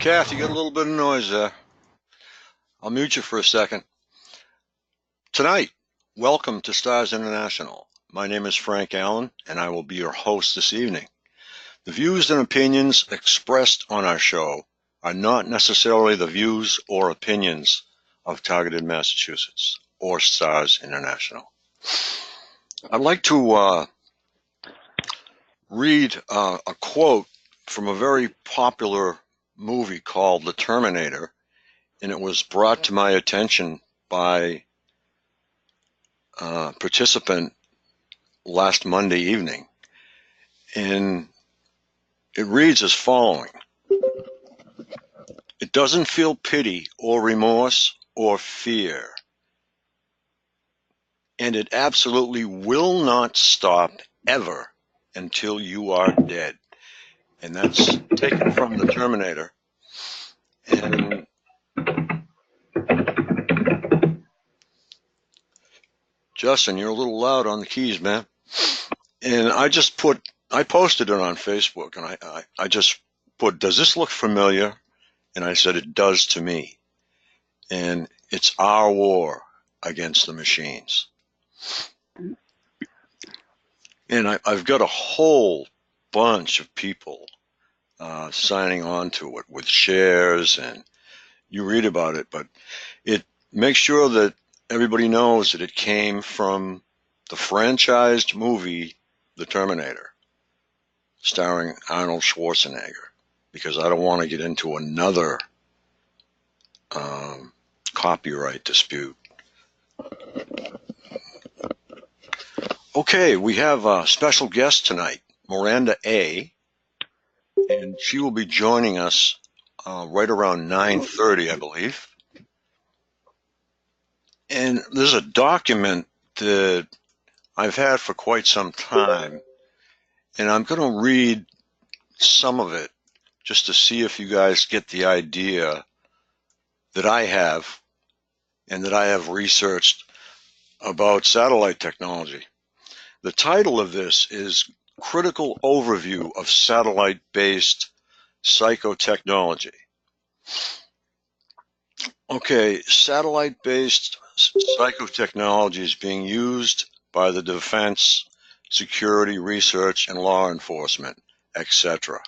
Kath, you got a little bit of noise there. I'll mute you for a second. Tonight, welcome to Stars International. My name is Frank Allen, and I will be your host this evening. The views and opinions expressed on our show are not necessarily the views or opinions of Targeted Massachusetts or Stars International. I'd like to read a quote from a very popular movie called The Terminator, and it was brought to my attention by a participant last Monday evening. And it reads as following: "It doesn't feel pity or remorse or fear, and it absolutely will not stop ever until you are dead." And that's taken from The Terminator. And Justin, you're a little loud on the keys, man. And I posted it on Facebook, and I just put, "Does this look familiar?" And I said, "It does to me." And it's our war against the machines. And I've got a whole bunch of people signing on to it with shares, and you read about it, but it makes sure that everybody knows that it came from the franchised movie The Terminator, starring Arnold Schwarzenegger, because I don't want to get into another copyright dispute. Okay, we have a special guest tonight, Miranda A., and she will be joining us right around 9:30, I believe. And there's a document that I've had for quite some time, and I'm going to read some of it just to see if you guys get the idea that I have and that I have researched about satellite technology. The title of this is Critical Overview of Satellite-Based Psychotechnology. Okay, satellite-based psychotechnology is being used by the defense, security, research, and law enforcement, etc.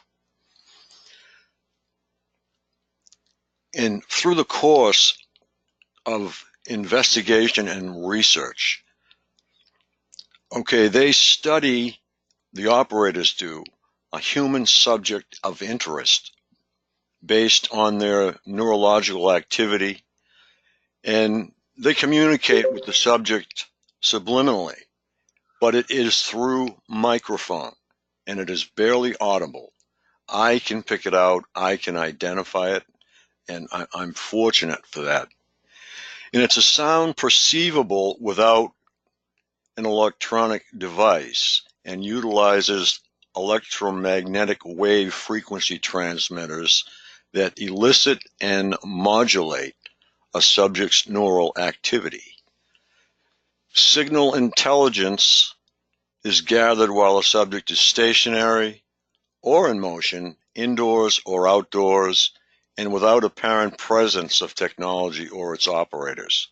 And through the course of investigation and research, okay, they study, the operators do, a human subject of interest based on their neurological activity, and they communicate with the subject subliminally, but it is through microphone, and it is barely audible. I can pick it out, I can identify it, and I'm fortunate for that. And it's a sound perceivable without an electronic device, and utilizes electromagnetic wave frequency transmitters that elicit and modulate a subject's neural activity. Signal intelligence is gathered while a subject is stationary or in motion, indoors or outdoors, and without apparent presence of technology or its operators.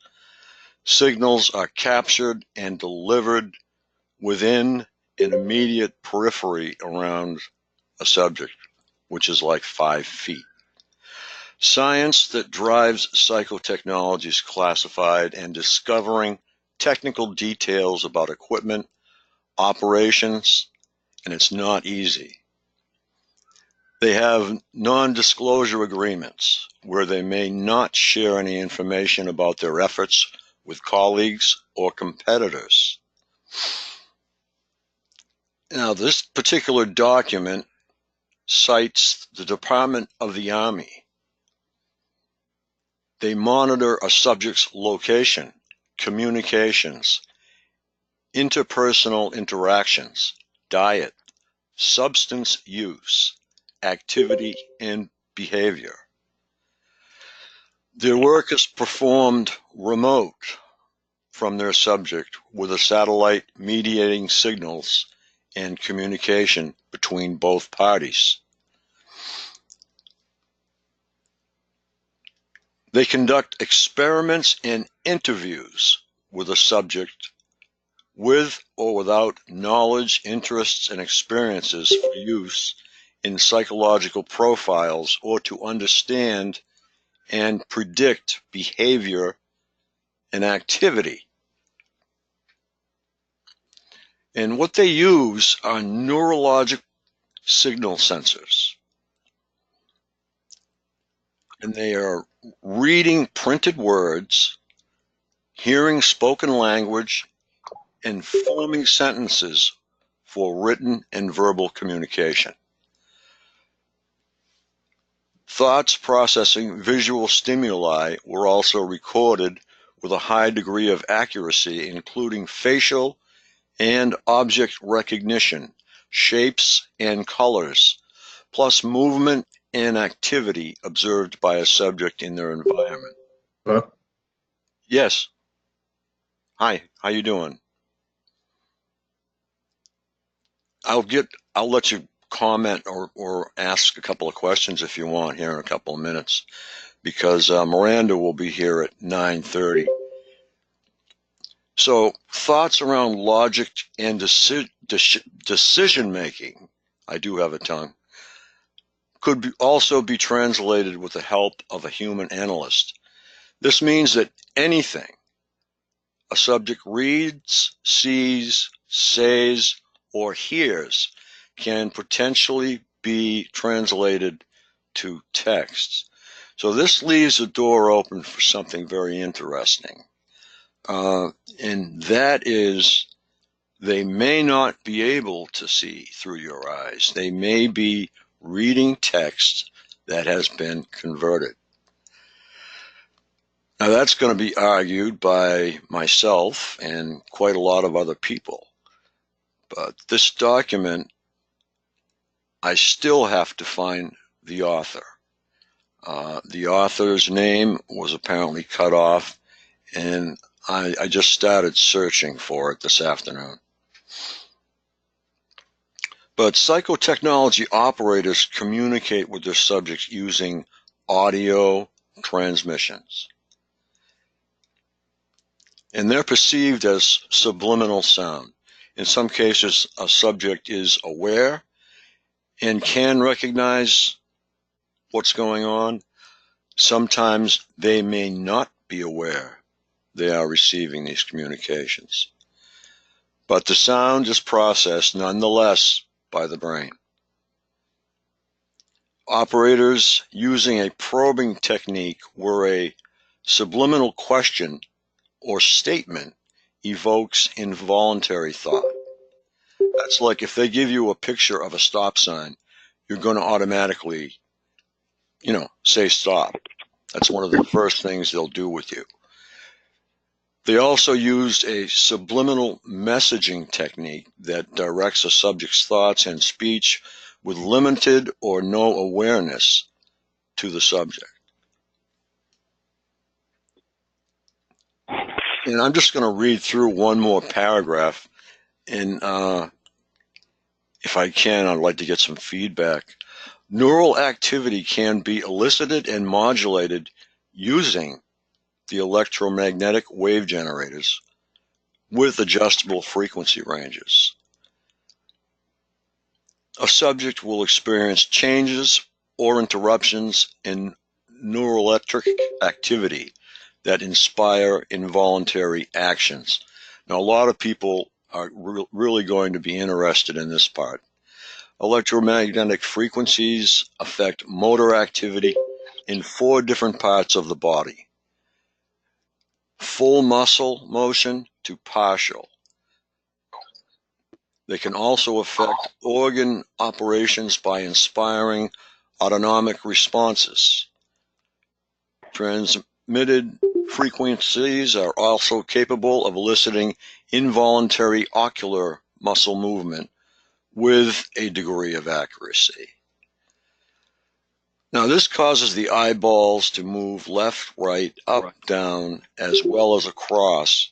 Signals are captured and delivered within an immediate periphery around a subject, which is like 5 feet. Science that drives psychotechnology is classified and discovering technical details about equipment, operations, and it's not easy. They have non-disclosure agreements where they may not share any information about their efforts with colleagues or competitors. Now, this particular document cites the Department of the Army. They monitor a subject's location, communications, interpersonal interactions, diet, substance use, activity, and behavior. Their work is performed remote from their subject with a satellite mediating signals and communication between both parties. They conduct experiments and interviews with a subject with or without knowledge, interests, and experiences for use in psychological profiles or to understand and predict behavior and activity. And what they use are neurologic signal sensors. And they are reading printed words, hearing spoken language, and forming sentences for written and verbal communication. Thoughts processing visual stimuli were also recorded with a high degree of accuracy, including facial and object recognition, shapes and colors, plus movement and activity observed by a subject in their environment. Hello? Yes. Hi, how you doing? I'll let you comment or ask a couple of questions if you want here in a couple of minutes, because Miranda will be here at 9:30. So thoughts around logic and decision making, I do have a tongue, could also be translated with the help of a human analyst. This means that anything a subject reads, sees, says, or hears can potentially be translated to text. So this leaves the door open for something very interesting. And that is, they may not be able to see through your eyes. They may be reading text that has been converted. Now that's going to be argued by myself and quite a lot of other people. But this document, I still have to find the author. The author's name was apparently cut off, and I just started searching for it this afternoon. But psychotechnology operators communicate with their subjects using audio transmissions. And they're perceived as subliminal sound. In some cases, a subject is aware and can recognize what's going on. Sometimes they may not be aware they are receiving these communications. But the sound is processed nonetheless by the brain. Operators using a probing technique where a subliminal question or statement evokes involuntary thought. That's like if they give you a picture of a stop sign, you're going to automatically, say stop. That's one of the first things they'll do with you. They also used a subliminal messaging technique that directs a subject's thoughts and speech with limited or no awareness to the subject. And I'm just going to read through one more paragraph, and if I can, I'd like to get some feedback. Neural activity can be elicited and modulated using the electromagnetic wave generators with adjustable frequency ranges. A subject will experience changes or interruptions in neuroelectric activity that inspire involuntary actions. Now, a lot of people are really going to be interested in this part. Electromagnetic frequencies affect motor activity in 4 different parts of the body. Full muscle motion to partial. They can also affect organ operations by inspiring autonomic responses. Transmitted frequencies are also capable of eliciting involuntary ocular muscle movement with a degree of accuracy. Now, this causes the eyeballs to move left, right, up, down, as well as across,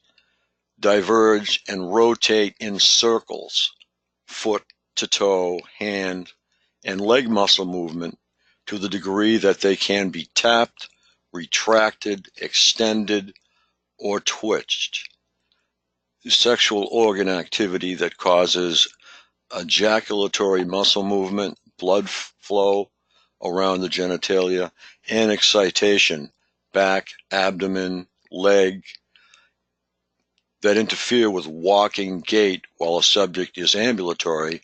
diverge, and rotate in circles, foot to toe, hand, and leg muscle movement to the degree that they can be tapped retracted, extended, or twitched. Sexual organ activity that causes ejaculatory muscle movement, blood flow around the genitalia, and excitation, back, abdomen, leg, that interfere with walking gait while a subject is ambulatory,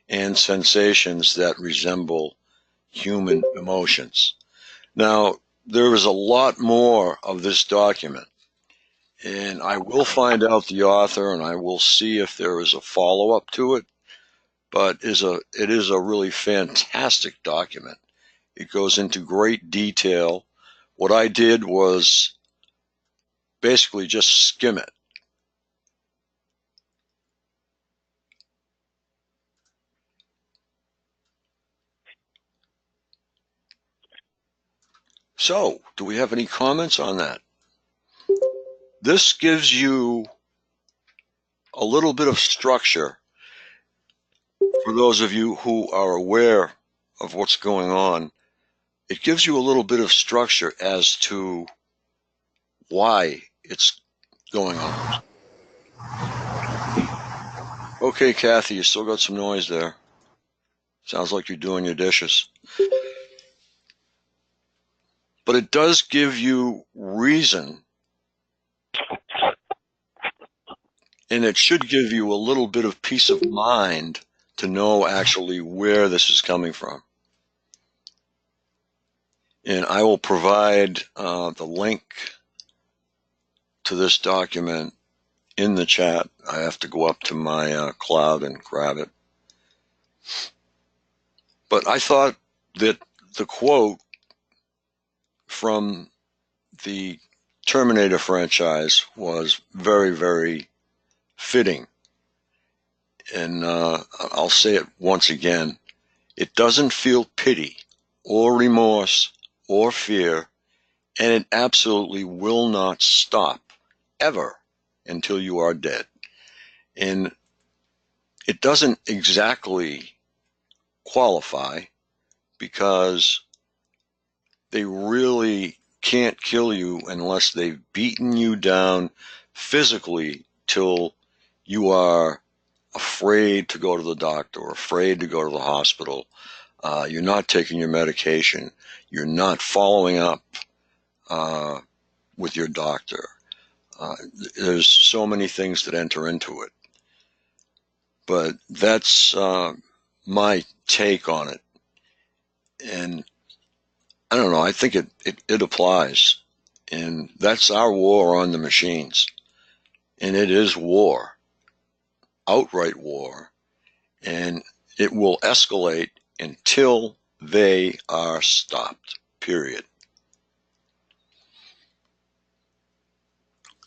and sensations that resemble human emotions. Now, there is a lot more of this document, and I will find out the author and I will see if there is a follow-up to it, but it is a really fantastic document. It goes into great detail. What I did was basically just skim it. So, do we have any comments on that? This gives you a little bit of structure for those of you who are aware of what's going on. It gives you a little bit of structure as to why it's going on. Okay, Kathy, you still got some noise there. Sounds like you're doing your dishes. But it does give you reason, and it should give you a little bit of peace of mind to know actually where this is coming from. And I will provide the link to this document in the chat. I have to go up to my cloud and grab it. But I thought that the quote from the Terminator franchise was very, very fitting. And I'll say it once again. It doesn't feel pity or remorse or fear, and it absolutely will not stop ever until you are dead. And it doesn't exactly qualify because they really can't kill you unless they've beaten you down physically till you are afraid to go to the doctor or afraid to go to the hospital. You're not taking your medication. You're not following up with your doctor. There's so many things that enter into it. But that's my take on it. And I don't know, I think it applies. And that's our war on the machines. And it is war, outright war. And it will escalate until they are stopped, period.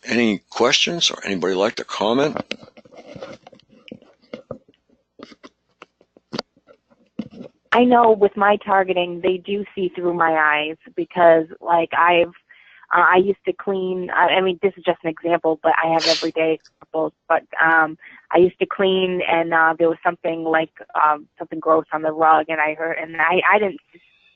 Any questions or anybody like to comment? I know with my targeting, they do see through my eyes because, like, I used to clean. I mean, this is just an example, but I have everyday examples. But I used to clean, and there was something like something gross on the rug, and I heard, and I didn't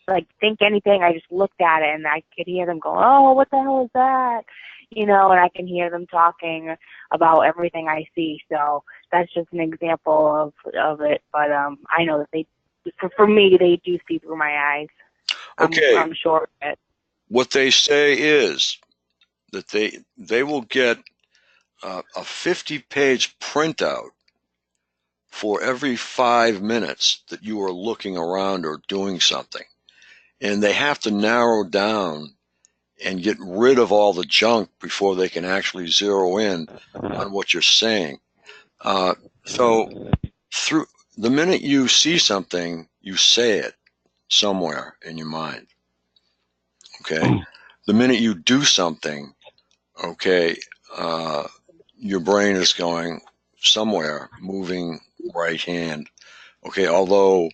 like think anything. I just looked at it, and I could hear them go, "Oh, what the hell is that?" You know, and I can hear them talking about everything I see. So that's just an example of it. But I know that they. For me, they do see through my eyes. Okay. I'm sure of it. What they say is that they will get a 50-page printout for every 5 minutes that you are looking around or doing something. And they have to narrow down and get rid of all the junk before they can actually zero in on what you're saying. So through the minute you see something, you say it somewhere in your mind. Okay? The minute you do something, okay, your brain is going somewhere, moving right hand. Okay, although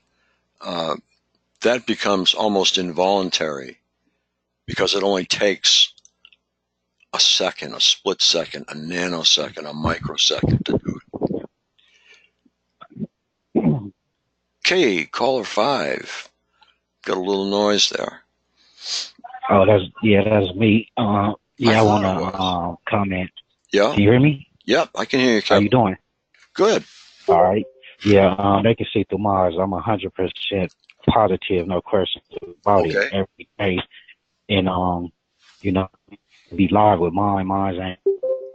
that becomes almost involuntary because it only takes a second, a split second, a nanosecond, a microsecond to do it. Okay, caller 5. Got a little noise there. Oh, that's me. I Yeah, I thought wanna it was. comment. Yeah. Can you hear me? Yep. I can hear you, How you Kevin. doing? Good. All right. Yeah, they can see through Mars. I'm 100% positive, no questions about it. Okay. Every day, and you know, be live with mine. Mine ain't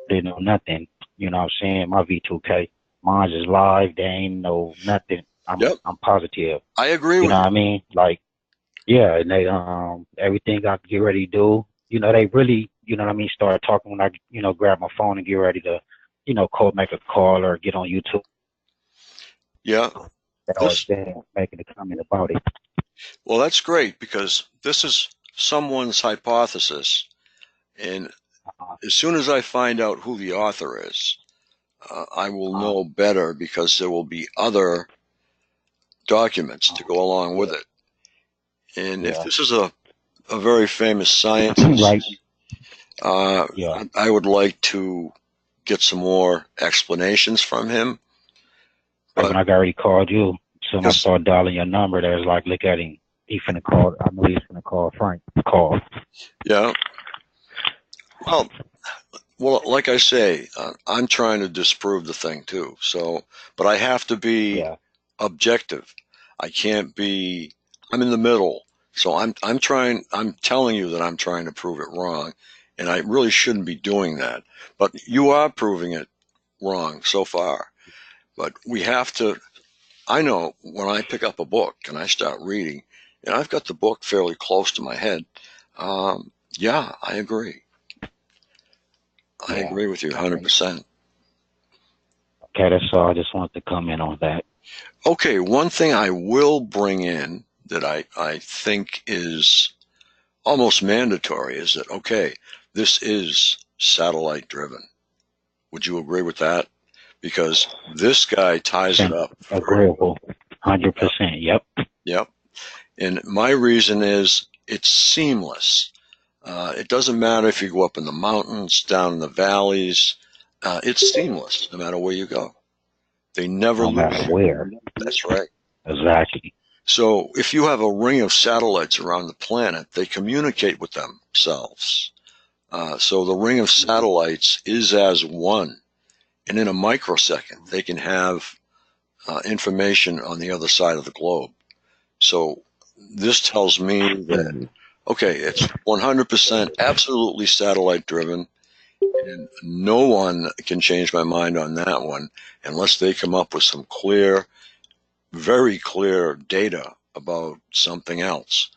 they know nothing. You know what I'm saying? My V2K, mine is live. They ain't know nothing. I'm Yep. I'm positive. I agree You know with what you. I mean? Like, yeah, and they everything I get ready to do. They really, what I mean, start talking when I, grab my phone and get ready to, make a call or get on YouTube. Yeah. That always This, been making a comment about it. well, that's great because this is someone's hypothesis. And Uh, as soon as I find out who the author is, I will uh, know better because there will be other documents to uh, go along with yeah, it. And if yeah, this is a very famous scientist, right, yeah. I would like to get some more explanations from him. Like But when I got already called you, soon I because, started dialing your number. There's like, look at him. He finna call. I know he's finna call Frank. Call. yeah, well, like I say, I'm trying to disprove the thing too. So, but I have to be Yeah, objective. I can't be. I'm in the middle. So I'm telling you that I'm trying to prove it wrong, and I really shouldn't be doing that. But you are proving it wrong so far. But we have to. I know when I pick up a book and I start reading, and I've got the book fairly close to my head. Yeah, I agree. I yeah. agree with you All right. 100%. Okay, that's all. I just wanted to comment on that. Okay, one thing I will bring in that I think is almost mandatory is that, okay, this is satellite driven. Would you agree with that? Because this guy ties it Percent up very well. agreeable. Hundred Yep. percent. Yep. Yep. And my reason is it's seamless. It doesn't matter if you go up in the mountains, down in the valleys. It's seamless no matter where you go. They never No lose matter you. where. That's right. Exactly. So if you have a ring of satellites around the planet, they communicate with themselves. So the ring of satellites is as one. And in a microsecond, they can have information on the other side of the globe. So this tells me that, Mhm. okay, it's 100% absolutely satellite driven. And no one can change my mind on that one unless they come up with some clear, very clear data about something else.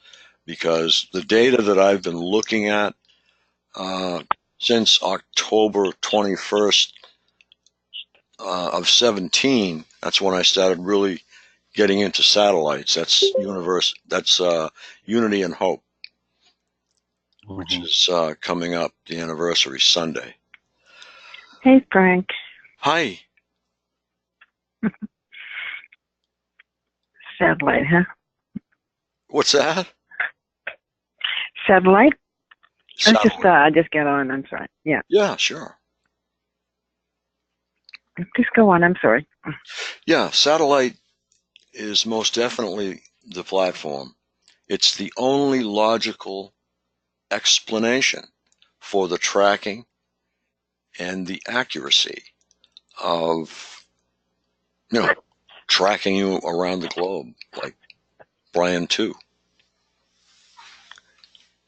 Because the data that I've been looking at uh, since October 21st of 17, that's when I started really getting into satellites. That's Unity and Hope, which Mhm. is coming up the anniversary Sunday. Hey, Frank. Hi. Satellite, huh? What's that? Satellite? Satellite. I just got on. I'm sorry. Yeah. Yeah, sure. Just go on. I'm sorry. Yeah, satellite is most definitely the platform. It's the only logical explanation for the tracking and the accuracy of, you know, tracking you around the globe, like Brian too.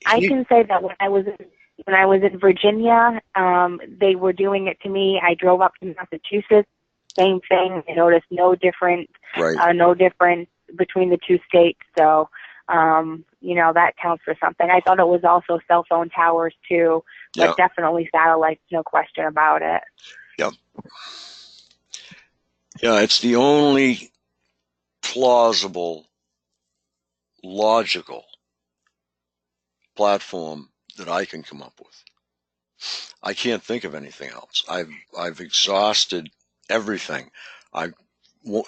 I He, can say that when I was in Virginia, they were doing it to me. I drove up to Massachusetts. Same thing. I noticed right. no difference between the two states. So, that counts for something. I thought it was also cell phone towers too, Yeah. but definitely satellites. No question about it. Yep. Yeah. It's the only plausible, logical platform that I can come up with. I can't think of anything else. I've exhausted everything. I've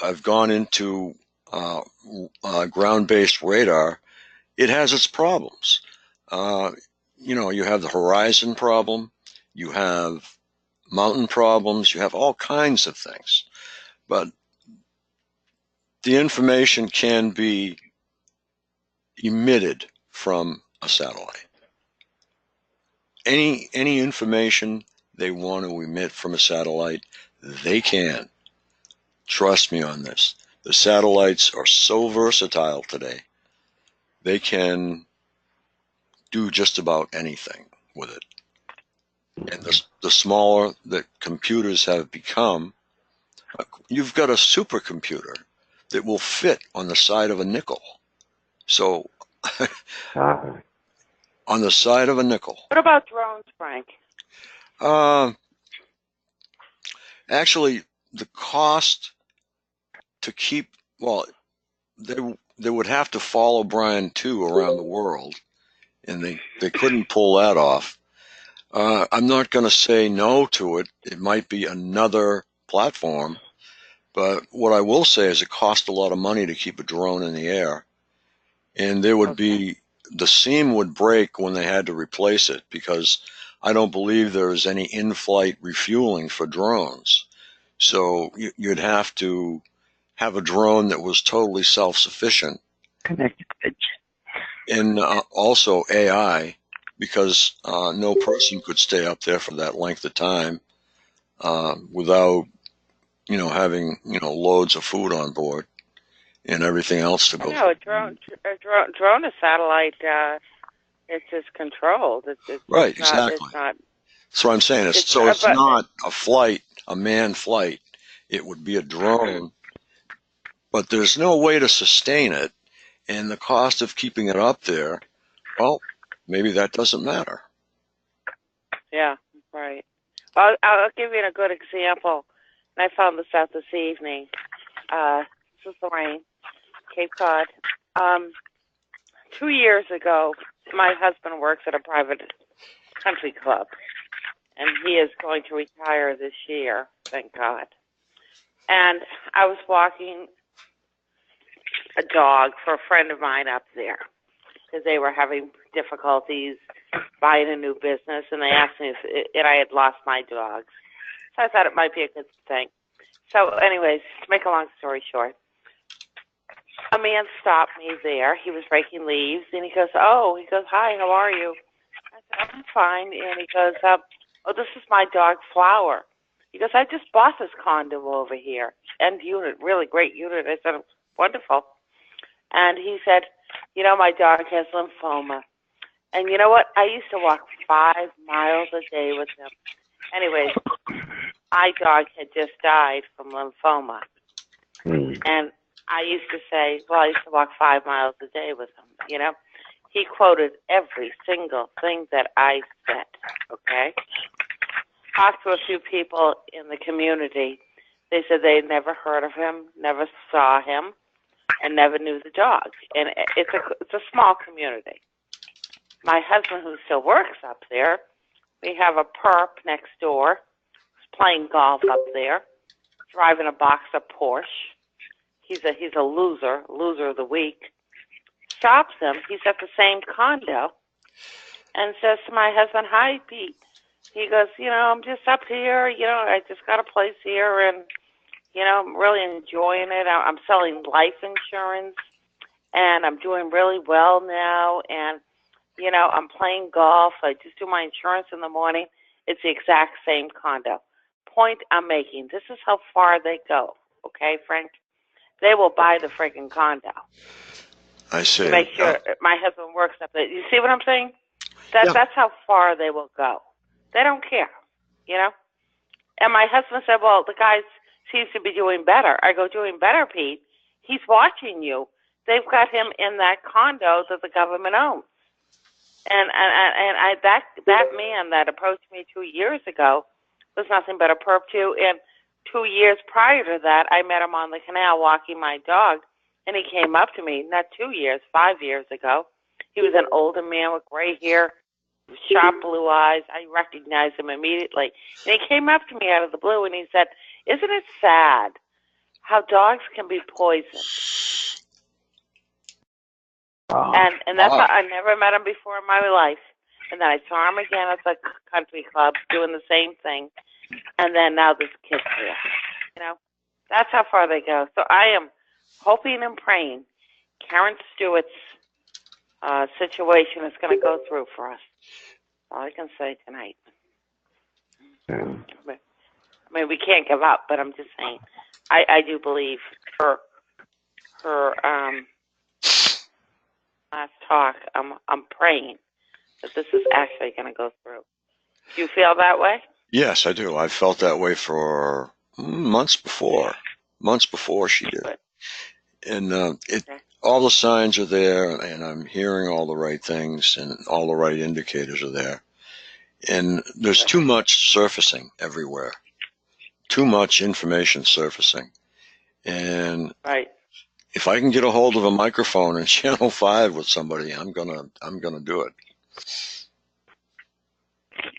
I've gone into uh, ground-based radar. It has its problems. Uh, you have the horizon problem. You have mountain problems. You have all kinds of things. But the information can be emitted from a satellite. any information they want to emit from a satellite, they can. Trust me on this. The satellites are so versatile today. They can do just about anything with it. And the smaller that computers have become, you've got a supercomputer that will fit on the side of a nickel. So, on the side of a nickel. What about drones, Frank? Actually, the cost to keep, well, they would have to follow Brian too around the world, and they couldn't pull that off. I'm not going to say no to it. It might be another platform, but what I will say is it costs a lot of money to keep a drone in the air, and there would be, the seam would break when they had to replace it, because I don't believe there is any in-flight refueling for drones. So you'd have to have a drone that was totally self-sufficient. Connected. And also AI, because no person could stay up there for that length of time without, having, loads of food on board and everything else to go. No, a drone is satellite. It's just controlled. It's right, not, exactly. It's not. That's what I'm saying. It's not a flight, a manned flight. It would be a drone, but there's no way to sustain it, and the cost of keeping it up there, well, maybe that doesn't matter. Yeah, right. Well, I'll give you a good example. And I found this out this evening. This is Lorraine, Cape Cod. 2 years ago, my husband works at a private country club, and he is going to retire this year, thank God. And I was walking a dog for a friend of mine up there because they were having difficulties buying a new business, and they asked me if I had lost my dog. So I thought it might be a good thing. So anyways, to make a long story short, a man stopped me there. He was raking leaves, and he goes, hi, how are you? I said, I'm fine. And he goes, this is my dog, Flower. He goes, I just bought this condo over here. End unit, really great unit. I said, wonderful. And he said, my dog has lymphoma. And you know what? I used to walk 5 miles a day with him. Anyways, my dog had just died from lymphoma. And I used to say, I used to walk 5 miles a day with him, He quoted every single thing that I said, okay? Talked to a few people in the community. They said they had never heard of him, never saw him, and never knew the dog. And it's a small community. My husband, who still works up there, we have a perp next door, playing golf up there, driving a boxer Porsche. He's a loser of the week. Stops him. He's at the same condo, and says to my husband, "Hi, Pete." He goes, I'm just up here. I just got a place here, and I'm really enjoying it. I'm selling life insurance, and I'm doing really well now. And I'm playing golf. I just do my insurance in the morning. It's the exact same condo. Point I'm making. This is how far they go. Okay, Frank? They will buy the freaking condo. I see. To make sure my husband works up there. You see what I'm saying? That's how far they will go. They don't care, And my husband said, well, the guy seems to be doing better. I go, doing better, Pete? He's watching you. They've got him in that condo that the government owns. And that man that approached me 2 years ago was nothing but a perp too. And 2 years prior to that, I met him on the canal walking my dog, and he came up to me, not 2 years, 5 years ago. He was an older man with gray hair, sharp blue eyes. I recognized him immediately. And he came up to me out of the blue, and he said, isn't it sad how dogs can be poisoned? And that's how I never met him before in my life. And then I saw him again at the country club doing the same thing. And then now this kid's here. That's how far they go. So I am hoping and praying Karen Stewart's situation is going to go through for us. All I can say tonight. Yeah. I mean, we can't give up, but I'm just saying, I do believe her last talk. I'm praying that this is actually going to go through. Do you feel that way? Yes, I do. I felt that way for months before she did. But, And okay. all the signs are there, and I'm hearing all the right things, and all the right indicators are there. And there's too much surfacing everywhere, too much information surfacing. And Right. if I can get a hold of a microphone in Channel 5 with somebody, I'm gonna do it. Okay.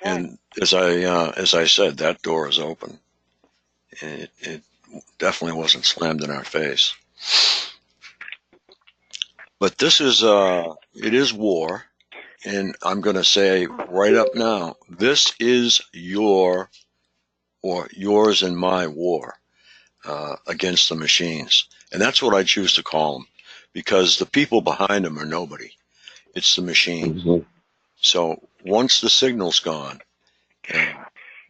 And as I said, that door is open. It definitely wasn't slammed in our face. But this is it is war, and I'm going to say right up now, this is yours and my war against the machines, and that's what I choose to call them, because the people behind them are nobody. It's the machine. Mm-hmm. So once the signal's gone, and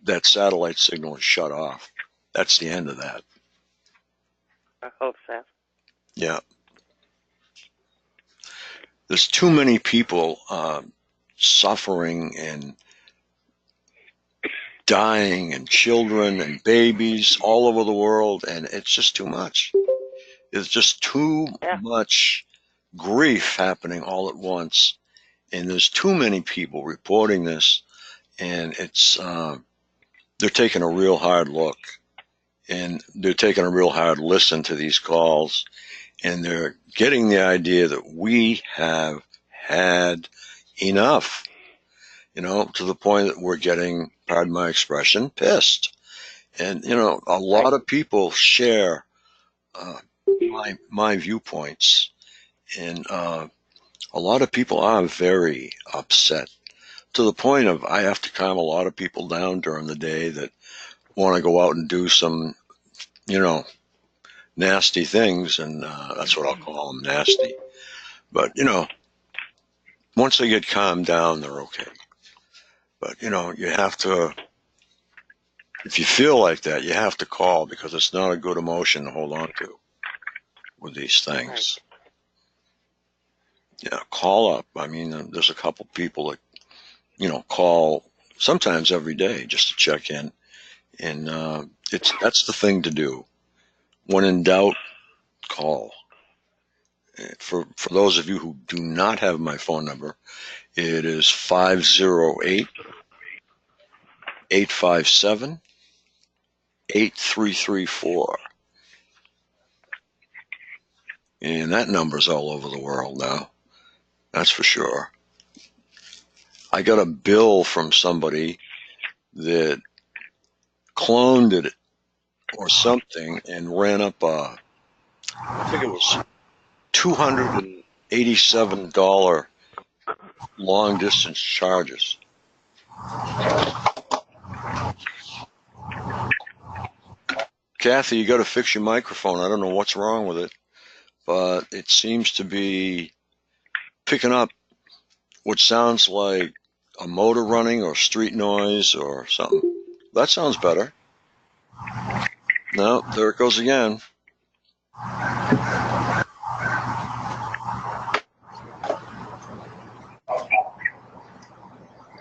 that satellite signal is shut off, that's the end of that. I hope so. Yeah. There's too many people suffering and dying, and children and babies all over the world, and it's just too much. It's just too much grief happening all at once, and there's too many people reporting this, and it's they're taking a real hard look, and they're taking a real hard listen to these calls, and they're getting the idea that we have had enough, to the point that we're getting, pardon my expression, pissed. And, a lot of people share my viewpoints, and a lot of people are very upset, to the point of I have to calm a lot of people down during the day that want to go out and do some, nasty things, and that's what I'll call them, nasty. But, once they get calmed down, they're okay. But, you have to, if you feel like that, you have to call, because it's not a good emotion to hold on to with these things. Right. Yeah, call up. I mean, there's a couple people that, call sometimes every day just to check in. And that's the thing to do. When in doubt, call. For those of you who do not have my phone number, it is 508-857-8334. And that number's all over the world now. That's for sure. I got a bill from somebody that cloned it or something and ran up I think it was $287 long distance charges. Kathy, you got to fix your microphone. I don't know what's wrong with it, but it seems to be picking up what sounds like a motor running or street noise or something. That sounds better. No, there it goes again.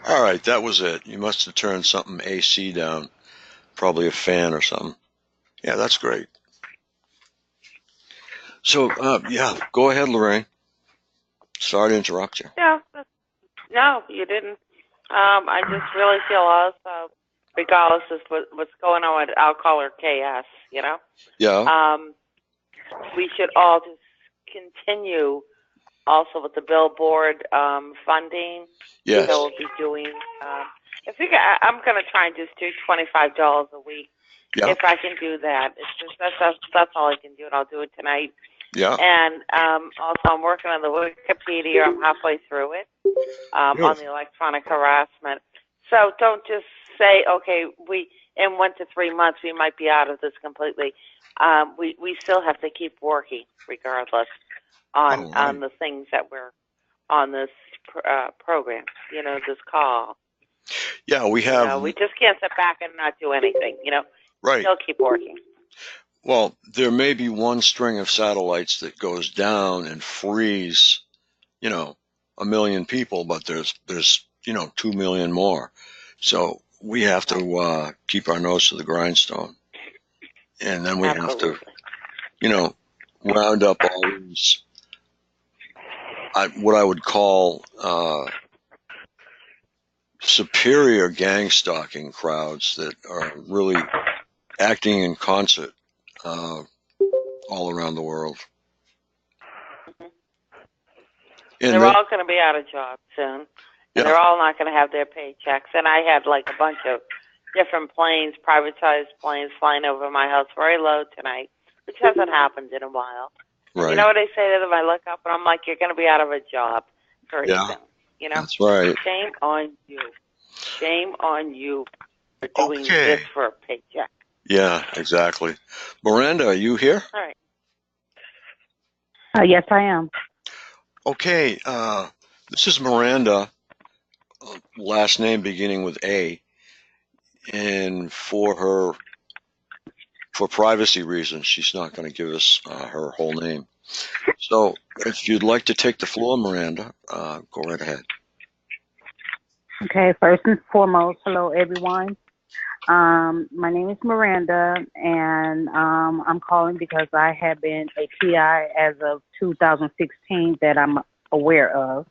All right, that was it. You must have turned something AC down, probably a fan or something. Yeah, that's great. So, yeah, go ahead, Lorraine. Sorry to interrupt you. Yeah. No, you didn't. I just really feel also, regardless of what's going on with, I'll call her KS, Yeah. We should all just continue also with the billboard funding. Yes. So we'll be doing, I'm going to try and just do $25 a week. Yeah. If I can do that. It's just, that's all I can do, and I'll do it tonight. Yeah. And also, I'm working on the Wikipedia. I'm halfway through it on the electronic harassment. So don't just say, okay, in 1 to 3 months we might be out of this completely. We still have to keep working regardless on the things that we're on this programs. This call. Yeah, we have. We just can't sit back and not do anything. Right. Still keep working. Well, there may be one string of satellites that goes down and frees, 1 million people, but there's 2 million more. So we have to keep our nose to the grindstone, and then we have to, round up all these, what I would call superior gang stalking crowds that are really acting in concert all around the world. And they're all going to be out of jobs soon. And they're all not going to have their paychecks. And I had like a bunch of different planes, privatized planes, flying over my house very low tonight, which hasn't happened in a while. Right. You know what I say to them? I look up and I'm like, you're going to be out of a job very soon. That's right. Shame on you. Shame on you for doing this for a paycheck. Yeah, exactly. Miranda, are you here? All right. Yes, I am. Okay, this is Miranda, last name beginning with A, and for privacy reasons, she's not going to give us her whole name. So if you'd like to take the floor, Miranda, go right ahead. Okay, first and foremost, hello everyone. My name is Miranda, and I'm calling because I have been a PI as of 2016 that I'm aware of.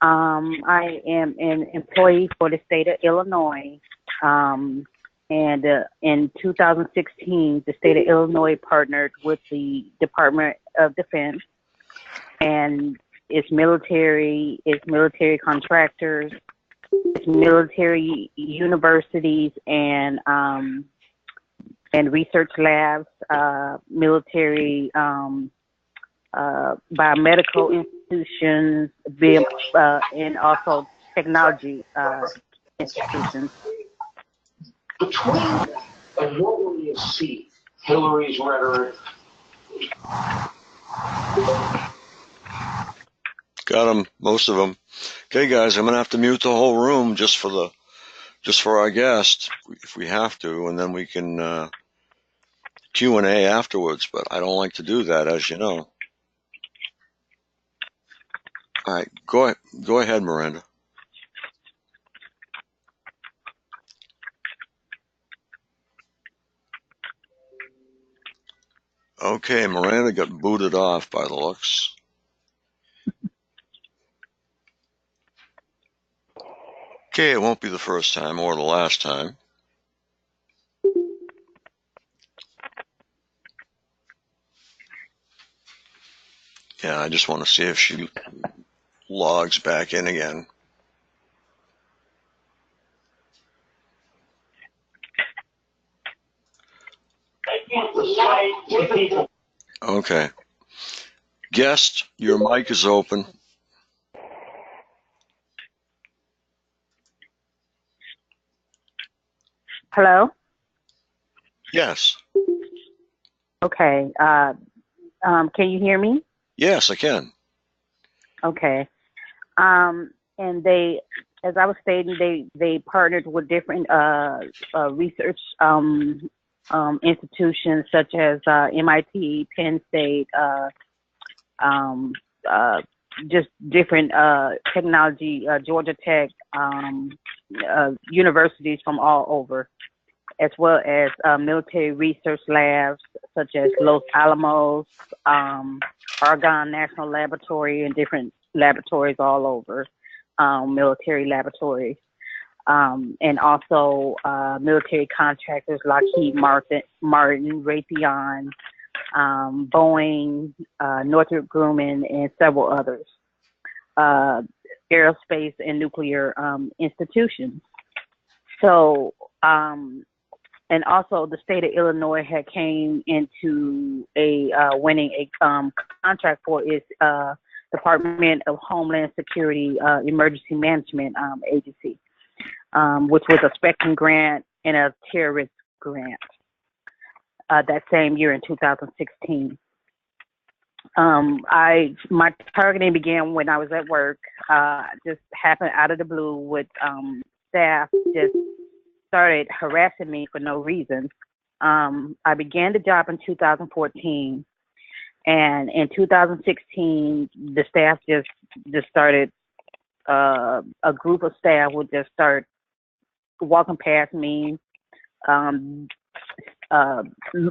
I am an employee for the state of Illinois, and in 2016, the state of Illinois partnered with the Department of Defense and its military contractors, its military universities and research labs, military biomedical institutions, and also technology institutions. Between and what will you see? Hillary's rhetoric. Got them, most of them. Okay, guys, I'm gonna have to mute the whole room just for our guest, if we have to, and then we can Q&A afterwards. But I don't like to do that, as you know. All right, go ahead, Miranda. Okay, Miranda got booted off by the looks. Okay, it won't be the first time or the last time. Yeah, I just want to see if she logs back in again. Okay. Guest, your mic is open. Hello? Yes. Okay. Can you hear me? Yes, I can. Okay. And they, as I was stating, they partnered with different research institutions such as MIT, Penn State, just different technology, Georgia Tech, universities from all over, as well as military research labs such as Los Alamos, Argonne National Laboratory, and different laboratories all over, military laboratories. And also military contractors, Lockheed Martin, Raytheon, Boeing, Northrop Grumman, and several others, aerospace and nuclear institutions. So, and also the state of Illinois had came into winning a contract for its Department of Homeland Security Emergency Management Agency, which was a Spectrum grant and a terrorist grant that same year in 2016. My targeting began when I was at work. Just happened out of the blue with staff just started harassing me for no reason. I began the job in 2014, and in 2016, the staff just started. A group of staff would just start walking past me, um, uh,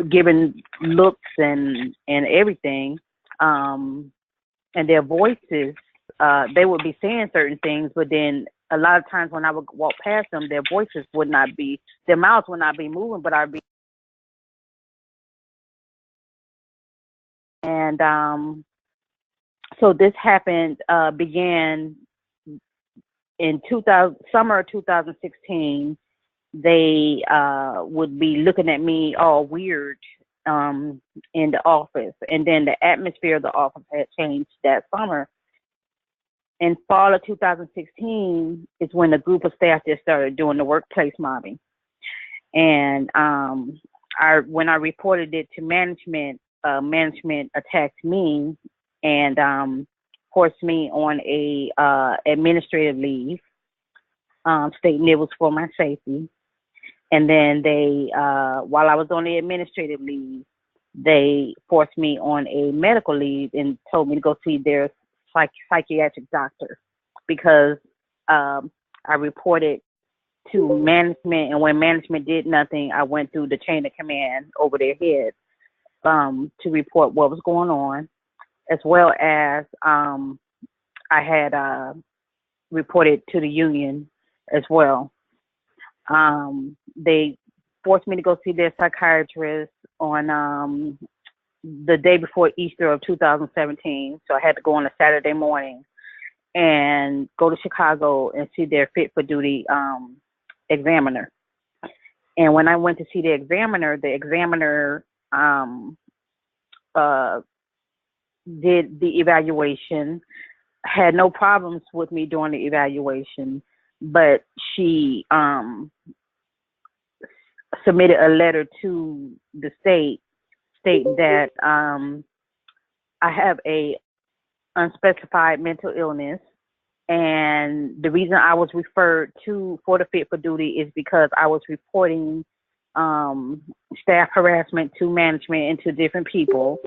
giving looks and everything, um, and their voices. They would be saying certain things, but then a lot of times when I would walk past them, their voices would not be, their mouths would not be moving, but I'd be. And so this happened, began in 2000, summer of 2016. They would be looking at me all weird in the office. And then the atmosphere of the office had changed that summer. In fall of 2016 is when the group of staff just started doing the workplace mobbing. And when I reported it to management, management attacked me and forced me on a administrative leave, stating it was for my safety. And then they, while I was on the administrative leave, they forced me on a medical leave and told me to go see their psychiatric doctor because I reported to management, and when management did nothing, I went through the chain of command over their heads to report what was going on, as well as I had reported to the union as well. They forced me to go see their psychiatrist on the day before Easter of 2017. So I had to go on a Saturday morning and go to Chicago and see their fit for duty examiner. And when I went to see the examiner did the evaluation, had no problems with me doing the evaluation, but she submitted a letter to the state stating that I have a unspecified mental illness, and the reason I was referred to for the fit for duty is because I was reporting staff harassment to management and to different people,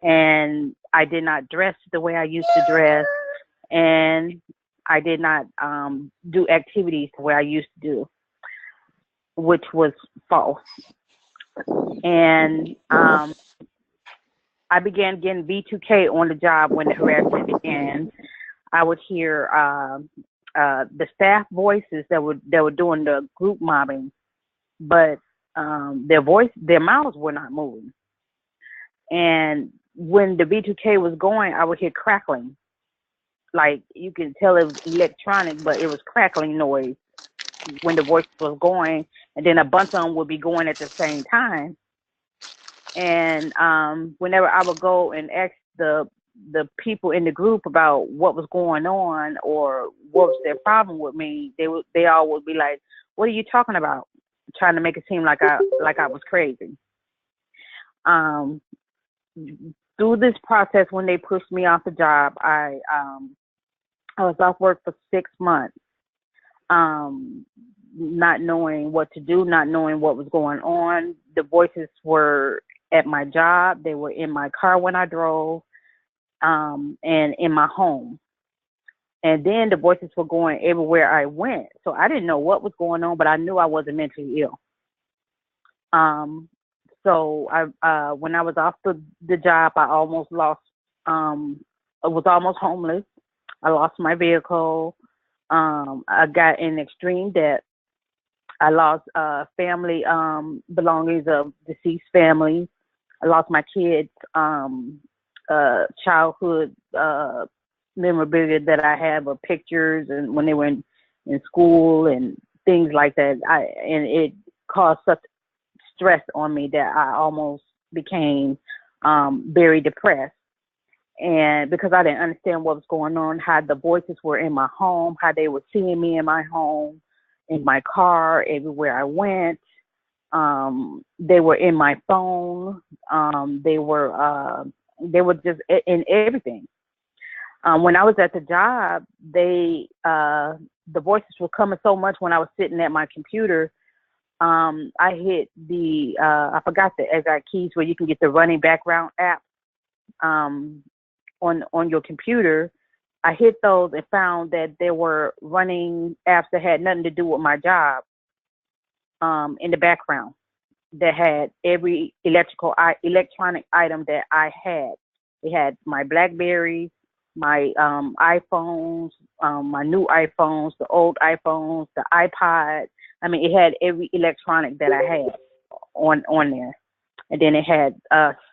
and I did not dress the way I used to dress, and I did not do activities the way I used to do, which was false. And I began getting V2K on the job when the harassment began. I would hear the staff voices that were doing the group mobbing, but their mouths were not moving. And when the V2K was going, I would hear crackling. Like you can tell it was electronic, but it was crackling noise when the voice was going, and then a bunch of them would be going at the same time. And whenever I would go and ask the people in the group about what was going on or what was their problem with me, they all would be like, "What are you talking about?" Trying to make it seem like I was crazy. Through this process, when they pushed me off the job, I was off work for 6 months, not knowing what to do, not knowing what was going on. The voices were at my job. They were in my car when I drove, and in my home. And then the voices were going everywhere I went. So I didn't know what was going on, but I knew I wasn't mentally ill. So I when I was off the job, I almost lost, I was almost homeless. I lost my vehicle. I got in extreme debt. I lost family belongings of deceased families. I lost my kids' childhood memorabilia that I have of pictures and when they were in school and things like that. And it caused such stress on me that I almost became very depressed. And because I didn't understand what was going on, how the voices were in my home, how they were seeing me in my home, in my car, everywhere I went. They were in my phone. They were They were just in everything. When I was at the job, the voices were coming so much when I was sitting at my computer. I hit I forgot the exact keys where you can get the running background app on your computer. I hit those and found that there were running apps that had nothing to do with my job in the background, that had every electronic item that I had. It had my Blackberries, my iPhones, my new iPhones, the old iPhones, the iPod. I mean, it had every electronic that I had on there. And then it had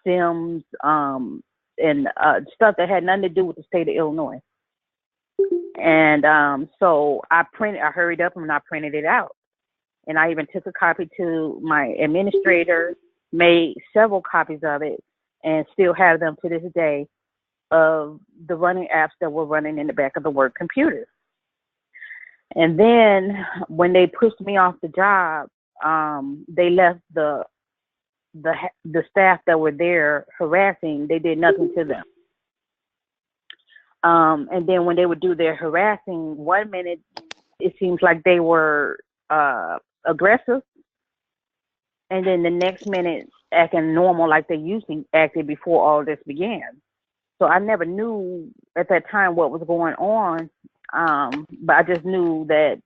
Sims and stuff that had nothing to do with the state of Illinois. And so I hurried up and I printed it out. And I even took a copy to my administrator, made several copies of it, and still have them to this day, of the running apps that were running in the back of the work computer. And then when they pushed me off the job, they left the staff that were there harassing. They did nothing to them. And then when they would do their harassing, 1 minute it seems like they were aggressive, and then the next minute acting normal like they usually acted before all this began. So I never knew at that time what was going on, but I just knew that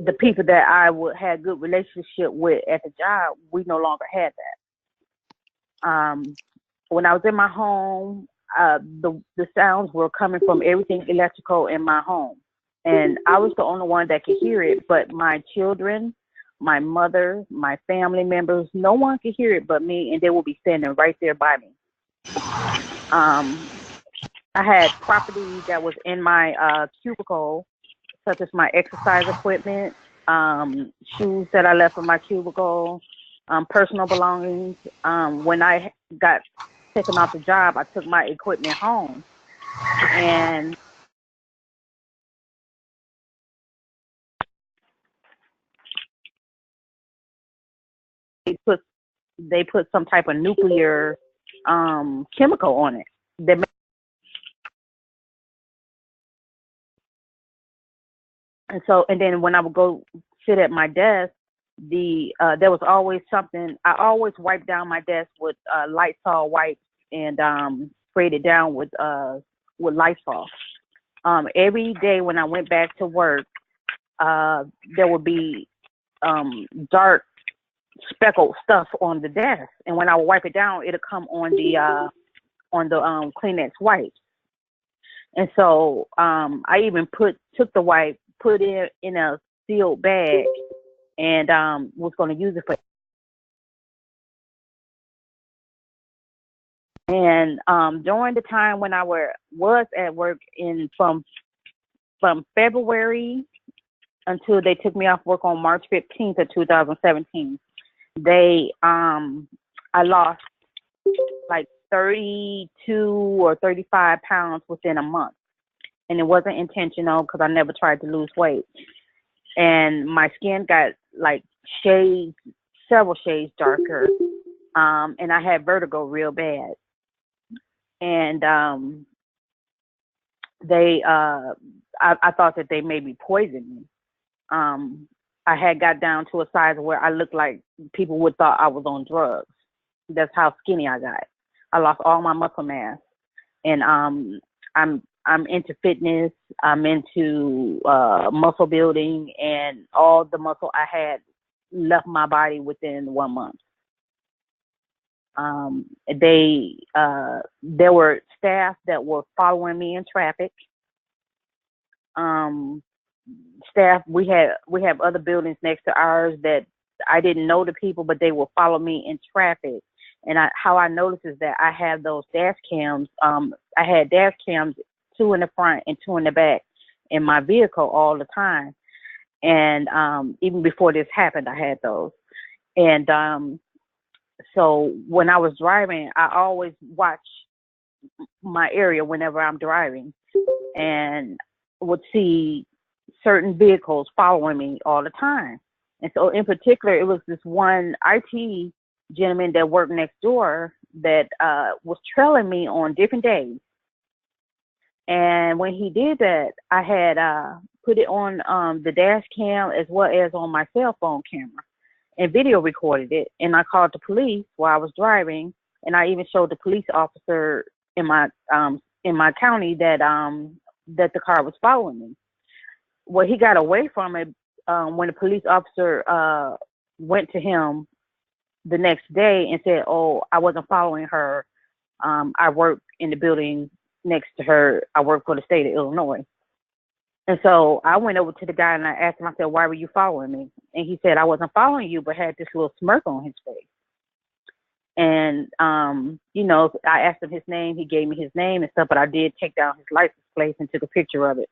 the people that I had good relationship with at the job, we no longer had that. When I was in my home, the sounds were coming from everything electrical in my home, and I was the only one that could hear it. But my children, my mother, my family members, no one could hear it but me, and they will be standing right there by me. I had property that was in my cubicle, such as my exercise equipment, shoes that I left in my cubicle, personal belongings. When I got taken off the job, I took my equipment home, and they put some type of nuclear chemical on it. And then when I would go sit at my desk, there was always something. I always wiped down my desk with Lysol wipes and sprayed it down with Lysol. Every day when I went back to work, there would be dark speckled stuff on the desk, and when I would wipe it down, it'd come on the Kleenex wipes. And so I even took the wipe, put it in a sealed bag, and was going to use it for. And during the time when I was at work from February until they took me off work on March 15th of 2017, I lost like 32 or 35 pounds within a month. And it wasn't intentional because I never tried to lose weight. And my skin got like several shades darker. And I had vertigo real bad. And I thought that they maybe poisoned me. I had got down to a size where I looked like people would thought I was on drugs. That's how skinny I got. I lost all my muscle mass, and I'm into fitness. I'm into muscle building, and all the muscle I had left my body within 1 month. There were staff that were following me in traffic. Staff, we have other buildings next to ours that I didn't know the people, but they will follow me in traffic. And how I noticed is that I have those dash cams. I had dash cams, 2 in the front and 2 in the back in my vehicle all the time. And even before this happened, I had those. And so when I was driving, I always watch my area whenever I'm driving, and would see certain vehicles following me all the time. And so in particular, it was this one IT gentleman that worked next door that was trailing me on different days. And when he did that, I had put it on the dash cam as well as on my cell phone camera and video recorded it. And I called the police while I was driving, and I even showed the police officer in my county that that the car was following me. Well, he got away from it when the police officer went to him the next day and said, "Oh, I wasn't following her. I work in the building next to her. I work for the state of Illinois." And so I went over to the guy and I asked him, I said, "Why were you following me?" And he said, "I wasn't following you," but had this little smirk on his face. And, you know, I asked him his name. He gave me his name and stuff, but I did take down his license plate and took a picture of it.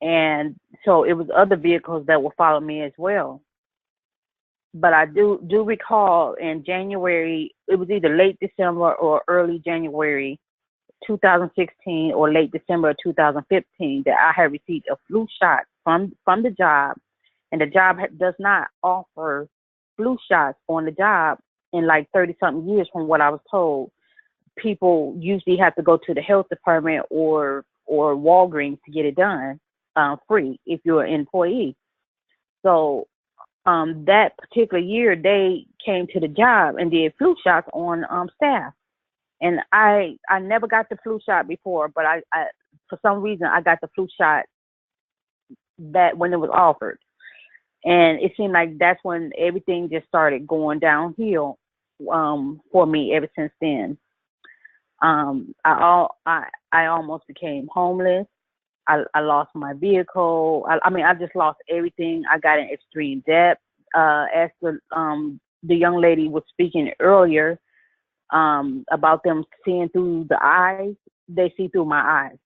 And so it was other vehicles that would follow me as well. But I do recall in January, it was either late December or early January 2016 or late December of 2015 that I had received a flu shot from the job, and the job does not offer flu shots on the job in like 30 something years from what I was told. People usually have to go to the health department or Walgreens to get it done free if you're an employee. So that particular year, they came to the job and did flu shots on staff. And I never got the flu shot before, but I for some reason I got the flu shot that when it was offered. And it seemed like that's when everything just started going downhill for me ever since then. I almost became homeless. I lost my vehicle. I mean, I just lost everything. I got in extreme debt. As the young lady was speaking earlier about them seeing through the eyes, they see through my eyes.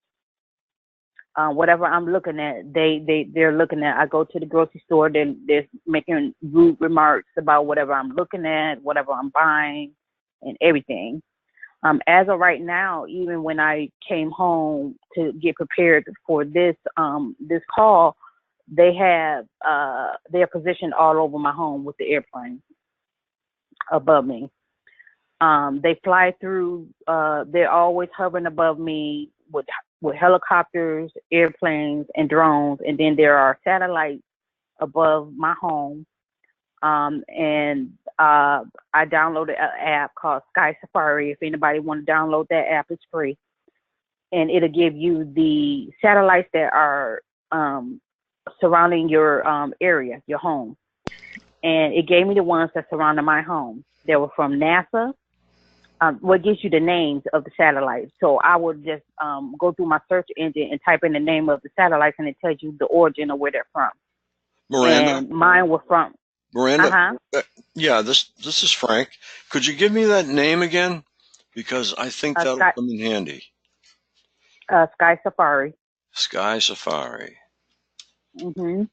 Whatever I'm looking at, they're looking at. I go to the grocery store, they're making rude remarks about whatever I'm looking at, whatever I'm buying, and everything. As of right now, even when I came home to get prepared for this call, they're positioned all over my home with the airplane above me. They fly through. They're always hovering above me with helicopters, airplanes, and drones. And then there are satellites above my home. And I downloaded an app called Sky Safari. If anybody want to download that app, it's free. And it'll give you the satellites that are surrounding your area, your home. And it gave me the ones that surrounded my home. They were from NASA. What gives you the names of the satellites. So I would just go through my search engine and type in the name of the satellites, and it tells you the origin of where they're from. Miranda? And mine were from... Miranda? Yeah, this is Frank. Could you give me that name again? Because I think that'll come in handy. Sky Safari. Sky Safari. Mm-hmm.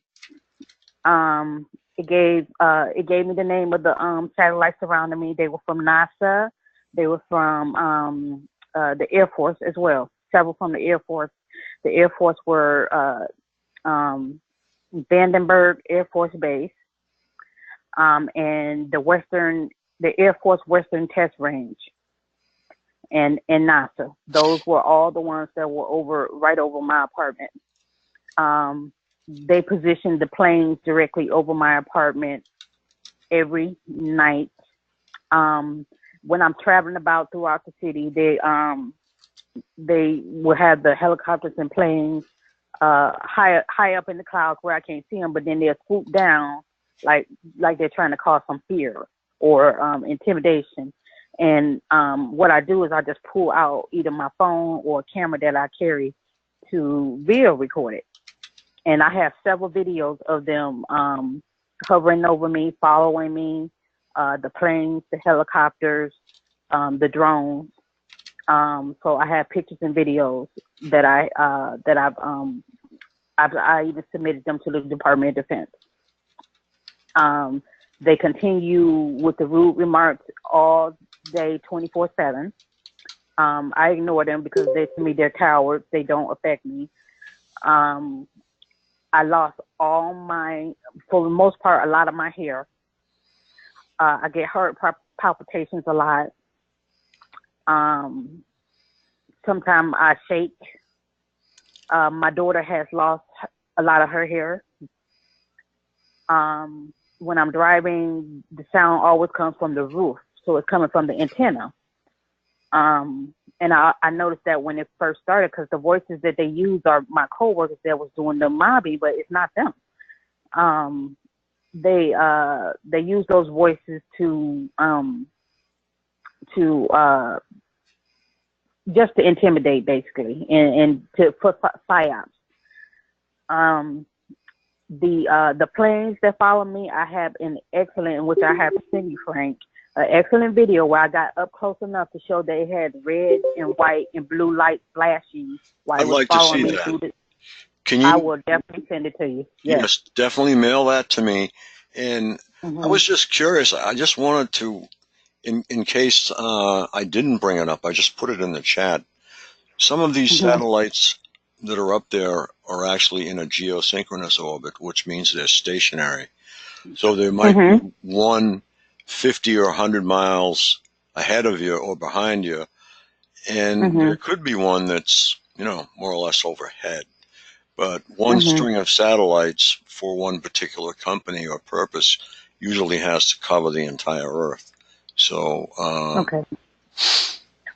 It gave me the name of the satellites surrounding me. They were from NASA. They were from the Air Force as well. Several from the Air Force. The Air Force were Vandenberg Air Force Base, and the Air Force Western Test Range, and NASA. Those were all the ones that were right over my apartment. They positioned the planes directly over my apartment every night. When I'm traveling about throughout the city, they will have the helicopters and planes high up in the clouds where I can't see them, but then they'll swoop down like they're trying to cause some fear or intimidation. And what I do is I just pull out either my phone or a camera that I carry to video record it. And I have several videos of them hovering over me, following me, the planes, the helicopters, the drones. So I have pictures and videos that I even submitted them to the Department of Defense. They continue with the rude remarks all day, 24/7. I ignore them because to me they're cowards. They don't affect me. I lost for the most part, a lot of my hair. I get heart palpitations a lot. Sometimes I shake. My daughter has lost a lot of her hair. When I'm driving, the sound always comes from the roof, so it's coming from the antenna. And I noticed that when it first started, because the voices that they use are my coworkers that was doing the mobbing, but it's not them. They use those voices to just to intimidate, basically, and for psyops. The planes that follow me, I have an excellent, which I have to send you, Frank, an excellent video where I got up close enough to show they had red and white and blue light flashing while I'd it was like to following see me that. through the. Can I you? will definitely send it to you. Yes. Yes, definitely mail that to me. And I Mhm. was just curious. I just wanted to, in case I didn't bring it up, I just put it in the chat. Some of these Mhm. satellites that are up there are actually in a geosynchronous orbit, which means they're stationary. So there might be Mhm. one 50 or 100 miles ahead of you or behind you, and there Mhm. could be one that's, more or less overhead. But one Mhm. string of satellites for one particular company or purpose usually has to cover the entire Earth. So, Okay.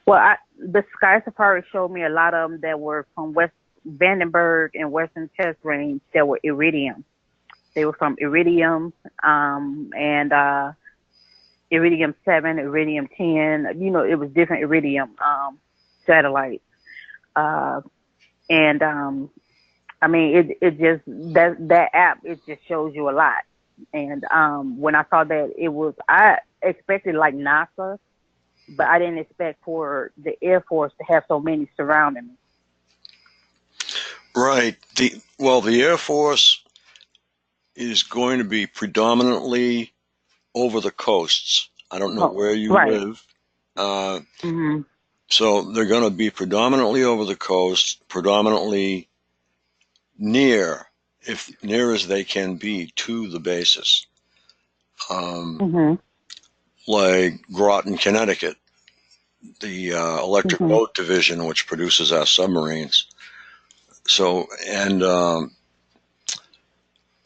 Well, the Sky Safari showed me a lot of them that were from West Vandenberg and Western Test Range that were Iridium. They were from Iridium, and Iridium 7, Iridium 10. It was different Iridium satellites. Uh, and I mean, it just that app, it just shows you a lot. And when I saw that, I expected like NASA, but I didn't expect for the Air Force to have so many surrounding me. right. The Air Force is going to be predominantly over the coasts. I don't know Oh, where you right. live. Uh, Mhm. so they're going to be predominantly over the coast, predominantly near as they can be to the bases. Um, Mhm. like Groton, Connecticut, the Electric Mhm. Boat Division, which produces our submarines. So, and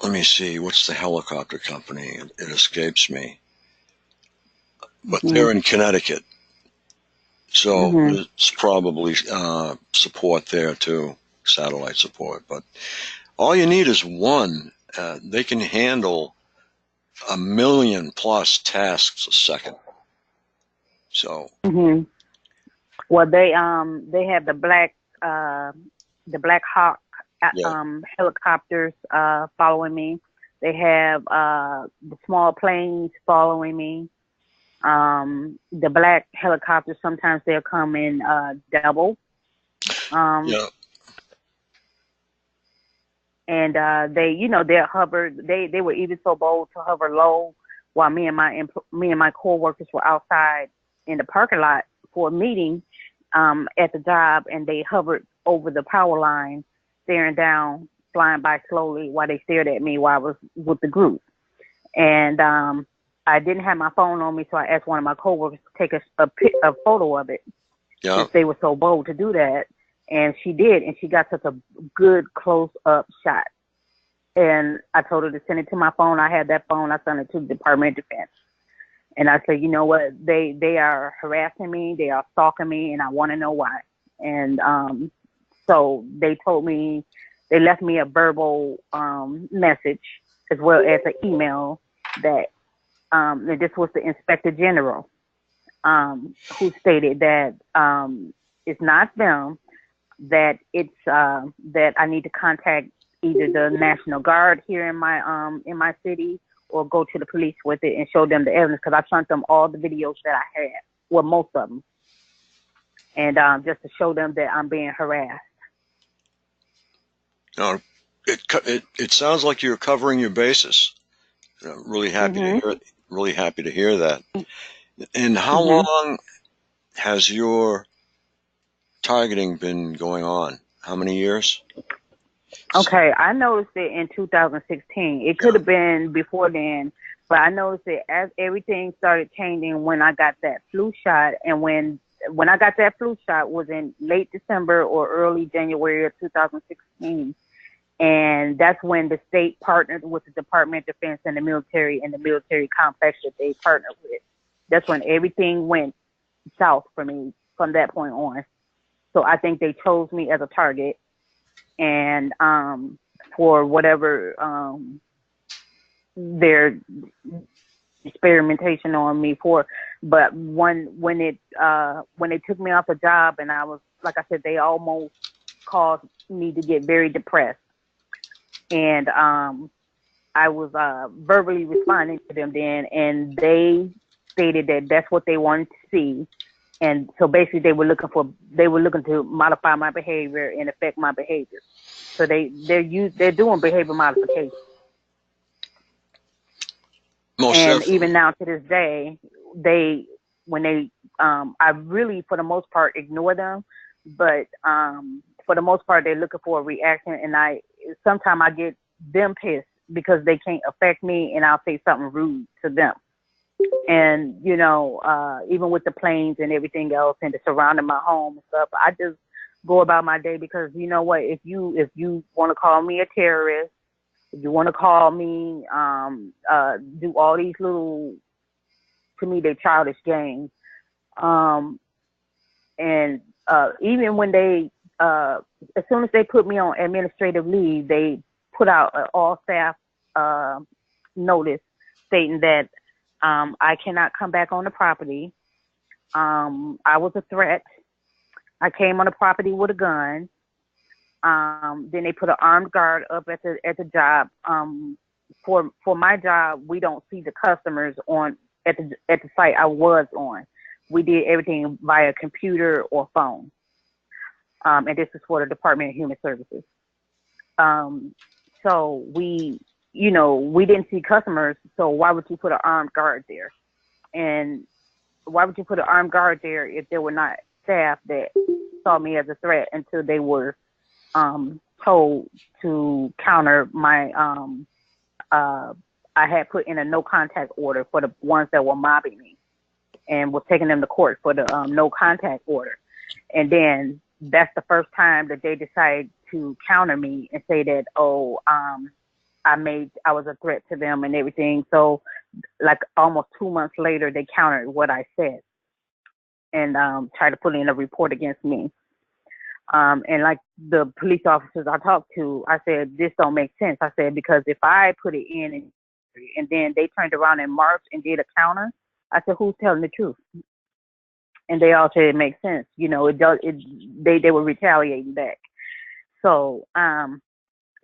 let me see, what's the helicopter company? It escapes me. But they're Mhm. in Connecticut. So Mhm. there's probably support there too, satellite support. But all you need is one. They can handle 1,000,000+ tasks a second. So, Mhm. Well, they have the Black Hawk yeah. helicopters following me. They have the small planes following me. The black helicopters, sometimes they'll come in double. Um, Yeah. and they're hover. They were even so bold to hover low while me and my coworkers were outside in the parking lot for a meeting at the job, and they hovered over the power line, staring down, flying by slowly while they stared at me while I was with the group. And I didn't have my phone on me, so I asked one of my coworkers to take a photo of it Yeah. since they were so bold to do that. And she did, and she got such a good close-up shot. And I told her to send it to my phone. I had that phone. I sent it to the Department of Defense. And I said, you know what? They are harassing me. They are stalking me, and I want to know why. And so they told me, they left me a verbal message as well as an email that this was the Inspector General, who stated that it's not them, that it's that I need to contact either the National Guard here in my city, or go to the police with it and show them the evidence, because I sent them all the videos that I had, well, most of them, and just to show them that I'm being harassed. No, it sounds like you're covering your bases. Really happy to Mhm. hear it. Really happy to hear that. And how Mhm. long has your targeting been going on? How many years? Okay, I noticed it in 2016. It could Yeah. have been before then, But I noticed that as everything started changing when I got that flu shot, and when I got that flu shot was in late December or early January of 2016. And that's when the state partnered with the Department of Defense and the military complex that they partnered with. That's when everything went south for me from that point on. So I think they chose me as a target, and for whatever their experimentation on me for. But when they took me off a job, and I was, like I said, they almost caused me to get very depressed. And I was verbally responding to them then, and they stated that that's what they wanted to see. And so basically they were looking to modify my behavior and affect my behavior. So they're doing behavior modification. Most And definitely. even now to this day, I really, for the most part, ignore them. But for the most part, they're looking for a reaction, and sometimes I get them pissed because they can't affect me, and I'll say something rude to them. And even with the planes and everything else, and the surrounding my home and stuff, I just go about my day, because you know what? If you want to call me a terrorist, if you want to call me do all these little, to me, they're childish games. And even when they, as soon as they put me on administrative leave, they put out an all staff notice stating that I cannot come back on the property. I was a threat. I came on the property with a gun. Then they put an armed guard up at the job. For my job, we don't see the customers at the site I was on. We did everything via computer or phone. And this is for the Department of Human Services. So we didn't see customers. So why would you put an armed guard there? And why would you put an armed guard there if there were not staff that saw me as a threat until they were told to counter my I had put in a no contact order for the ones that were mobbing me, and was taking them to court for the no contact order. And then that's the first time that they decided to counter me and say that, I was a threat to them and everything. So like almost 2 months later, they countered what I said and tried to put in a report against me. And like the police officers I talked to, I said, this don't make sense. I said, because if I put it in and then they turned around in March and did a counter, I said, who's telling the truth? And they all said it makes sense. They were retaliating back. So,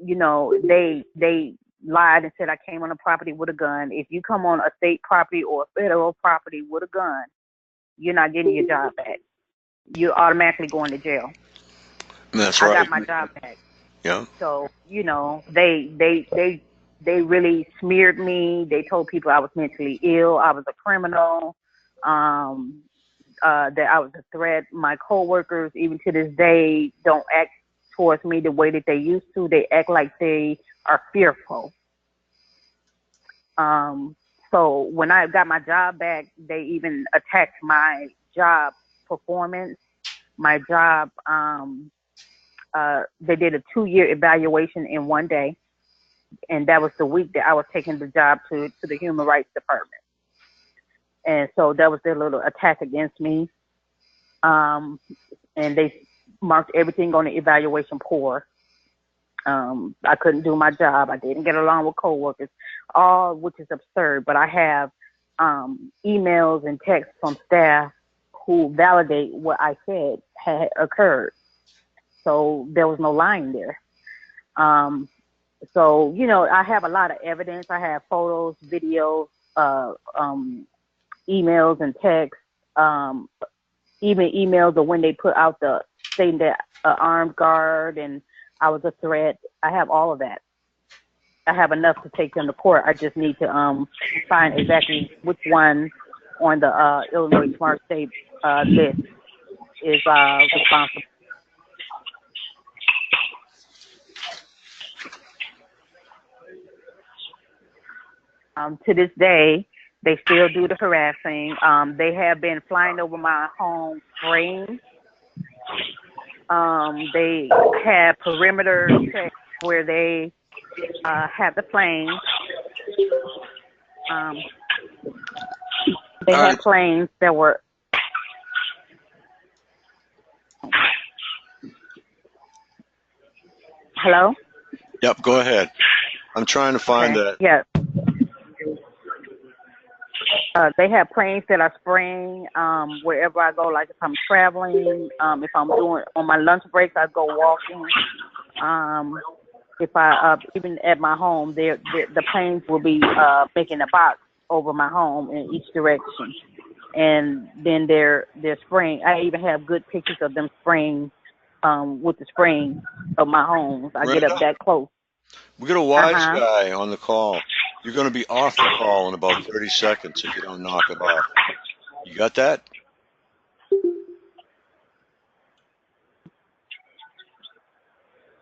they lied and said I came on a property with a gun. If you come on a state property or a federal property with a gun, you're not getting your job back. You're automatically going to jail. That's I right. got my job back. Yeah. So, they really smeared me. They told people I was mentally ill. I was a criminal. That I was a threat. My coworkers, even to this day, don't act towards me the way that they used to. They act like they are fearful. So when I got my job back, they even attacked my job performance. My job, they did a 2-year evaluation in one day. And that was the week that I was taking the job to the Human Rights Department. And so that was their little attack against me. And they marked everything on the evaluation poor. I couldn't do my job. I didn't get along with coworkers, all which is absurd. But I have emails and texts from staff who validate what I said had occurred. So there was no lying there. So, I have a lot of evidence. I have photos, videos, emails and texts, even emails of when they put out the saying that armed guard and I was a threat. I have all of that. I have enough to take them to court. I just need to find exactly which one on the Illinois Smart State list is responsible. To this day, they still do the harassing. They have been flying over my home spraying. They have perimeter checks where they have the planes. Um, they All had right. planes that were. Hello? Yep, go ahead. I'm trying to find Okay. that. Yeah. They have planes that are spraying wherever I go. Like if I'm traveling, if I'm doing on my lunch breaks, I go walking. Um, if I even at my home, the planes will be making a box over my home in each direction, and then they're spraying. I even have good pictures of them spraying with the spraying of my homes. I get up Miranda, that close. we got a Uh wise huh. guy on the call. You're going to be off the call in about 30 seconds if you don't knock it off. You got that?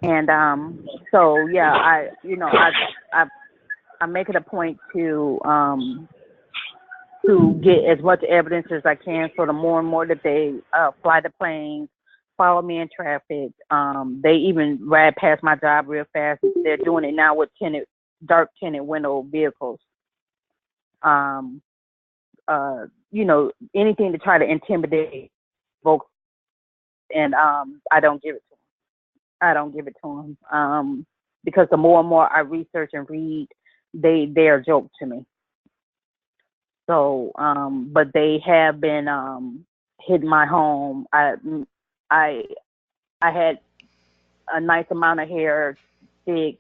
And so yeah, I make it a point to get as much evidence as I can. So the more and more that they fly the planes, follow me in traffic, they even ride past my job real fast. They're doing it now with dark tinted window vehicles. Um, anything to try to intimidate folks, and I don't give it to them. I don't give it to them because the more and more I research and read, they are a joke to me. So, but they have been hitting my home. I, I had a nice amount of hair, thick,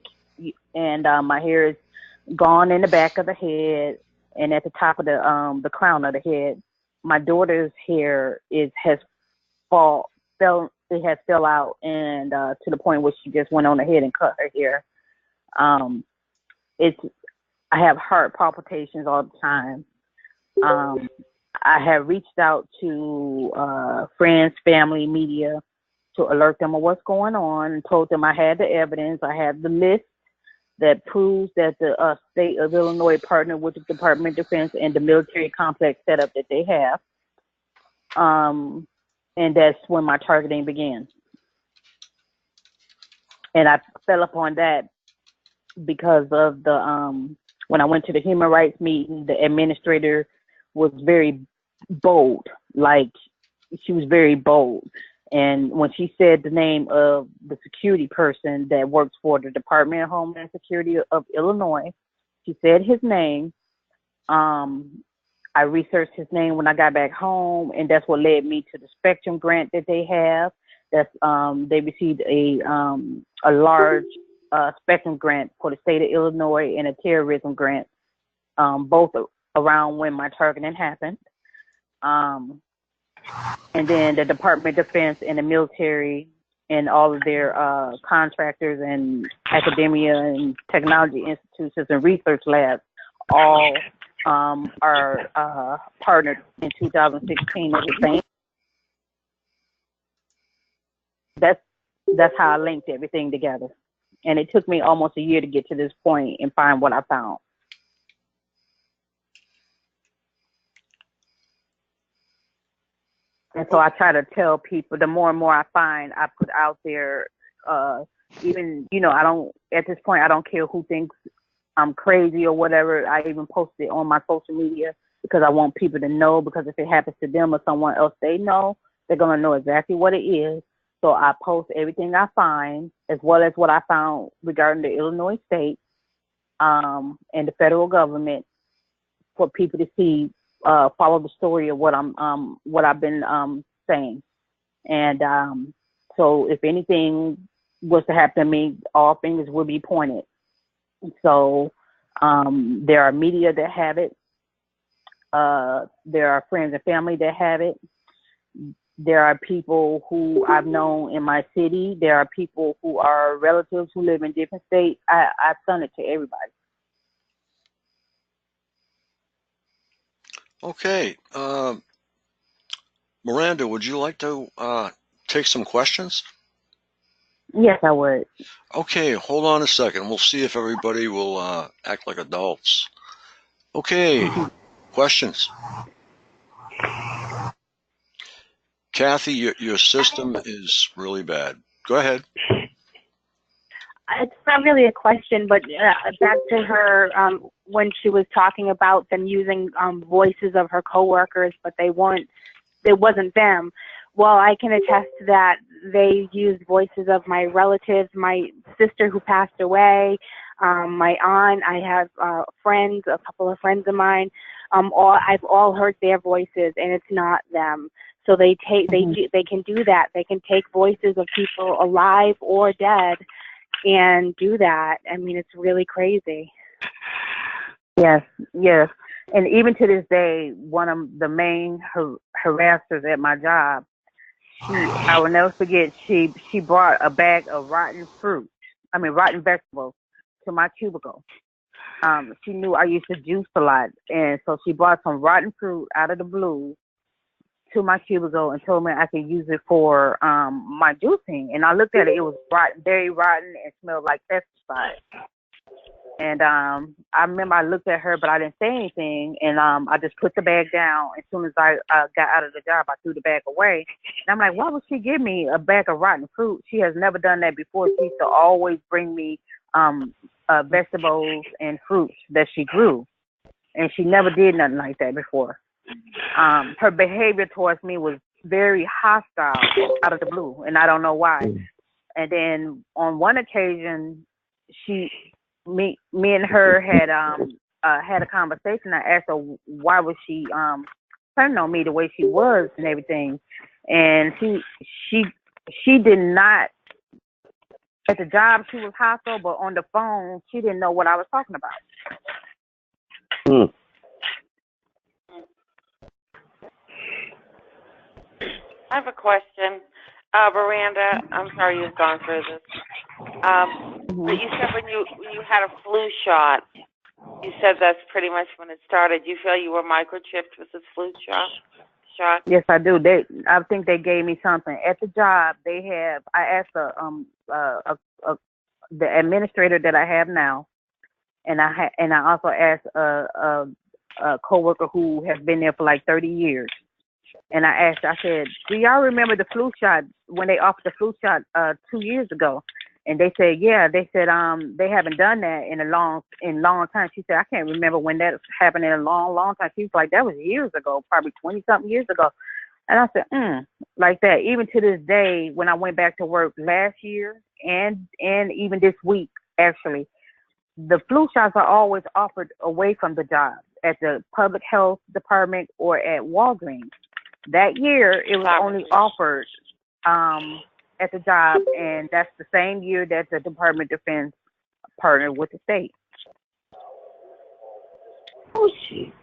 and my hair is gone in the back of the head and at the top of the crown of the head. My daughter's hair has fall fell it has fell out and to the point where she just went on ahead and cut her hair. Um, it's I have heart palpitations all the time. Um, I have reached out to friends, family, media to alert them of what's going on and told them I had the evidence. I have the list that proves that the state of Illinois partnered with the Department of Defense and the military complex setup that they have. And that's when my targeting began. And I fell upon that because of when I went to the human rights meeting, the administrator was very bold. Like she was very bold. And when she said the name of the security person that works for the Department of Homeland Security of Illinois, she said his name. I researched his name when I got back home, and that's what led me to the Spectrum grant that they have. That's they received a large Spectrum grant for the state of Illinois and a terrorism grant, both around when my targeting happened. Um, and then the Department of Defense and the military and all of their contractors and academia and technology institutions and research labs all are partnered in 2016 with the same. That's how I linked everything together. And it took me almost a year to get to this point and find what I found. And so I try to tell people the more and more I find, I put out there, even, I don't, at this point, I don't care who thinks I'm crazy or whatever. I even post it on my social media because I want people to know, because if it happens to them or someone else they know, they're going to know exactly what it is. So I post everything I find, as well as what I found regarding the Illinois state and the federal government, for people to see, follow the story of what I've been saying. And so if anything was to happen to me, all fingers will be pointed. So there are media that have it. There are friends and family that have it. There are people who I've known in my city. There are people who are relatives who live in different states. I've sent it to everybody. Okay. Miranda, would you like to take some questions? Yes, I would. Okay, hold on a second. We'll see if everybody will act like adults. Okay, questions? Kathy, your system is really bad. Go ahead. It's not really a question, but back to her when she was talking about them using voices of her coworkers, but it wasn't them. Well, I can attest to that. They used voices of my relatives, my sister who passed away, my aunt. I have friends, a couple of friends of mine. I've all heard their voices, and it's not them. So they can do that. They can take voices of people alive or dead and do that. I mean, it's really crazy. Yes, yes. And even to this day, one of the main harassers at my job, I will never forget, she brought a bag of rotten vegetables to my cubicle. She knew I used to juice a lot, and so she brought some rotten fruit out of the blue to my cubicle and told me I could use it for my juicing. And I looked at it; it was rotten, very rotten, and smelled like pesticide. And I remember I looked at her, but I didn't say anything. And I just put the bag down. As soon as I got out of the job, I threw the bag away. And I'm like, why would she give me a bag of rotten fruit? She has never done that before. She used to always bring me vegetables and fruits that she grew. And she never did nothing like that before. Her behavior towards me was very hostile out of the blue, and I don't know why. And then on one occasion, me and her had a conversation. I asked her why was she turning on me the way she was and everything, and she did not. At the job, she was hostile, but on the phone, she didn't know what I was talking about. I have a question. Miranda, I'm sorry you've gone through this. But you said when you had a flu shot, you said that's pretty much when it started. You feel you were microchipped with this flu shot? Yes, I do. I think they gave me something at the job. They have. I asked the administrator that I have now, and I also asked a coworker who has been there for like 30 years. And I said, do y'all remember the flu shot when they offered the flu shot 2 years ago? And they said, yeah. They said they haven't done that in a long time. She said, I can't remember when that happened in a long time. She was like, that was years ago, probably 20-something years ago. And I said, like that. Even to this day, when I went back to work last year and even this week, actually, the flu shots are always offered away from the job at the public health department or at Walgreens. That year, it was only offered at the job, and that's the same year that the Department of Defense partnered with the state. Oh, shit.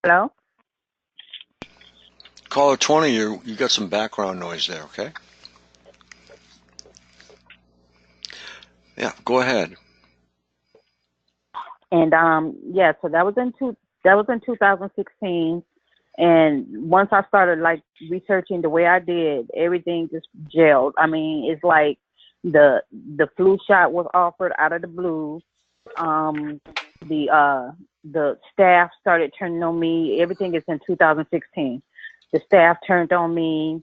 Hello? Caller 20, you got some background noise there, okay? Yeah, go ahead. And so that was in 2016. And once I started like researching the way I did, everything just gelled. I mean, it's like the flu shot was offered out of the blue. The staff started turning on me. Everything is in 2016. The staff turned on me.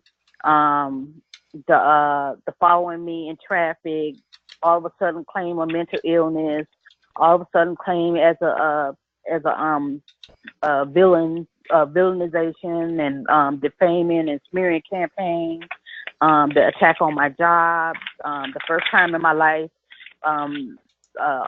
The following me in traffic. All of a sudden, claim a mental illness. All of a sudden, claim as a villainization and defaming and smearing campaign. The attack on my job. The first time in my life.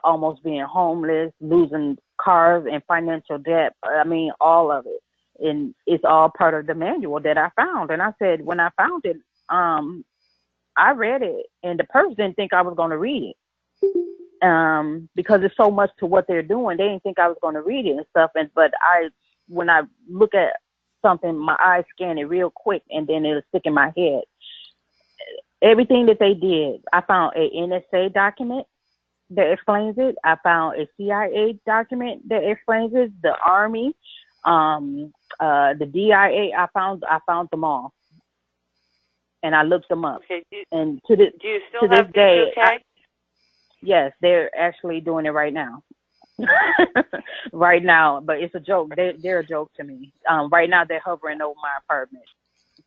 Almost being homeless, losing cars and financial debt. I mean, all of it. And it's all part of the manual that I found. And I said, when I found it, I read it, and the person didn't think I was going to read it. Because it's so much to what they're doing. They didn't think I was going to read it and stuff. But when I look at something, my eyes scan it real quick, and then it'll stick in my head. Everything that they did, I found a NSA document that explains it. I found a CIA document that explains it. The Army, the DIA. I found them all, and I looked them up. Okay. And to this do you still have day, UK? Yes, they're actually doing it right now. Right now, but it's a joke. They're a joke to me. Right now they're hovering over my apartment.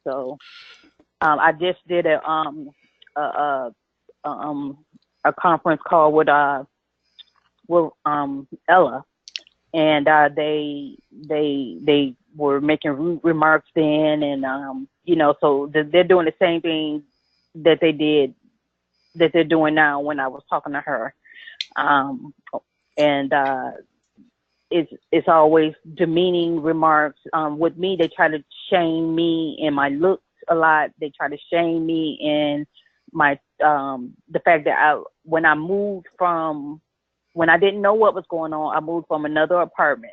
So I just did a, a, um a conference call with Ella, and they were making rude remarks then, and so they're doing the same thing that they did that they're doing now when I was talking to her. Um, and it's always demeaning remarks. With me, they try to shame me in my looks a lot. They try to shame me in my the fact that when I moved from when I didn't know what was going on, I moved from another apartment.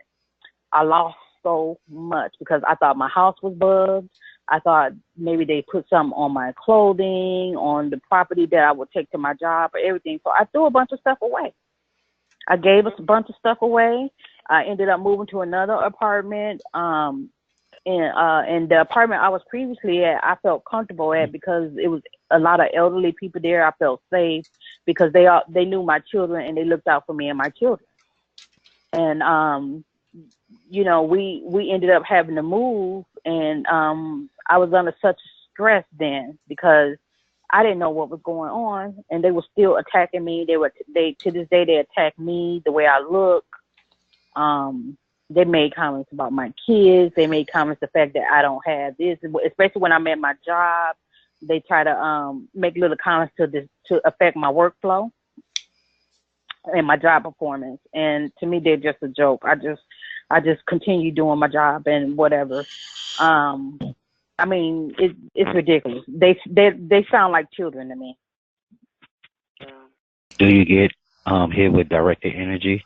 I lost so much because I thought my house was bugged. I thought maybe they put something on my clothing, on the property that I would take to my job, or everything. So I threw a bunch of stuff away. I gave us a bunch of stuff away. I ended up moving to another apartment. And the apartment I was previously at, I felt comfortable at because it was a lot of elderly people there. I felt safe because they knew my children and they looked out for me and my children. And we ended up having to move, and I was under such stress then because I didn't know what was going on, and they were still attacking me. They to this day they attack me, the way I look. They made comments about my kids. They made comments the fact that I don't have this, especially when I'm at my job. They try to make little comments to affect my workflow and my job performance. And to me, they're just a joke. I just continue doing my job and whatever. I mean, it's ridiculous. They sound like children to me. Do you get hit with directed energy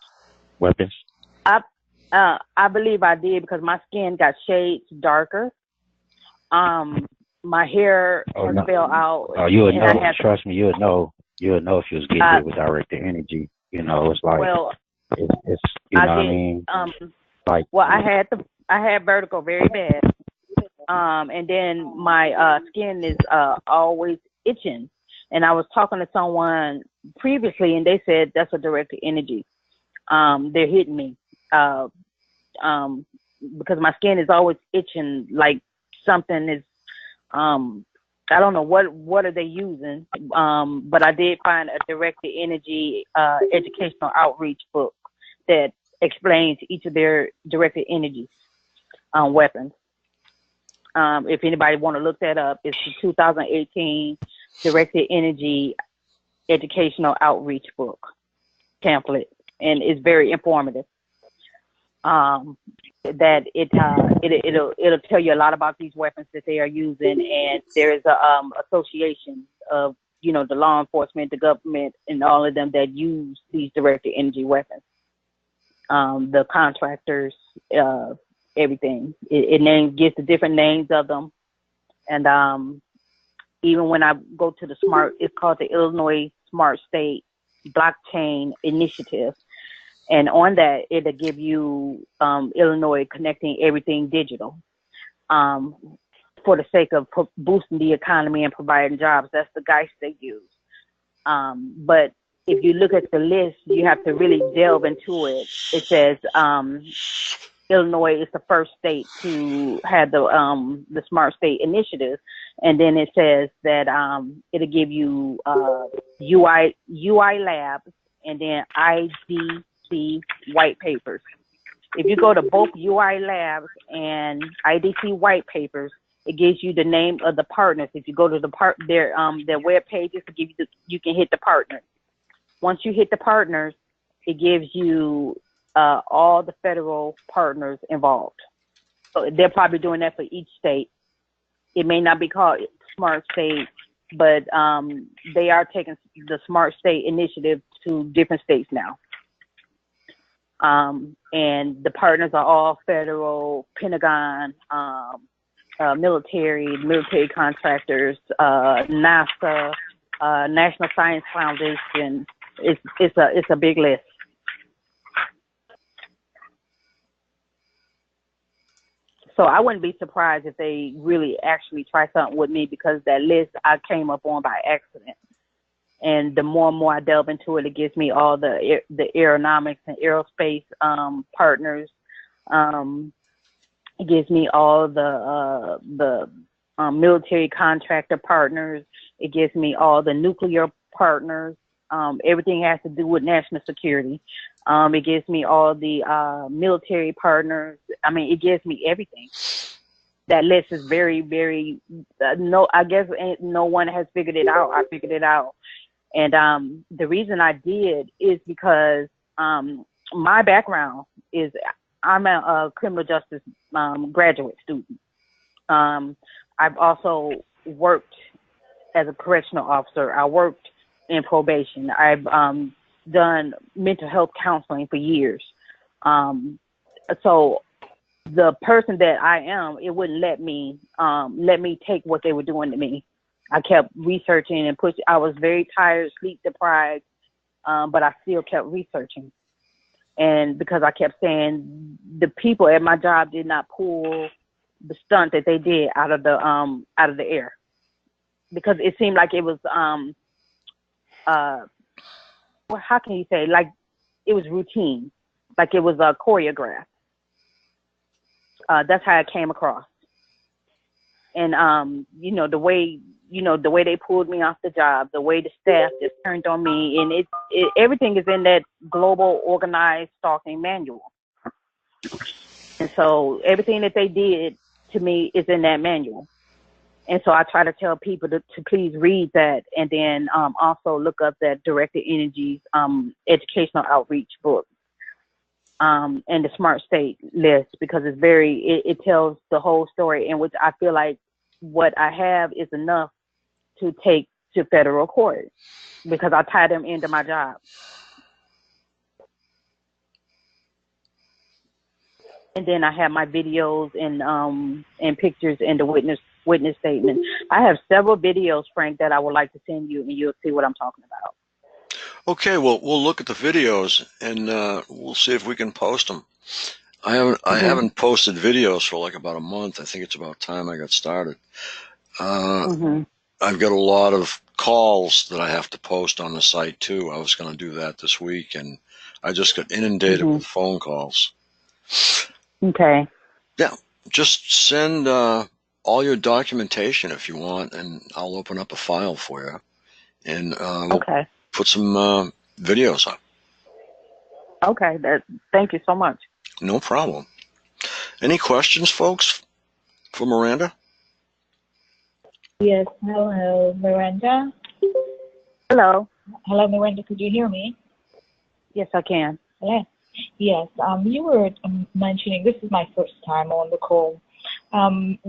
weapons? I believe I did because my skin got shades darker. My hair Oh has no. fell out, Oh, you would and I know. had Trust me, you would know. You would know if you was getting hit with directed energy. It's like well, it's I what I get mean. Like well, I had vertigo very bad. And then my skin is always itching. And I was talking to someone previously, and they said that's a directed energy. They're hitting me um, because my skin is always itching, like something is. I don't know what are they using, but I did find a directed energy educational outreach book that explains each of their directed energy weapons. If anybody want to look that up, it's the 2018 Directed Energy Educational Outreach Book pamphlet, and it's very informative. That it'll tell you a lot about these weapons that they are using, and there is a association of the law enforcement, the government, and all of them that use these directed energy weapons. The contractors, everything. It gives the different names of them, and even when I go to the it's called the Illinois Smart State Blockchain Initiative. And on that, it'll give you Illinois connecting everything digital for the sake of boosting the economy and providing jobs. That's the guys they use. But if you look at the list, you have to really delve into it. It says Illinois is the first state to have the Smart State Initiative, and then it says that it'll give you UI labs and then IDC white papers. If you go to both UI labs and IDC white papers, it gives you the name of the partners. If you go to their web pages, to give you you can hit the partners. Once you hit the partners, it gives you all the federal partners involved. So they're probably doing that for each state. It may not be called Smart State, but they are taking the Smart State Initiative to different states now. And the partners are all federal, Pentagon, military contractors, NASA, National Science Foundation. It's a big list. So I wouldn't be surprised if they really actually try something with me, because that list I came up on by accident. And the more and more I delve into it, it gives me all the aeronautics and aerospace partners. It gives me all the military contractor partners. It gives me all the nuclear partners. Everything has to do with national security. It gives me all the military partners. I mean, it gives me everything. That list is very, very, I guess no one has figured it out. I figured it out. And the reason I did is because my background is I'm a criminal justice graduate student. I've also worked as a correctional officer. I worked in probation. I've done mental health counseling for years. So the person that I am, it wouldn't let me take what they were doing to me. I kept researching and pushing. I was very tired, sleep deprived, but I still kept researching. And because I kept saying the people at my job did not pull the stunt that they did out of the air, because it seemed like it was well, how can you say, like it was routine, like it was choreographed. That's how it came across. And the way they pulled me off the job, the way the staff just turned on me, and everything is in that global organized stalking manual. And so everything that they did to me is in that manual. And so I try to tell people to please read that, and then also look up that Directed Energy's educational outreach book, and the Smart State list, because it tells the whole story, in which I feel like what I have is enough to take to federal court, because I tie them into my job. And then I have my videos and pictures and the witness statement. I have several videos, Frank, that I would like to send you, and you'll see what I'm talking about. Okay, well, we'll look at the videos, and we'll see if we can post them. I haven't posted videos for like about a month. I think it's about time I got started. I've got a lot of calls that I have to post on the site too. I was going to do that this week, and I just got inundated with phone calls. Okay. Yeah, just send all your documentation if you want, and I'll open up a file for you, and we'll put some videos up. Okay, thank you so much. No problem. Any questions, folks, for Miranda? Yes, hello, Miranda. Hello. Hello, Miranda, could you hear me? Yes, I can. Yeah. Yes, you were mentioning, this is my first time on the call,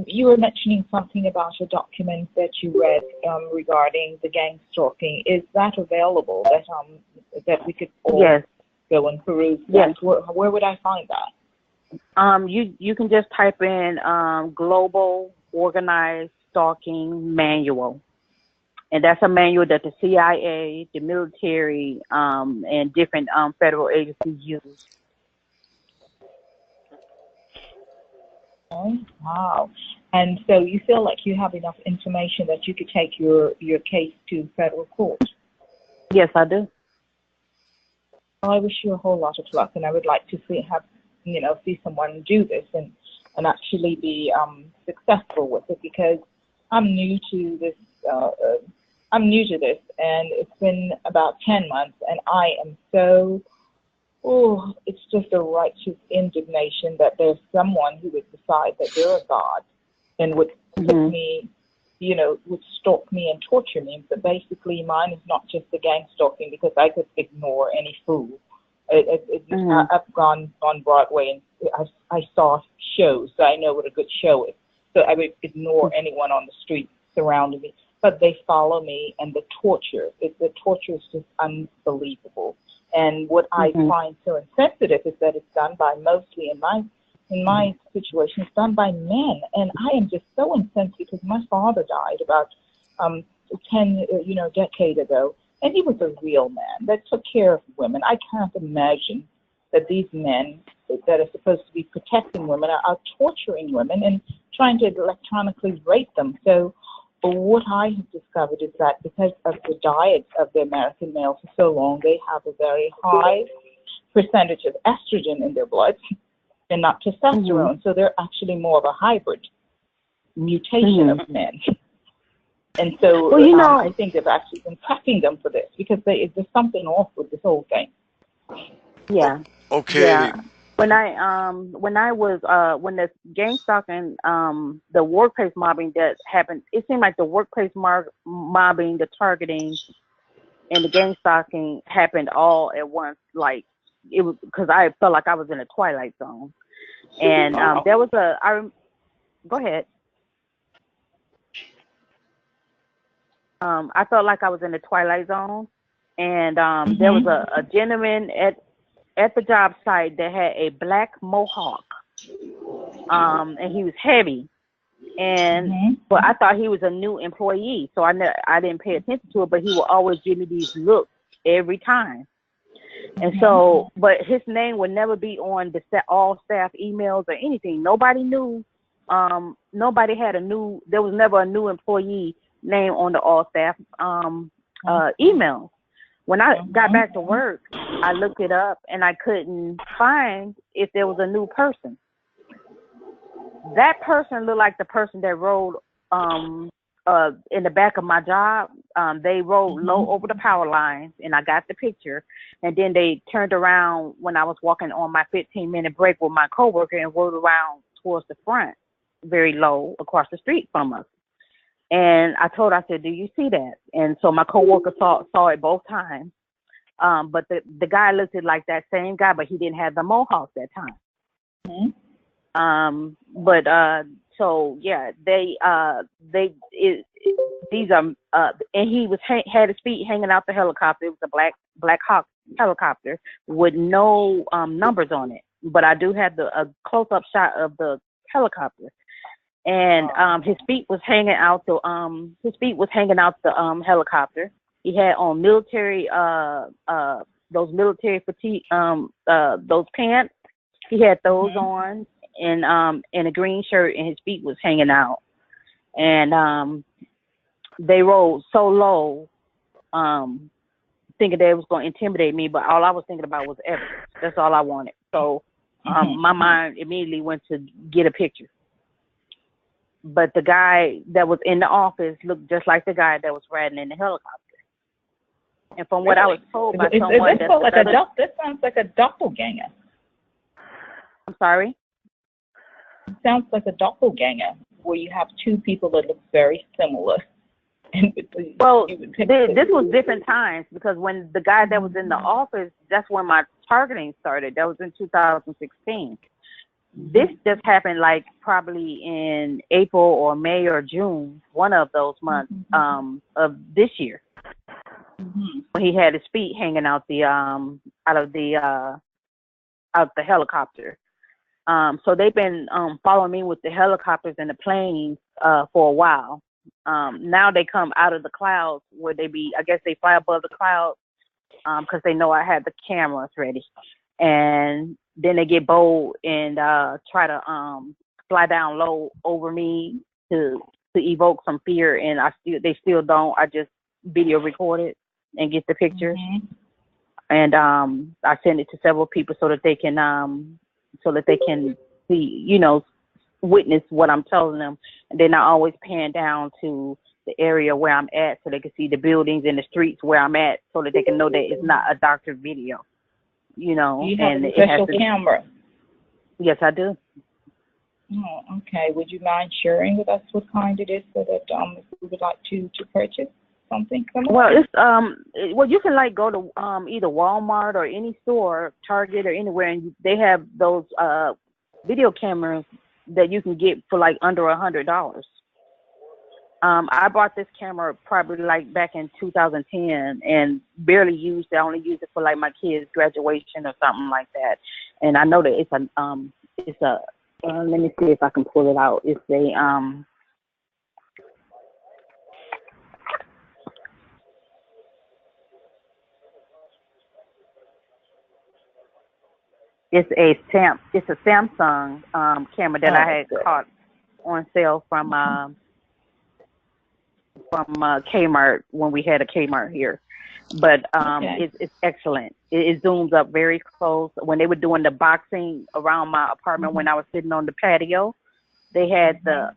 you were mentioning something about a document that you read regarding the gang stalking. Is that available, that we could all go and peruse? Yes. Where would I find that? You can just type in Global Organized Stalking Manual. And that's a manual that the CIA, the military, and different federal agencies use. Oh, wow. And so you feel like you have enough information that you could take your case to federal court? Yes, I do. Well, I wish you a whole lot of luck, and I would like to see someone do this and actually be successful with it, because I'm new to this. And it's been about 10 months, and I am it's just a righteous indignation that there's someone who would decide that they're a god and would put me, would stalk me and torture me. But basically, mine is not just the gang stalking, because I could ignore any fool. I've gone on Broadway, and I saw shows, so I know what a good show is. So I would ignore anyone on the street surrounding me. But they follow me, and the torture is just unbelievable. And what I find so insensitive is that it's done by, mostly in my situation, it's done by men. And I am just so insensitive, because my father died about 10 decade ago, and he was a real man that took care of women. I can't imagine that these men that are supposed to be protecting women are torturing women and trying to electronically rape them. So what I have discovered is that because of the diet of the American male for so long, they have a very high percentage of estrogen in their blood and not testosterone. So they're actually more of a hybrid mutation of men. And so I think they've actually been prepping them for this because there's something off with this whole thing. Yeah. Okay. Yeah. When the gang stalking, the workplace mobbing that happened, it seemed like the workplace mobbing, the targeting, and the gang stalking happened all at once. Like it was because I felt like I was in a twilight zone, and there was go ahead. I felt like I was in the twilight zone, and there was a gentleman at the job site that had a black mohawk, and he was heavy, and but I thought he was a new employee, so I didn't pay attention to it, but he would always give me these looks every time, and so, but his name would never be on the all staff emails or anything. Nobody knew, nobody had there was never a new employee name on the all staff email. When I got back to work, I looked it up and I couldn't find if there was a new person. That person looked like the person that rode in the back of my job. They rode low over the power lines, and I got the picture. And then they turned around when I was walking on my 15-minute break with my coworker and rode around towards the front, very low across the street from us. And I told her, I said, "Do you see that?" And so my coworker saw it both times. But the guy looked like that same guy, but he didn't have the mohawk that time. So yeah, these are and he was had his feet hanging out the helicopter. It was a Black Hawk helicopter with no numbers on it, but I do have a close-up shot of the helicopter. And his feet was hanging out the helicopter. He had on military those military fatigue those pants. He had those on and in a green shirt, and his feet was hanging out. And they rode so low, thinking they was going to intimidate me, but all I was thinking about was evidence. That's all I wanted. So my mind immediately went to get a picture. But the guy that was in the office looked just like the guy that was riding in the helicopter. And from what I was told by someone, that sounds like a doppelganger. I'm sorry? It sounds like a doppelganger, where you have two people that look very similar. Well, this was different times, because when the guy that was in the office, that's when my targeting started. That was in 2016. This just happened like probably in April or May or June, one of those months of this year. When he had his feet hanging out the helicopter. So they've been following me with the helicopters and the planes for a while. Now they come out of the clouds where I guess they fly above the clouds because they know I have the cameras ready. And then they get bold and try to fly down low over me to evoke some fear, and they still don't. I just video record it and get the pictures, and I send it to several people so that they can see, witness what I'm telling them. And then I always pan down to the area where I'm at so they can see the buildings and the streets where I'm at, so that they can know that it's not a doctored video. You have a special camera. Yes, I do. Oh, okay. Would you mind sharing with us what kind it is, so that if we would like to purchase something similar? Well, it's you can go to either Walmart or any store, Target or anywhere, and they have those video cameras that you can get for under $100. I bought this camera probably back in 2010 and barely used it. I only used it for my kids' graduation or something like that. And I know that it's a let me see if I can pull it out. It's a Samsung camera that I had caught on sale from from Kmart when we had a Kmart here. But Okay. it's excellent. It zooms up very close. When they were doing the boxing around my apartment when I was sitting on the patio, they had the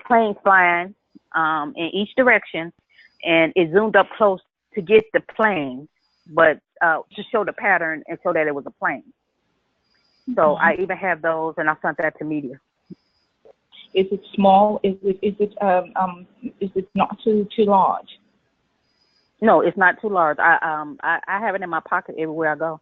planes flying in each direction, and it zoomed up close to get the plane, but to show the pattern and show that it was a plane. So I even have those, and I sent that to media. Is it small? Is it not too large? No, it's not too large. I have it in my pocket everywhere I go.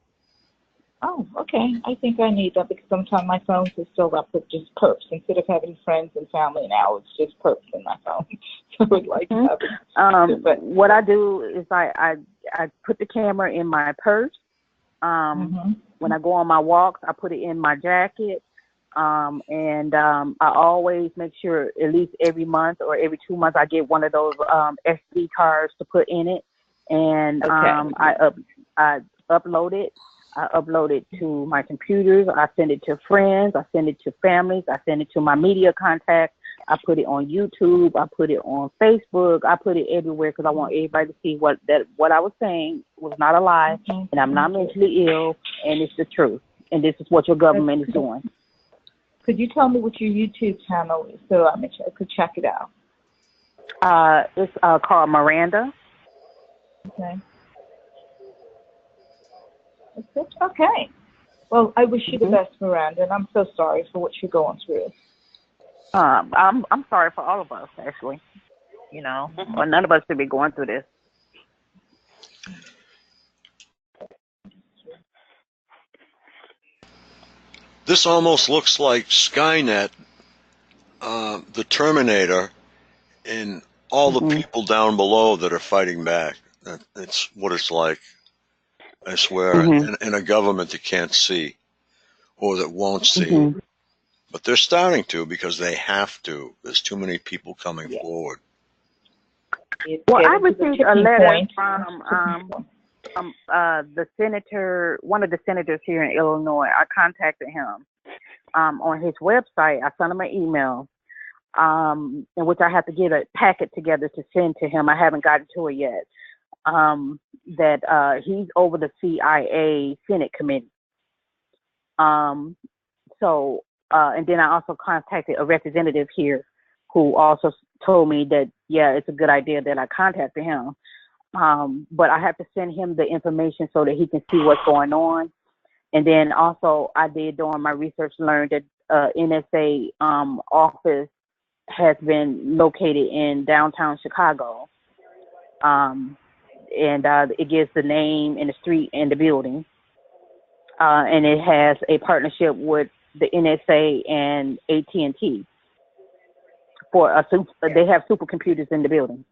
Oh, okay. I think I need that because sometimes my phone is filled up with just perps. Instead of having friends and family now, it's just perps in my phone. So I would like to have it. But what I do is I put the camera in my purse. When I go on my walks, I put it in my jacket. And I always make sure at least every month or every 2 months I get one of those SD cards to put in it, and I upload it. I upload it to my computers. I send it to friends. I send it to families. I send it to my media contacts. I put it on YouTube. I put it on Facebook. I put it everywhere because I want everybody to see what I was saying was not a lie, and I'm not mentally ill, and it's the truth. And this is what your government is doing. Could you tell me what your YouTube channel is so I could check it out? It's called Miranda. Okay. Okay. Well, I wish you the best, Miranda, and I'm so sorry for what you're going through. I'm sorry for all of us, actually. You know, well, none of us should be going through this. This almost looks like Skynet, the Terminator, and all the people down below that are fighting back. It's what it's like, I swear, in a government that can't see or that won't see. But they're starting to because they have to. There's too many people coming forward. Well, I received a letter from the senator, one of the senators here in Illinois. I contacted him on his website. I sent him an email in which I have to get a packet together to send to him. I haven't gotten to it yet. That he's over the CIA Senate committee. And then I also contacted a representative here who also told me that, yeah, it's a good idea that I contacted him. But I have to send him the information so that he can see what's going on. And then also I did during my research learn that NSA office has been located in downtown Chicago. And it gives the name and the street and the building. And it has a partnership with the NSA and AT&T they have supercomputers in the building.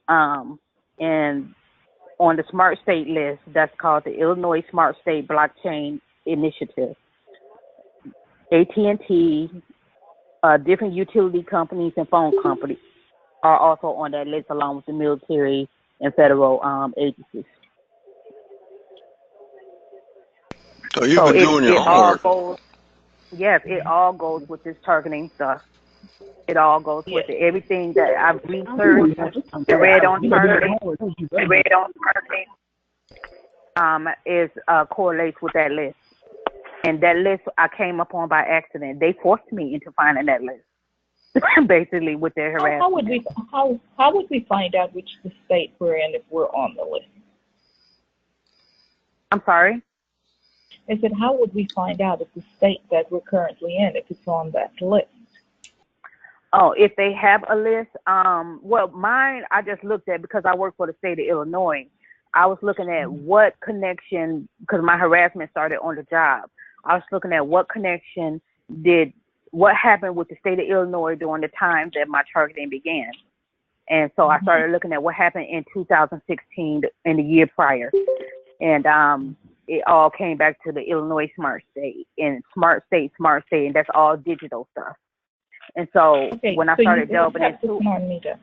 And on the Smart State list, that's called the Illinois Smart State Blockchain Initiative. AT&T, different utility companies and phone companies are also on that list, along with the military and federal agencies. So you've been doing your homework. It all goes with this targeting stuff. It all goes with it. Everything that I've researched and read on targeting, is correlates with that list. And that list I came upon by accident. They forced me into finding that list, basically with their harassment. How would we find out which the state we're in if we're on the list? I'm sorry? I said, how would we find out if the state that we're currently in, if it's on that list? Oh, if they have a list, well, mine I just looked at because I work for the state of Illinois. I was looking at what connection, because my harassment started on the job. I was looking at what connection what happened with the state of Illinois during the time that my targeting began. And so I started looking at what happened in 2016, in the year prior. And it all came back to the Illinois Smart State, and Smart State, and that's all digital stuff. And so when I started delving into smart meter.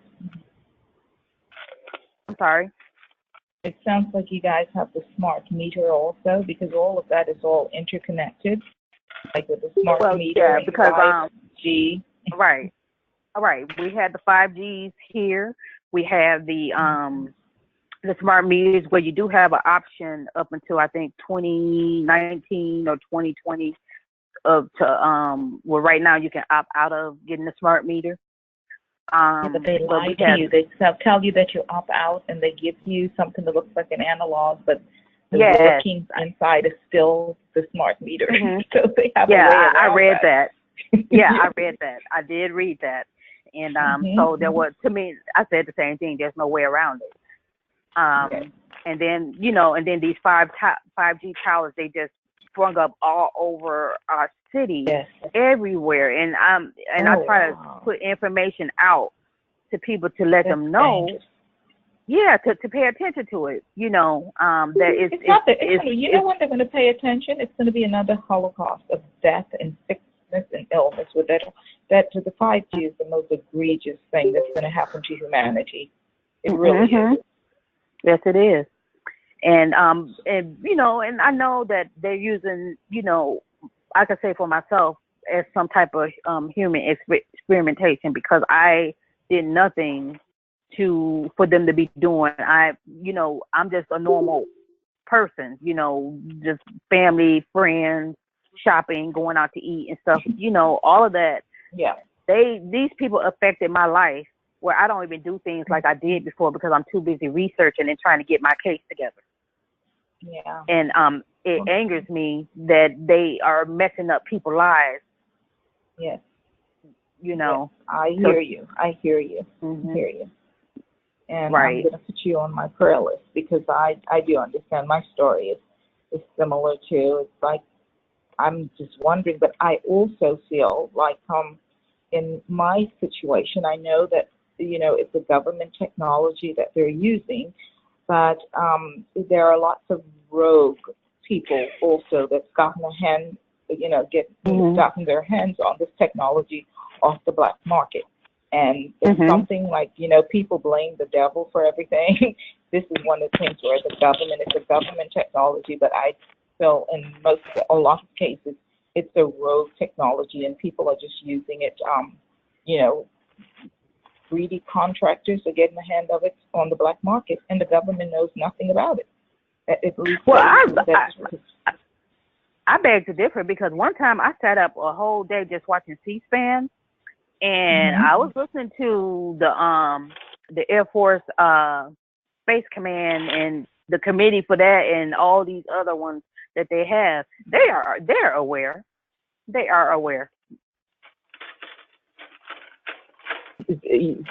I'm sorry? It sounds like you guys have the smart meter also, because all of that is all interconnected, like with the smart meter. Yeah, because G. Right. all right, we had the 5Gs here. We have the smart meters where you do have an option up until I think 2019 or 2020 well, right now you can opt out of getting a smart meter. Yeah, but they lie to you. They tell you that you opt out, and they give you something that looks like an analog, but the workings inside is still the smart meter. Mm-hmm. So they have a way around I read that. Yeah, I read that. I did read that. And so there was, to me, I said the same thing. There's no way around it. And then, and then these 5G towers, they just sprung up all over our city, everywhere. And I try to put information out to people to let them know. Yeah, to pay attention to it. That you know what they're going to pay attention? It's going to be another holocaust of death and sickness and illness. With that to the 5G is the most egregious thing that's going to happen to humanity. It really is. Yes, it is. And and I know that they're using, I can say for myself as some type of human experimentation, because I did nothing for them to be doing. I'm just a normal person, just family, friends, shopping, going out to eat and stuff, all of that. Yeah. These people affected my life where I don't even do things like I did before because I'm too busy researching and trying to get my case together. Yeah. And it angers me that they are messing up people's lives. Yes. Yes. I hear you. I hear you. Mm-hmm. I hear you. And right. I'm going to put you on my prayer list because I do understand my story is similar to, it's like, I'm just wondering, but I also feel like in my situation, I know that, it's a government technology that they're using, but there are lots of rogue people also that's gotten gotten their hands on this technology off the black market. And it's something like, people blame the devil for everything. This is one of the things where it's a government technology, but I feel in a lot of cases, it's a rogue technology and people are just using it, greedy contractors are getting a hand of it on the black market and the government knows nothing about it. At least I beg to differ because one time I sat up a whole day just watching C-SPAN. And I was listening to the Air Force Space Command and the committee for that and all these other ones that they have. They're aware. They are aware.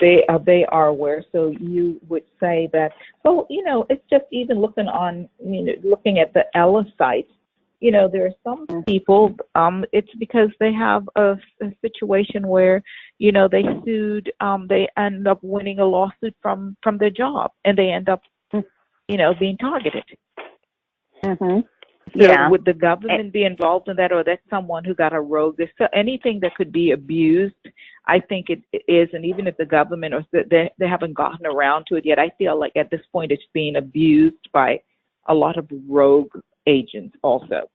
They are aware. So you would say that. So it's just even looking at the Ella site. There are some people, it's because they have a situation where, they sued, they end up winning a lawsuit from their job and they end up, being targeted. Mm-hmm. So would the government be involved in that, or that's someone who got a rogue? There's anything that could be abused, I think it is, and even if the government or they haven't gotten around to it yet, I feel like at this point it's being abused by a lot of rogue agents also.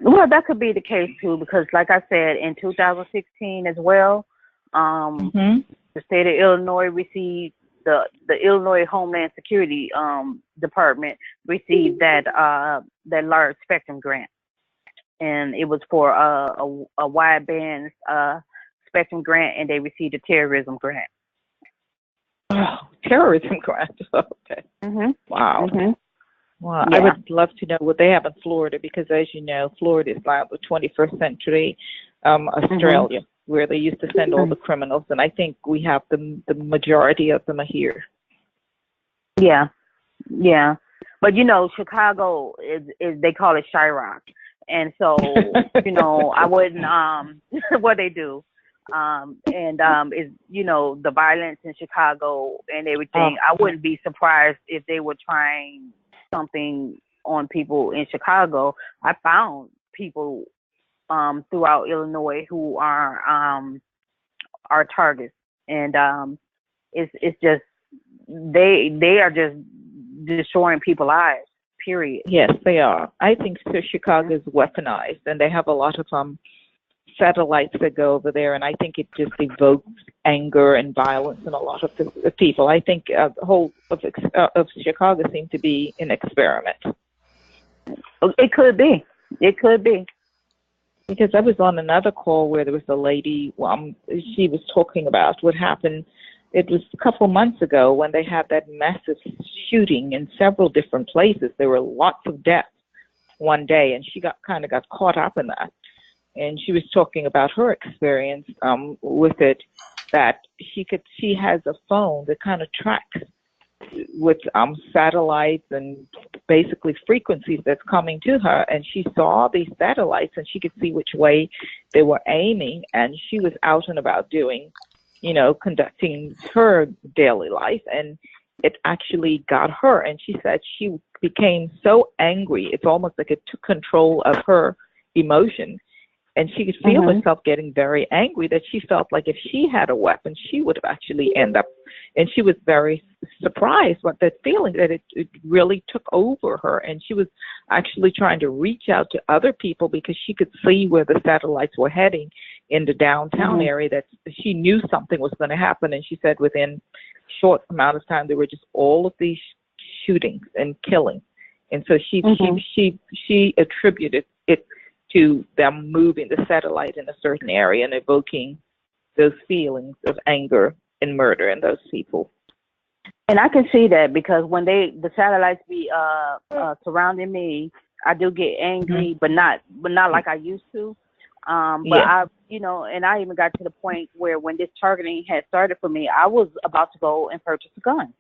Well, that could be the case too, because like I said, in 2016 as well, the state of Illinois received the Illinois Homeland Security Department received that large spectrum grant, and it was for a wide band spectrum grant, and they received a terrorism grant. Oh, terrorism grant. Okay. Wow. Well, yeah. I would love to know what they have in Florida because, as you know, Florida is like the 21st century Australia, where they used to send all the criminals, and I think we have the majority of them are here. Yeah. But Chicago is they call it Chirac, and so I wouldn't what they do. Is the violence in Chicago and everything. I wouldn't be surprised if they were trying something on people in Chicago. I found people throughout Illinois who are targets, and it's just they are just destroying people's lives. Period. Yes, they are. I think Chicago is weaponized, and they have a lot of satellites that go over there, and I think it just evokes anger and violence in a lot of the people. I think the whole of Chicago seemed to be an experiment. It could be. It could be. Because I was on another call where there was a lady, she was talking about what happened. It was a couple months ago when they had that massive shooting in several different places. There were lots of deaths one day, and she got caught up in that. And she was talking about her experience with it, that she has a phone that kind of tracks with satellites and basically frequencies that's coming to her, and she saw these satellites and she could see which way they were aiming, and she was out and about doing, conducting her daily life, and it actually got her, and she said she became so angry, it's almost like it took control of her emotion. And she could feel herself getting very angry, that she felt like if she had a weapon, she would have actually end up. And she was very surprised by that feeling, that it really took over her. And she was actually trying to reach out to other people because she could see where the satellites were heading in the downtown area, that she knew something was going to happen. And she said within a short amount of time, there were just all of these shootings and killings. And so she attributed it to them moving the satellite in a certain area and evoking those feelings of anger and murder in those people. And I can see that, because when the satellites be surrounding me, I do get angry, but not like I used to. But I, and I even got to the point where when this targeting had started for me, I was about to go and purchase a gun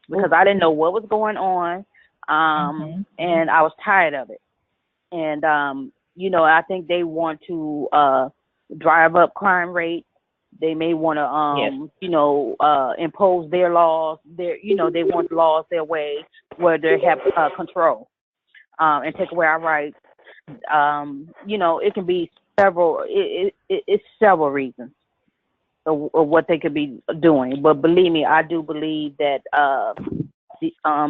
because I didn't know what was going on, and I was tired of it. And, I think they want to drive up crime rate. They may want to, impose their laws. They want laws their way where they have control and take away our rights. It can be several. It's several reasons of what they could be doing. But believe me, I do believe that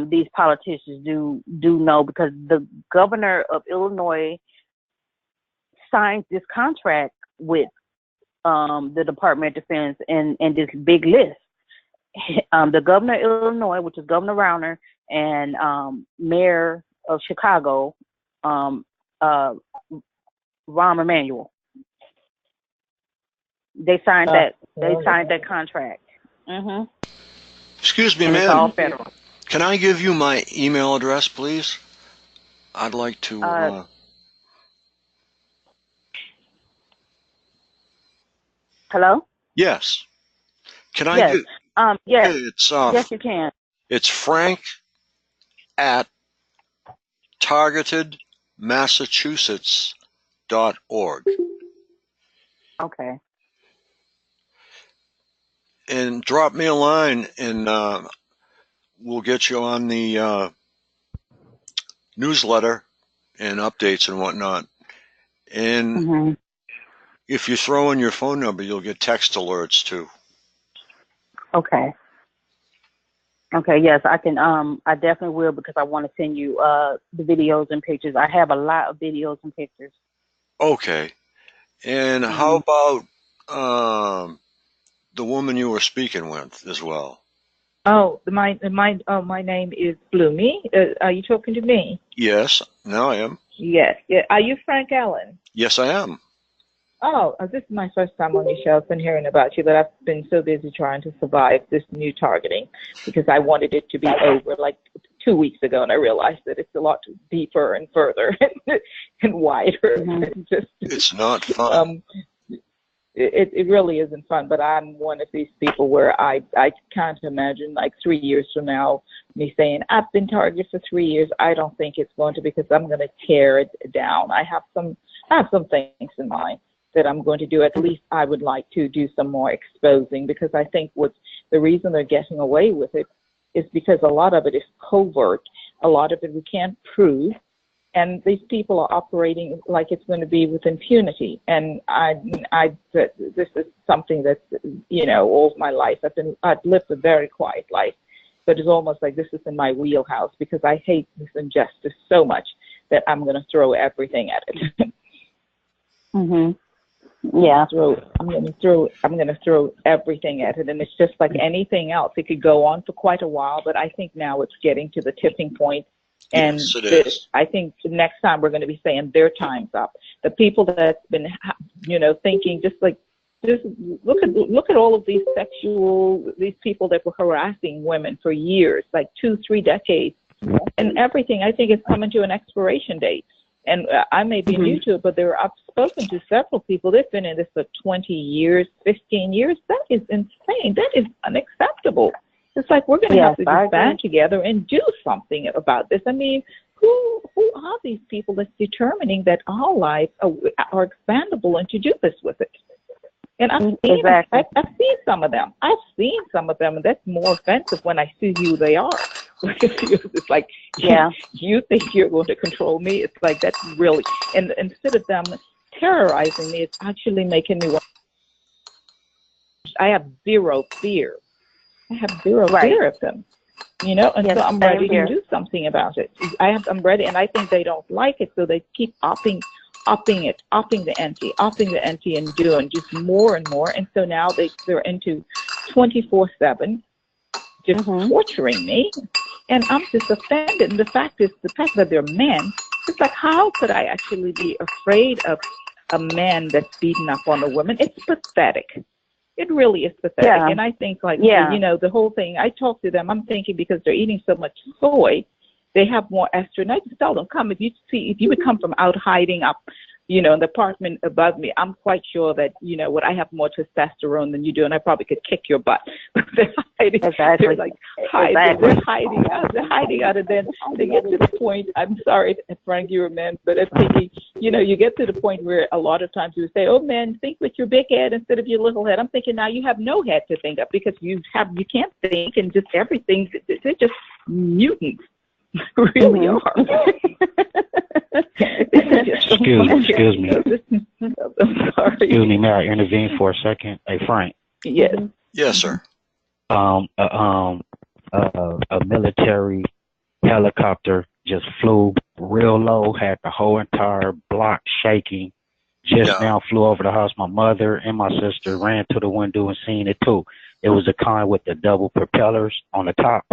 these politicians do know, because the governor of Illinois signed this contract with the Department of Defense and this big list. The governor of Illinois, which is Governor Rauner, and Mayor of Chicago, Rahm Emanuel. They signed that. They signed that contract. Excuse me, and ma'am. It's all federal. Can I give you my email address, please? I'd like to. Hello? Yes. Can I? Yes. Yes. Okay, Yes, you can. It's Frank at targetedmassachusetts.org. Okay. And drop me a line, and we'll get you on the newsletter and updates and whatnot. And if you throw in your phone number, you'll get text alerts too. Okay. Okay, yes, I can. I definitely will, because I want to send you the videos and pictures. I have a lot of videos and pictures. Okay. And how about the woman you were speaking with as well? Oh, my name is Bloomy. Are you talking to me? Yes, now I am. Yes. Yeah. Are you Frank Allen? Yes, I am. Oh, this is my first time on your show. I've been hearing about you, but I've been so busy trying to survive this new targeting because I wanted it to be over like 2 weeks ago, and I realized that it's a lot deeper and further and wider. It's not fun. It really isn't fun, but I'm one of these people where I can't imagine like 3 years from now me saying, I've been targeted for 3 years. I don't think it's going to, because I'm going to tear it down. I have some things in mind that I'm going to do. At least I would like to do some more exposing, because I think the reason they're getting away with it is because a lot of it is covert. A lot of it we can't prove. And these people are operating like it's going to be with impunity. And this is something that, all my life I've lived a very quiet life, but it's almost like this is in my wheelhouse, because I hate this injustice so much that I'm going to throw everything at it. Yeah. I'm gonna throw everything at it, and it's just like anything else. It could go on for quite a while, but I think now it's getting to the tipping point. And Yes, it is. I think the next time we're going to be saying their time's up. The people that's been, thinking just look at all of these people that were harassing women for years, like 2-3 decades, and everything. I think it's coming to an expiration date. And I may be new to it, but I've spoken to several people. They've been in this for 20 years, 15 years. That is insane. That is unacceptable. It's like we're going to have to just band together and do something about this. I mean, who are these people that's determining that our lives are expandable and to do this with it? And I've seen some of them. And that's more offensive when I see who they are. It's like, you think you're going to control me? It's like, that's really, and instead of them terrorizing me, it's actually making me want. I have zero fear. Fear of them, and so I'm ready to do something about it. I'm ready, and I think they don't like it, so they keep upping the ante, and doing just more and more. And so now they're into 24/7, just torturing me, and I'm just offended. And the fact that they're men, it's like, how could I actually be afraid of a man that's beating up on a woman? It's pathetic. It really is pathetic. Yeah. And I think, the whole thing, I talk to them, I'm thinking because they're eating so much soy, they have more estrogen. I just tell them, if you would come from out hiding up, in the apartment above me, I'm quite sure that, I have more testosterone than you do, and I probably could kick your butt. They're hiding. Exactly. They're hiding out, and then they get to the point, I'm sorry, Frank, you're a man, but I'm thinking, you get to the point where a lot of times you say, oh, man, think with your big head instead of your little head. I'm thinking now you have no head to think of because you can't think, and just everything, they're just mutants. Really are. Excuse me. I'm sorry. Excuse me, may I intervene for a second? Hey, Frank. Yes. Yes, sir. A military helicopter just flew real low, had the whole entire block shaking. Now flew over the house. My mother and my sister ran to the window and seen it too. It was a kind with the double propellers on the top.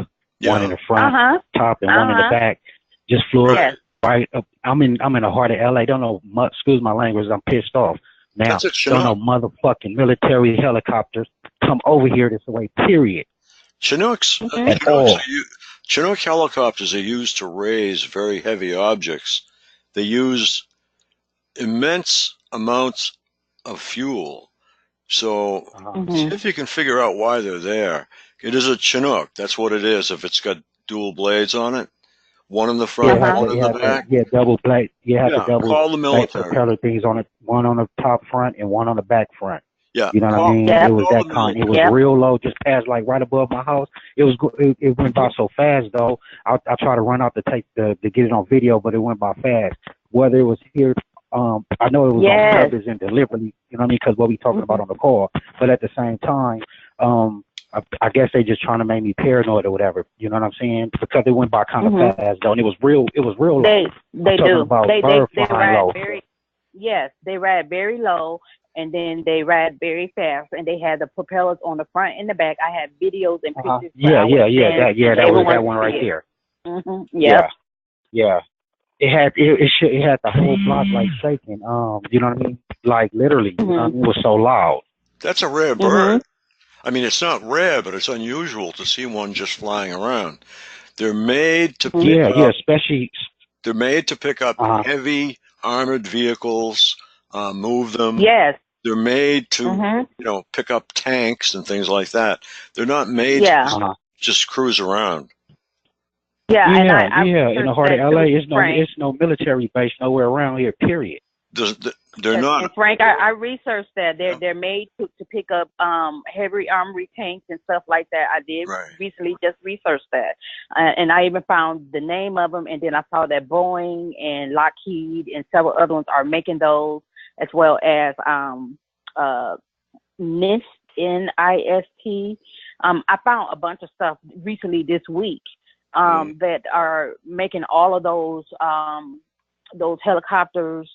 One in the front, top, and one in the back. Just flew right up. I'm in the heart of LA. Don't know, excuse my language, I'm pissed off. Now, don't know motherfucking military helicopters come over here this way, period. Chinooks Chinook helicopters are used to raise very heavy objects. They use immense amounts of fuel. So see if you can figure out why they're there. It is a Chinook. That's what it is. If it's got dual blades on it, one in the front, one in the back. Double blade. You have the double call the military. propeller things on it. One on the top front and one on the back front. Yeah, you know what I mean. It was that kind. It was real low, just passed like right above my house. It went by so fast though. I tried to run out to get it on video, but it went by fast. Whether it was here. I know it was on purpose and deliberately, you know what I mean, because what we talking about on the call. But at the same time, I guess they just trying to make me paranoid or whatever. You know what I'm saying? Because it went by kind of fast though, and it was real low. They do. They ride low. They ride very low, and then they ride very fast, and they had the propellers on the front and the back. I had videos and pictures. That was that one right there. Yeah. It had the whole block like shaking. You know what I mean? Like literally, you know what I mean? It was so loud. That's a rare bird. I mean, it's not rare, but it's unusual to see one just flying around. They're made to pick up, especially. They're made to pick up heavy armored vehicles, move them. Yes. They're made to, pick up tanks and things like that. They're not made to just cruise around. Yeah, in the heart of LA, it's no military base nowhere around here. Period. They're not. And Frank, I researched that they're made to pick up heavy armory tanks and stuff like that. I did recently just research that, and I even found the name of them. And then I saw that Boeing and Lockheed and several other ones are making those, as well as NIST, NIST. I found a bunch of stuff recently this week. That are making all of those helicopters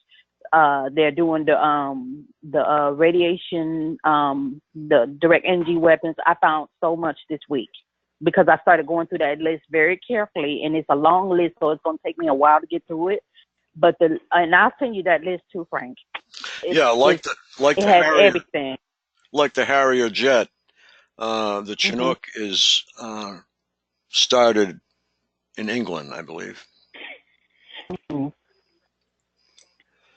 they're doing the radiation, the direct energy weapons. I found so much this week because I started going through that list very carefully, and it's a long list, so it's going to take me a while to get through it. But and I'll send you that list too, Frank. Yeah, It has everything. Like the Harrier jet. The Chinook is started in England, I believe. Mm-hmm.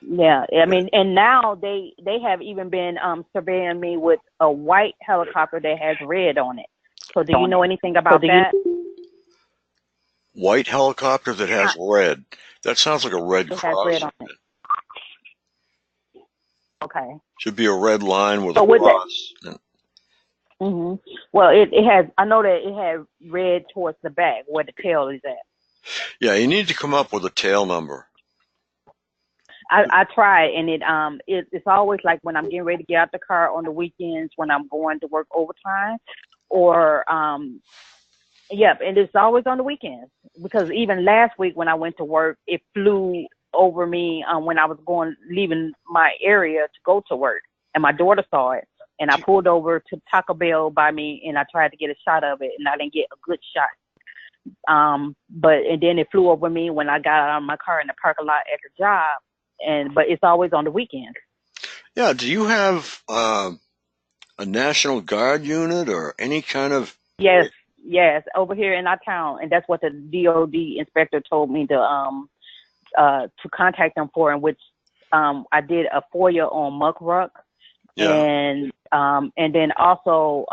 Yeah, I mean, and now they have even been surveying me with a white helicopter that has red on it. So do you know anything about that? White helicopter that has red. That sounds like a Red Cross. Has red on it. Okay. Should be a red line with a cross. Well, it has. I know that it has red towards the back where the tail is at. Yeah, you need to come up with a tail number. I try, and it's always like when I'm getting ready to get out the car on the weekends when I'm going to work overtime, or and it's always on the weekends because even last week when I went to work, it flew over me when I was leaving my area to go to work, and my daughter saw it, and I pulled over to Taco Bell by me, and I tried to get a shot of it, and I didn't get a good shot. And then it flew over me when I got out of my car in the parking lot at the job. But it's always on the weekends. Yeah. Do you have a National Guard unit or any kind of? Yes, over here in our town, and that's what the DOD inspector told me to contact them for, in which I did a FOIA on Muck Ruck, and then also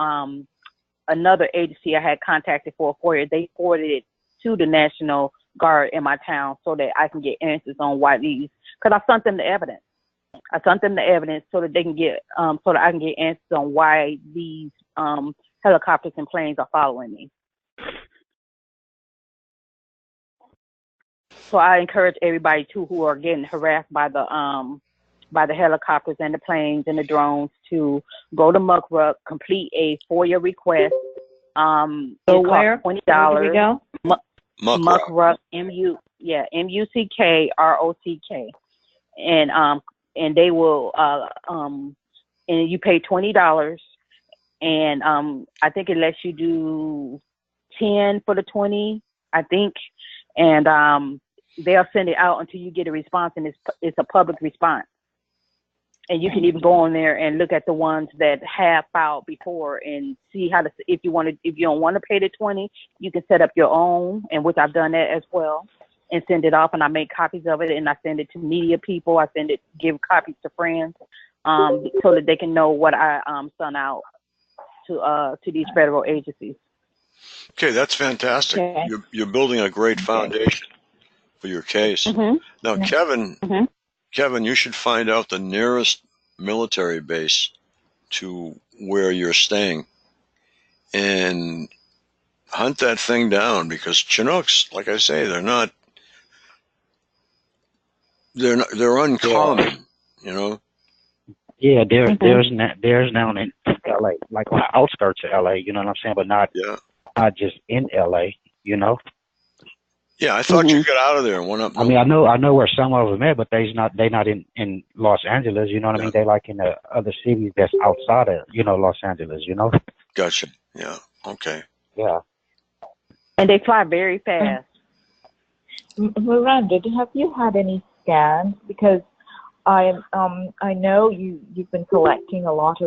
another agency I had contacted for a FOIA. They forwarded it to the National Guard in my town so that I can get answers on why these. Because I sent them the evidence. So that they can get, so that I can get answers on why these helicopters and planes are following me. So I encourage everybody too who are getting harassed by the helicopters and the planes and the drones to go to Muck Ruck, complete a FOIA request. So where? $20. Where do we go? Muck Ruck, MUCKROCK. And they will and you pay $20, and I think it lets you do 10 for the 20, I think, and they'll send it out until you get a response, and it's a public response, and you can even go on there and look at the ones that have filed before and see how to, if you don't want to pay the 20, you can set up your own, and which I've done that as well. And send it off, and I make copies of it, and I send it to media people. I give copies to friends, so that they can know what I sent out to these federal agencies. Okay, that's fantastic. Okay. You're building a great foundation for your case. Now, Kevin, you should find out the nearest military base to where you're staying, and hunt that thing down, because Chinooks, like I say, they're uncommon, you know. Yeah, there's down in LA, like on the outskirts of LA, you know what I'm saying, but not just in LA, you know. Yeah, I thought you got out of there and went up. I mean, I know where some of them are, but they not in Los Angeles, you know what I mean? They like in the other cities that's outside of, you know, Los Angeles, you know. Gotcha. Yeah. Okay. Yeah. And they fly very fast. Miranda, have you had any scans? Because I know you've been collecting a lot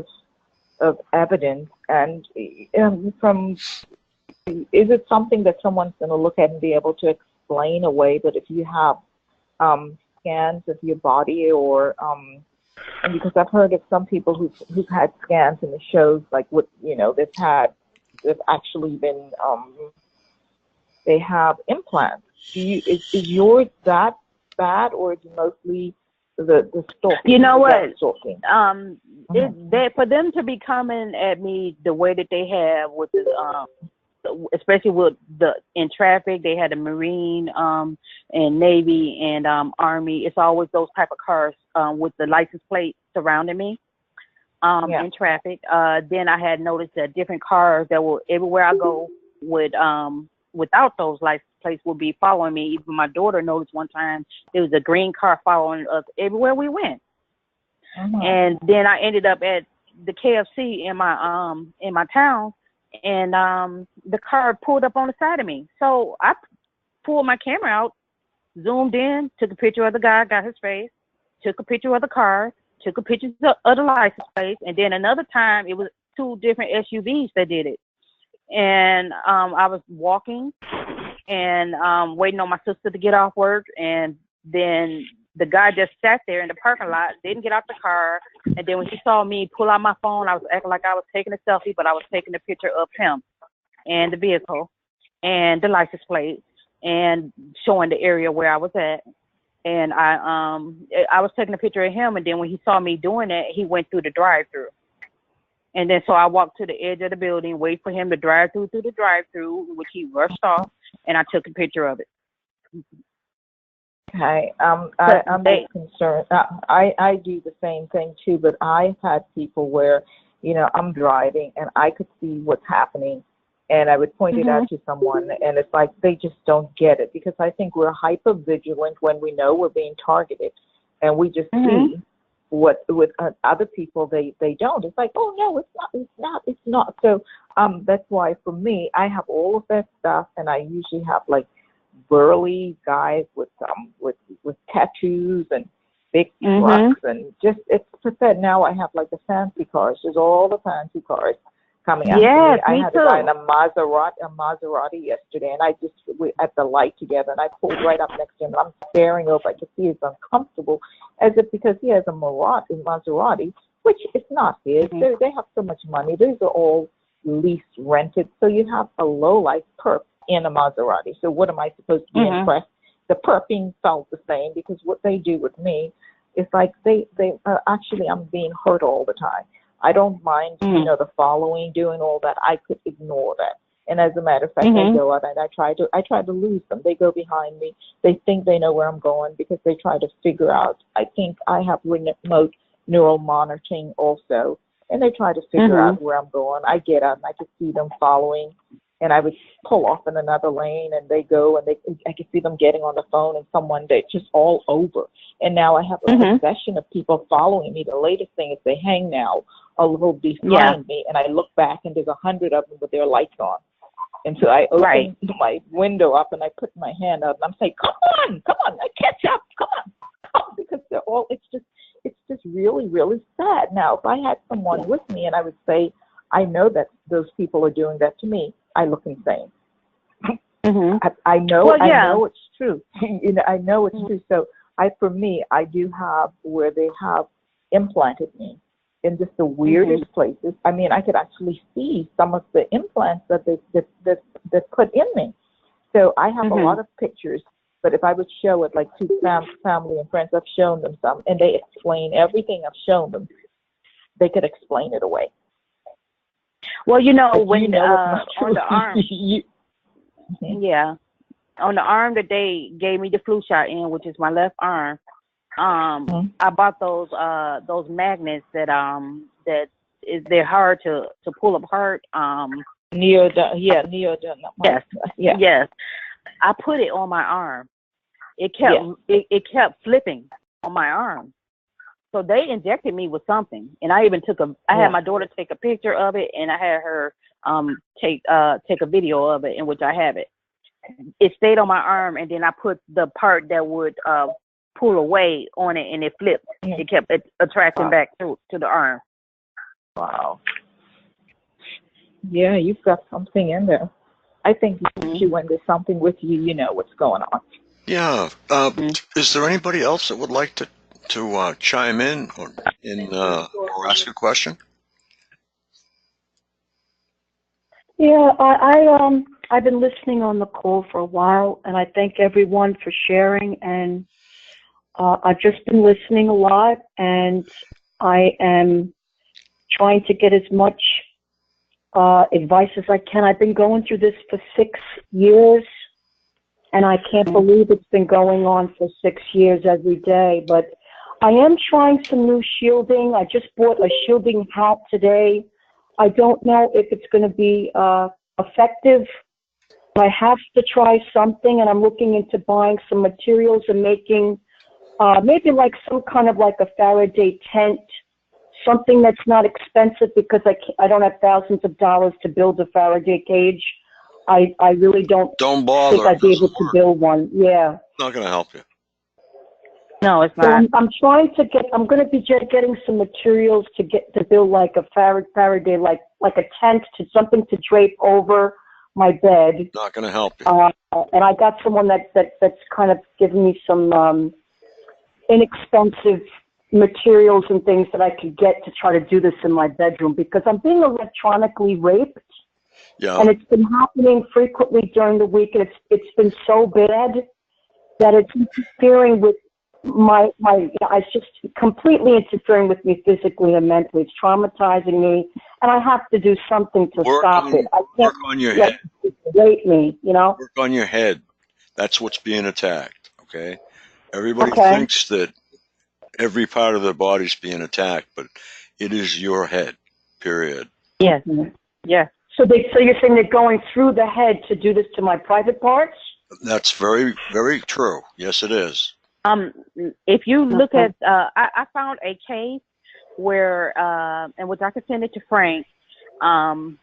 of evidence, and is it something that someone's going to look at and be able to explain away? But if you have scans of your body, or and because I've heard of some people who've had scans and it shows like what, you know, they've actually been they have implants. Is yours that bad, or is it mostly the stalking? You know what? For them to be coming at me the way that they have with the especially with in traffic, they had the Marine and Navy and Army. It's always those type of cars with the license plate surrounding me in traffic. Then I had noticed that different cars that were everywhere I go would without those license place would be following me. Even my daughter noticed one time there was a green car following us everywhere we went. And then I ended up at the KFC in my town, and the car pulled up on the side of me. So I pulled my camera out, zoomed in, took a picture of the guy, got his face, took a picture of the car, took a picture of the license plate, and then another time it was 2 different SUVs that did it. And I was walking and waiting on my sister to get off work, and then the guy just sat there in the parking lot, didn't get out the car, and then when he saw me pull out my phone, I was acting like I was taking a selfie, but I was taking a picture of him and the vehicle and the license plate and showing the area where I was at. And I was taking a picture of him, and then when he saw me doing that, he went through the drive-through. And then so I walked to the edge of the building, wait for him to drive through the drive-through, which he rushed off, and I took a picture of it. Okay, I'm concerned. I do the same thing too, but I've had people where, I'm driving and I could see what's happening, and I would point it out to someone, and it's like they just don't get it, because I think we're hyper vigilant when we know we're being targeted, and we just see what with other people they don't. It's like, oh no, it's not. So that's why for me, I have all of that stuff, and I usually have like burly guys with tattoos and big trucks, and just it's pathetic. Now I have like the fancy cars. There's all the fancy cars coming after me. I had a guy in a Maserati yesterday, and I just at the light together, and I pulled right up next to him. And I'm staring over. I could see he's uncomfortable, as if because he has a Maserati, which is not his. They have so much money. These are all lease rented, so you have a low life perp in a Maserati. So what am I supposed to be impressed? The perping felt the same, because what they do with me is like they actually I'm being hurt all the time. I don't mind, the following, doing all that. I could ignore that. And as a matter of fact, I go out and I try to lose them. They go behind me. They think they know where I'm going, because they try to figure out. I think I have remote neural monitoring also, and they try to figure out where I'm going. I get out and I can see them following, and I would pull off in another lane, and they go, and I can see them getting on the phone, and someone they're just all over. And now I have a succession of people following me. The latest thing is they hang now a little behind me, and I look back, and there's 100 of them with their lights on. And so I open my window up, and I put my hand up, and I'm saying, come on, catch up, come on, because they're all, it's just really, really sad. Now, if I had someone with me, and I would say, I know that those people are doing that to me, I look insane. I know it's true. I know it's true. So for me, I do have where they have implanted me in just the weirdest places. I mean, I could actually see some of the implants that they put in me. So I have a lot of pictures, but if I would show it like to family and friends, I've shown them some, and they explain everything I've shown them. They could explain it away. Well, when on the arm, on the arm that they gave me the flu shot in, which is my left arm, I bought those magnets that they're hard to pull apart. Neodymium. Yes. I put it on my arm. It kept flipping on my arm. So they injected me with something, and I even I had my daughter take a picture of it, and I had her take a video of it, in which I have it. It stayed on my arm, and then I put the part that would pull away on it, and it flipped. It kept attracting back to the arm. Wow. Yeah, you've got something in there. I think when there's something with you, you know what's going on. Yeah. Is there anybody else that would like to chime in or ask a question? Yeah, I've been listening on the call for a while, and I thank everyone for sharing. And I've just been listening a lot, and I am trying to get as much advice as I can. I've been going through this for 6 years, and I can't believe it's been going on for 6 years every day. But I am trying some new shielding. I just bought a shielding hat today. I don't know if it's going to be effective, I have to try something, and I'm looking into buying some materials and making maybe like some kind of like a Faraday tent, something that's not expensive because I don't have thousands of dollars to build a Faraday cage. I really don't bother. think I'd be able to build one. Yeah. It's not going to help you. No, it's So not. I'm trying to get. I'm going to be getting some materials to build like a Faraday, like a tent, to something to drape over my bed. Not going to help you. And I got someone that's kind of giving me some inexpensive materials and things that I could get to try to do this in my bedroom, because I'm being electronically raped. Yeah. And it's been happening frequently during the week, and it's been so bad that it's interfering with it's just completely interfering with me physically and mentally. It's traumatizing me, and I have to do something to stop it. I can't work on your let head. it rape me, you know? Work on your head. That's what's being attacked, okay? Everybody Okay. thinks that every part of their body's being attacked, but it is your head, period. Yes. Yes. So you're saying they're going through the head to do this to my private parts? That's very, very true. Yes, it is. If you look at, I found a case where, and which I could send it to Frank,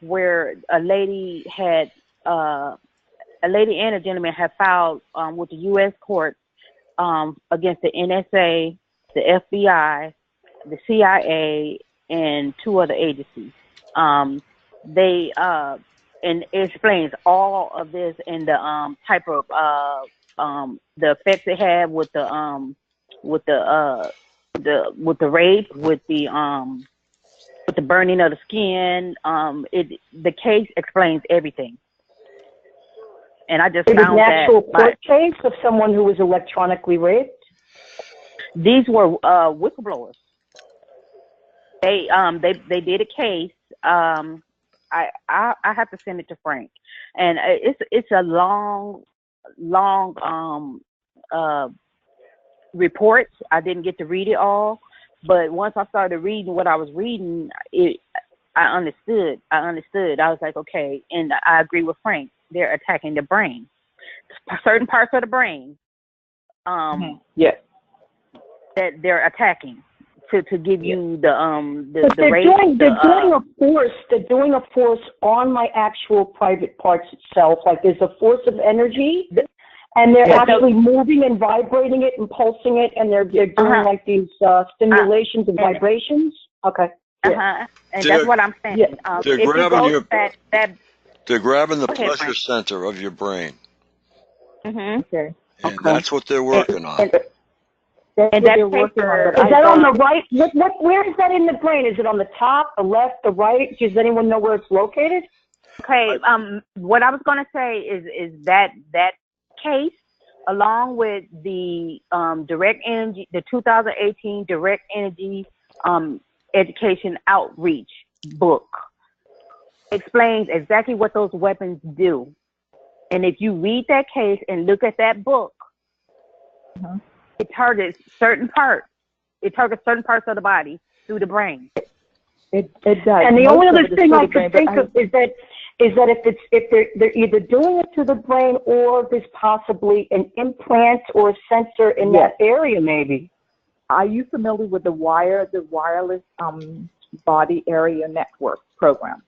where a lady and a gentleman had filed with the U.S. court against the NSA, the FBI, the CIA, and 2 other agencies. They and it explains all of this and the type of the effects it had with the rape, with the burning of the skin. The case explains everything. And I just It was found an that actual court case of someone who was electronically raped? These were whistleblowers. They did a case. I have to send it to Frank, and it's a long report. I didn't get to read it all, but once I started reading what I was reading, I understood. I was like, okay, and I agree with Frank. They're attacking the brain, certain parts of the brain. Yes. That they're attacking to give you the they're rate. They're doing a force on my actual private parts itself. Like there's a force of energy, and they're actually moving and vibrating it and pulsing it, and they're doing like these stimulations and vibrations. Okay. And that's what I'm saying. Yeah. They're if grabbing you go they're grabbing the ahead, pleasure Frank. center of your brain, Okay. and that's what they're working on. And they're working on. Is that on the right? Where is that in the brain? Is it on the top, the left, the right? Does anyone know where it's located? Okay. What I was going to say is that case, along with the direct energy, the 2018 direct energy education outreach book, explains exactly what those weapons do. And if you read that case and look at that book, it targets certain parts. It targets certain parts of the body through the brain. It does. And the only other thing I can think of is that if they're either doing it to the brain, or there's possibly an implant or a sensor in that area, maybe. Are you familiar with the wireless body area network program?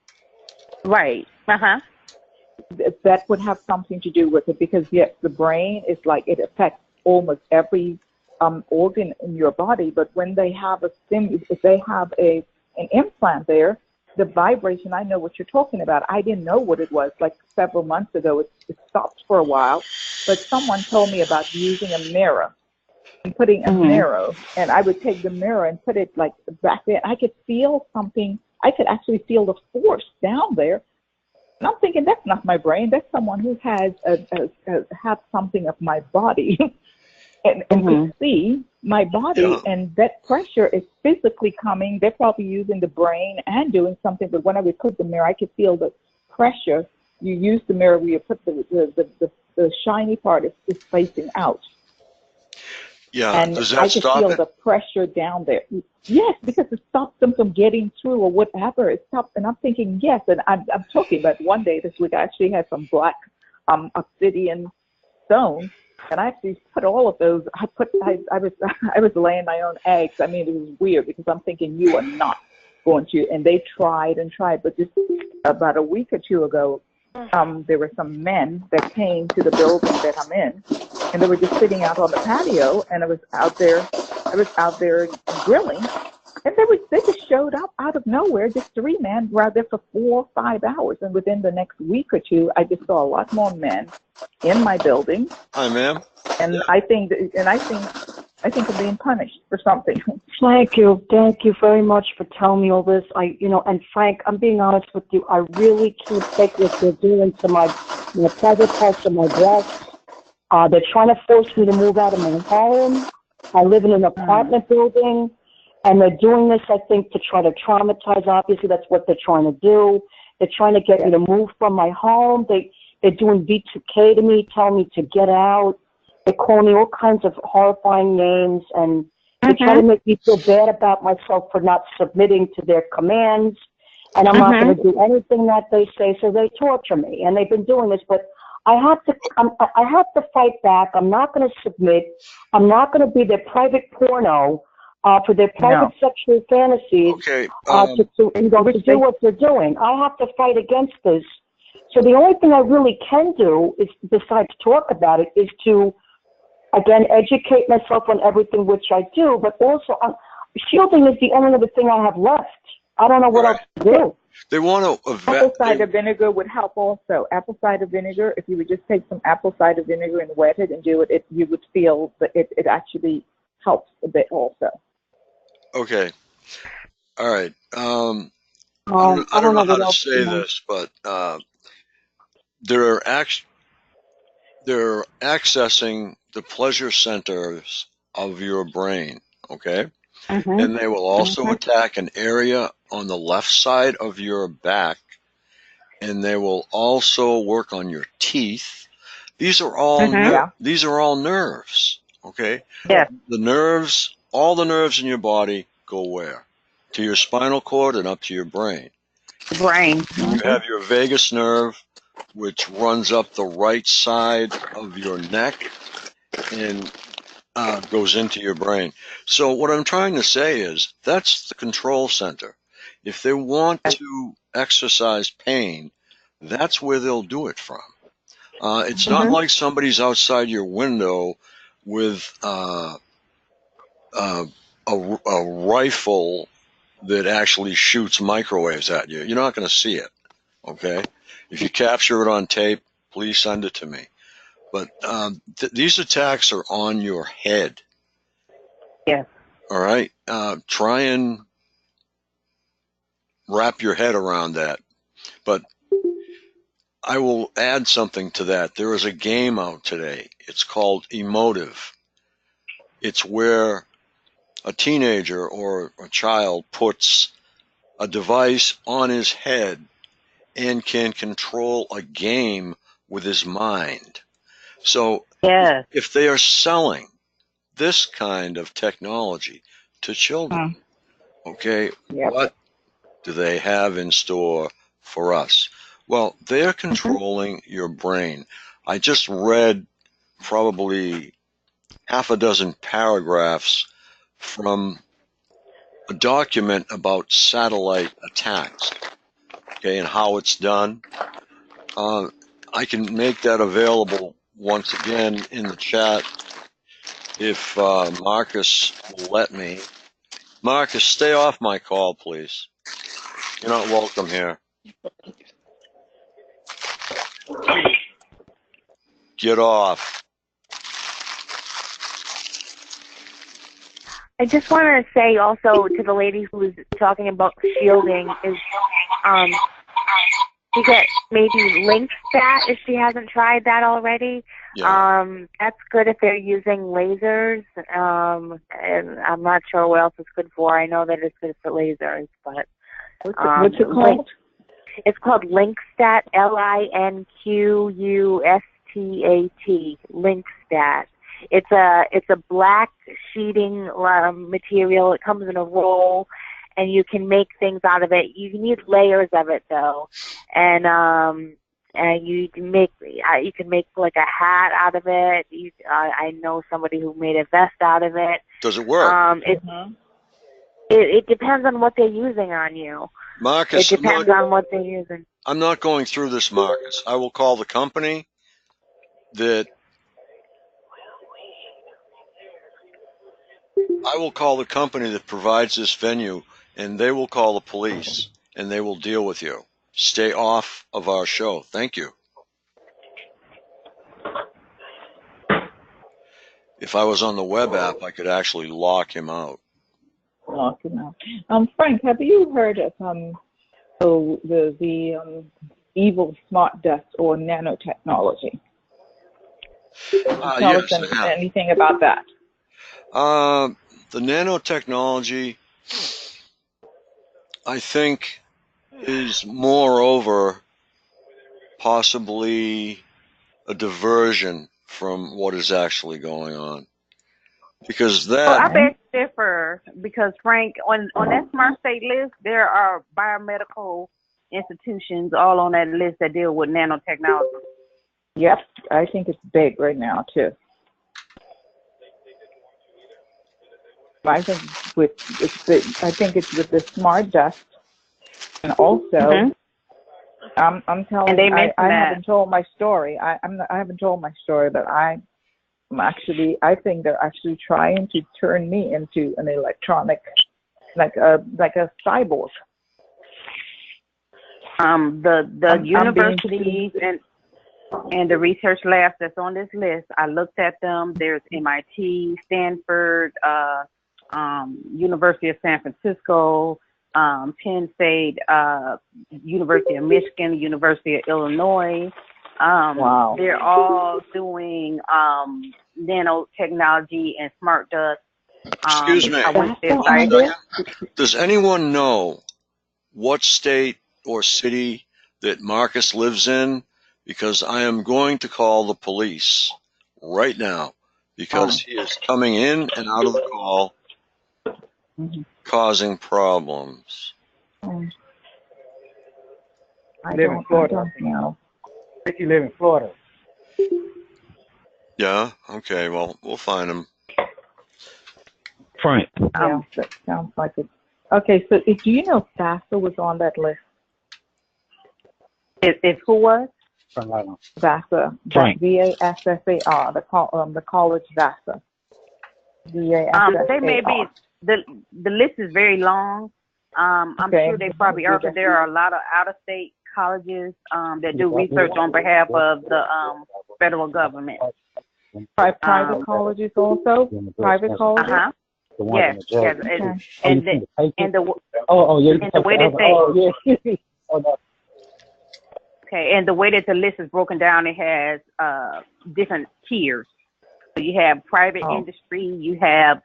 Right. That would have something to do with it, because yes, the brain is like, it affects almost every organ in your body. But when they have if they have an implant there, the vibration, I know what you're talking about. I didn't know what it was. Like several months ago, it stopped for a while, but someone told me about using a mirror and putting a mirror, and I would take the mirror and put it like back there. I could feel something. I could actually feel the force down there. And I'm thinking, that's not my brain. That's someone who has have something of my body and could see my body. And that pressure is physically coming. They're probably using the brain and doing something. But when I would put the mirror, I could feel the pressure. You use the mirror where you put the shiny part is facing out. Yeah, and does that I could stop feel it? the pressure down there. Yes, because it stopped them from getting through or whatever. It stopped, and I'm thinking, yes, and I'm talking about one day this week, I actually had some black obsidian stone. And I actually put all of those. I was laying my own eggs. I mean, it was weird because I'm thinking you are not going to. And they tried and tried, but just about a week or two ago, there were some men that came to the building that I'm in, and they were just sitting out on the patio, and I was out there grilling, and they just showed up out of nowhere. Just three men were out there for 4 or 5 hours, and within the next week or two, I just saw a lot more men in my building. Hi, ma'am. And Yeah. I think I'm being punished for something. Thank you very much for telling me all this. And Frank, I'm being honest with you. I really can't take what they're doing to my private parts of my breast. They're trying to force me to move out of my home. I live in an apartment building, and they're doing this, I think, to try to traumatize. Obviously, that's what they're trying to do. They're trying to get me to move from my home. They're doing B2K to me, telling me to get out. They call me all kinds of horrifying names, and they try to make me feel bad about myself for not submitting to their commands, and I'm not going to do anything that they say, so they torture me, and they've been doing this, but I have to fight back. I'm not going to submit. I'm not going to be their private porno for their private sexual fantasies Okay. to do what they're doing. I have to fight against this. So the only thing I really can do is, besides talk about it, is to, again, educate myself on everything, which I do, but also shielding is the only other thing I have left. I don't know what else to do. They want to Apple cider vinegar would help also. Apple cider vinegar, if you would just take some apple cider vinegar and wet it and do it, you would feel that it actually helps a bit also. Okay. All right. I don't know how to say this, but they're accessing the pleasure centers of your brain, okay? And they will also attack an area on the left side of your back, and they will also work on your teeth. These are all these are all nerves, okay? Yeah. All the nerves in your body go where? To your spinal cord and up to your brain. Brain. You have your vagus nerve, which runs up the right side of your neck and goes into your brain. So what I'm trying to say is that's the control center. If they want to exercise pain, that's where they'll do it from. It's not like somebody's outside your window with a rifle that actually shoots microwaves at you. You're not going to see it, okay? If you capture it on tape, please send it to me. But these attacks are on your head. Yes. All right? Try and wrap your head around that. But I will add something to that. There is a game out today. It's called Emotive. It's where a teenager or a child puts a device on his head and can control a game with his mind. So if they are selling this kind of technology to children, okay, what do they have in store for us? Well, they're controlling your brain. I just read probably half a dozen paragraphs from a document about satellite attacks, okay, and how it's done. I can make that available once again in the chat if Marcus will let me. Marcus, stay off my call, please. You're not welcome here. Get off. I just wanted to say also to the lady who was talking about shielding is to get maybe link that if she hasn't tried that already. Yeah. That's good if they're using lasers. And I'm not sure what else it's good for. I know that it's good for lasers, but what's it called? It's called Linkstat, LINQUSTAT, Linkstat. It's a black sheeting material. It comes in a roll, and you can make things out of it. You need layers of it though, and and you can make like a hat out of it. I know somebody who made a vest out of it. Does it work? It depends on what they're using on you. Marcus, it depends on what they're using. I'm not going through this, Marcus. I will call the company that provides this venue, and they will call the police, and they will deal with you. Stay off of our show. Thank you. If I was on the web app, I could actually lock him out. Lock him out. Frank, have you heard of the evil smart dust or nanotechnology? Tell us anything about that. The nanotechnology, I think, is moreover possibly a diversion from what is actually going on. Because that... Well, I beg to differ, because, Frank, on that smart state list, there are biomedical institutions all on that list that deal with nanotechnology. Yep, I think it's big right now, too. I think it's with the smart dust, and also I'm telling you, I haven't told my story. I haven't told my story, but I think they're actually trying to turn me into an electronic, like a cyborg. The universities and the research labs that's on this list, I looked at them. There's MIT, Stanford, University of San Francisco, Penn State, University of Michigan, University of Illinois. Wow. They're all doing nanotechnology and smart dust. Excuse me. Does anyone know what state or city that Marcus lives in? Because I am going to call the police right now, because he is coming in and out of the call, causing problems. I live in Florida. I think you live in Florida. Yeah? Okay, well, we'll find him. Frank. Yeah, that sounds like it. Okay, so do you know VASA was on that list? If who was? VASA. Frank. VASSAR, the college VASA. VASSAR. They may be, the list is very long. I'm sure they probably are, because there are a lot of out-of-state colleges that do research on behalf of the federal government. Private colleges also? Private colleges? Yes. And the way that they... Okay, and the way that the list is broken down, it has different tiers. So you have private industry, you have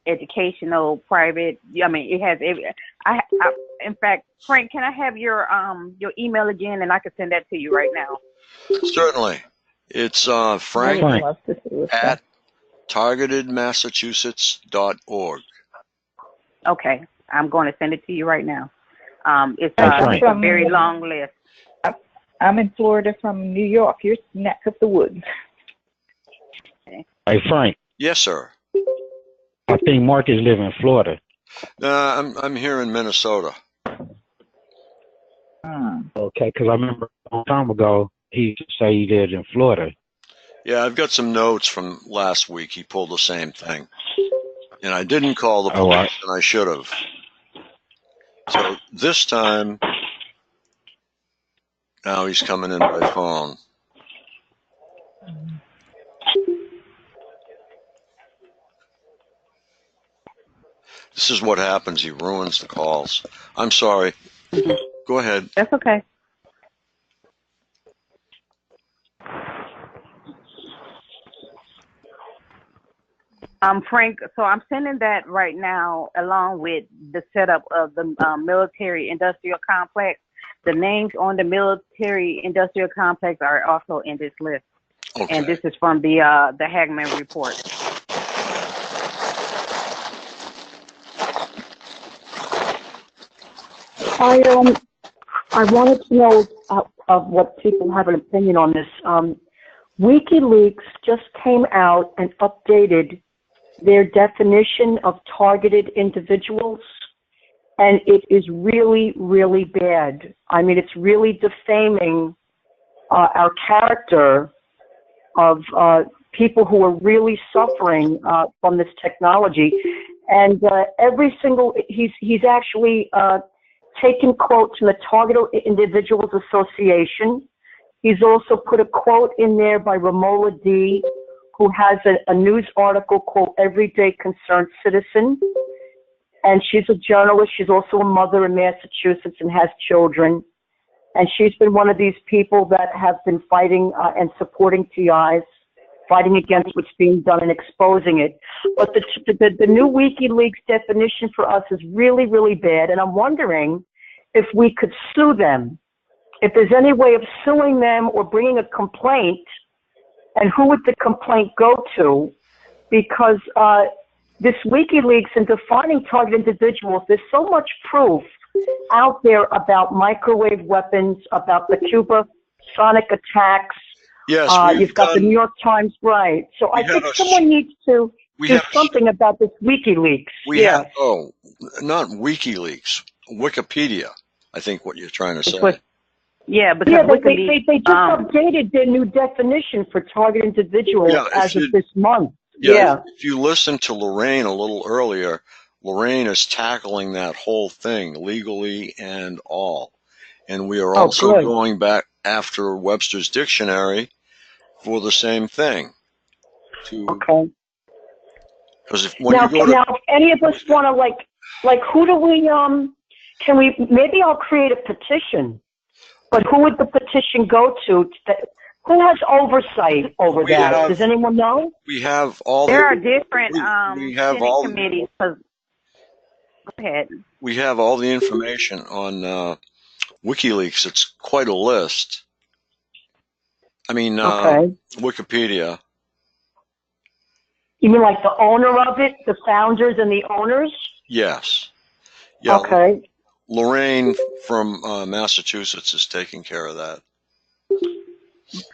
educational, private. I mean, it has every. In fact, Frank, can I have your email again, and I can send that to you right now? Certainly. It's Frank at targetedmassachusetts.org. Okay, I'm going to send it to you right now. It's a very long list. I'm in Florida from New York. You're neck of the woods. Hey, Frank. Yes, sir. I think Marcus lives in Florida. I'm here in Minnesota. Okay, because I remember a long time ago he used to say he lived in Florida. Yeah, I've got some notes from last week. He pulled the same thing. And I didn't call the police, and I should have. So this time, now he's coming in by phone. This is what happens. He ruins the calls. I'm sorry. Go ahead. That's okay. Frank, so I'm sending that right now along with the setup of the military industrial complex. The names on the military industrial complex are also in this list. Okay. And this is from the Hagman report. I wanted to know of what people have an opinion on this. WikiLeaks just came out and updated their definition of targeted individuals, and it is really, really bad. I mean, it's really defaming our character of people who are really suffering from this technology. And he's actually taken quotes from the Targeted Individuals Association. He's also put a quote in there by Romola D., who has a news article called Everyday Concerned Citizen. And she's a journalist. She's also a mother in Massachusetts and has children. And she's been one of these people that have been fighting and supporting TIs, fighting against what's being done and exposing it. But the new WikiLeaks definition for us is really, really bad. And I'm wondering if we could sue them, if there's any way of suing them or bringing a complaint, and who would the complaint go to? Because this WikiLeaks and defining targeted individuals, there's so much proof out there about microwave weapons, about the Cuba sonic attacks. Yes, you've got the New York Times, right? So I think someone needs to do something about this WikiLeaks. Not WikiLeaks, Wikipedia. I think what you're trying to say. Because they just updated their new definition for target individuals as of this month. If you listen to Lorraine a little earlier, Lorraine is tackling that whole thing legally and all. And we are also going back after Webster's Dictionary for the same thing. Okay. Because if any of us want to who do we maybe I'll create a petition, but who would the petition go to? Who has oversight over that? Does anyone know? We have all. There are different Senate committees. Go ahead. We have all the information on WikiLeaks. It's quite a list. I mean, Wikipedia. You mean like the owner of it, the founders and the owners? Yes. Yeah. Okay. Lorraine from Massachusetts is taking care of that.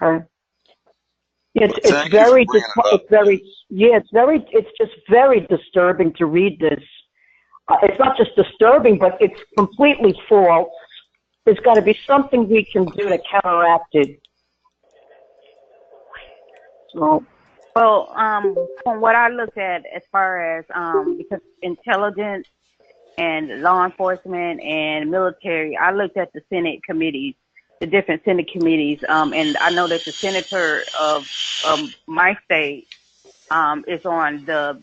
Okay. It's just very disturbing to read this. It's not just disturbing, but it's completely false. There's got to be something we can do to counteract it. So. Well, from what I looked at, as far as because intelligence and law enforcement and military, I looked at the Senate committees, the different Senate committees, and I know that the senator of my state is on the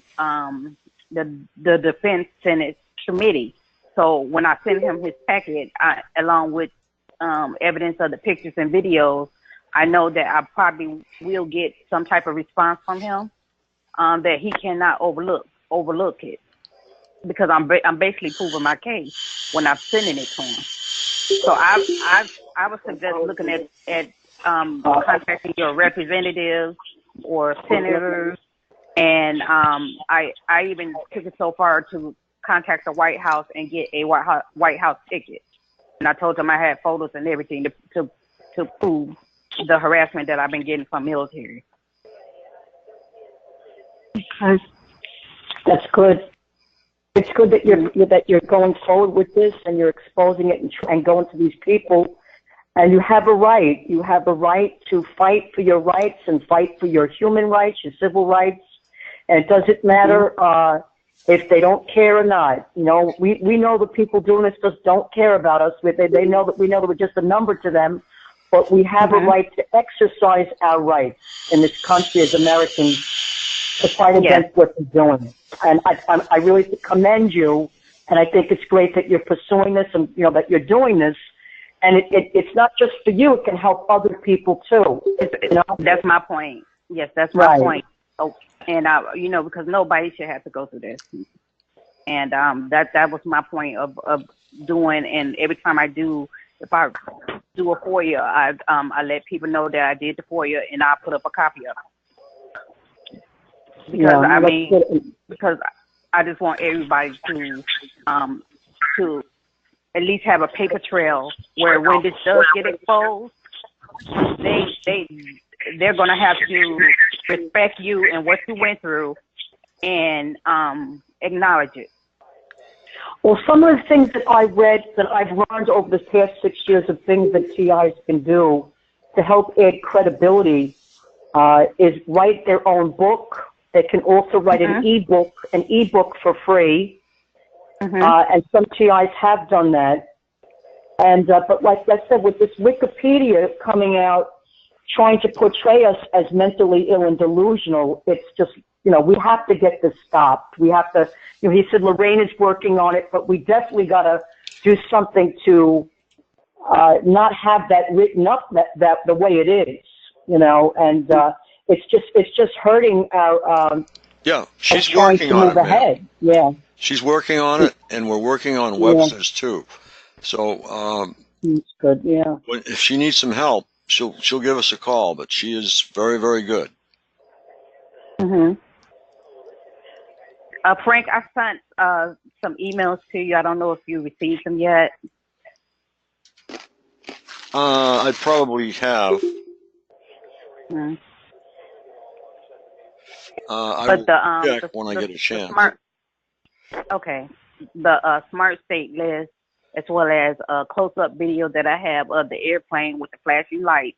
Defense Senate committee. So when I sent him his packet, along with evidence of the pictures and videos, I know that I probably will get some type of response from him that he cannot overlook it, because I'm basically proving my case when I'm sending it to him. So I would suggest looking at contacting your representatives or senators, and I even took it so far to contact the White House and get a White House ticket, and I told them I had photos and everything to prove the harassment that I've been getting from military. Okay. That's good. It's good that you're going forward with this and you're exposing it and going to these people. And you have a right. You have a right to fight for your rights and fight for your human rights, your civil rights. And it doesn't matter if they don't care or not. You know, we know the people doing this just don't care about us. They know that we're just a number to them. But we have a right to exercise our rights in this country as Americans to fight against what they're doing. And I really commend you, and I think it's great that you're pursuing this and that you're doing this. And it's not just for you; it can help other people too. That's my point. Yes, that's my point. Oh, and because nobody should have to go through this. And that was my point of doing. And every time I do. If I do a FOIA, I let people know that I did the FOIA, and I put up a copy of it. Because because I just want everybody to at least have a paper trail where when this does get exposed, they're gonna have to respect you and what you went through and acknowledge it. Well, some of the things that I read, that I've learned over the past 6 years of things that TIs can do to help add credibility is write their own book. They can also write an ebook for free. And some TIs have done that. And but like I said, with this Wikipedia coming out, trying to portray us as mentally ill and delusional, it's just, we have to get this stopped. We have to, he said Lorraine is working on it, but we definitely got to do something to not have that written up that the way it is, and it's just hurting our she's working on it, ahead. Yeah, she's working on it, and we're working on Webster's too. So that's good. Yeah, if she needs some help, she'll give us a call. But she is very, very good. Frank, I sent some emails to you. I don't know if you received them yet. I probably have. I will check when I get a chance. The smart state list, as well as a close-up video that I have of the airplane with the flashing lights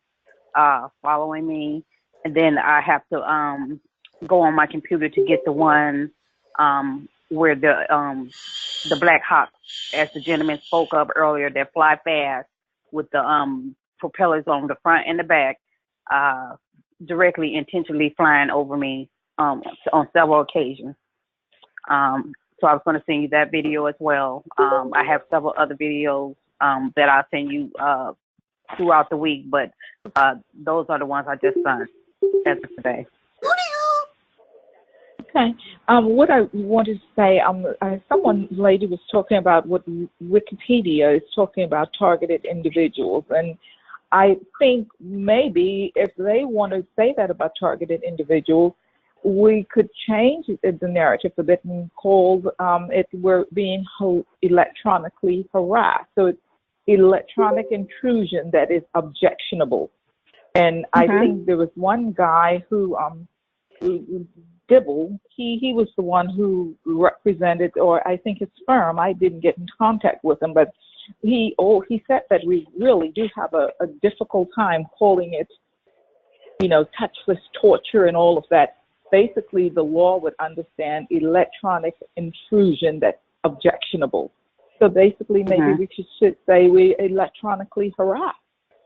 following me, and then I have to go on my computer to get the one where the Black Hawk, as the gentleman spoke of earlier, that fly fast with the propellers on the front and the back, directly intentionally flying over me on several occasions. So I was going to send you that video as well. I have several other videos that I'll send you throughout the week, but those are the ones I just sent as of today. Okay. What I wanted to say, lady was talking about what Wikipedia is talking about, targeted individuals, and I think maybe if they want to say that about targeted individuals, we could change the narrative a bit and call we're being electronically harassed. So it's electronic intrusion that is objectionable. And I think there was one guy who Dibble, he was the one who represented, or I think his firm. I didn't get in contact with him, but he said that we really do have a difficult time calling it, touchless torture and all of that. Basically, the law would understand electronic intrusion that's objectionable. So basically, maybe we should say we electronically harass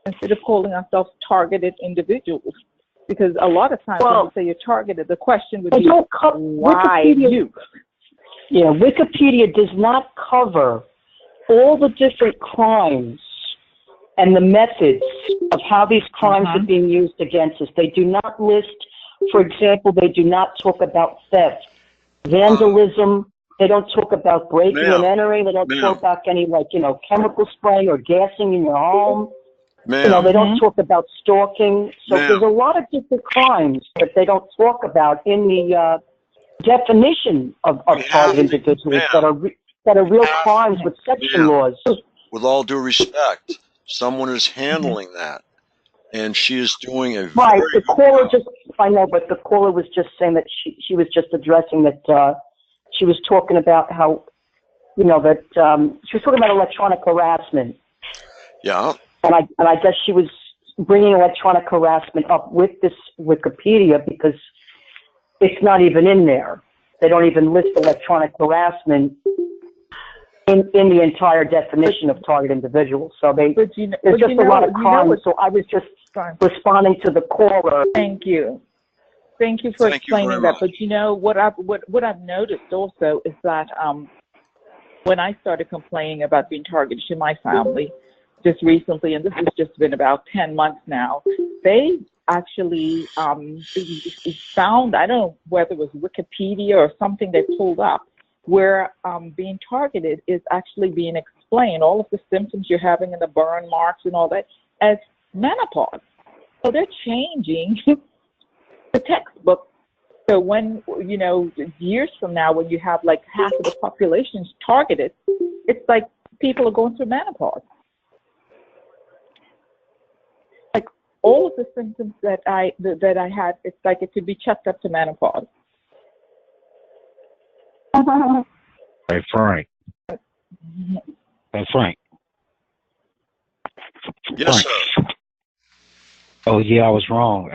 instead of calling ourselves targeted individuals. Because a lot of times when you say you're targeted, the question would be, why you? Yeah, Wikipedia does not cover all the different crimes and the methods of how these crimes are being used against us. They do not list, for example, they do not talk about theft, vandalism. They don't talk about breaking and entering. They don't talk about any, chemical spray or gassing in your home. They don't talk about stalking. So there's a lot of different crimes that they don't talk about in the definition of targeted individuals that are real crimes with section laws. With all due respect, someone is handling that, and she is doing a right. Very the caller just, I know, but the caller was just saying that she was just addressing that she was talking about how, that she was talking about electronic harassment. Yeah. And I guess she was bringing electronic harassment up with this Wikipedia because it's not even in there. They don't even list electronic harassment in the entire definition of target individuals. So there's just a lot of crimes. So I was just responding to the caller. Thank you. Thank you for explaining that. But what I've noticed also is that when I started complaining about being targeted in my family, just recently, and this has just been about 10 months now, they actually found, I don't know whether it was Wikipedia or something they pulled up, where being targeted is actually being explained, all of the symptoms you're having and the burn marks and all that, as menopause. So they're changing the textbook. So when, years from now, when you have like half of the population targeted, it's like people are going through menopause. Like all of the symptoms that I had, it's like it could be chucked up to menopause. Hey, Frank. Hey, Frank. Yes, Frank. sir. Oh yeah, I was wrong.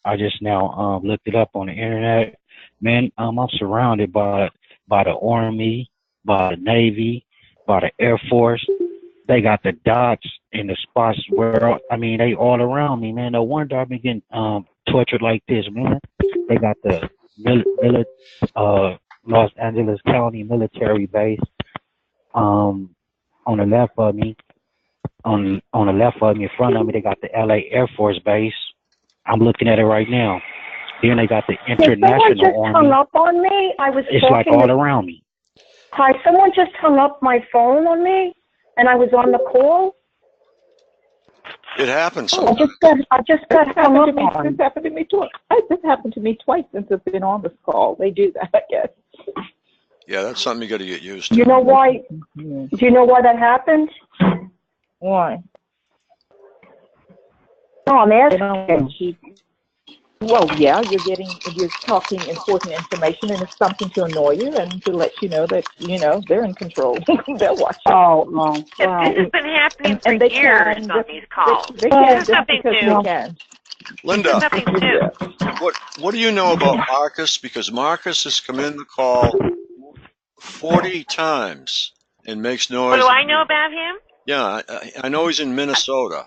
I just now looked it up on the internet. Man, I'm surrounded by the Army, by the Navy, by the Air Force. They got the dots in the spots where they all around me, man. No wonder I've been getting tortured like this, man. They got the Los Angeles County military base on the left of me. On the left of me, in front of me, they got the LA Air Force Base. I'm looking at it right now. Then they got the International Someone just Army. hung up on me. It's like all around me. Hi, someone just hung up my phone on me, and I was on the call. It happens. I just got hung up on. This happened to me twice. This happened to me twice since I've been on this call. They do that, I guess. Yeah, that's something you got to get used to. You know why? Do you know why that happened? Why? No, I'm asking. Well, yeah, you're talking important information, and it's something to annoy you and to let you know that they're in control. They're watching. Oh no! This has been happening for and they years can, on these calls. They can This is just nothing because new. they can. Linda, Nothing new. what do you know about Marcus? Because Marcus has come in the call 40 times and makes noise. What do I know about him? Yeah, I know he's in Minnesota.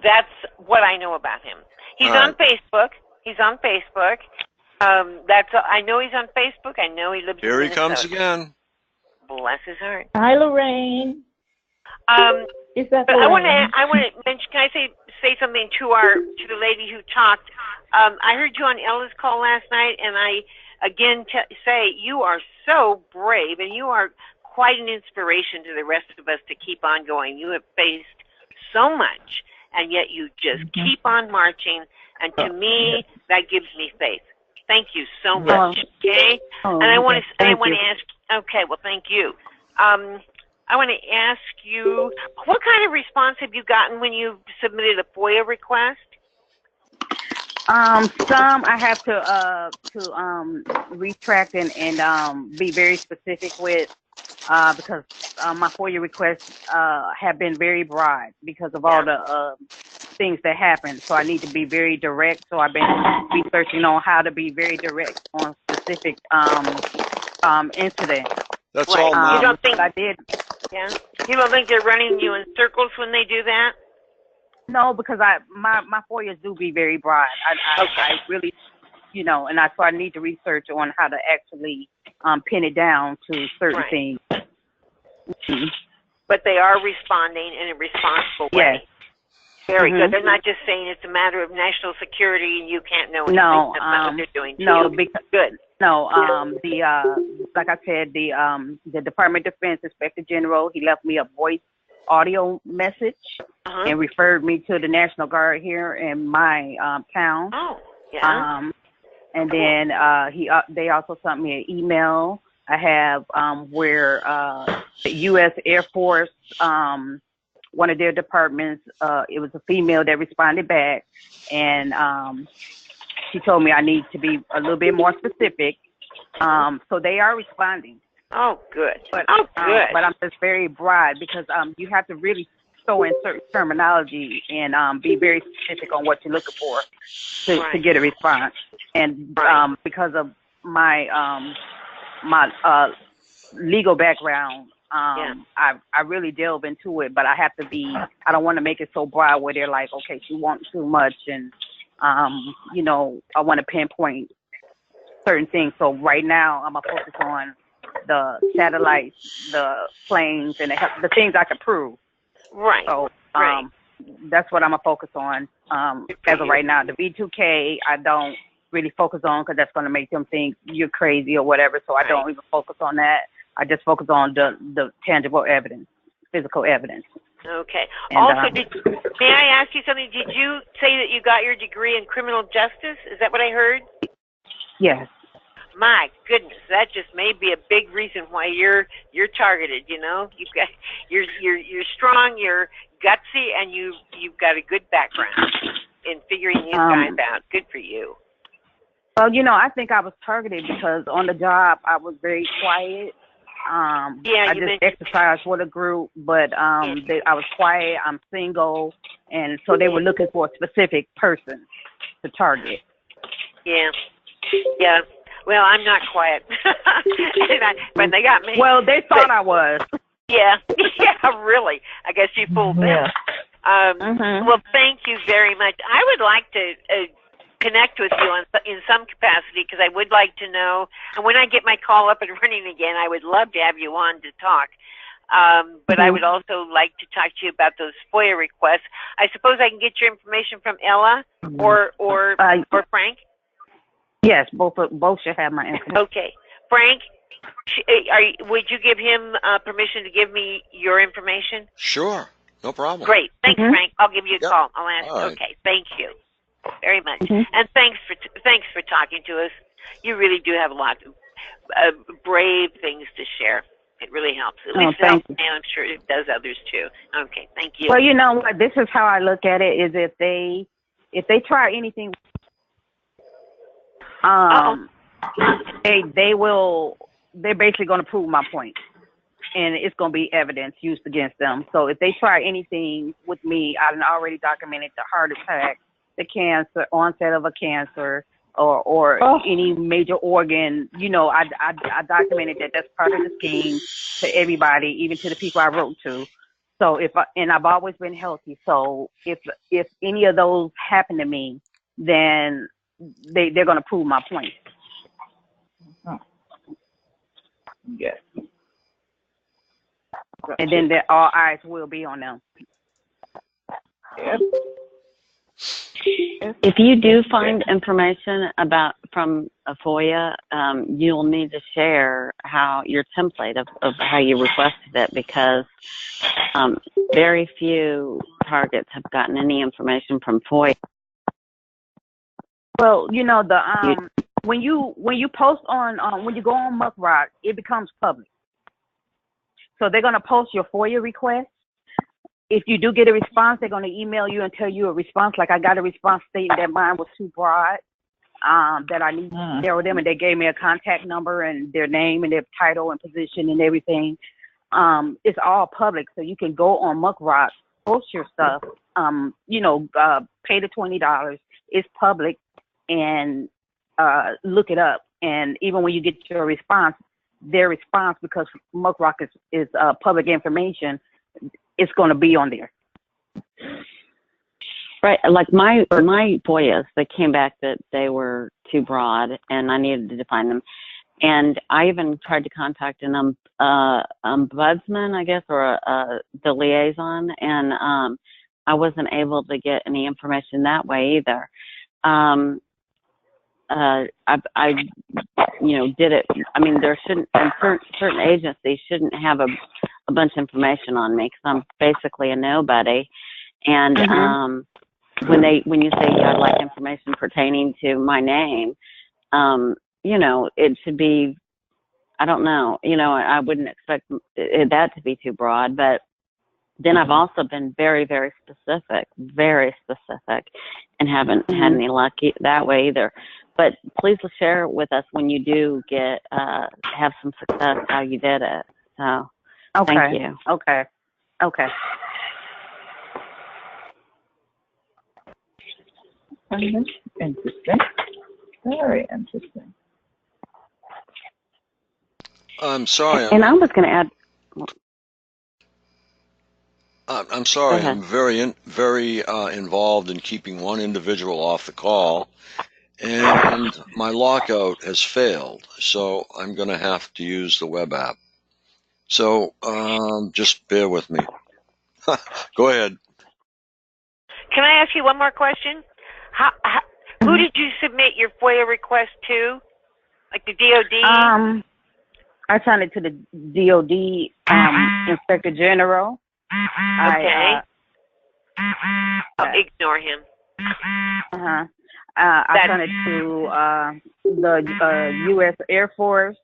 That's what I know about him. He's on Facebook. He's on Facebook. I know he's on Facebook. I know he lives in Minnesota. Here he comes again. Bless his heart. Hi, Lorraine. Is that but Lorraine? I want to mention. Can I say something to the lady who talked? I heard you on Ella's call last night, and I again say you are so brave, and you are quite an inspiration to the rest of us to keep on going. You have faced so much, and yet you just keep on marching. And to me, that gives me faith. Thank you so much. Okay. And I want to ask. Okay. Well, thank you. I want to ask you, what kind of response have you gotten when you submitted a FOIA request? Some I have to retract and be very specific with because my FOIA requests have been very broad because of all the things that happen. So I need to be very direct. So I've been researching on how to be very direct on specific incidents. That's all. You don't think I did? Yeah. You don't think they're running you in circles when they do that? No, because my FOIAs do be very broad. I really, and so I need to research on how to actually pin it down to certain things. Mm-hmm. But they are responding in a responsible way. Yes. Very good. They're not just saying it's a matter of national security and you can't know anything. No, That's not what they're doing. Because good. No, like I said, the Department of Defense Inspector General, he left me a voice audio message and referred me to the National Guard here in my town. Oh, yeah. And then they also sent me an email. I have where the U.S. Air Force, one of their departments, it was a female that responded back, and she told me I need to be a little bit more specific. So they are responding. Oh, good. But, good. But I'm just very broad because you have to really throw in certain terminology and be very specific on what you're looking for to get a response. And because of my legal background, I really delve into it, but I have to be, I don't want to make it so broad where they're like, okay, she wants too much and, I want to pinpoint certain things. So right now I'm going to focus on the satellites, the planes, and the things I can prove. Right. So that's what I'm going to focus on as of right now. The V2K, I don't really focus on because that's going to make them think you're crazy or whatever. So I don't even focus on that. I just focus on the tangible evidence, physical evidence. Okay. And, also, may I ask you something? Did you say that you got your degree in criminal justice? Is that what I heard? Yes. My goodness, that just may be a big reason why you're targeted. You know, you're strong, you're gutsy, and you've got a good background in figuring these guys out. Good for you. Well, I think I was targeted because on the job I was very quiet. I just exercised with a group, but I was quiet. I'm single, and so they were looking for a specific person to target. Yeah. Well, I'm not quiet, but they got me. Well, they thought I was. Yeah, really. I guess you fooled them. Yeah. Well, thank you very much. I would like to connect with you in some capacity because I would like to know. And when I get my call up and running again, I would love to have you on to talk. But I would also like to talk to you about those FOIA requests. I suppose I can get your information from Ella or Frank. Yes, both should have my information. Okay, Frank, would you give him permission to give me your information? Sure, no problem. Great, thanks, Frank. I'll give you a call. I'll ask. Right. Okay, thank you very much, and thanks for talking to us. You really do have a lot of brave things to share. It really helps. At least it helps me, and I'm sure it does others too. Okay, thank you. Well, you know what? This is how I look at it: is if they try anything. They're basically going to prove my point, and it's going to be evidence used against them. So if they try anything with me, I've already documented the heart attack, the cancer, onset of a cancer, or any major organ. I documented that. That's part of the scheme to everybody, even to the people I wrote to. So and I've always been healthy. So if any of those happen to me, then they're going to prove my point. Yes. And then all eyes will be on them. Yes. If you do find information from a FOIA, you'll need to share your template of how you requested it, because very few targets have gotten any information from FOIA. Well, when you post on when you go on Muckrock, it becomes public. So they're going to post your FOIA request. If you do get a response, they're going to email you and tell you a response. Like I got a response stating that mine was too broad, that I need to narrow them, and they gave me a contact number and their name and their title and position and everything. It's all public, so you can go on Muckrock, post your stuff, pay the $20. It's public, and look it up. And even when you get your response, their response, because Muckrock is public information, it's going to be on there. Right. Like my FOIAs, they came back that they were too broad and I needed to define them. And I even tried to contact an ombudsman, I guess, or the liaison, and I wasn't able to get any information that way either. I did it. I mean, there shouldn't, and certain agencies shouldn't have a bunch of information on me because I'm basically a nobody. And when you say I'd like information pertaining to my name, it should be, I don't know, I wouldn't expect that to be too broad, but then I've also been very, very specific, and haven't had any luck that way either. But please share with us when you do have some success, how you did it. So, thank you. Okay. Interesting. Very interesting. I'm sorry. And I was going to add. I'm sorry. I'm very involved in keeping one individual off the call, and my lockout has failed. So I'm going to have to use the web app. So just bear with me. Go ahead. Can I ask you one more question? Who did you submit your FOIA request to? Like the DOD? I sent it to the DOD Inspector General. Okay. I'll ignore him. I sent it to the U.S. Air Force,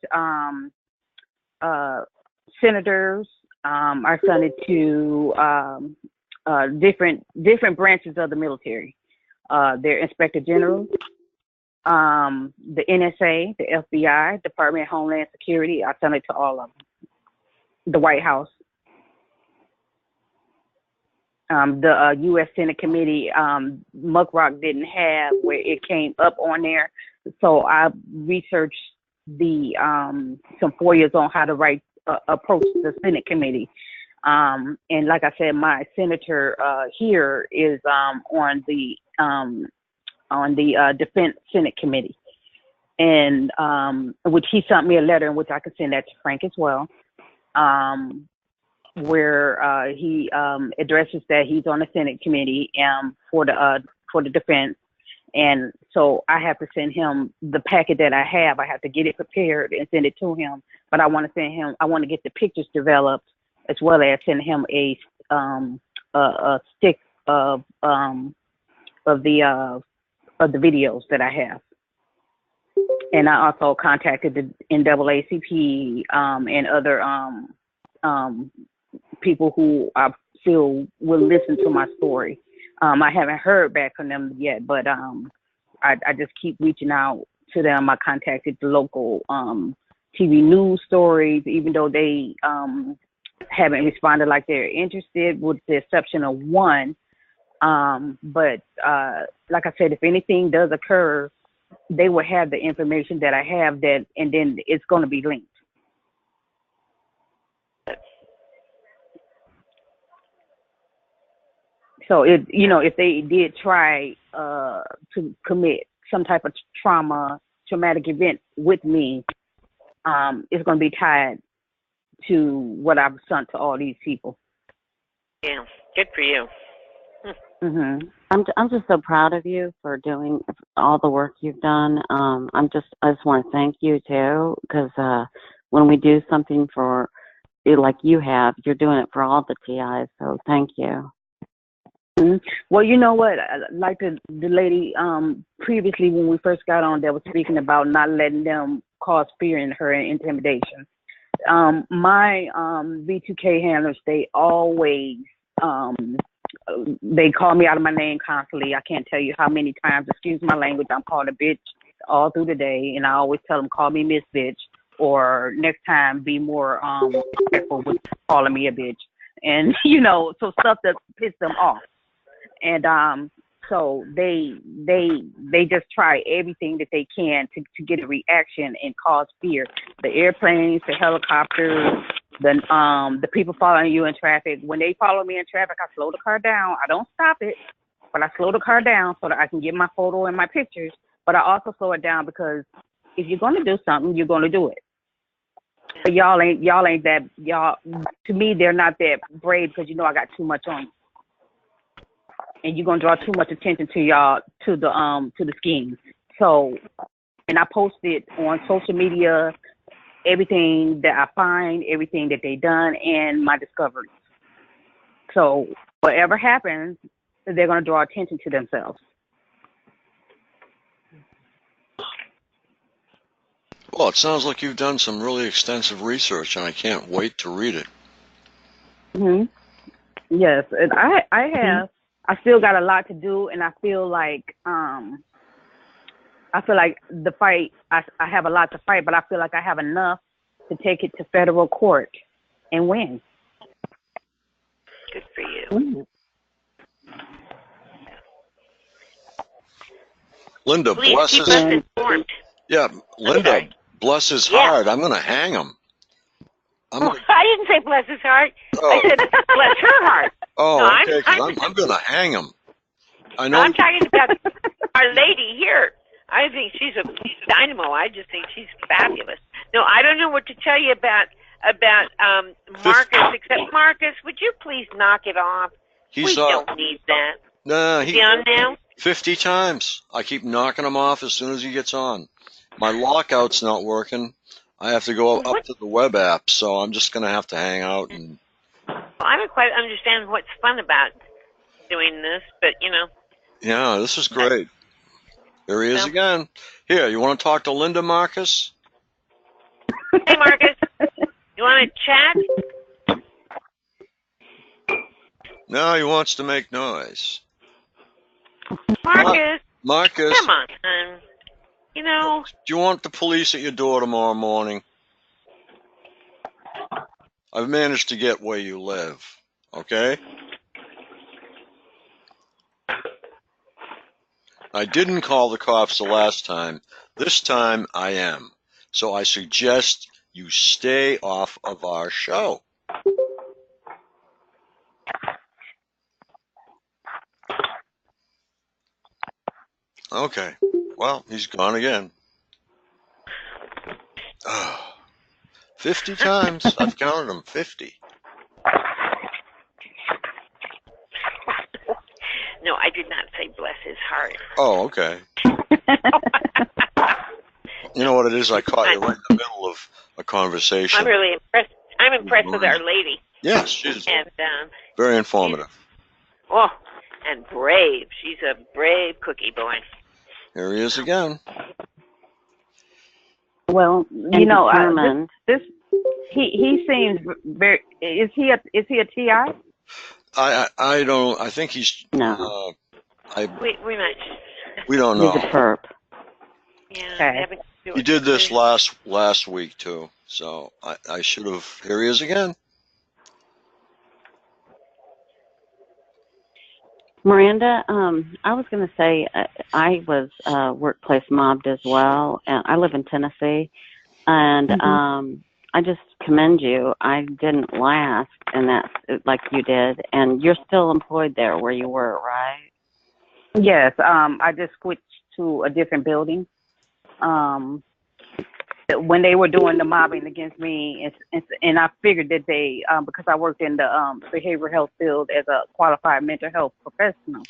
senators. I sent it to different branches of the military. Their inspector generals, the NSA, the FBI, Department of Homeland Security. I sent it to all of them. The White House. The U.S. Senate Committee, Muckrock didn't have where it came up on there. So I researched the some FOIAs on how to approach the Senate Committee. And like I said, my senator here is on the Defense Senate Committee, and which he sent me a letter in which I could send that to Frank as well. Where he addresses that he's on the Senate Committee for the defense, and so I have to send him the packet that I have. I have to get it prepared and send it to him. But I want to get the pictures developed as well as send him a stick of the videos that I have. And I also contacted the NAACP and other people who I feel will listen to my story. I haven't heard back from them yet, but I just keep reaching out to them. I contacted the local TV news stories, even though they haven't responded like they're interested, with the exception of one. But like I said, if anything does occur, they will have the information that I have, and then it's going to be linked. So if they did try to commit some type of traumatic event with me, it's going to be tied to what I've sent to all these people. Yeah, good for you. Mhm. I'm just so proud of you for doing all the work you've done. I just want to thank you too, because when we do something for like you have, you're doing it for all the TIs. So thank you. Well, you know what? Like the lady previously when we first got on that was speaking about not letting them cause fear in her and intimidation. My V2K handlers, they always they call me out of my name constantly. I can't tell you how many times, excuse my language, I'm called a bitch all through the day, and I always tell them, call me Miss Bitch, or next time be more respectful with calling me a bitch. And so stuff that piss them off. And so they just try everything that they can to get a reaction and cause fear. The airplanes, the helicopters, the people following you in traffic. When they follow me in traffic, I slow the car down. I don't stop it, but I slow the car down so that I can get my photo and my pictures. But I also slow it down because if you're going to do something, you're going to do it. But y'all ain't that, to me, they're not that brave because I got too much on you. And you're gonna draw too much attention to the scheme. So, and I post it on social media, everything that I find, everything that they done, and my discoveries. So whatever happens, they're gonna draw attention to themselves. Well, it sounds like you've done some really extensive research, and I can't wait to read it. Yes, and I have. I still got a lot to do, and I feel like the fight. I have a lot to fight, but I feel like I have enough to take it to federal court and win. Good for you. Linda, Please bless keep his. us informed. Yeah, Linda, bless his heart. I'm gonna hang him. I didn't say bless his heart. I said bless her heart. Oh, no, okay, because I'm going to hang him. I know. I'm talking about our lady here. I think she's a dynamo. I just think she's fabulous. No, I don't know what to tell you about Marcus, except Marcus, would you please knock it off? We don't need that. Nah, he's on now? 50 times. I keep knocking him off as soon as he gets on. My lockout's not working. I have to go up to the web app, so I'm just going to have to hang out. And well, I don't quite understand what's fun about doing this, but Yeah, this is great. Here he is again. Here, you want to talk to Linda, Marcus? Hey, Marcus. You want to chat? No, he wants to make noise. Marcus. Marcus. Come on, hon. You know. Do you want the police at your door tomorrow morning? I've managed to get where you live, okay? I didn't call the cops the last time. This time I am. So I suggest you stay off of our show. Okay. Well, he's gone again. 50 times. I've counted them. 50. No, I did not say bless his heart. Oh, okay. You know what it is? I caught you right in the middle of a conversation. I'm really impressed. I'm impressed with Our Lady. Yes, she's and, very informative. And brave. She's a brave cookie boy. Here he is again. Well, you know, he seems very. Is he a TI? I don't. I think he's. No. We don't know. He's a perp. Yeah. Okay. He did this last week too, so I should have. Here he is again. Miranda, I was going to say I was workplace mobbed as well, and I live in Tennessee, and I just commend you. I didn't last, and that's like you did, and you're still employed there where you were, right? Yes. I just switched to a different building. When they were doing the mobbing against me, and I figured that they, because I worked in the behavioral health field as a qualified mental health professional,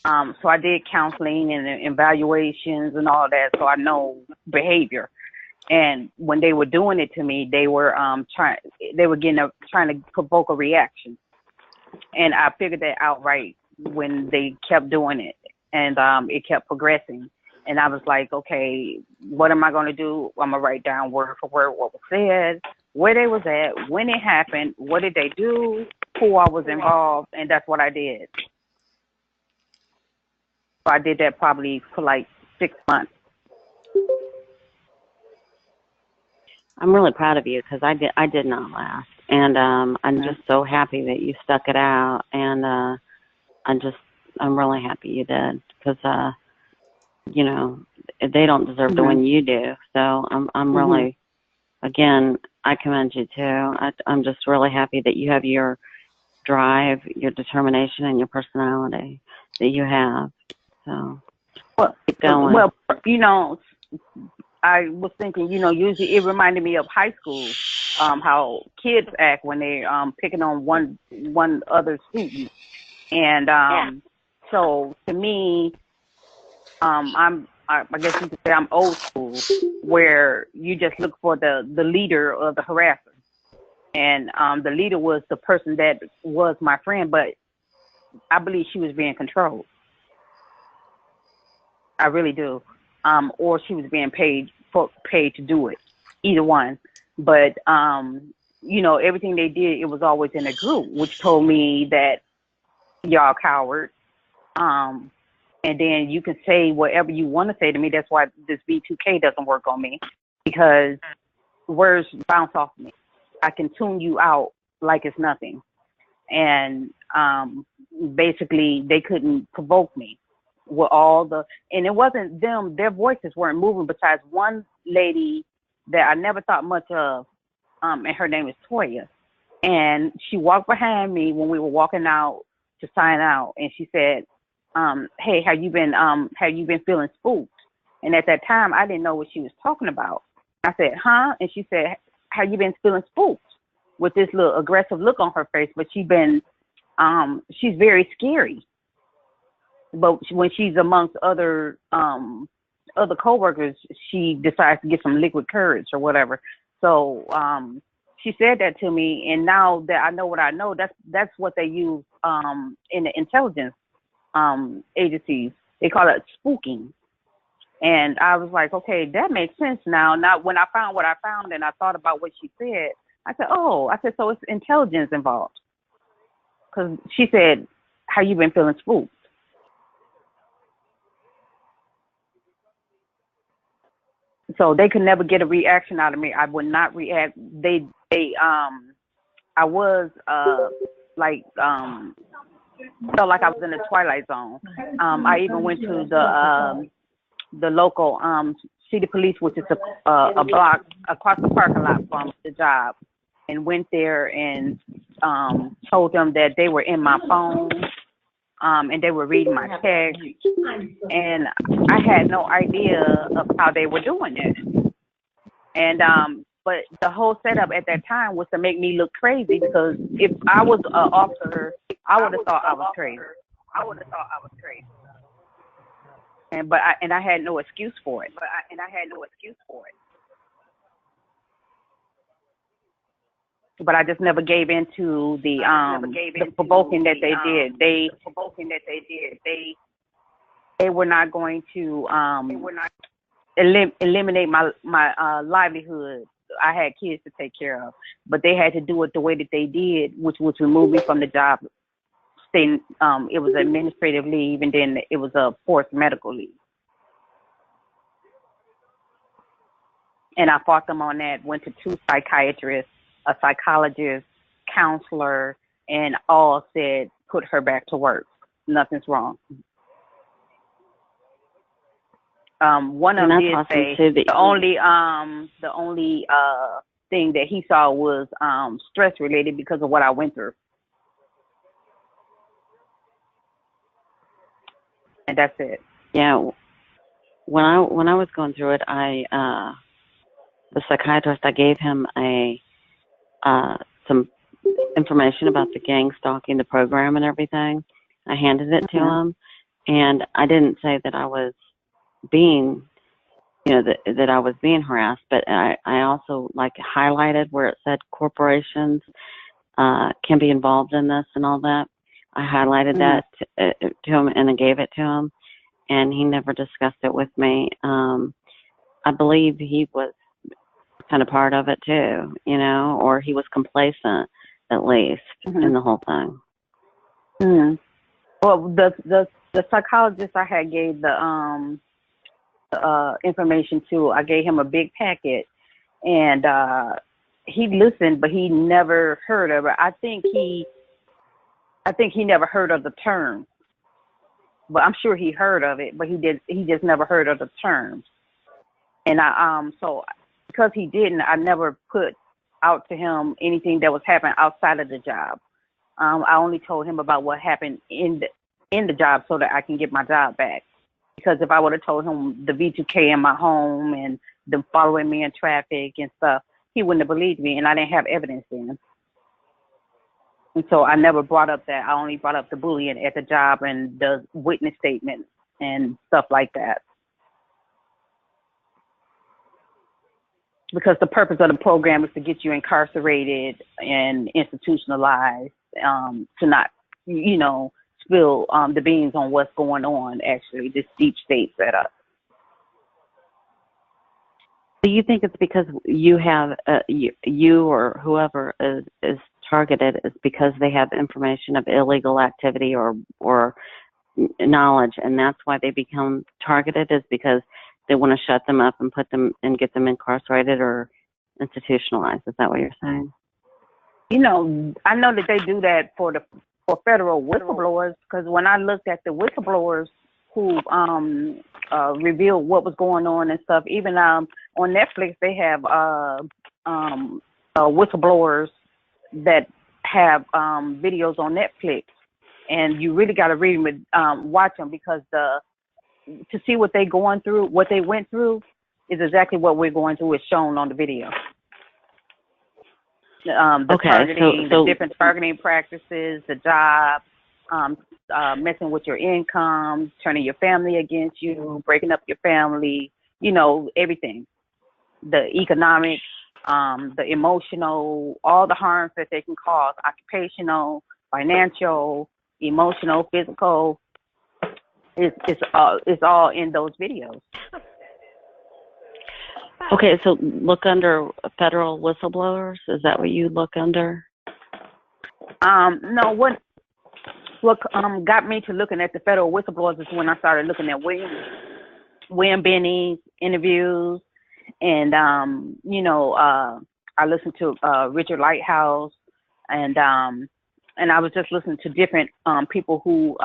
so I did counseling and evaluations and all that, so I know behavior. And when they were doing it to me, they were trying to provoke a reaction, and I figured that out right when they kept doing it, and it kept progressing. And I was like, okay, what am I going to do? I'm going to write down word for word what was said, where they was at, when it happened, what did they do, who I was involved, and that's what I did. So I did that probably for like 6 months. I'm really proud of you because I did not last, and I'm just so happy that you stuck it out, and I'm really happy you did because you know, they don't deserve to win, you do. So I'm really, again, I commend you too. I'm just really happy that you have your drive, your determination, and your personality that you have. So keep going. Well, you know, I was thinking, you know, usually it reminded me of high school, how kids act when they're picking on one other student, and so to me. I guess you could say I'm old school, where you just look for the leader of the harasser. And the leader was the person that was my friend, but I believe she was being controlled. I really do. Or she was being paid to do it. Either one. But, you know, everything they did, it was always in a group, which told me that y'all cowards. And then you can say whatever you want to say to me. That's why this B2K doesn't work on me, because words bounce off me. I can tune you out like it's nothing. And basically, they couldn't provoke me with and it wasn't them. Their voices weren't moving besides one lady that I never thought much of, and her name is Toya. And she walked behind me when we were walking out to sign out, and she said, hey, have you been feeling spooked? And at that time, I didn't know what she was talking about. I said, huh? And she said, have you been feeling spooked? With this little aggressive look on her face, but she's very scary. But when she's amongst other coworkers, she decides to get some liquid courage or whatever. So she said that to me, and now that I know what I know, that's what they use in the intelligence agencies. They call it spooking. And I was like, okay, that makes sense now. Now, when I found what I found and I thought about what she said, I said, so it's intelligence involved. Because she said, how you been feeling spooked? So they could never get a reaction out of me. I would not react. I was felt like I was in the twilight zone. I even went to the local city police, which is a block across the parking lot from the job, and went there and told them that they were in my phone, and they were reading my text, and I had no idea of how they were doing it. And but the whole setup at that time was to make me look crazy, because if I was an officer, I would have thought I was crazy. And I had no excuse for it. But I just never gave in to the provoking that they did. They were not going to eliminate my livelihood. I had kids to take care of, but they had to do it the way that they did, which was remove me from the job. It was administrative leave, and then it was a forced medical leave. And I fought them on that, went to 2 psychiatrists, a psychologist, counselor, and all said, put her back to work. Nothing's wrong. One of them did say the only thing that he saw was stress related because of what I went through. And that's it. Yeah. When I was going through it, the psychiatrist, I gave him some information about the gang stalking, the program and everything. I handed it to him, and I didn't say that I was being, that I was being harassed, but I also highlighted where it said corporations can be involved in this and all that. I highlighted that to him, and I gave it to him, and he never discussed it with me. I believe he was kind of part of it too, or he was complacent at least in the whole thing. Well, the psychologist I had gave the information to, I gave him a big packet, and he listened, but he never heard of it. I think he never heard of the term, but I'm sure he heard of it, but he just never heard of the term. And so because he didn't, I never put out to him anything that was happening outside of the job. I only told him about what happened in the job so that I can get my job back. Because if I would have told him the V2K in my home and them following me in traffic and stuff, he wouldn't have believed me, and I didn't have evidence then. And so I never brought up that. I only brought up the bullying at the job and the witness statements and stuff like that. Because the purpose of the program is to get you incarcerated and institutionalized, to not, spill the beans on what's going on, actually, this deep state setup. Do you think it's because you have, you or whoever is targeted is because they have information of illegal activity or knowledge, and that's why they become targeted, is because they want to shut them up and put them and get them incarcerated or institutionalized? Is that what you're saying? I know that they do that for federal whistleblowers, because when I looked at the whistleblowers who revealed what was going on and stuff, even on Netflix they have whistleblowers that have videos on Netflix, and you really got to read them, watch them, because to see what they went through is exactly what we're going through is shown on the video. Targeting, the different targeting practices, the job, messing with your income, turning your family against you, breaking up your family, everything. The economic, the emotional, all the harms that they can cause, occupational, financial, emotional, physical. It's all in those videos. Okay, so look under federal whistleblowers. Is that what you look under? No, what got me to looking at the federal whistleblowers is when I started looking at William Benny's interviews, and I listened to Richard Lighthouse, and I was just listening to different people who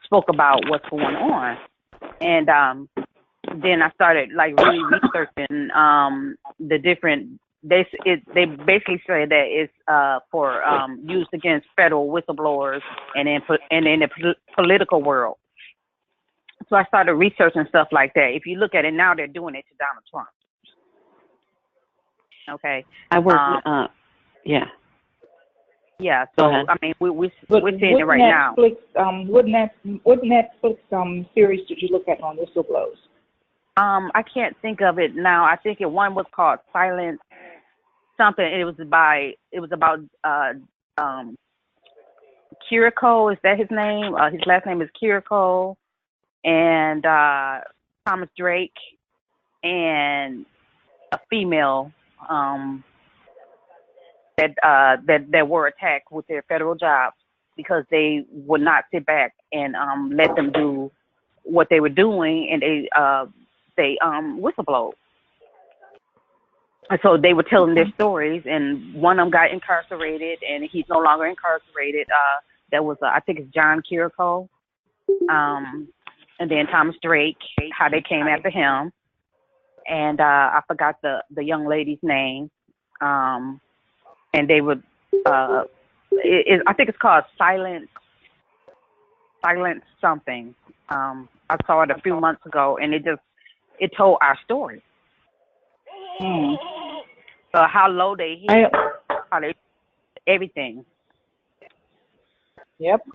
spoke about what's going on, and then I started like really researching the different. They basically say that it's for used against federal whistleblowers and in the political world. So I started researching stuff like that. If you look at it now, they're doing it to Donald Trump. Okay. I work. Yeah. Yeah. Go So ahead. I mean, we're seeing it right now. What Netflix series did you look at on whistleblowers? I can't think of it now. I think one was called Silent something. It was about Kiriko. Is that his name? His last name is Kiriko, and Thomas Drake, and a female that were attacked with their federal jobs because they would not sit back and let them do what they were doing, and they whistleblowed. And so they were telling their stories, and one of them got incarcerated, and he's no longer incarcerated. That was, I think it's John Kiriko. And then Thomas Drake, how they came after him. And I forgot the young lady's name. And they would, I think it's called Silent something. I saw it a few months ago, and it told our story. How low they hit, how they, everything. Yep.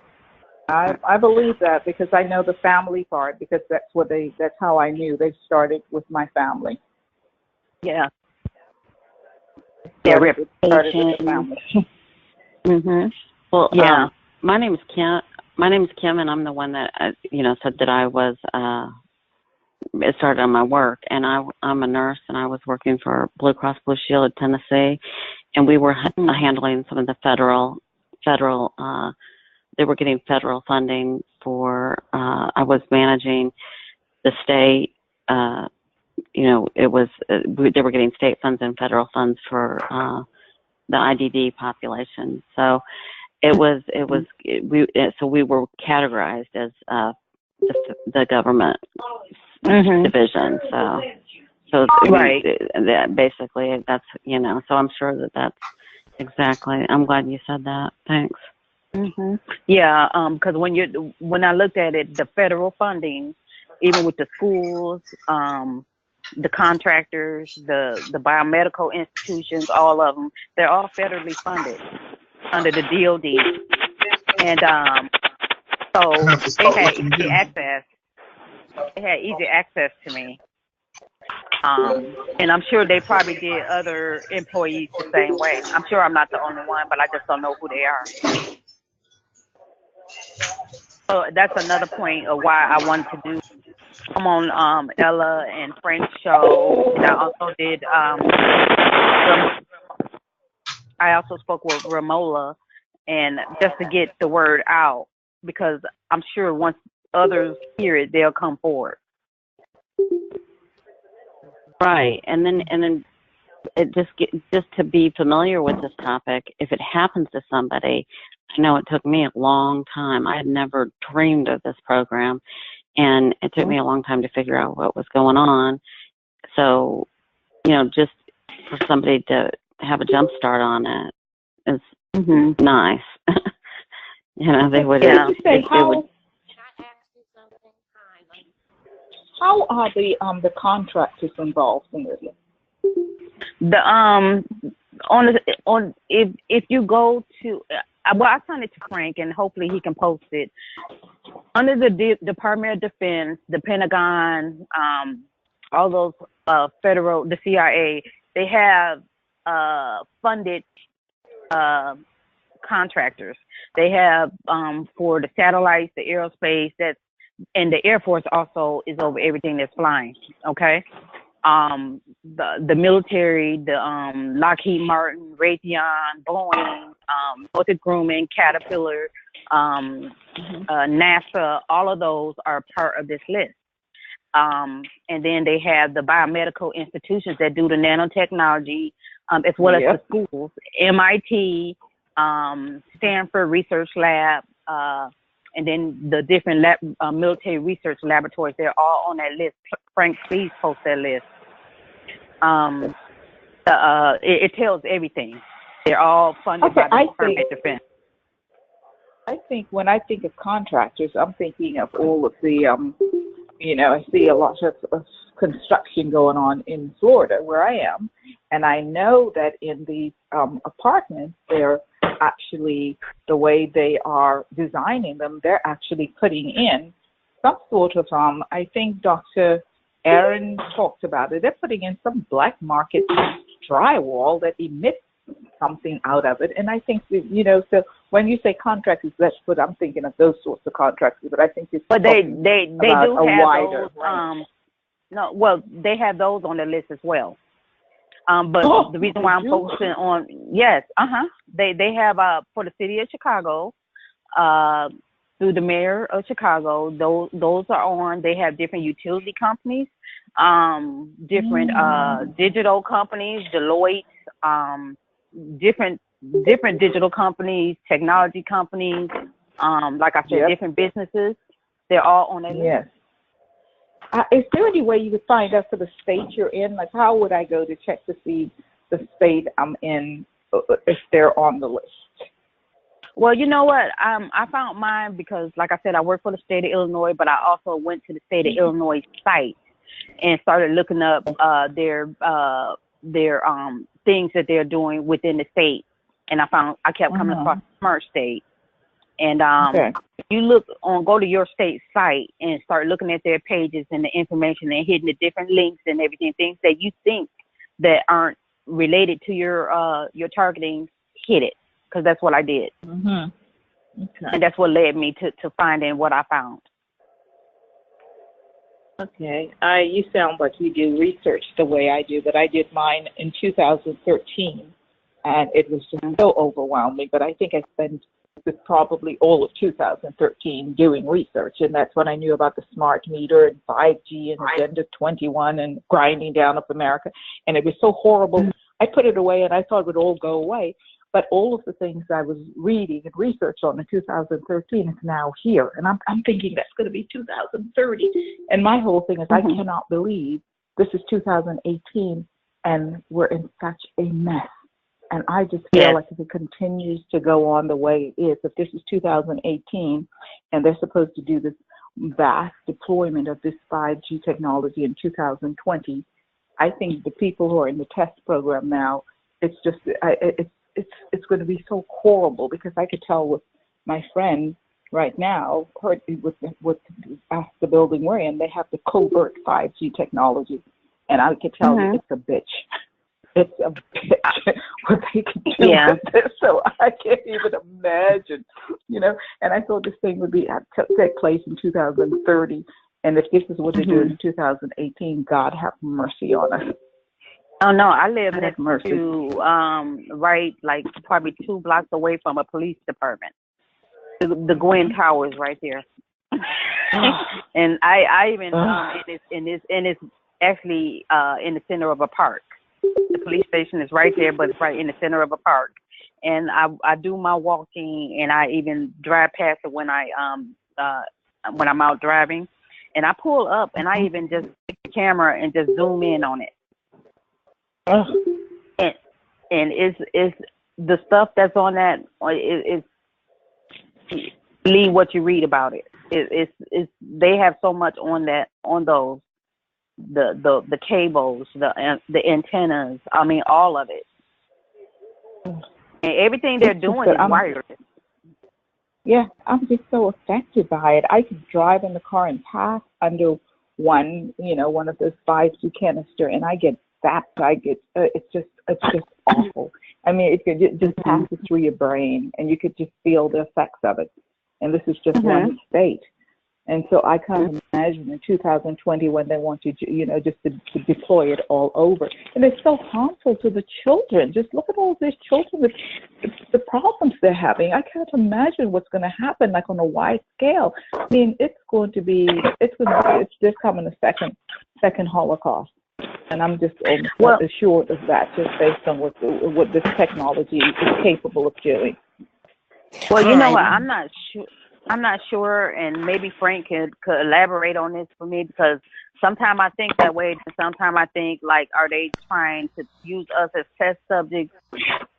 I believe that because I know the family part, because that's how I knew they started with my family. Yeah. Started with the family. Mhm. Well, yeah. My name is Kim. My name is Kim, and I'm the one that said that I was it started on my work, and I'm a nurse, and I was working for Blue Cross Blue Shield of Tennessee, and we were handling some of the federal. They were getting federal funding for. I was managing the state. It was they were getting state funds and federal funds for the IDD population. So we were categorized as the government division. So right. That basically that's So I'm sure that's exactly. I'm glad you said that. Thanks. Yeah, because when I looked at it, the federal funding, even with the schools, the contractors, the biomedical institutions, all of them, they're all federally funded under the DOD, and so they had easy access. They had easy access to me, and I'm sure they probably did other employees the same way. I'm sure I'm not the only one, but I just don't know who they are. So that's another point of why I wanted to come on Ella and Frank's show. And I also did I also spoke with Ramola, and just to get the word out, because I'm sure once others hear it, they'll come forward. Right, and then it just to be familiar with this topic. If it happens to somebody, I know it took me a long time. I had never dreamed of this program, and it took me a long time to figure out what was going on. So, just for somebody to have a jump start on it is nice. They would. Yeah. How are the contractors involved in this? If you go to I sent it to Frank, and hopefully he can post it. Under the Department of Defense, the Pentagon, all those federal, the CIA, they have funded contractors. They have for the satellites, the aerospace, and the Air Force also is over everything that's flying. Okay. The military, the Lockheed Martin, Raytheon, Boeing, Northrop Grumman, Caterpillar, NASA, all of those are part of this list. And then they have the biomedical institutions that do the nanotechnology, as well as the schools, MIT, Stanford Research Lab, and then the different military research laboratories. They're all on that list. Frank, please post that list. It tells everything. They're all funded by the Department of Defense. I think when I think of contractors, I'm thinking of all of the, I see a lot of construction going on in Florida where I am, and I know that in these apartments, they're actually, the way they are designing them, they're actually putting in some sort of, I think Dr. Aaron talked about it, they're putting in some black market drywall that emits something out of it. And I think that, so when you say contractors, that's what I'm thinking of, those sorts of contractors. But I think it's but they do have wider those. They have those on the list as well. But the reason why I'm focusing on they have for the city of Chicago, through the mayor of Chicago, those are on. They have different utility companies, different digital companies, Deloitte, different digital companies, technology companies, like I said, different businesses. They're all on that list. Yes. Is there any way you could find out for the state you're in? Like, how would I go to check to see the state I'm in if they're on the list? Well, you know what? I found mine because, like I said, I work for the state of Illinois, but I also went to the state of Illinois site and started looking up their things that they're doing within the state, and I kept coming across Smart State. And you go to your state site and start looking at their pages and the information and hitting the different links and everything, things that you think that aren't related to your targeting, hit it, because that's what I did. And that's what led me to finding what I found. Okay. You sound like you do research the way I do, but I did mine in 2013, and it was just so overwhelming. But I think I spent probably all of 2013 doing research, and that's when I knew about the smart meter and 5G and Agenda 21 and grinding down up America, and it was so horrible. I put it away, and I thought it would all go away. But all of the things I was reading and research on in 2013 is now here, and I'm thinking that's going to be 2030. And my whole thing is I cannot believe this is 2018, and we're in such a mess. And I just feel like if it continues to go on the way it is, if this is 2018 and they're supposed to do this vast deployment of this 5G technology in 2020, I think the people who are in the test program now, it's just, it's going to be so horrible, because I could tell with my friend right now, with the building we're in, they have the covert 5G technology, and I could tell you it's a bitch. It's a bitch what they can do with this. So I can't even imagine, And I thought this thing would take place in 2030. And if this is what they're doing in 2018, God have mercy on us. Oh no, I live next to right, like probably 2 blocks away from a police department. The Gwen Towers right there. And I even it's actually in the center of a park. The police station is right there, but it's right in the center of a park. And I do my walking, and I even drive past it when I'm out driving. And I pull up, and I even just take the camera and just zoom in on it. And it's the stuff that's on that. It's believe what you read about it. It's they have so much on those. The cables, the antennas, I mean, all of it. And everything they're doing is wireless. Yeah, I'm just so affected by it. I could drive in the car and pass under one of those 5G canister, and I get zapped. It's just awful. I mean, it could just passes through your brain, and you could just feel the effects of it. And this is just one state. And so I can't imagine in 2020 when they want to, just to deploy it all over. And it's so harmful to the children. Just look at all these children with the problems they're having. I can't imagine what's going to happen, like on a wide scale. I mean, it's just coming a second Holocaust. And I'm just assured of that, just based on what this technology is capable of doing. Well, you know what? I'm not sure, and maybe Frank could elaborate on this for me, because sometimes I think that way, and sometimes I think, like, are they trying to use us as test subjects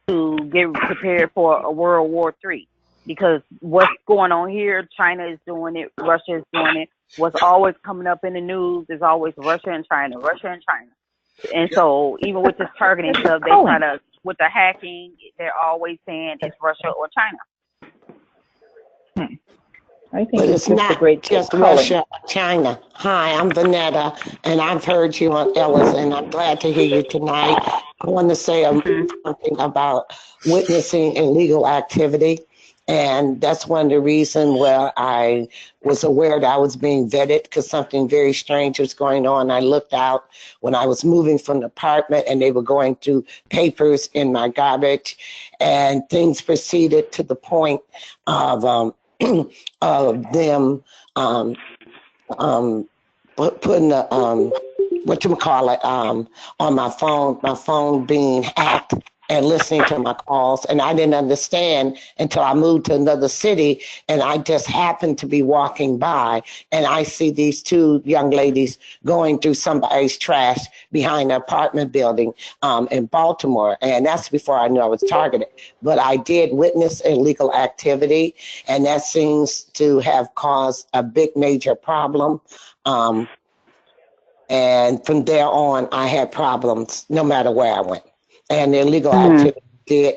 to get prepared for a World War III? Because what's going on here, China is doing it, Russia is doing it. What's always coming up in the news is always Russia and China. And so even with this targeting stuff, they try to, with the hacking, they're always saying it's Russia or China. I think but it's not just Russia, China. Hi, I'm Vanetta, and I've heard you on Ellis, and I'm glad to hear you tonight. I want to say something about witnessing illegal activity, and that's one of the reasons where I was aware that I was being vetted, because something very strange was going on. I looked out when I was moving from the apartment, and they were going through papers in my garbage, and things proceeded to the point of of them putting the on my phone being hacked and listening to my calls. And I didn't understand until I moved to another city, and I just happened to be walking by, and I see these two young ladies going through somebody's trash behind an apartment building in Baltimore. And that's before I knew I was targeted. But I did witness illegal activity, and that seems to have caused a big major problem. And from there on, I had problems no matter where I went. And the illegal activity did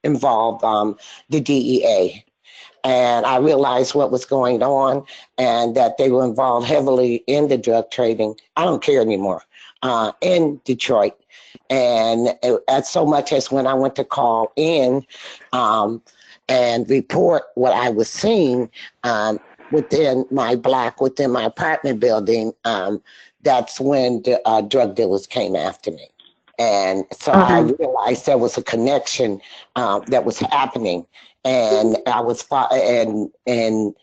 involve the DEA. And I realized what was going on, and that they were involved heavily in the drug trading. I don't care anymore, in Detroit. And as so much as when I went to call in and report what I was seeing within my apartment building, that's when the drug dealers came after me. And so I realized there was a connection that was happening, and I was and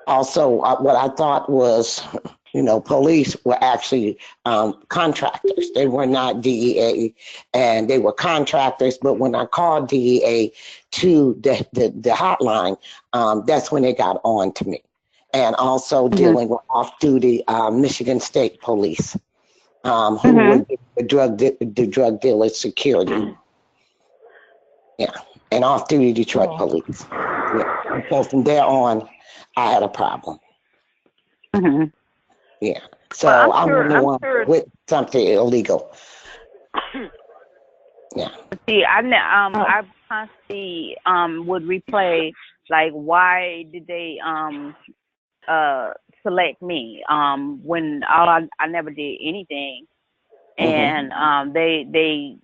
also what I thought was, police were actually contractors. They were not DEA, and they were contractors. But when I called DEA to the hotline, that's when they got on to me, and also dealing with off-duty Michigan State Police. Who were the drug dealer security. Yeah, and off-duty Detroit police. Yeah. So from there on, I had a problem. Yeah. So I'm the one with something illegal. Yeah. See, I constantly would replay, like, why did they select me when I never did anything, and they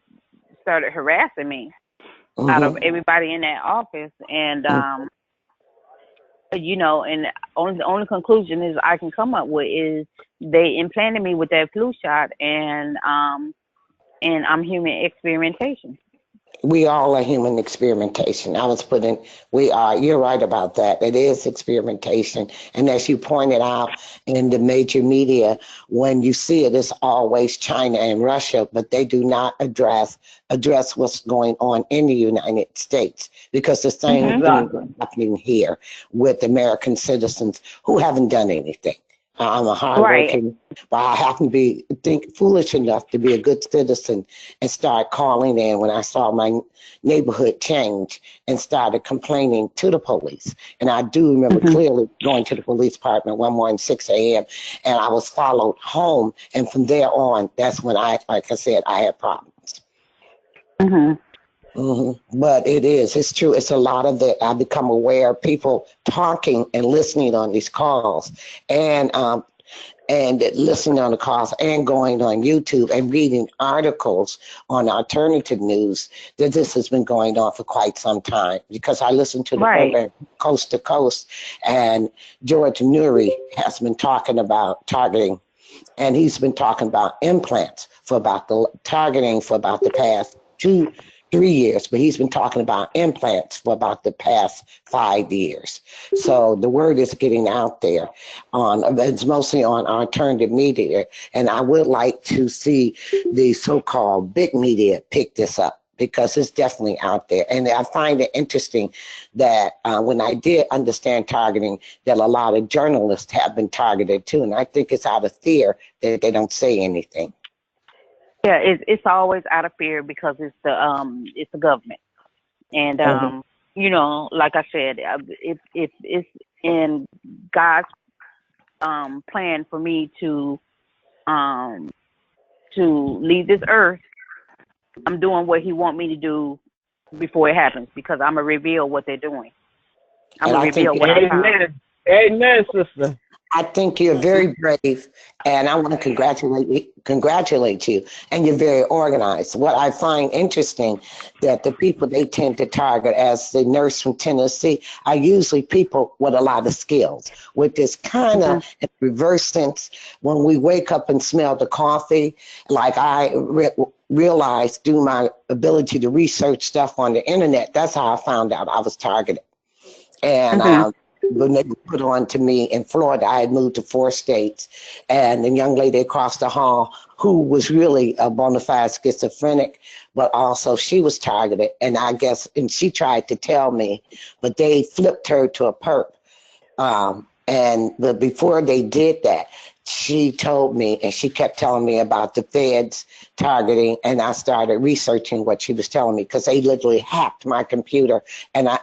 started harassing me out of everybody in that office, and and the only conclusion is I can come up with is they implanted me with that flu shot, and I'm human experimentation. We all are human experimentation. You're right about that. It is experimentation. And as you pointed out in the major media, when you see it, it's always China and Russia, but they do not address what's going on in the United States, because the same thing is happening here with American citizens who haven't done anything. I'm a hardworking, but I happen to think foolish enough to be a good citizen and start calling in when I saw my neighborhood change and started complaining to the police. And I do remember clearly going to the police department one morning, 6 a.m., and I was followed home. And from there on, that's when like I said, I had problems. But it's true. It's a lot of it. I become aware of people talking and listening on these calls. And and listening on the calls and going on YouTube and reading articles on alternative news that this has been going on for quite some time, because I listen to the program Coast to Coast, and George Nuri has been talking about targeting, and he's been talking about implants for about the targeting for about the past 2-3 years, but he's been talking about implants for about the past 5 years. So the word is getting out there it's mostly on alternative media. And I would like to see the so-called big media pick this up, because it's definitely out there. And I find it interesting that when I did understand targeting, that a lot of journalists have been targeted too. And I think it's out of fear that they don't say anything. Yeah, it's always out of fear because it's the government, and you know, like I said, if it's in God's plan for me to leave this earth, I'm doing what He want me to do before it happens, because I'm gonna reveal what they're doing. I'm gonna reveal what I found. Amen, sister. I think you're very brave, and I want to congratulate you, and you're very organized. What I find interesting, that the people they tend to target, as the nurse from Tennessee, are usually people with a lot of skills, with this kind of reverse sense. When we wake up and smell the coffee, like I realized through my ability to research stuff on the internet, that's how I found out I was targeted. And when they put on to me in Florida, I had moved to 4 states, and the young lady across the hall, who was really a bona fide schizophrenic, but also she was targeted, and I guess, and she tried to tell me, but they flipped her to a perp. But before they did that, she told me, and she kept telling me about the feds targeting, and I started researching what she was telling me, because they literally hacked my computer, and I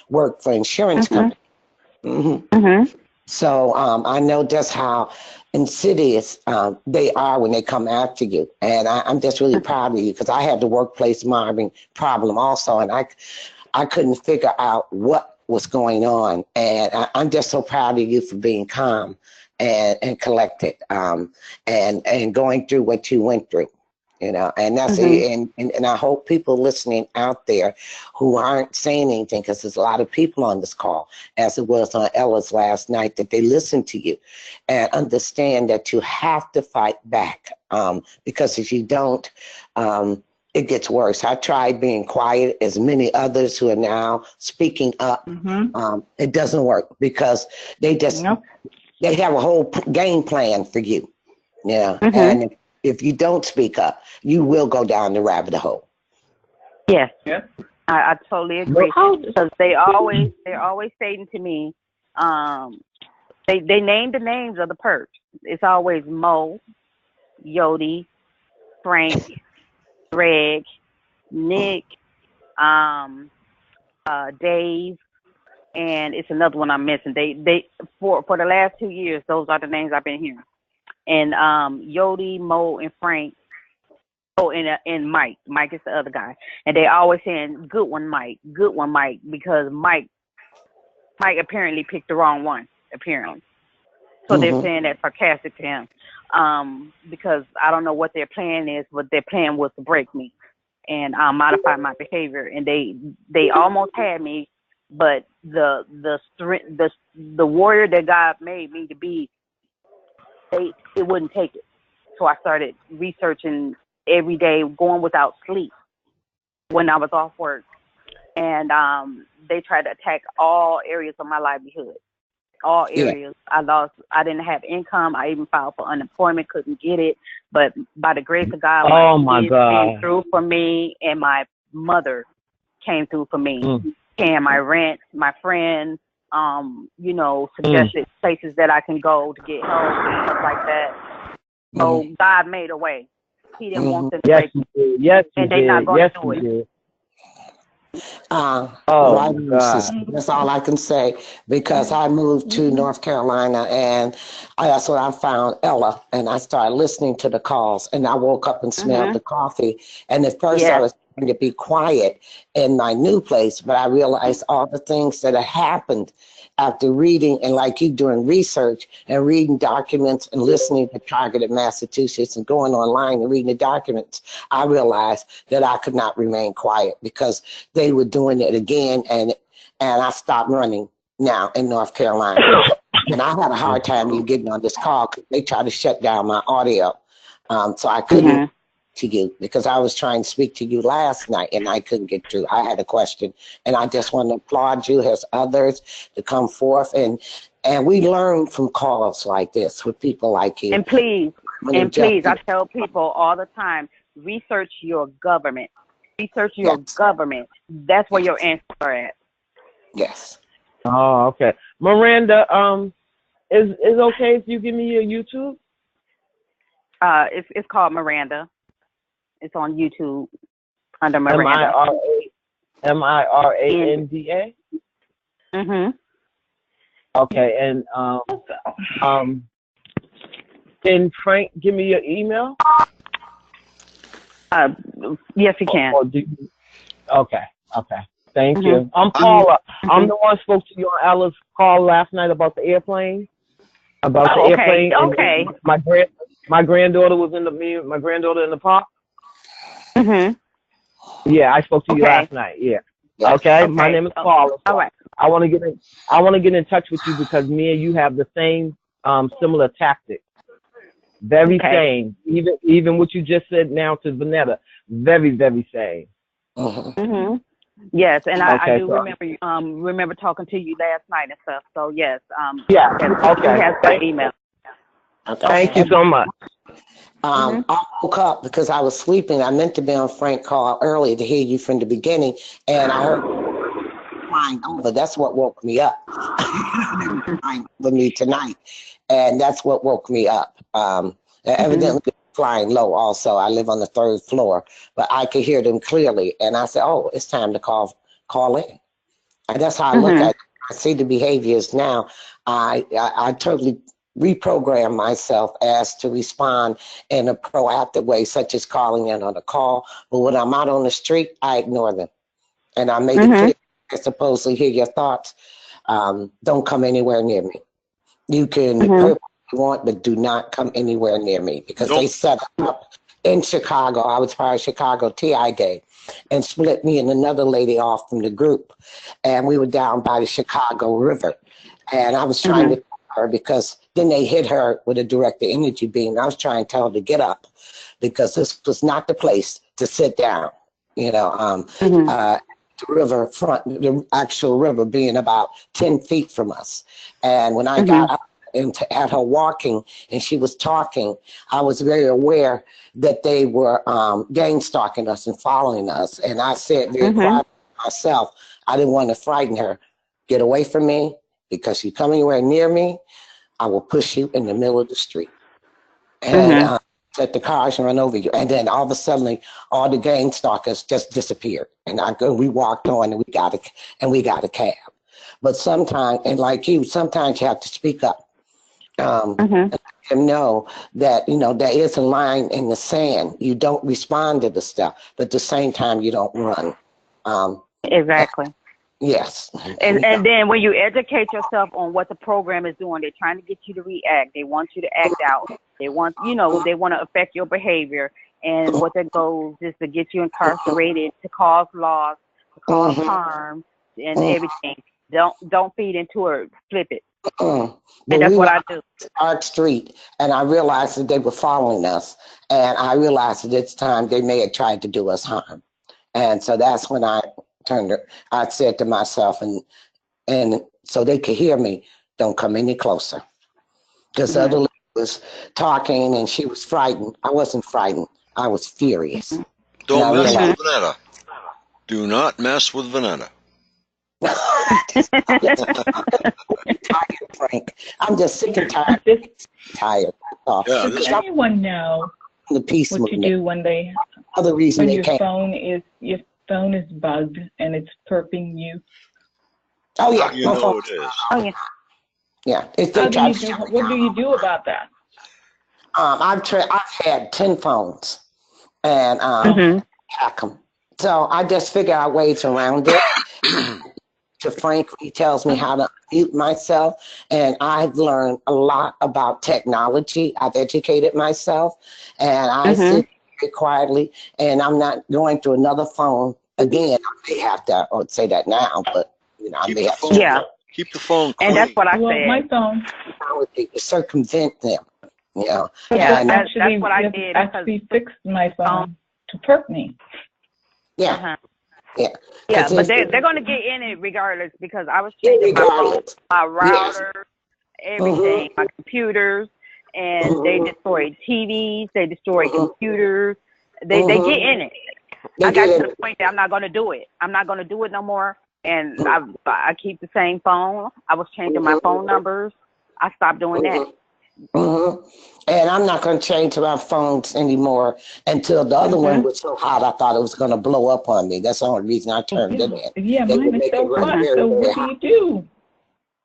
worked for insurance companies. So I know just how insidious they are when they come after you, and I'm just really proud of you, because I had the workplace mobbing problem also, and I couldn't figure out what was going on, and I'm just so proud of you for being calm and collected, and going through what you went through. You know, and that's and I hope people listening out there who aren't saying anything, because there's a lot of people on this call, as it was on Ella's last night, that they listen to you and understand that you have to fight back, because if you don't, it gets worse. I tried being quiet, as many others who are now speaking up. It doesn't work, because they just they have a whole game plan for you. Yeah, and if you don't speak up, you will go down the rabbit hole. Yes, I totally agree. Because they're always saying to me, they name the names of the perps. It's always Mo, Yodi, Frank, Greg, Nick, Dave, and it's another one I'm missing. They for the last 2 years, those are the names I've been hearing. And Yodi, Mo, and Frank. Oh, and Mike. Mike is the other guy. And they always saying, good one, Mike, because Mike apparently picked the wrong one, apparently. So they're saying that sarcastic to him. Because I don't know what their plan is, but their plan was to break me and modify my behavior. And they almost had me, but the warrior that God made me to be, it wouldn't take it. So I started researching every day, going without sleep when I was off work. And they tried to attack all areas of my livelihood. All areas. Yeah. I didn't have income. I even filed for unemployment, couldn't get it. But by the grace of God, my kids came through for me, and my mother came through for me. Paying my rent, my friends, suggested places that I can go to get help and stuff like that. So God made a way. He didn't want them to break me. Yes, and they're not going to do it. That's all I can say, because I moved to North Carolina, and that's when I found Ella, and I started listening to the calls, and I woke up and smelled the coffee. And at first I was trying to be quiet in my new place, but I realized all the things that had happened after reading and like you doing research and reading documents and listening to Targeted Massachusetts and going online and reading the documents, I realized that I could not remain quiet because they were doing it again, and I stopped running now in North Carolina. And I had a hard time you getting on this call because they tried to shut down my audio. So I couldn't to you because I was trying to speak to you last night and I couldn't get through. I had a question, and I just want to applaud you as others to come forth, and we learn from calls like this with people like you. And please, I tell people all the time, research your government. Research your government. That's where your answers are at. Yes. Oh, okay. Miranda, is okay if you give me your YouTube? It's called Miranda. It's on YouTube under Miranda. Miranda. Mhm. Okay, and can Frank give me your email? Yes, he can. Okay. Thank you. I'm Paula. I'm the one who spoke to you on Ella's call last night about the airplane. Airplane. Okay. My granddaughter was in my granddaughter in the park. Mhm. Yeah, I spoke to you last night. Yeah. Okay. My name is Paula. All right. I want to get in touch with you because me and you have the same similar tactics. Very same. Even what you just said now to Vanetta. Very, very same. Mhm. Yes, and I do remember talking to you last night and stuff. So yes. Yeah. Okay. He has my email. Thank you so much. I woke up because I was sleeping. I meant to be on Frank's call earlier to hear you from the beginning, and I heard flying over. That's what woke me up. Flying over me tonight, and that's what woke me up. Evidently flying low. Also, I live on the 3rd floor, but I could hear them clearly, and I said, "Oh, it's time to call in." And that's how I look at it. I see the behaviors now. I totally reprogram myself as to respond in a proactive way, such as calling in on a call. But when I'm out on the street, I ignore them. And I make it clear, I supposedly hear your thoughts. Don't come anywhere near me. You can purpose you want, but do not come anywhere near me because they set up in Chicago. I was part of Chicago TI Gang and split me and another lady off from the group. And we were down by the Chicago River. And I was trying to tell her because then they hit her with a directed energy beam. I was trying to tell her to get up because this was not the place to sit down. The river front, the actual river being about 10 feet from us. And when I got up at her walking and she was talking, I was very aware that they were gang stalking us and following us. And I said very quietly to myself, I didn't want to frighten her. Get away from me because you come anywhere near me, I will push you in the middle of the street. And let the cars run over you. And then all of a sudden, all the gang stalkers just disappeared. And we walked on and we got a cab. But sometimes, and like you, sometimes you have to speak up. And let them know that, there is a line in the sand. You don't respond to the stuff, but at the same time, you don't run. Exactly. Yes. And then when you educate yourself on what the program is doing, they're trying to get you to react. They want you to act out. They want, they want to affect your behavior. And what their goal is to get you incarcerated, to cause loss, to cause harm, and everything. Don't feed into it. Flip it. And that's what I do. Arch Street, and I realized that they were following us. And I realized at this time they may have tried to do us harm. And so that's when I said to myself, and so they could hear me, don't come any closer. Because the other lady was talking and she was frightened. I wasn't frightened. I was furious. Don't mess with Vanetta. Do not mess with Vanetta. Tired, Frank. I'm just sick and tired. Does anyone know the peace what movement. to do when your phone is bugged and it's perping you? Oh yeah, you know it is. Oh yeah. Yeah. What do you do about that? I've had 10 phones and hack them. So I just figure out ways around it. to Frank. He tells me how to mute myself. And I've learned a lot about technology. I've educated myself. And I sit very quietly, and I'm not going through another phone again. I may have to say that now, but I may have to. Yeah. Keep the phone clean. And that's what I said. My phone. Circumvent them. Yeah, That's what I did. Actually fixed my phone to perk me. Yeah. Yeah. Yeah, but they're going to get in it regardless, because I was changing my phone, my router, everything, my computers, and they destroyed TVs, they destroyed computers. They get in it. I got to the point that I'm not going to do it. I'm not going to do it no more. And I keep the same phone. I was changing my phone numbers. I stopped doing that. And I'm not going to change my phones anymore until the other one was so hot I thought it was going to blow up on me. That's the only reason I turned it in. Yeah, mine is so hot. So what do you do?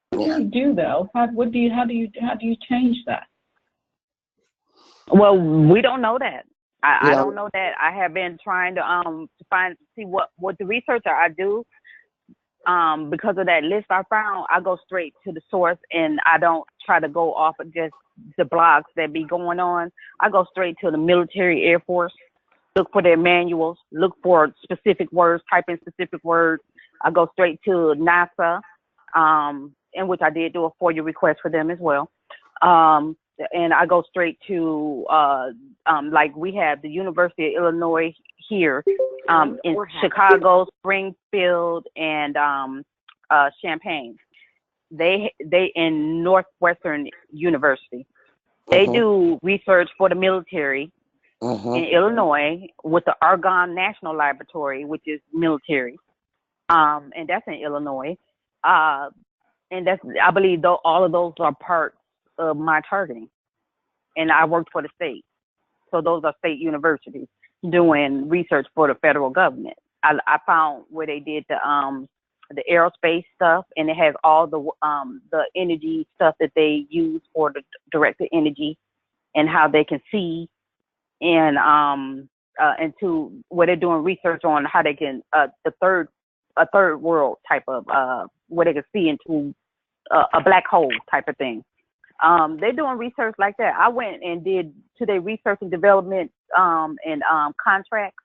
What do you do though? How do you change that? Well, we don't know that. I don't know that. I have been trying to see what the research I do. Because of that list I found, I go straight to the source, and I don't try to go off of just the blogs that be going on. I go straight to the military, Air Force, look for their manuals, look for specific words, type in specific words. I go straight to NASA, in which I did do a FOIA request for them as well. And I go straight to, like we have the University of Illinois here, in Chicago, Springfield, and Champaign. They in Northwestern University. They do research for the military in Illinois with the Argonne National Laboratory, which is military, and that's in Illinois. And that's, I believe, all of those are parts of my targeting. And I worked for the state, so those are state universities doing research for the federal government. I found where they did the aerospace stuff, and it has all the energy stuff that they use for the directed energy and how they can see, and to where they're doing research on how they can a third world type of where they can see into a black hole type of thing. They're doing research like that. I went and did 2-day research and development and contracts,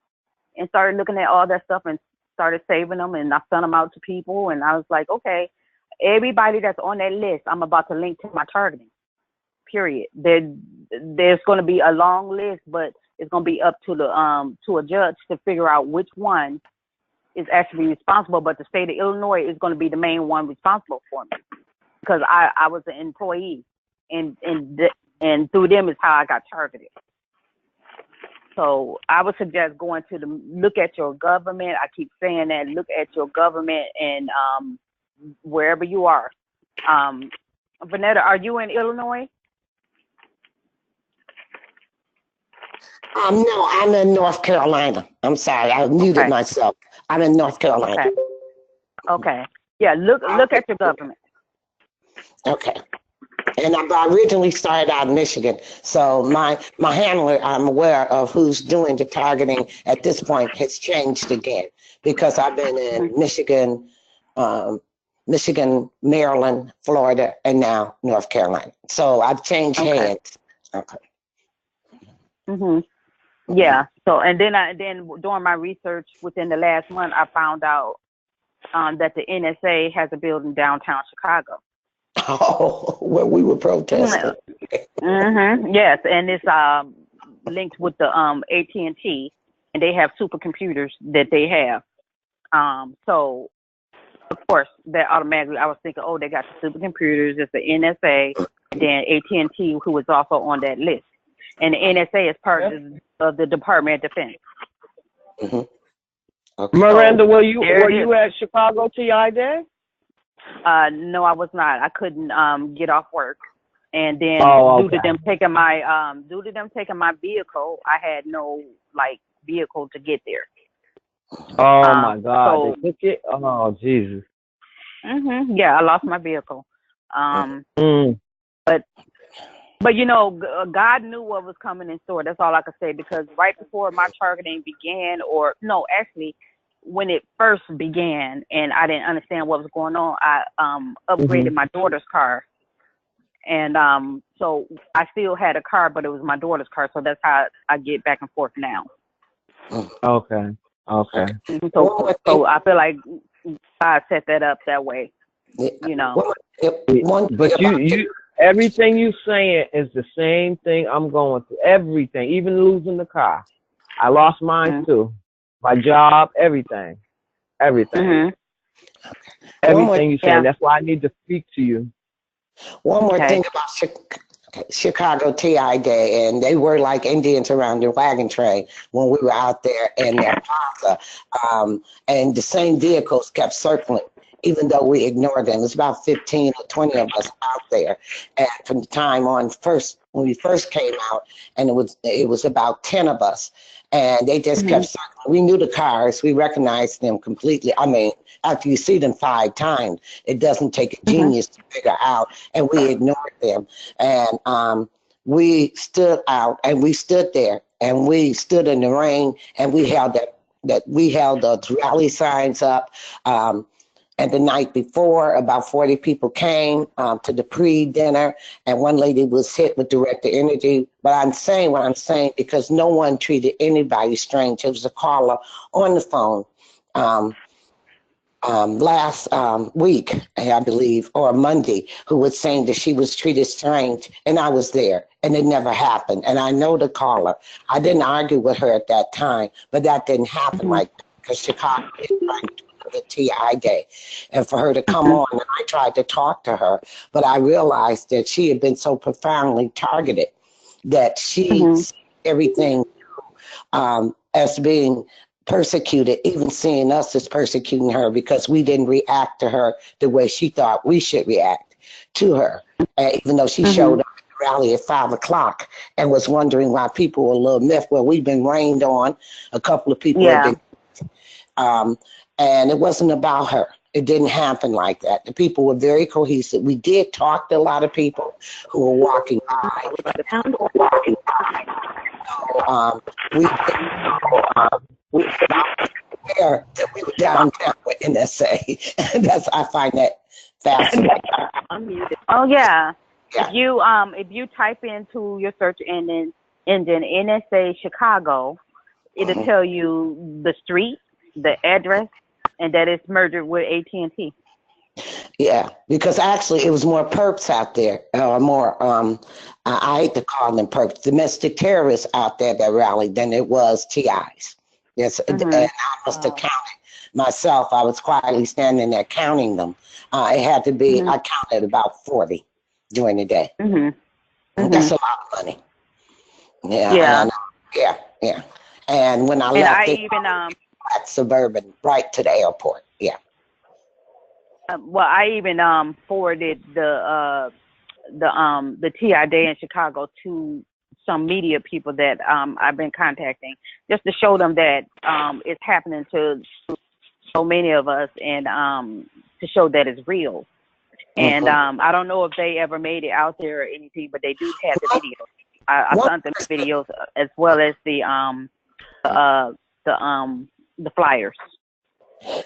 and started looking at all that stuff and started saving them, and I sent them out to people, and I was like, okay, everybody that's on that list, I'm about to link to my targeting, period. There's going to be a long list, but it's going to be up to to a judge to figure out which one is actually responsible, but the state of Illinois is going to be the main one responsible for me, because I was an employee, and through them is how I got targeted. So I would suggest going to look at your government. I keep saying that, look at your government, and wherever you are. Vanetta, are you in Illinois? No, I'm in North Carolina. I'm sorry, I muted myself. I'm in North Carolina. Okay. Yeah, look at your government. Okay. And I originally started out in Michigan. So my handler, I'm aware of who's doing the targeting at this point, has changed again, because I've been in Michigan, Maryland, Florida, and now North Carolina. So I've changed hands. Okay. Yeah. So and then during my research within the last month, I found out that the NSA has a building downtown Chicago. Oh, where we were protesting. Yes, and it's linked with the AT&T, and they have supercomputers that they have. So of course, that automatically I was thinking, oh, they got the supercomputers. It's the NSA, and then AT&T, who was also on that list, and the NSA is part of the Department of Defense. Okay. Miranda, were you at Chicago TI Day? No, I was not. I couldn't get off work, and then due to them taking my vehicle, I had no vehicle to get there. Oh my God! So, they took it? Oh Jesus! Yeah, I lost my vehicle. But God knew what was coming in store. That's all I could say, because right before my targeting began, when it first began and I didn't understand what was going on, I upgraded my daughter's car. And so I still had a car, but it was my daughter's car. So that's how I get back and forth now. Okay. Okay. So I feel like God set that up that way, you know. But you everything you saying is the same thing I'm going through. Everything, even losing the car. I lost mine too. My job, everything. Everything. Everything you saying. That's why I need to speak to you. One more thing about Chicago TI Day, and they were like Indians around their wagon train when we were out there in their plaza. And the same vehicles kept circling, even though we ignored them. It was about 15 or 20 of us out there. And from the time on when we first came out, and it was about 10 of us. And they just kept circling. We knew the cars. We recognized them completely. I mean, after you see them 5 times, it doesn't take a genius to figure out. And we ignored them. And we stood out, and we stood there, and we stood in the rain, and we held those rally signs up. And the night before, about 40 people came to the pre-dinner, and one lady was hit with directed energy. But I'm saying what I'm saying because no one treated anybody strange. It was a caller on the phone last week, I believe, or Monday, who was saying that she was treated strange, and I was there, and it never happened. And I know the caller. I didn't argue with her at that time, but that didn't happen like that because Chicago is right the TI Day, and for her to come on, and I tried to talk to her, but I realized that she had been so profoundly targeted that she sees everything as being persecuted, even seeing us as persecuting her because we didn't react to her the way she thought we should react to her, even though she showed up at the rally at 5 o'clock and was wondering why people were a little miffed. Well, we've been rained on. A couple of people have been and it wasn't about her. It didn't happen like that. The people were very cohesive. We did talk to a lot of people who were walking by. So, we aware that we were downtown with NSA. I find that fascinating. Oh yeah. If you type into your search engine NSA Chicago, it'll tell you the street, the address, and that it's merged with AT&T. Yeah, because actually it was more perps out there, I hate to call them perps, domestic terrorists out there that rallied than it was TIs. Yes, and I must have counted myself. I was quietly standing there counting them. It had to be, I counted about 40 during the day. That's a lot of money. Yeah. And when I left, at Suburban, right to the airport. Yeah. Well, I even forwarded the TI Day in Chicago to some media people that I've been contacting, just to show them that it's happening to so many of us, and to show that it's real. And I don't know if they ever made it out there or anything, but they do have the videos. I sent them the videos as well as the flyers.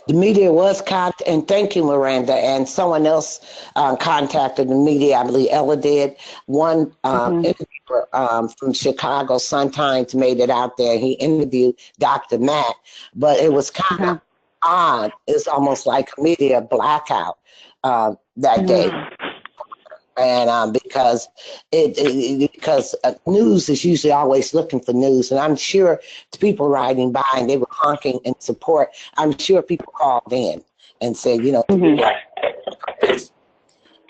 The media was contacted, and thank you, Miranda, and someone else contacted the media. I believe Ella did. One interviewer from Chicago Sun-Times made it out there. He interviewed Dr. Matt, but it was kind of odd. It's almost like a media blackout that day. And because news is usually always looking for news, and I'm sure the people riding by and they were honking in support. I'm sure people called in and said,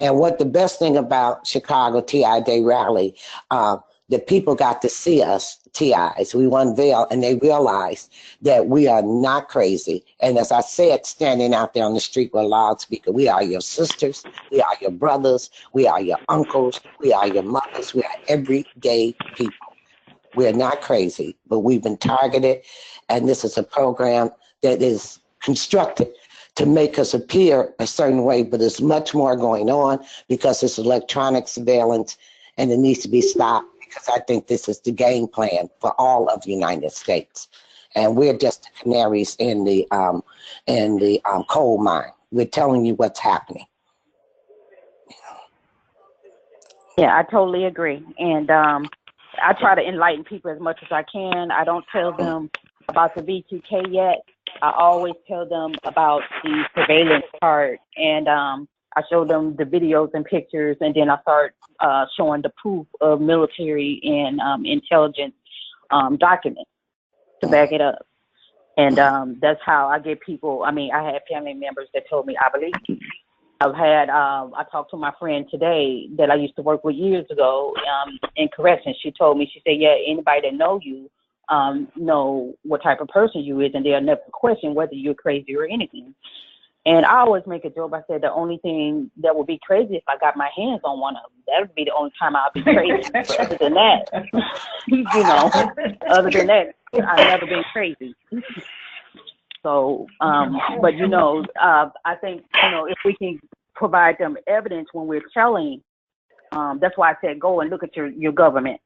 and what the best thing about Chicago TI Day rally, the people got to see us TIs. We unveiled, and they realized that we are not crazy. And as I said, standing out there on the street with a loudspeaker, we are your sisters, we are your brothers, we are your uncles, we are your mothers, we are everyday people. We are not crazy, but we've been targeted, and this is a program that is constructed to make us appear a certain way, but there's much more going on because it's electronic surveillance, and it needs to be stopped, because I think this is the game plan for all of the United States. and we're just the canaries in the coal mine. We're telling you what's happening. Yeah, I totally agree. And I try to enlighten people as much as I can. I don't tell them about the V2K yet. I always tell them about the surveillance part, and I show them the videos and pictures, and then I start showing the proof of military and intelligence documents to back it up. And that's how I get people. I mean, I had family members that told me, I believe you. I've had, I talked to my friend today that I used to work with years ago in corrections. She told me, she said, yeah, anybody that know you know what type of person you is, and they'll never question whether you're crazy or anything. And I always make a joke. I said the only thing that would be crazy if I got my hands on one of them. That would be the only time I'll be crazy. But other than that, other than that, I've never been crazy. So, but I think, if we can provide them evidence when we're telling, that's why I said go and look at your government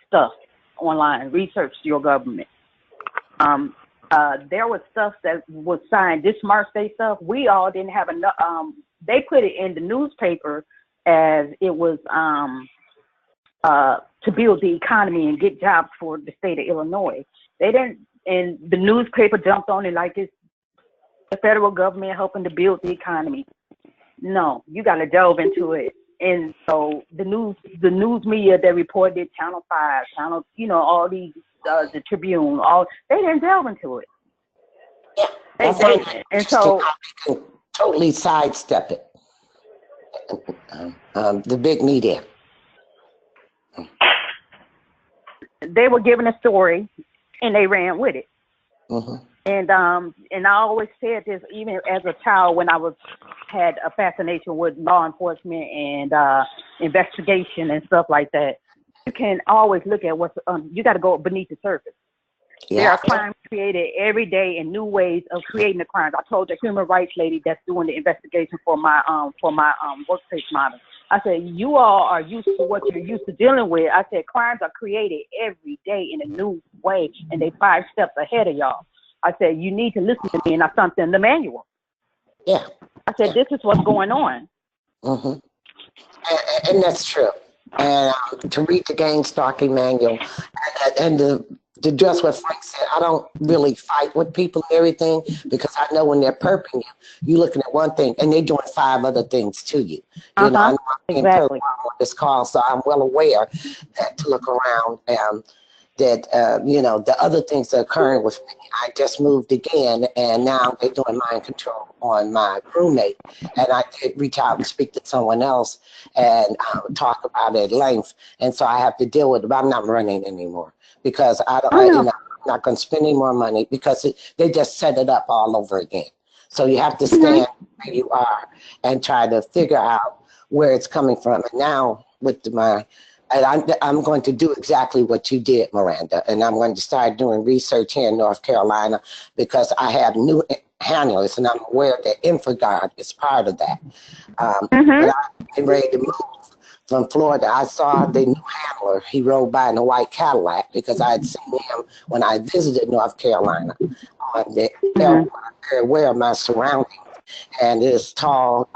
stuff online, research your government. There was stuff that was signed, this Smart State stuff, we all didn't have enough, they put it in the newspaper as it was to build the economy and get jobs for the state of Illinois. They didn't, and the newspaper jumped on it like it's the federal government helping to build the economy. No, you got to delve into it. And so the news media that reported, Channel 5, all these, the Tribune, they didn't delve into it. And so they can totally sidestep it. The big media. They were given a story, and they ran with it. Mm-hmm. And I always said this, even as a child, when I had a fascination with law enforcement and investigation and stuff like that. You can always look at what's you got to go beneath the surface. Yeah. There are crimes created every day and new ways of creating the crimes. I told the human rights lady that's doing the investigation for my workplace model. I said, you all are used to what you're used to dealing with. I said, crimes are created every day in a new way, and they 5 steps ahead of y'all. I said, you need to listen to me, and I sent them the manual. Yeah. I said, this is what's going on. Mm-hmm. And that's true. And to read the gang stalking manual and to just what Frank said, I don't really fight with people and everything, because I know when they're perping you're looking at one thing and they're doing 5 other things to you. You know, I'm exactly. on this call, so I'm well aware that to look around that the other things that are occurring with me. I just moved again, and now they're doing mind control on my roommate. And I did reach out and speak to someone else and talk about it at length. And so I have to deal with it, but I'm not running anymore because I'm not going to spend any more money because they just set it up all over again. So you have to stand where you are and try to figure out where it's coming from. And now with I'm going to do exactly what you did, Miranda, and I'm going to start doing research here in North Carolina because I have new handlers, and I'm aware that InfoGuard is part of that. But I'm ready to move from Florida. I saw the new handler. He rode by in a white Cadillac because I had seen him when I visited North Carolina on the airport. I'm very aware of my surroundings, and this tall,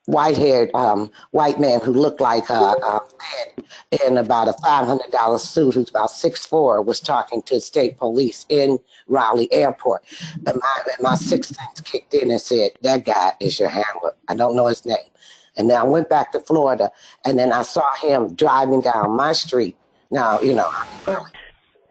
white-haired white man who looked like in about a $500 suit, who's about 6'4", was talking to state police in Raleigh Airport. And my sixth sense kicked in and said, that guy is your handler. I don't know his name. And then I went back to Florida, and then I saw him driving down my street. Now,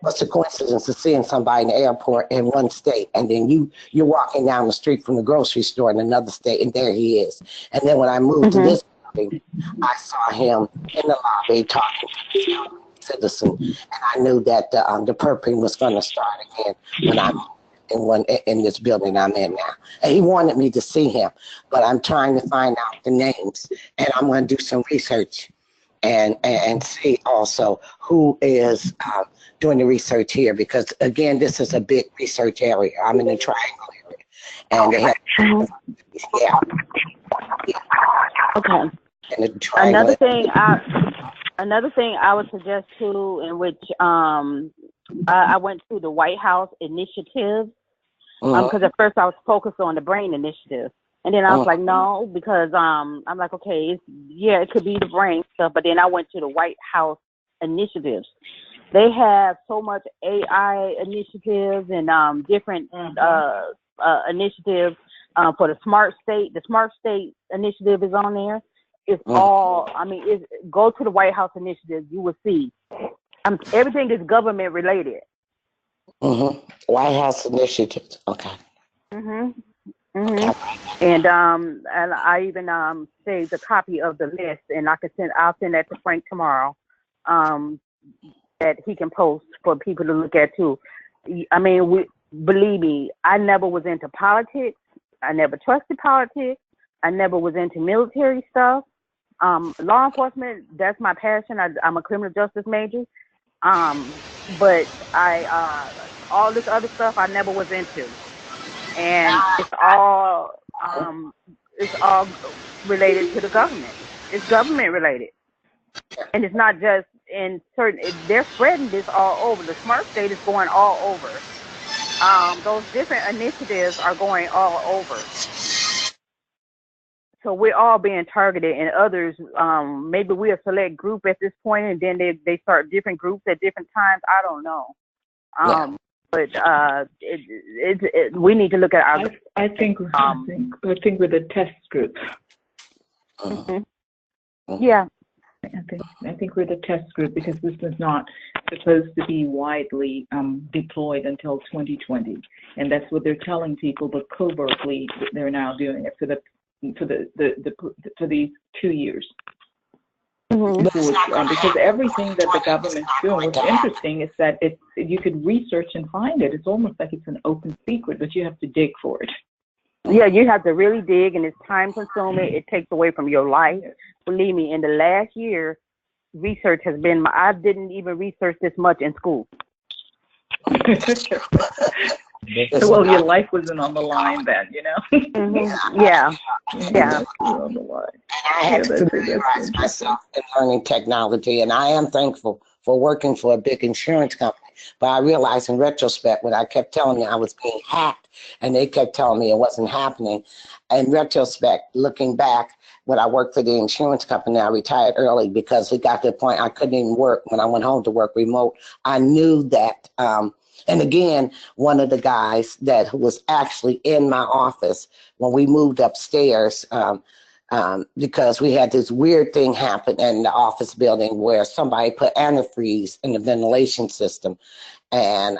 what's the coincidence of seeing somebody in the airport in one state, and then you're walking down the street from the grocery store in another state, and there he is. And then when I moved to this building, I saw him in the lobby talking to a citizen, and I knew that the perping was going to start again when I'm in this building I'm in now. And he wanted me to see him, but I'm trying to find out the names, and I'm going to do some research and see also who is doing the research here, because again, this is a big research area. I'm in the Triangle area, and they have Okay. And the Triangle Another thing I would suggest too, in which I went to the White House initiative because at first I was focused on the brain initiative, and then I was like, no, because I'm like, okay, it could be the brain stuff, but then I went to the White House initiatives. They have so much AI initiatives and different initiatives for the smart state. The smart state initiative is on there. It's all, I mean, go to the White House initiative, you will see. Everything is government related. White House initiative. Okay. And I even saved a copy of the list, and I'll send that to Frank tomorrow. That he can post for people to look at too. I mean, believe me, I never was into politics. I never trusted politics. I never was into military stuff. Law enforcement, that's my passion. I'm a criminal justice major. But all this other stuff I never was into. And it's all related to the government. It's government related. And it's not just in certain, they're spreading this all over. The smart state is going all over. Those different initiatives are going all over. So we're all being targeted, and others, maybe we're a select group at this point, and then they start different groups at different times. I don't know. But we need to look at our. I think we're the test group. Yeah. I think we're the test group because this is not supposed to be widely deployed until 2020, and that's what they're telling people. But covertly, they're now doing it for these 2 years. Because everything that the government's doing, what's interesting is that you could research and find it. It's almost like it's an open secret, but you have to dig for it. Yeah, you have to really dig, and it's time consuming. It takes away from your life. Believe me, in the last year, research has been, I didn't even research this much in school. Well, your life wasn't on the line then, you know? Yeah. On the line. I had to familiarize myself in learning technology, and I am thankful for working for a big insurance company. But I realized in retrospect, when I kept telling me I was being hacked, and they kept telling me it wasn't happening. In retrospect, looking back, when I worked for the insurance company, I retired early because it got to the point I couldn't even work when I went home to work remote. I knew that, and again, one of the guys who was actually in my office when we moved upstairs, because we had this weird thing happen in the office building where somebody put antifreeze in the ventilation system. And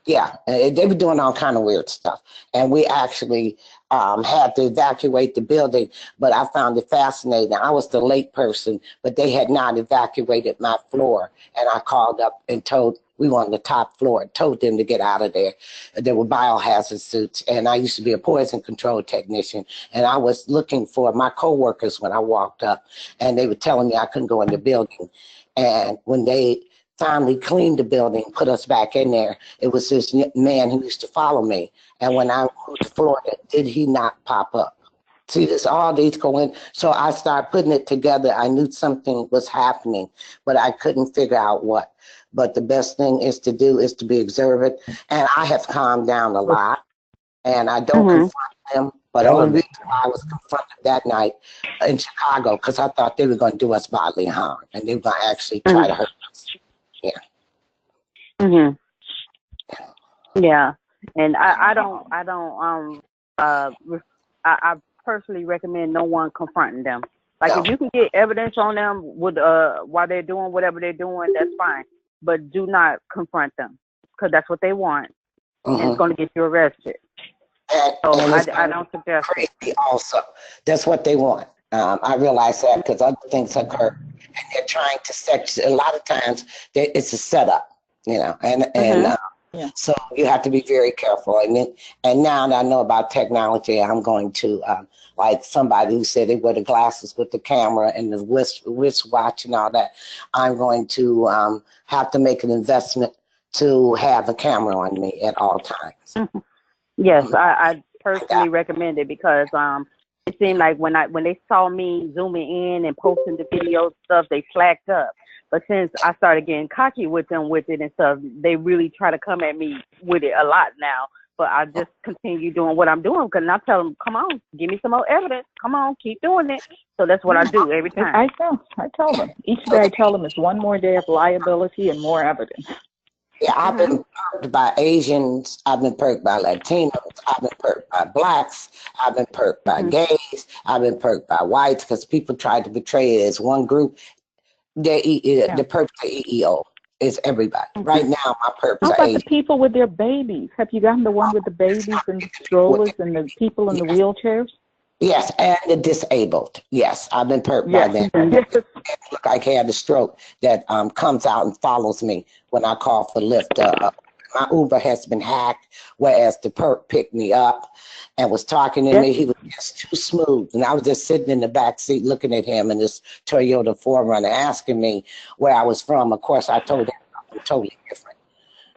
they were doing all kind of weird stuff. And we actually had to evacuate the building, but I found it fascinating. I was the late person, but they had not evacuated my floor. And I called up and told, we were on the top floor, told them to get out of there. There were biohazard suits, and I used to be a poison control technician, and I was looking for my coworkers when I walked up, and they were telling me I couldn't go in the building. And when they finally cleaned the building, put us back in there, it was this man who used to follow me. And when I moved to Florida, did he not pop up? See, this all these going. So I started putting it together. I knew something was happening, but I couldn't figure out what. But the best thing is to do is to be observant. And I have calmed down a lot, and I don't confront them. But the only reason why I was confronted that night in Chicago, because I thought they were going to do us bodily harm, and they were going to actually try to hurt us. Yeah. Yeah, and I personally recommend no one confronting them. Like if you can get evidence on them with while they're doing whatever they're doing, that's fine. But do not confront them because that's what they want, and it's going to get you arrested. And I don't suggest it. Also, that's what they want. I realize that because other things occur, and they're trying to set. A lot of times, it's a setup, you know, so you have to be very careful. And now that I know about technology, I'm going to like somebody who said they wear the glasses with the camera and the wristwatch and all that. I'm going to have to make an investment to have a camera on me at all times. Yes, I personally recommend it because it seemed like when they saw me zooming in and posting the video stuff, they flagged up. But since I started getting cocky with them with it and stuff, they really try to come at me with it a lot now. But I just continue doing what I'm doing because I tell them, come on, give me some more evidence. Come on, keep doing it. So that's what I do every time. I tell them. Each day I tell them it's one more day of liability and more evidence. Yeah, I've been perked by Asians. I've been perked by Latinos. I've been perked by blacks. I've been perked by gays. I've been perked by whites because people tried to portray it as one group. The perks are EEO. It's everybody. Right now, my perks How are about Asian. the people with their babies? Have you gotten the one with the babies and the strollers and the people in the wheelchairs? Yes, and the disabled. Yes, I've been perked by them. Yes. Look, I had a stroke that comes out and follows me when I call for Lyft. My Uber has been hacked, whereas the perk picked me up and was talking to me. He was just too smooth. And I was just sitting in the back seat looking at him in this Toyota 4Runner asking me where I was from. Of course, I told him I'm totally different.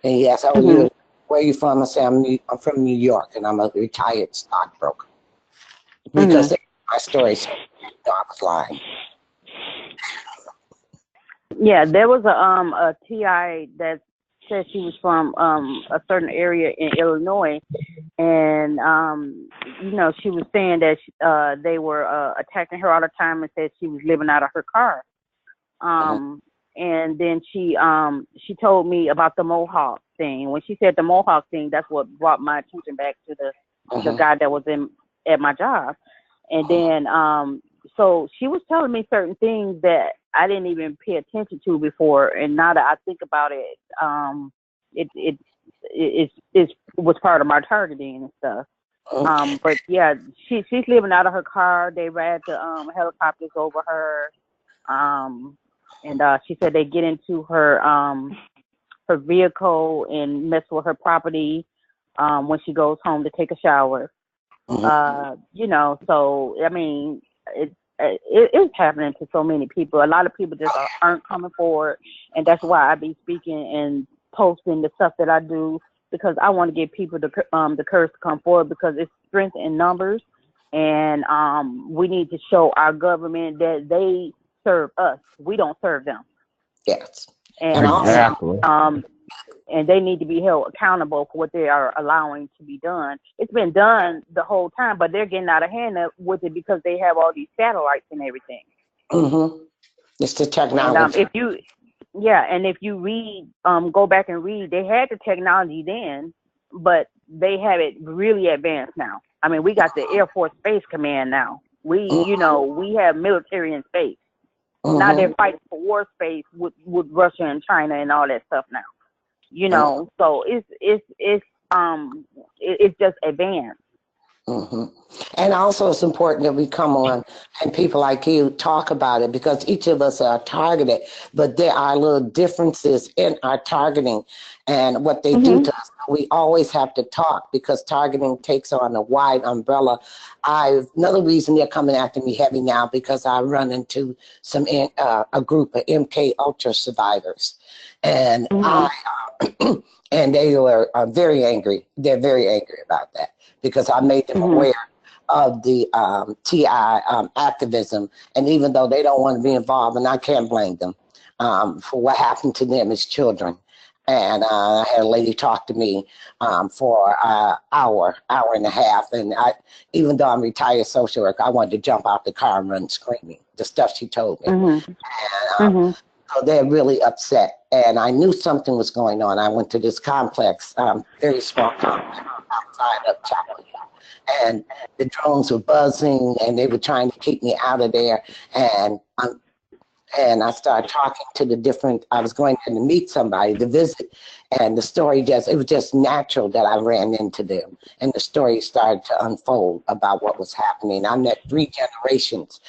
And he asked, where are you from? I said, I'm from New York, and I'm a retired stockbroker. Because my story, so I was lying. Yeah, there was a TI that said she was from a certain area in Illinois, and you know, she was saying that they were attacking her all the time and said she was living out of her car. And then she told me about the Mohawk thing. When she said the Mohawk thing, that's what brought my attention back to the guy that was at my job. And then so she was telling me certain things that I didn't even pay attention to before, and now that I think about it, it was part of my targeting and stuff. But yeah, she's living out of her car. They ride the helicopters over her, and she said they get into her vehicle and mess with her property when she goes home to take a shower. You know, so I mean, it's happening to so many people. A lot of people just aren't coming forward, and that's why I be speaking and posting the stuff that I do, because I want to give people the courage to come forward, because it's strength in numbers, and we need to show our government that they serve us. We don't serve them. Yes. And exactly. And they need to be held accountable for what they are allowing to be done. It's been done the whole time, but they're getting out of hand with it because they have all these satellites and everything. It's the technology. And if you read, go back and read, they had the technology then, but they have it really advanced now. I mean, we got the Air Force Space Command now. You know, we have military in space. Now they're fighting for war space with Russia and China and all that stuff now. You know, so it's just advanced. And also it's important that we come on and people like you talk about it, because each of us are targeted, but there are little differences in our targeting and what they do to us. We always have to talk, because targeting takes on a wide umbrella. Another reason they're coming after me heavy now, because I run into a group of MK Ultra survivors, and and they were very angry. They're very angry about that, because I made them aware of the TI activism. And even though they don't want to be involved, and I can't blame them for what happened to them as children. And I had a lady talk to me for an hour and a half. And even though I'm retired social worker, I wanted to jump out the car and run screaming, the stuff she told me. And so they're really upset. And I knew something was going on. I went to this complex, very small complex outside of Chapel Hill. And the drones were buzzing, and they were trying to keep me out of there. And I started talking to I was going to meet somebody to visit. And the story it was just natural that I ran into them. And the story started to unfold about what was happening. I met 3 generations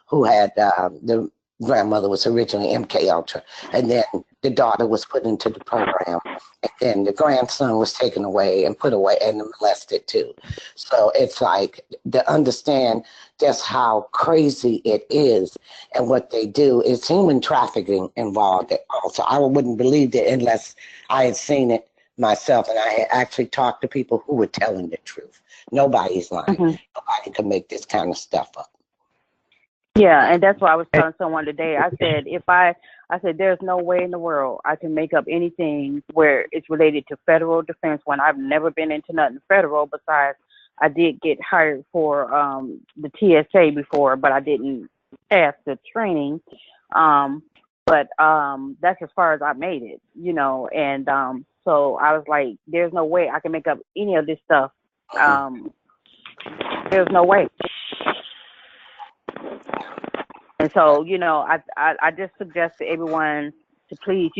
who had the grandmother was originally MK Ultra, and then the daughter was put into the program, and then the grandson was taken away and put away and molested too. So it's like to understand just how crazy it is, and what they do is human trafficking involved also. I wouldn't believe it unless I had seen it myself, and I had actually talked to people who were telling the truth. Nobody's lying. Nobody can make this kind of stuff up. Yeah, and that's why I was telling someone today. I said, there's no way in the world I can make up anything where it's related to federal defense when I've never been into nothing federal. Besides, I did get hired for the TSA before, but I didn't pass the training. But that's as far as I made it, And so I was like, there's no way I can make up any of this stuff. There's no way. And so, I just suggest to everyone to please,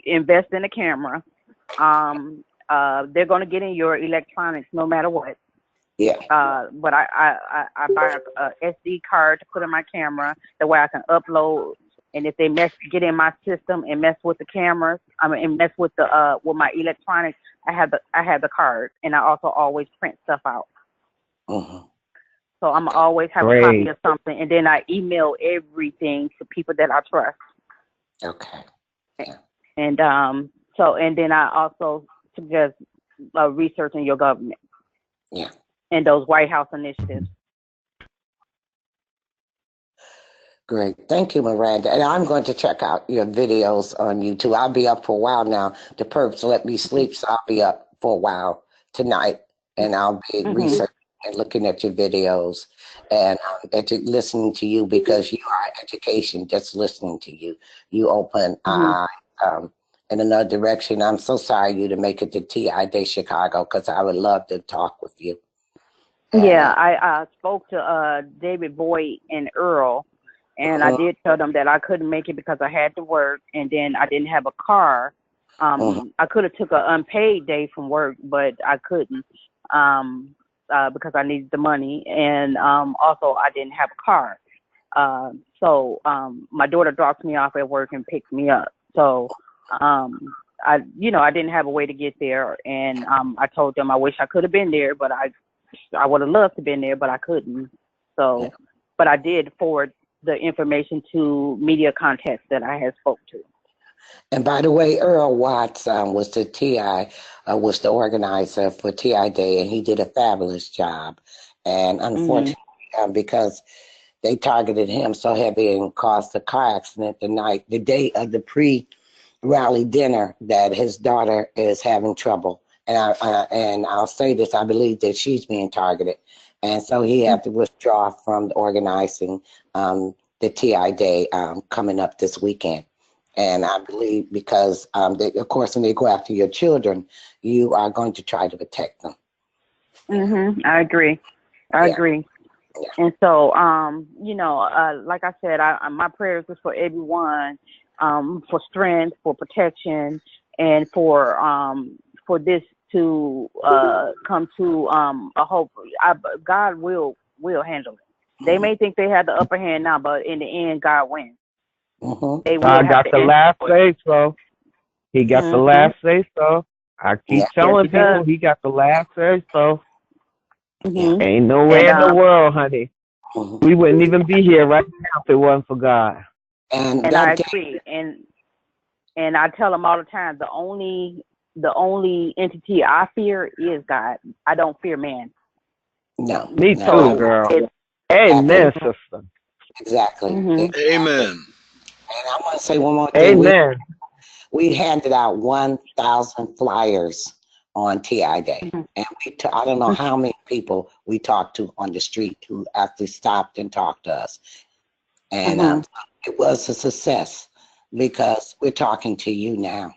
invest in a camera. They're going to get in your electronics no matter what. Yeah. But I buy a SD card to put in my camera. That way I can upload. And if they get in my system and mess with the cameras, and mess with with my electronics, I have the card, and I also always print stuff out. So I'm always have a copy of something, and then I email everything to people that I trust. Okay. Yeah. And then I also suggest researching your government. Yeah. And those White House initiatives. Great. Thank you, Miranda. And I'm going to check out your videos on YouTube. I'll be up for a while now. The perps let me sleep, so I'll be up for a while tonight, and I'll be researching and looking at your videos and listening to you, because you are education. Just listening to you, you open in another direction. I'm so sorry you to make it to TI Day Chicago, because I would love to talk with you. And, I spoke to David Boyd and Earl. And I did tell them that I couldn't make it because I had to work, and then I didn't have a car. I could have took an unpaid day from work, but I couldn't because I needed the money, and also I didn't have a car. So my daughter dropped me off at work and picked me up. So I didn't have a way to get there, and I told them I wish I could have been there, but I would have loved to have been there, but I couldn't. So, but I did forward the information to media contacts that I had spoke to. And by the way, Earl Watts was the organizer for TI Day, and he did a fabulous job. And unfortunately, because they targeted him so heavy and caused a car accident the day of the pre-rally dinner, that his daughter is having trouble. And I'll say this, I believe that she's being targeted. And so he had to withdraw from the organizing the TI Day coming up this weekend. And I believe because, of course, when they go after your children, you are going to try to protect them. I agree. I agree. Yeah. And so, like I said, my prayers is for everyone, for strength, for protection, and for this to come to a hope. God will handle it. They may think they have the upper hand now, but in the end, God wins. God got the last say so. He got the last say so. I keep telling people he got the last say so. Ain't no way in the world, honey. We wouldn't even be here right now if it wasn't for God. And I agree. And I tell them all the time, the only entity I fear is God. I don't fear man. No. Me too, girl. Amen, sister. Exactly. Amen. And I want to say one more thing. Amen. We handed out 1,000 flyers on TI Day. And I don't know how many people we talked to on the street who actually stopped and talked to us. And it was a success because we're talking to you now.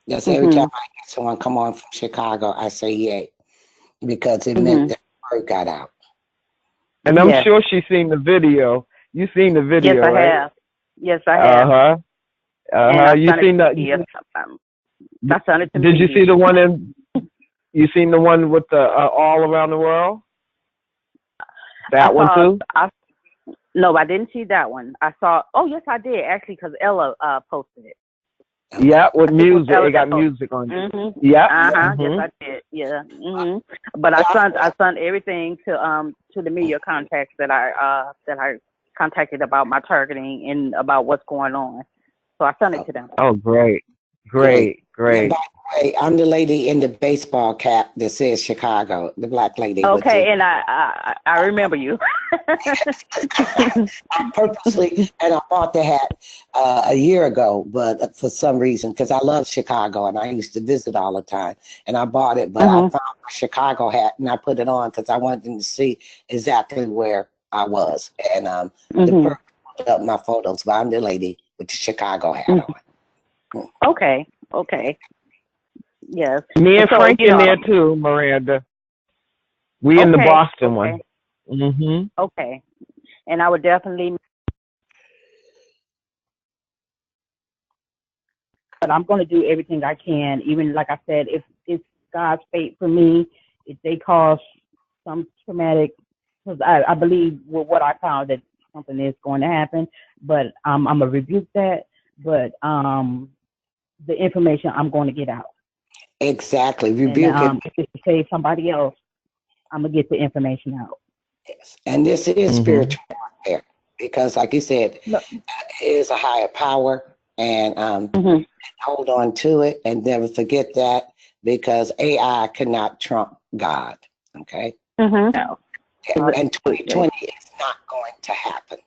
Yes, every time I get someone come on from Chicago, I say yay, because it meant that the word got out. And I'm sure she's seen the video. You seen the video, yes, I right? have. Yes, I have. You seen that? Did you see the one in? You seen the one with the all around the world? That one too? No, I didn't see that one. I saw. Oh, yes, I did actually, because Ella posted it. Yeah, with music. It got music on it. Yeah. Yes, I did. Yeah. But I sent everything to the media contacts that I contacted about my targeting and about what's going on. So I sent it to them. Oh, great. And by the Hey, I'm the lady in the baseball cap that says Chicago, the black lady. Okay, and I remember you. Purposely, and I bought the hat a year ago, but for some reason, because I love Chicago and I used to visit all the time, and I bought it, but I found a Chicago hat and I put it on because I wanted them to see exactly where I was. And the person put up my photos, but I'm the lady with the Chicago hat on. Okay. Yes. Me and so, Frank in there too, Miranda. We in the Boston one. Okay. And I would definitely, but I'm going to do everything I can. Even like I said, if it's God's fate for me, if they cause some traumatic, because I believe with what I found that something is going to happen, but I'm going to rebuke that. But the information I'm going to get out. Exactly. Rebuke and, if it's to save somebody else, I'm going to get the information out. Yes. And this is spiritual warfare because, like you said, it is a higher power, and hold on to it and never forget that, because AI cannot trump God. Okay. No. And 2020 is not going to happen.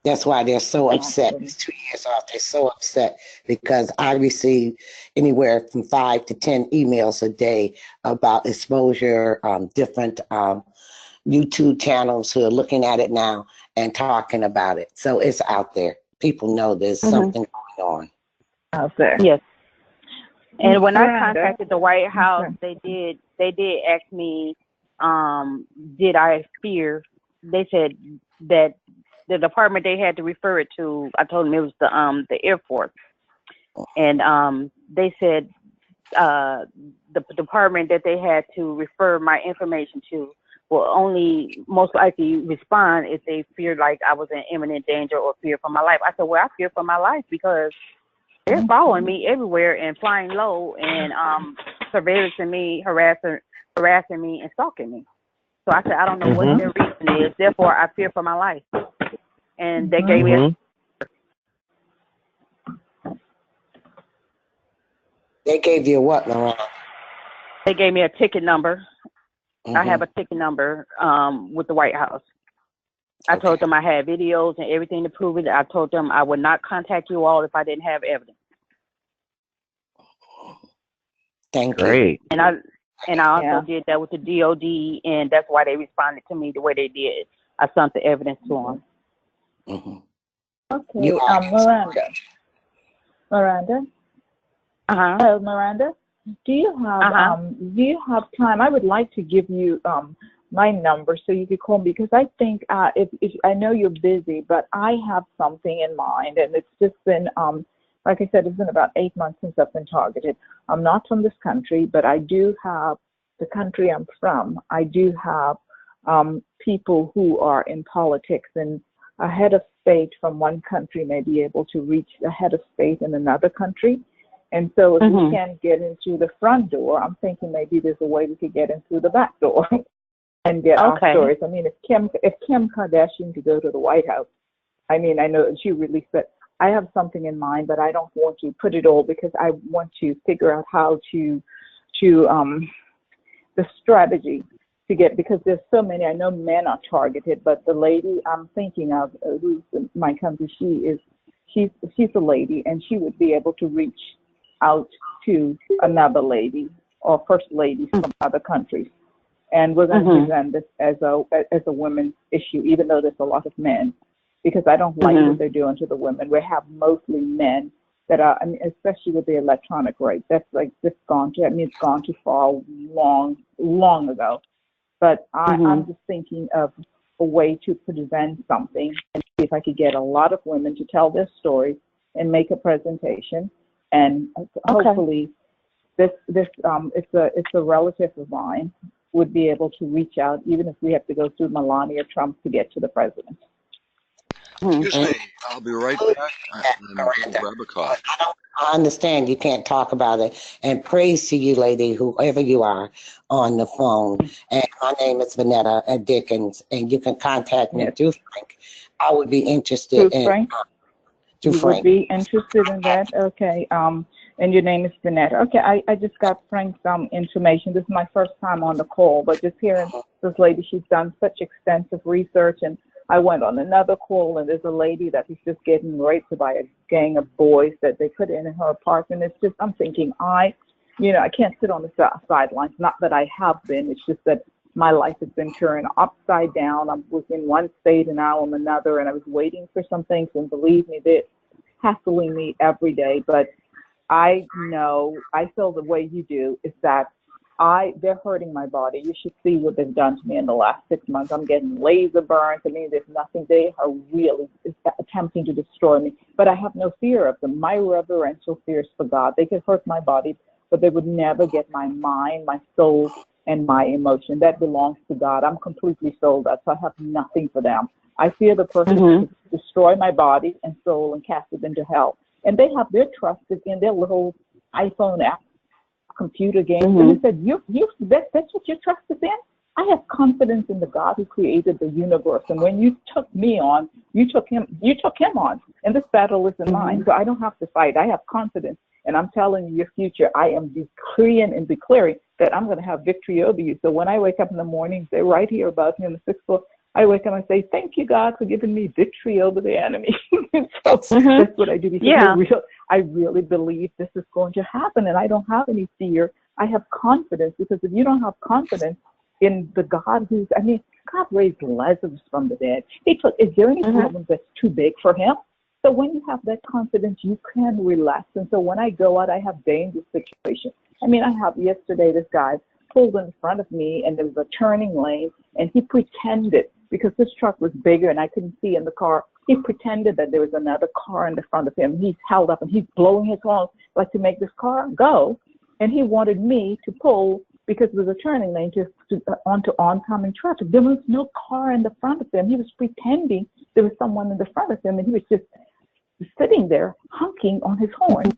That's why they're so upset. It's 2 years off. They're so upset because I receive anywhere from 5 to 10 emails a day about exposure, different YouTube channels who are looking at it now and talking about it. So it's out there. People know there's something going on out there. Yes. And when Miranda, I contacted the White House, they did ask me, did I fear? They said that the department they had to refer it to, I told them it was the Air Force. And they said the department that they had to refer my information to will only most likely respond if they fear like I was in imminent danger or fear for my life. I said, well, I fear for my life because they're following me everywhere and flying low and surveillancing me, harassing me, and stalking me. So I said, I don't know what their reason is. Therefore, I fear for my life. And they gave me They gave you what, Miranda? They gave me a ticket number. I have a ticket number with the White House. I told them I had videos and everything to prove it. I told them I would not contact you all if I didn't have evidence. Thank you. And I also did that with the DOD, and that's why they responded to me the way they did. I sent the evidence to them. Okay, Miranda. Miranda, do you have time? I would like to give you my number so you could call me, because I think if I know you're busy, but I have something in mind, and it's just been like I said, it's been about 8 months since I've been targeted. I'm not from this country, but I do have the country I'm from. I do have people who are in politics, and a head of state from one country may be able to reach the head of state in another country. And so if we can't get in through the front door, I'm thinking maybe there's a way we could get in through the back door and get our stories. I mean, if Kim Kardashian could go to the White House, I mean, I know she released that. I have something in mind, but I don't want to put it all because I want to figure out how to the strategy to get, because there's so many. I know men are targeted, but the lady I'm thinking of, who's my country, she's a lady, and she would be able to reach out to another lady or first ladies from other countries, and we're going to present this as a women's issue, even though there's a lot of men, because I don't like what they're doing to the women. We have mostly men that are, I mean, especially with the electronic rape. That's like it's gone too far, long ago. But I'm just thinking of a way to prevent something, and see if I could get a lot of women to tell their stories and make a presentation. And hopefully, it's a relative of mine would be able to reach out, even if we have to go through Melania Trump to get to the president. Excuse me, I'll be right back. Grab a coffee. I understand you can't talk about it. And praise to you, lady, whoever you are on the phone. And my name is Vanetta Dickens, and you can contact me through Frank. I would be interested Frank? Through you Frank. Would be interested in that? Okay. And your name is Vanetta. Okay, I just got Frank some information. This is my first time on the call, but just hearing this lady, she's done such extensive research. And I went on another call, and there's a lady that was just getting raped by a gang of boys that they put in her apartment. It's just, I'm thinking, I can't sit on the sidelines. Not that I have been. It's just that my life has been turned upside down. I was in one state and now I'm another, and I was waiting for some things. And believe me, they're hassling me every day. But I know, I feel the way you do is that they're hurting my body. You should see what they've done to me in the last 6 months. I'm getting laser burns. I mean, there's nothing. They are really attempting to destroy me. But I have no fear of them. My reverential fears for God. They could hurt my body, but they would never get my mind, my soul, and my emotion. That belongs to God. I'm completely sold out, so I have nothing for them. I fear the person who destroy my body and soul and cast it into hell. And they have their trust in their little iPhone app, computer games. And they said, that's what your trust is in? I have confidence in the God who created the universe. And when you took me on, you took him on. And this battle isn't mine, so I don't have to fight. I have confidence. And I'm telling you, your future, I am decreeing and declaring that I'm going to have victory over you. So when I wake up in the morning, they're right here above me on the sixth floor. I wake up and I say, thank you, God, for giving me victory over the enemy. So that's what I do, because I really believe this is going to happen, and I don't have any fear. I have confidence, because if you don't have confidence in the God God raised Lazarus from the dead. Is there any problem that's too big for him? So when you have that confidence, you can relax. And so when I go out, I have dangerous situations. I have yesterday, this guy pulled in front of me, and there was a turning lane, and he pretended, because this truck was bigger and I couldn't see in the car, he pretended that there was another car in the front of him. He's held up and he's blowing his horn like to make this car go. And he wanted me to pull, because it was a turning lane, onto oncoming traffic. There was no car in the front of him. He was pretending there was someone in the front of him, and he was just sitting there honking on his horn.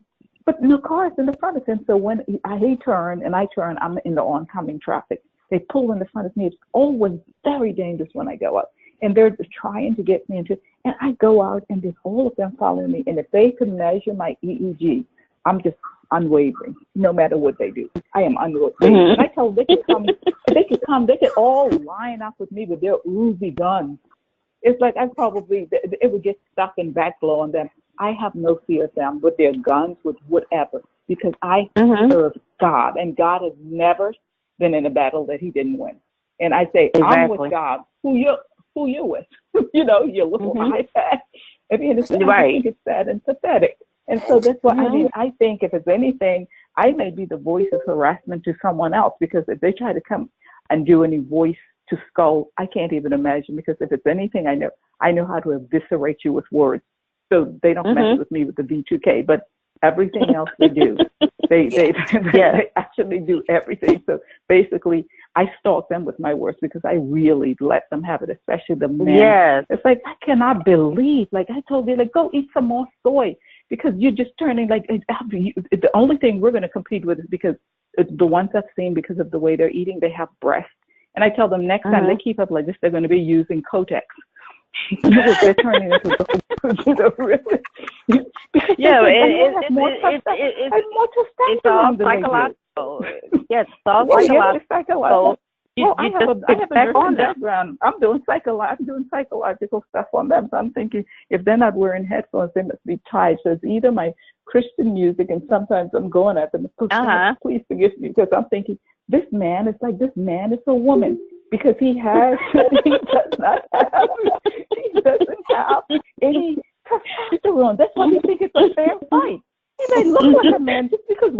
But no cars in the front of him. So when he turned and I turn, I'm in the oncoming traffic. They pull in the front of me. It's always very dangerous when I go out. And they're trying to get me into, and I go out, and there's all of them following me. And if they could measure my EEG, I'm just unwavering, no matter what they do. I am unwavering. And I tell them they could all line up with me with their Uzi guns. It's like it would get stuck in backblow on them. I have no fear of them with their guns, with whatever, because I serve God, and God has never been in a battle that he didn't win. And I say, I'm with God. Who you with? Your little iPad. I think it's sad and pathetic. And so that's why, I think if it's anything, I may be the voice of harassment to someone else, because if they try to come and do any voice to skull, I can't even imagine, because if it's anything, I know how to eviscerate you with words. So they don't mess with me with the V2K, but everything else they do. They actually do everything. So basically, I stalk them with my words, because I really let them have it, especially the men. Yes. It's like, I cannot believe, like I told you, like, go eat some more soy, because you're just turning, like, the only thing we're going to compete with is because the ones I've seen, because of the way they're eating, they have breasts. And I tell them next time they keep up like this, they're going to be using Kotex. They're turning into it's all psychological. Yes, it's all psychological. I have a nursing background. I'm doing psychological stuff on them. So I'm thinking, if they're not wearing headphones, they must be tied. So it's either my Christian music, and sometimes I'm going at them. Please forgive me, because I'm thinking, this man is a woman. Because he doesn't have any testosterone. That's why he thinks it's a fair fight. He may look like a man. Just because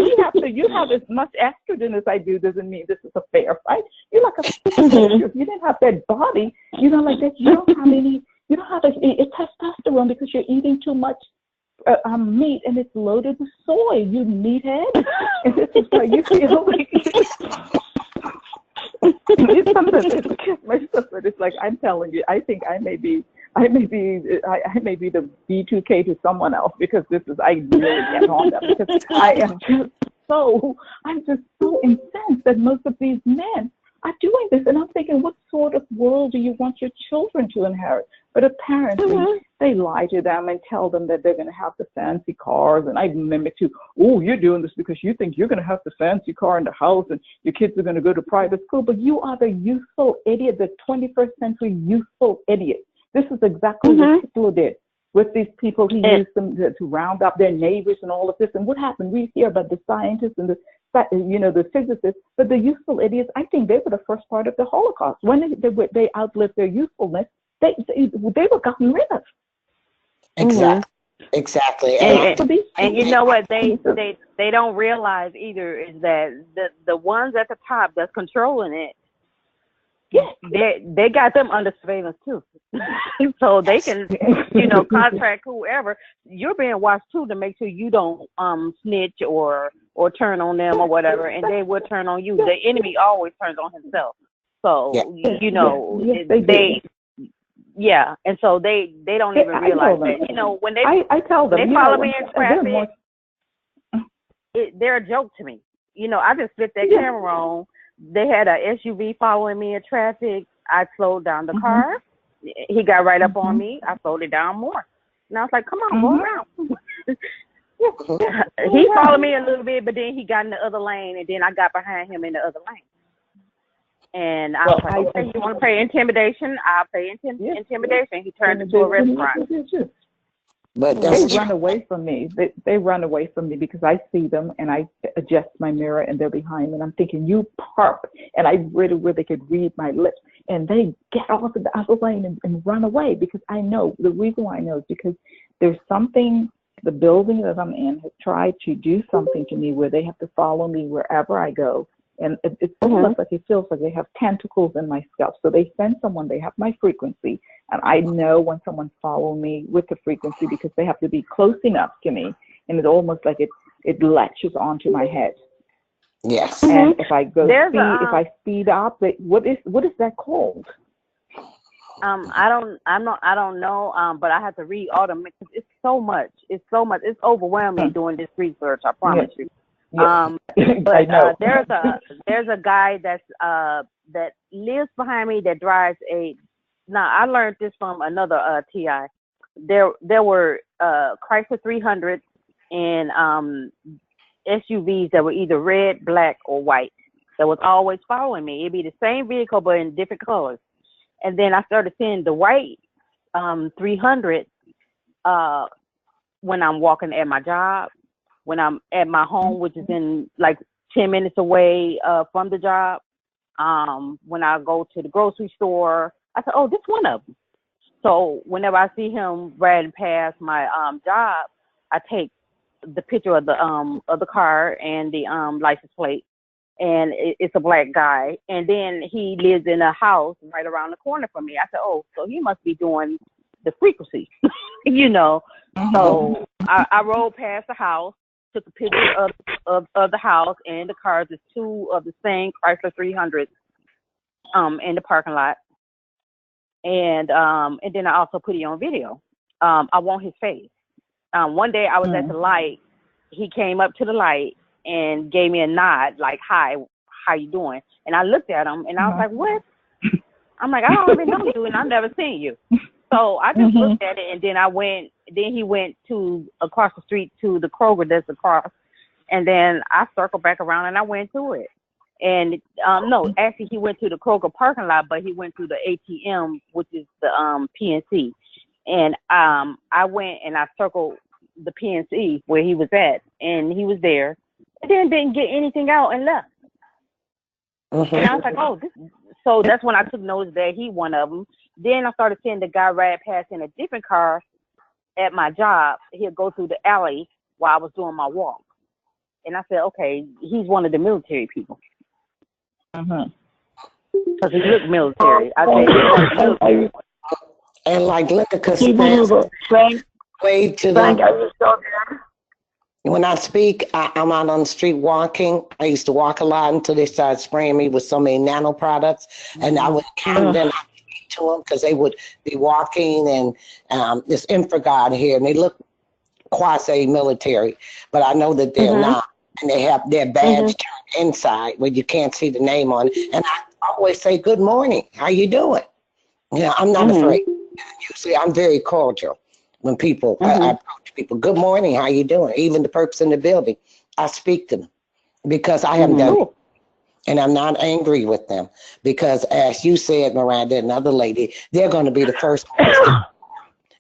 you have as much estrogen as I do doesn't mean this is a fair fight. You're like if you didn't have that body, like that, you don't have a testosterone, because you're eating too much meat, and it's loaded with soy, you meathead. And this is why you feel like it's like, I'm telling you, I think I may be the B2K to someone else, because I really get on them, because I'm just so incensed that most of these men, are doing this. And I'm thinking, what sort of world do you want your children to inherit? But apparently they lie to them and tell them that they're going to have the fancy cars. And I remember too, oh, you're doing this because you think you're going to have the fancy car in the house and your kids are going to go to private school. But you are the youthful idiot, the 21st century youthful idiot. This is exactly what Hitler did with these people. He used them to round up their neighbors and all of this. And what happened? We hear about the scientists and the physicists, but the youthful idiots, I think they were the first part of the Holocaust. When they outlived their youthfulness, they were gotten rid of. Exactly. And you know what they don't realize either is that the ones at the top that's controlling it, they got them under surveillance too. So they can, contract whoever. You're being watched too to make sure you don't snitch or turn on them or whatever, and they will turn on you. The enemy always turns on himself. So and so they don't even realize that. When I tell them, they follow me in traffic, they're a joke to me. I just flipped that camera on. They had a SUV following me in traffic. I slowed down the car. He got right up on me. I slowed it down more. And I was like, come on, go around. He followed me a little bit, but then he got in the other lane, and then I got behind him in the other lane. And I was like, okay, you want to play intimidation? I'll play intimidation. He turned into a restaurant. But they run away from me. They run away from me because I see them and I adjust my mirror and they're behind me. And I'm thinking, you park. And I really could read my lips. And they get off of the other lane and run away because I know. The reason why I know is because there's something, the building that I'm in has tried to do something to me where they have to follow me wherever I go. And it's almost like it feels like they have tentacles in my scalp. So they send someone, they have my frequency. And I know when someone's following me with the frequency because they have to be close enough to me. And it's almost like it latches onto my head. Yes. And if I go if I speed up, what is that called? I don't know. But I have to read all the. It's so much. It's overwhelming doing this research. I promise you. But there's a guy that lives behind me that drives a. Now I learned this from another TI. There were Chrysler 300s and SUVs that were either red, black, or white. That was always following me. It'd be the same vehicle but in different colors. And then I started seeing the white 300 when I'm walking at my job, when I'm at my home, which is in like 10 minutes away from the job. When I go to the grocery store, I said, oh, this one of them. So whenever I see him riding past my job, I take the picture of the car and the license plate, and it's a black guy. And then he lives in a house right around the corner from me. I said, oh, so he must be doing the frequency, So I rode past the house, took a picture of the house and the cars. There's two of the same Chrysler 300s in the parking lot. And then I also put it on video. I want his face. One day I was at the light. He came up to the light and gave me a nod, like, hi, how you doing? And I looked at him and I was like, what? I'm like, I don't even know you and I've never seen you. So I just looked at it, and then he went to across the street to the Kroger that's across. And then I circled back around and I went to it. And no, actually he went to the Kroger parking lot, but he went through the ATM, which is the PNC. And I went and I circled the PNC where he was at, and he was there, and then didn't get anything out and left. And I was like, oh, so that's when I took notice that he one of them. Then I started seeing the guy ride past in a different car at my job. He'll go through the alley while I was doing my walk. And I said, okay, he's one of the military people. Because he looked military. I said, he's one of the military. And like Linda Costanza, way to the. When I speak, I'm out on the street walking. I used to walk a lot until they started spraying me with so many nano products. And I would encounter them to them because they would be walking and this infrared here, and they look quasi-military, but I know that they're not. And they have their badge turned inside where you can't see the name on it. And always say, good morning, how you doing? Yeah, I'm not afraid. Usually I'm very cordial when people, I approach people, good morning, how you doing? Even the person in the building, I speak to them because I haven't done it. And I'm not angry with them because as you said, Miranda, another lady, they're going to be the first ones to.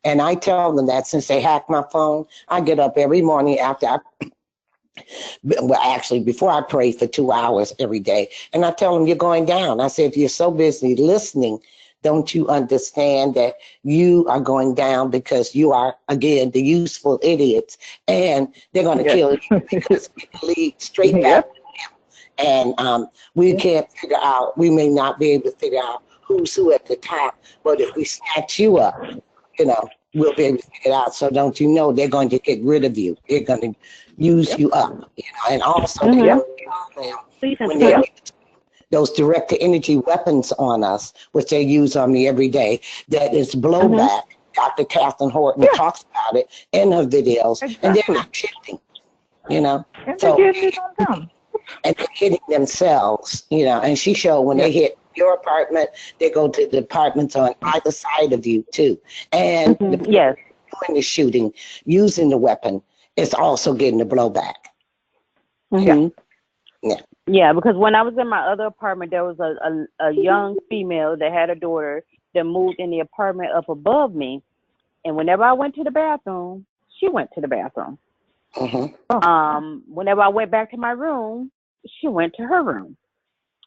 And I tell them that since they hacked my phone, I get up every morning well, actually, before I pray for 2 hours every day, and I tell them, you're going down. I say, if you're so busy listening, don't you understand that you are going down because you are, again, the useful idiots, and they're going to kill you because it leads straight back to them. And we can't figure out, we may not be able to figure out who's who at the top, but if we snatch you up, we'll be able to figure it out. So don't you know they're going to get rid of you. They're going to use you up, and also when they use those direct energy weapons on us, which they use on me every day, that is blowback. Dr. Catherine Horton talks about it in her videos, and they're not shifting, And so, and they're hitting themselves, and she showed when they hit your apartment, they go to the apartments on either side of you too. And the person doing the shooting, using the weapon, is also getting the blowback. Yeah, because when I was in my other apartment, there was a young female that had a daughter that moved in the apartment up above me. And whenever I went to the bathroom, she went to the bathroom. Whenever I went back to my room, she went to her room.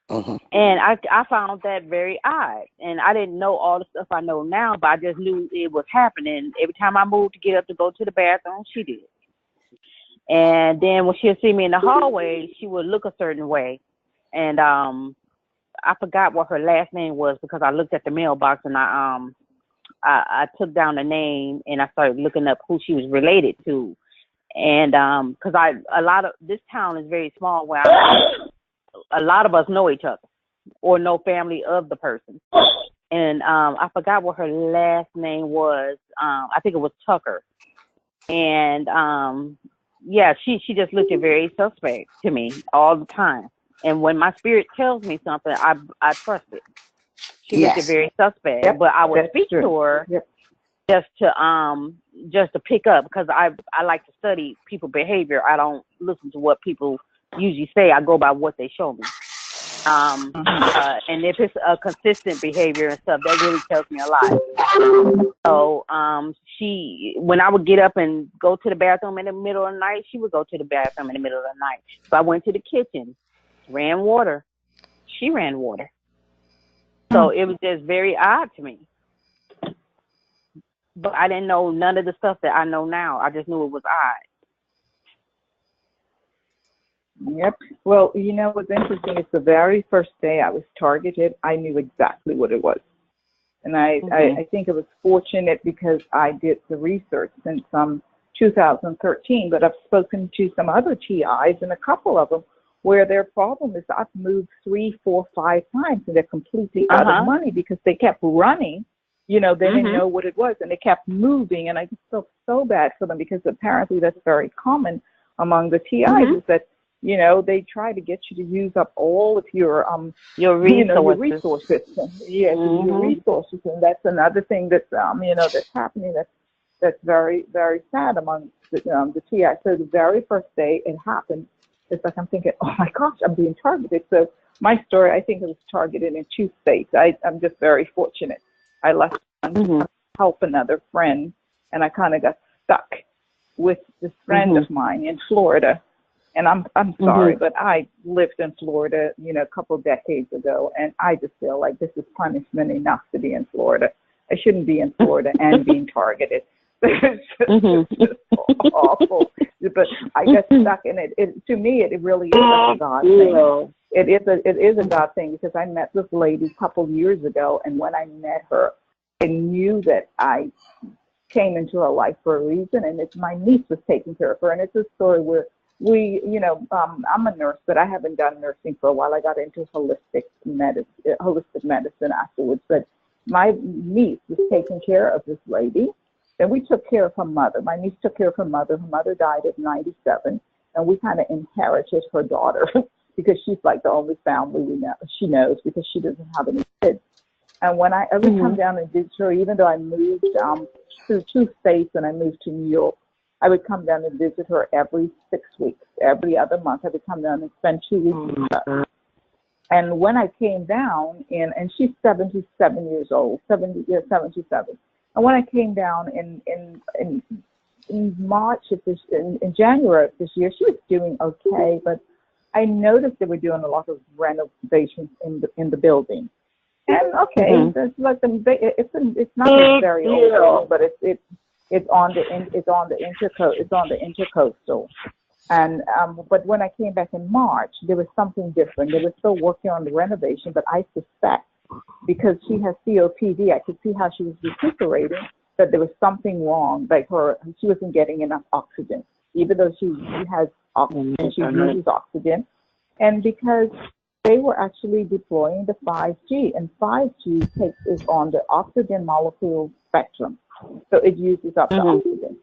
And I found that very odd. And I didn't know all the stuff I know now, but I just knew it was happening. Every time I moved to get up to go to the bathroom, she did. And then when she'd see me in the hallway, she would look a certain way. And I forgot what her last name was because I looked at the mailbox and I took down the name and I started looking up who she was related to. And because this town is very small where a lot of us know each other or know family of the person. And I forgot what her last name was. I think it was Tucker. And she just looked very suspect to me all the time. And when my spirit tells me something, I trust it. She looked very suspect, but I would speak to her just to pick up because I like to study people's behavior. I don't listen to what people usually say. I go by what they show me. And if it's a consistent behavior and stuff, that really tells me a lot. So when I would get up and go to the bathroom in the middle of the night, she would go to the bathroom in the middle of the night. So I went to the kitchen, ran water. She ran water. So it was just very odd to me. But I didn't know none of the stuff that I know now. I just knew it was odd. Yep. Well, what's interesting is the very first day I was targeted, I knew exactly what it was. And I think it was fortunate because I did the research since 2013, but I've spoken to some other TIs and a couple of them where their problem is I've moved 3, 4, 5 times and they're completely out of money because they kept running. They didn't know what it was and they kept moving. And I just felt so bad for them because apparently that's very common among the TIs is that, they try to get you to use up all of your resources. Your resources, and that's another thing that's that's happening. That's very, very sad among the TI. So the very first day it happened, it's like I'm thinking, oh my gosh, I'm being targeted. So my story, I think it was targeted in 2 states. I'm just very fortunate. I left to help another friend, and I kind of got stuck with this friend of mine in Florida. And I'm sorry, but I lived in Florida, a couple of decades ago, and I just feel like this is punishment enough to be in Florida. I shouldn't be in Florida and being targeted. It's just awful. But I got stuck in it. To me, it really is a God thing. It is a God thing because I met this lady a couple years ago, and when I met her, I knew that I came into her life for a reason, and my niece was taking care of her. And it's a story where I'm a nurse, but I haven't done nursing for a while. I got into holistic medicine afterwards. But my niece was taking care of this lady, and we took care of her mother. My niece took care of her mother. Her mother died at 97, and we kind of inherited her daughter. because she's like the only family she knows because she doesn't have any kids. And when I would come down and visit her, even though I moved through 2 states and I moved to New York, I would come down and visit her every 6 weeks. Every other month, I would come down and spend 2 weeks with her. And when I came down, and she's 77 years old, 77. And when I came down in March of this, in January of this year, she was doing okay, but I noticed they were doing a lot of renovations in the building. And okay, it's like it's not very old, but it's on the intercoastal. And but when I came back in March, there was something different. They were still working on the renovation, but I suspect because she has COPD, I could see how she was recuperating, that there was something wrong. Like she wasn't getting enough oxygen, even though she has oxygen, she uses oxygen, and because they were actually deploying the 5G, and 5G is on the oxygen molecule spectrum, so it uses up the oxygen.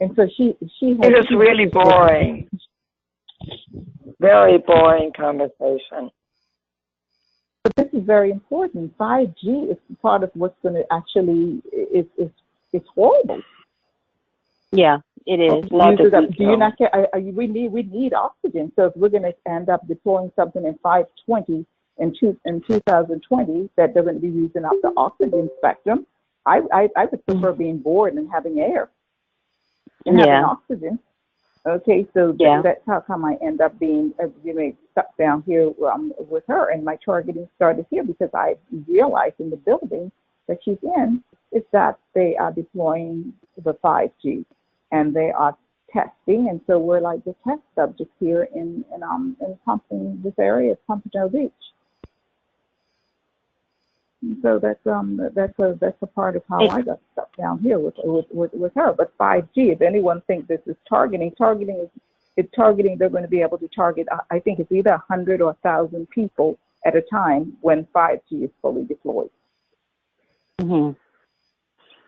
And so she It is really boring. Very boring conversation. But this is very important. 5G is part of what's going to actually it's horrible. Yeah, it is. Do you not care? We need oxygen. So if we're going to end up deploying something in 520 in 2020 that they're going to be using up the oxygen spectrum, I would prefer being bored and having air and having oxygen. Okay, so that's how come I end up being stuck down here with her, and my targeting started here because I realized in the building that she's in is that they are deploying the 5G and they are testing, and so we're like the test subjects here in this area, Pompano Beach. And so that's a part of how I got stuck down here with her. But 5G, if anyone thinks this is targeting is targeting. They're going to be able to target. I think it's either 100 or 1,000 people at a time when 5G is fully deployed.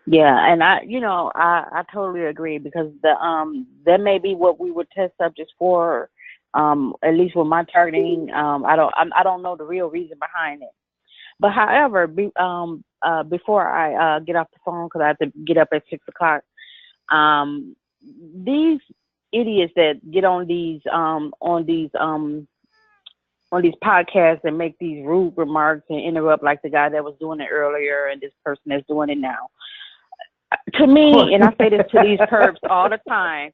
Yeah, and I totally agree because that may be what we would test subjects for. At least with my targeting, I don't know the real reason behind it. But however, before I get off the phone, because I have to get up at 6 o'clock, these idiots that get on these podcasts and make these rude remarks and interrupt, like the guy that was doing it earlier and this person that's doing it now. To me, and I say this to these perps all the time,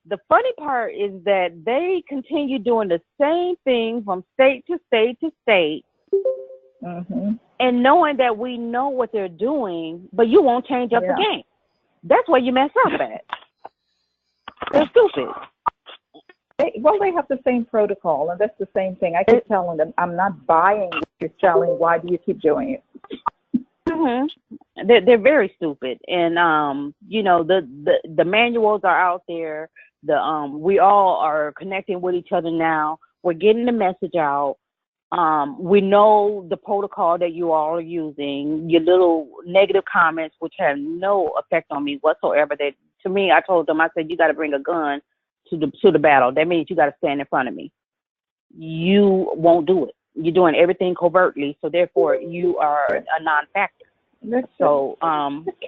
the funny part is that they continue doing the same thing from state to state to state. And knowing that we know what they're doing, but you won't change up the game. That's where you mess up at. They're stupid. They have the same protocol, and that's the same thing. I keep telling them, I'm not buying what you're selling. Why do you keep doing it? They're very stupid, and the manuals are out there. We all are connecting with each other now. We're getting the message out. We know the protocol that you all are using. Your little negative comments, which have no effect on me whatsoever. That to me, I told them, I said, you got to bring a gun to the battle. That means you got to stand in front of me. You won't do it. You're doing everything covertly, so therefore you are a non-factor. So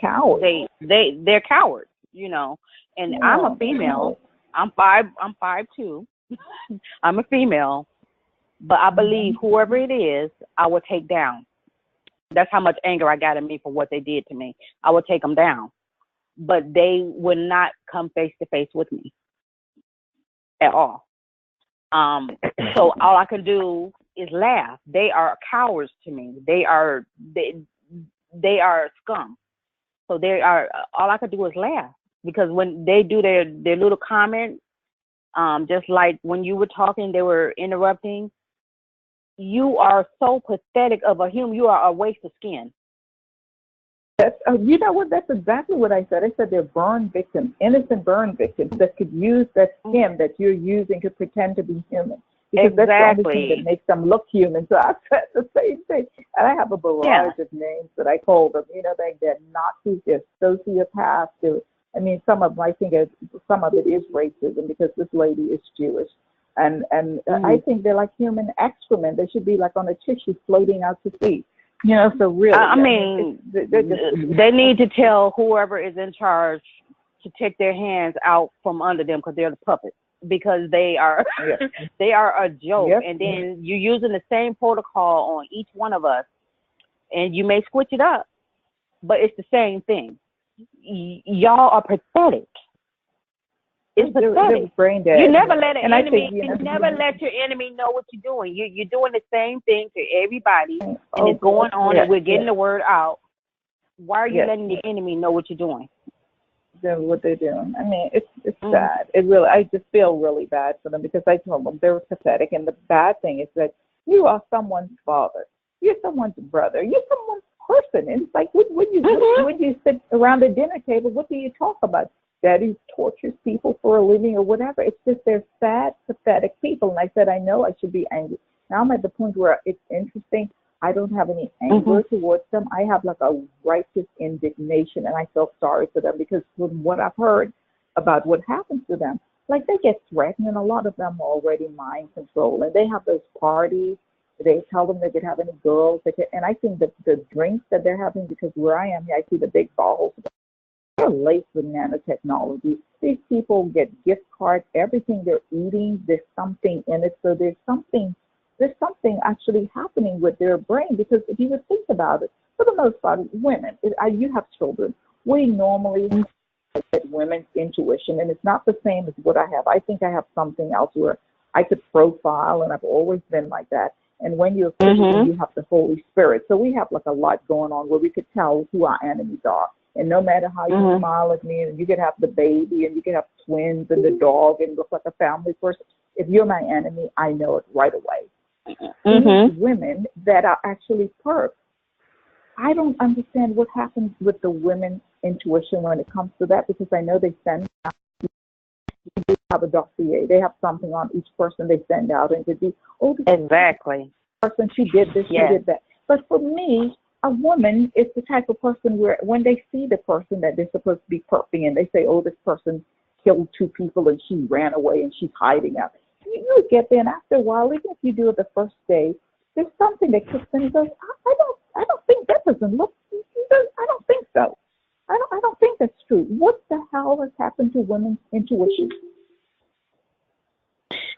cowards. They're cowards, And I'm a female. I'm 5'2". I'm a female. But I believe whoever it is, I will take down. That's how much anger I got in me for what they did to me. I would take them down. But they would not come face to face with me at all. So all I can do is laugh. They are cowards to me. They are scum. So all I can do is laugh. Because when they do their little comment, just like when you were talking, they were interrupting. You are so pathetic of a human. You are a waste of skin. You know what? That's exactly what I said. I said they're burn victims, innocent burn victims that could use that skin that you're using to pretend to be human. Because that's the only thing that makes them look human. So I said the same thing. And I have a barrage of names that I call them. They're Nazis, they're sociopaths. I mean, some of it is racism because this lady is Jewish. And I think they're like human excrement. They should be like on a tissue floating out to sea. So really, I mean, they need to tell whoever is in charge to take their hands out from under them because they're the puppets. Because they are they are a joke. Yep. And then you're using the same protocol on each one of us, and you may switch it up, but it's the same thing. Y'all are pathetic. It's pathetic. Brain dead. You never let an enemy. Think, you never let your enemy know what you're doing. You're doing the same thing to everybody, and it's going on, and we're getting the word out. Why are you letting the enemy know what you're doing? What they're doing. I mean, it's sad. It really, I just feel really bad for them because I told them they're pathetic. And the bad thing is that you are someone's father, you're someone's brother, you're someone's person. And it's like when you sit around the dinner table, what do you talk about? Daddy tortures people for a living or whatever. It's just they're sad, pathetic people. And I said, I know I should be angry. Now I'm at the point where it's interesting. I don't have any anger towards them. I have like a righteous indignation, and I feel sorry for them because from what I've heard about what happens to them, like they get threatened, and a lot of them are already mind control, and they have those parties. They tell them they could have any girls, and I think that the drinks that they're having, because where I am here, I see the big bottles. They're laced with nanotechnology. These people get gift cards. Everything they're eating, there's something in it. So there's something actually happening with their brain, because if you would think about it, for the most part, women, you have children, we normally get women's intuition, and it's not the same as what I have. I think I have something else where I could profile, and I've always been like that. And when you're Christian, you have the Holy Spirit. So we have like a lot going on where we could tell who our enemies are. And no matter how you smile at me, and you could have the baby, and you could have twins and the dog and look like a family person, if you're my enemy, I know it right away. These women that are actually perps, I don't understand what happens with the women's intuition when it comes to that, because I know they send out, they have a dossier, they have something on each person they send out, and to be, exactly, person, she did this, she did that. But for me, a woman is the type of person where when they see the person that they're supposed to be perping, and they say, oh, this person killed 2 people and she ran away and she's hiding out. You get there, and after a while, even if you do it the first day, there's something that kicks in and goes, I don't think that doesn't look, I don't think so. I don't think that's true. What the hell has happened to women's intuition?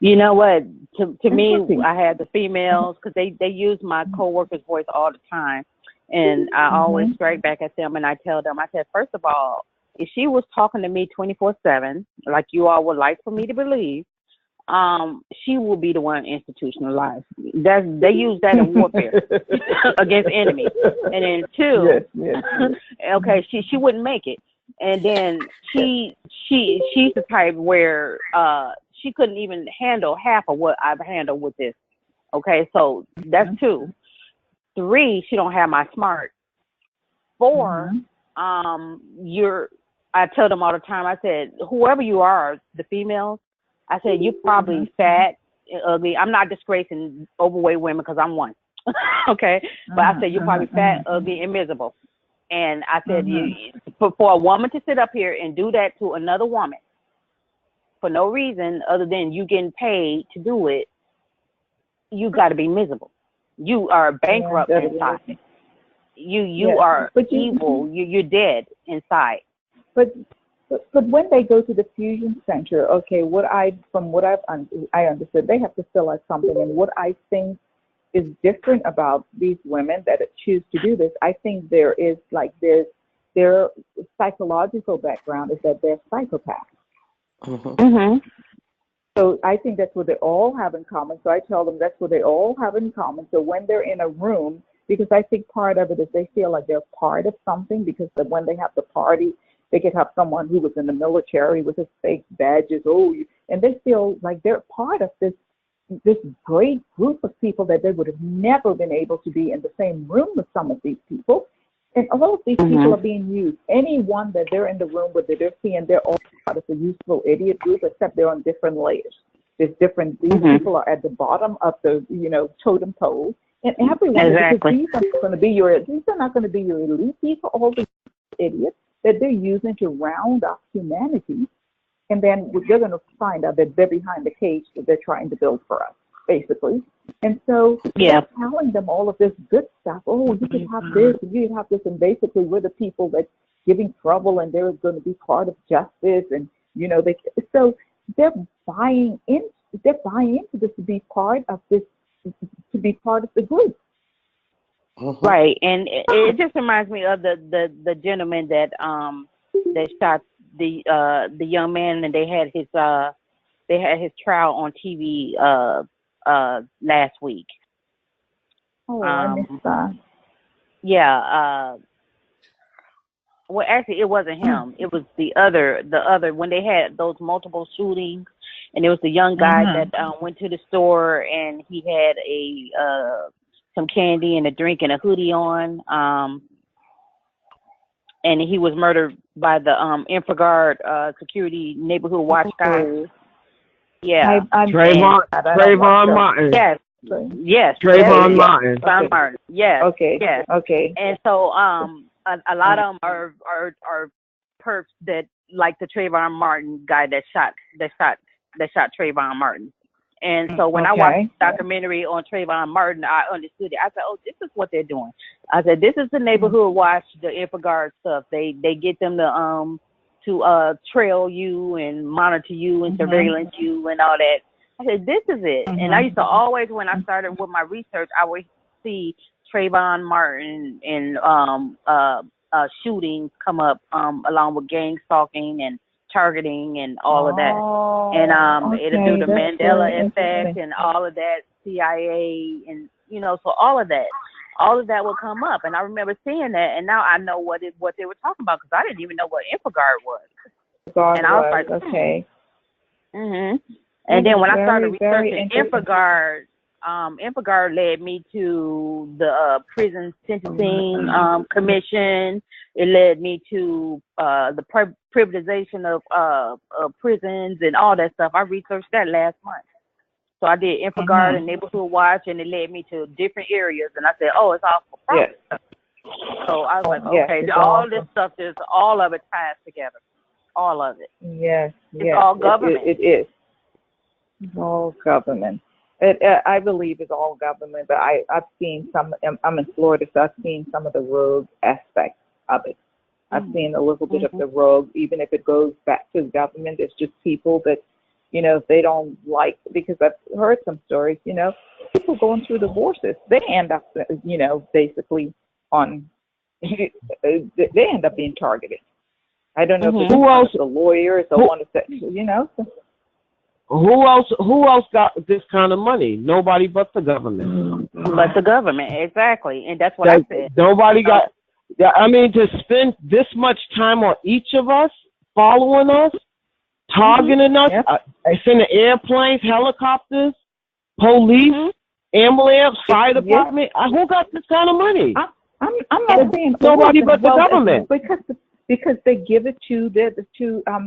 You know what? To me, I had the females, because they use my coworker's voice all the time, and I always strike back at them, and I tell them, I said, first of all, if she was talking to me 24/7, like you all would like for me to believe, she will be the one institutionalized. They use that in warfare against enemies. And then 2, okay, she wouldn't make it. And then she's the type where she couldn't even handle half of what I've handled with this. Okay, so that's 2. 3, she don't have my smart. 4, I tell them all the time, I said, whoever you are, the females, I said, you're probably fat, ugly. I'm not disgracing overweight women because I'm one. Okay? But I said, you're probably fat, ugly, and miserable. And I said, for a woman to sit up here and do that to another woman for no reason other than you getting paid to do it, you got to be miserable. You are bankrupt inside. You are evil. You're dead inside. But when they go to the fusion center, okay, I understood, they have to fill out something. And what I think is different about these women that choose to do this, I think their psychological background is that they're psychopaths. So I think that's what they all have in common. So I tell them that's what they all have in common. So when they're in a room, because I think part of it is they feel like they're part of something, because when they have the party, they could have someone who was in the military with his fake badges, and they feel like they're part of this great group of people that they would have never been able to be in the same room with some of these people. And all of these people are being used. Anyone that they're in the room with, that they're seeing, they're all part of the useful idiot group, except they're on different layers. There's different, these people are at the bottom of the, totem pole. And everyone, these are not going to be your elite. These are all the idiots that they're using to round up humanity. and then they're going to find out that they're behind the cage that they're trying to build for us, basically. And so they're telling them all of this good stuff. Oh, you can have this, and you can have this, and basically we're the people that's giving trouble, and they're going to be part of justice, and so they're buying into this to be part of this, to be part of the group. Right, and it just reminds me of the gentleman that shot the young man, and they had his trial on TV last week. Oh, I missed that. Yeah. Well, actually, it wasn't him. It was the other when they had those multiple shootings, and it was the young guy that went to the store, and he had some candy and a drink and a hoodie on, and he was murdered by the InfraGard security neighborhood watch guy. Yeah, Trayvon Martin. Yes. Trayvon Martin. Trayvon Martin. Yes. Okay. Yes. Okay. And so a lot of them are perps that like the Trayvon Martin guy that shot Trayvon Martin. And so when I watched the documentary on Trayvon Martin, I understood it. I said, oh, this is what they're doing. I said, this is the neighborhood watch, the InfraGard stuff. They get them to trail you and monitor you and surveillance you and all that. I said, this is it. And I used to always, when I started with my research, I would see Trayvon Martin and shootings come up along with gang stalking and targeting and all of that. And it'll do the Mandela effect and all of that, CIA, and so all of that will come up. And I remember seeing that, and now I know what they were talking about, because I didn't even know what InfraGard was. And I was like, okay. And then when I started researching InfraGard, InfraGard led me to the Prison Sentencing Commission. It led me to the privatization of prisons and all that stuff. I researched that last month. So I did InfraGard and Neighborhood Watch, and it led me to different areas. And I said, oh, it's all for profit. Yes. So I was like, okay, all this stuff, all of it ties together. All of it. Yes. It's all government. It is. It's all government. I believe it's all government, but I've seen some. I'm in Florida, so I've seen some of the rogue aspects of it. I've seen a little bit of the rogue, even if it goes back to government. It's just people that, if they don't like, because I've heard some stories, people going through divorces, they end up, basically on, they end up being targeted. I don't know if it's the lawyers or one of the, Who else got this kind of money? Nobody but the government. But the government, exactly. And that's what I said. Nobody got, to spend this much time on each of us, following us, targeting us, sending airplanes, helicopters, police, ambulance, fire department. Who got this kind of money? I'm not saying nobody but the government. Because they give it to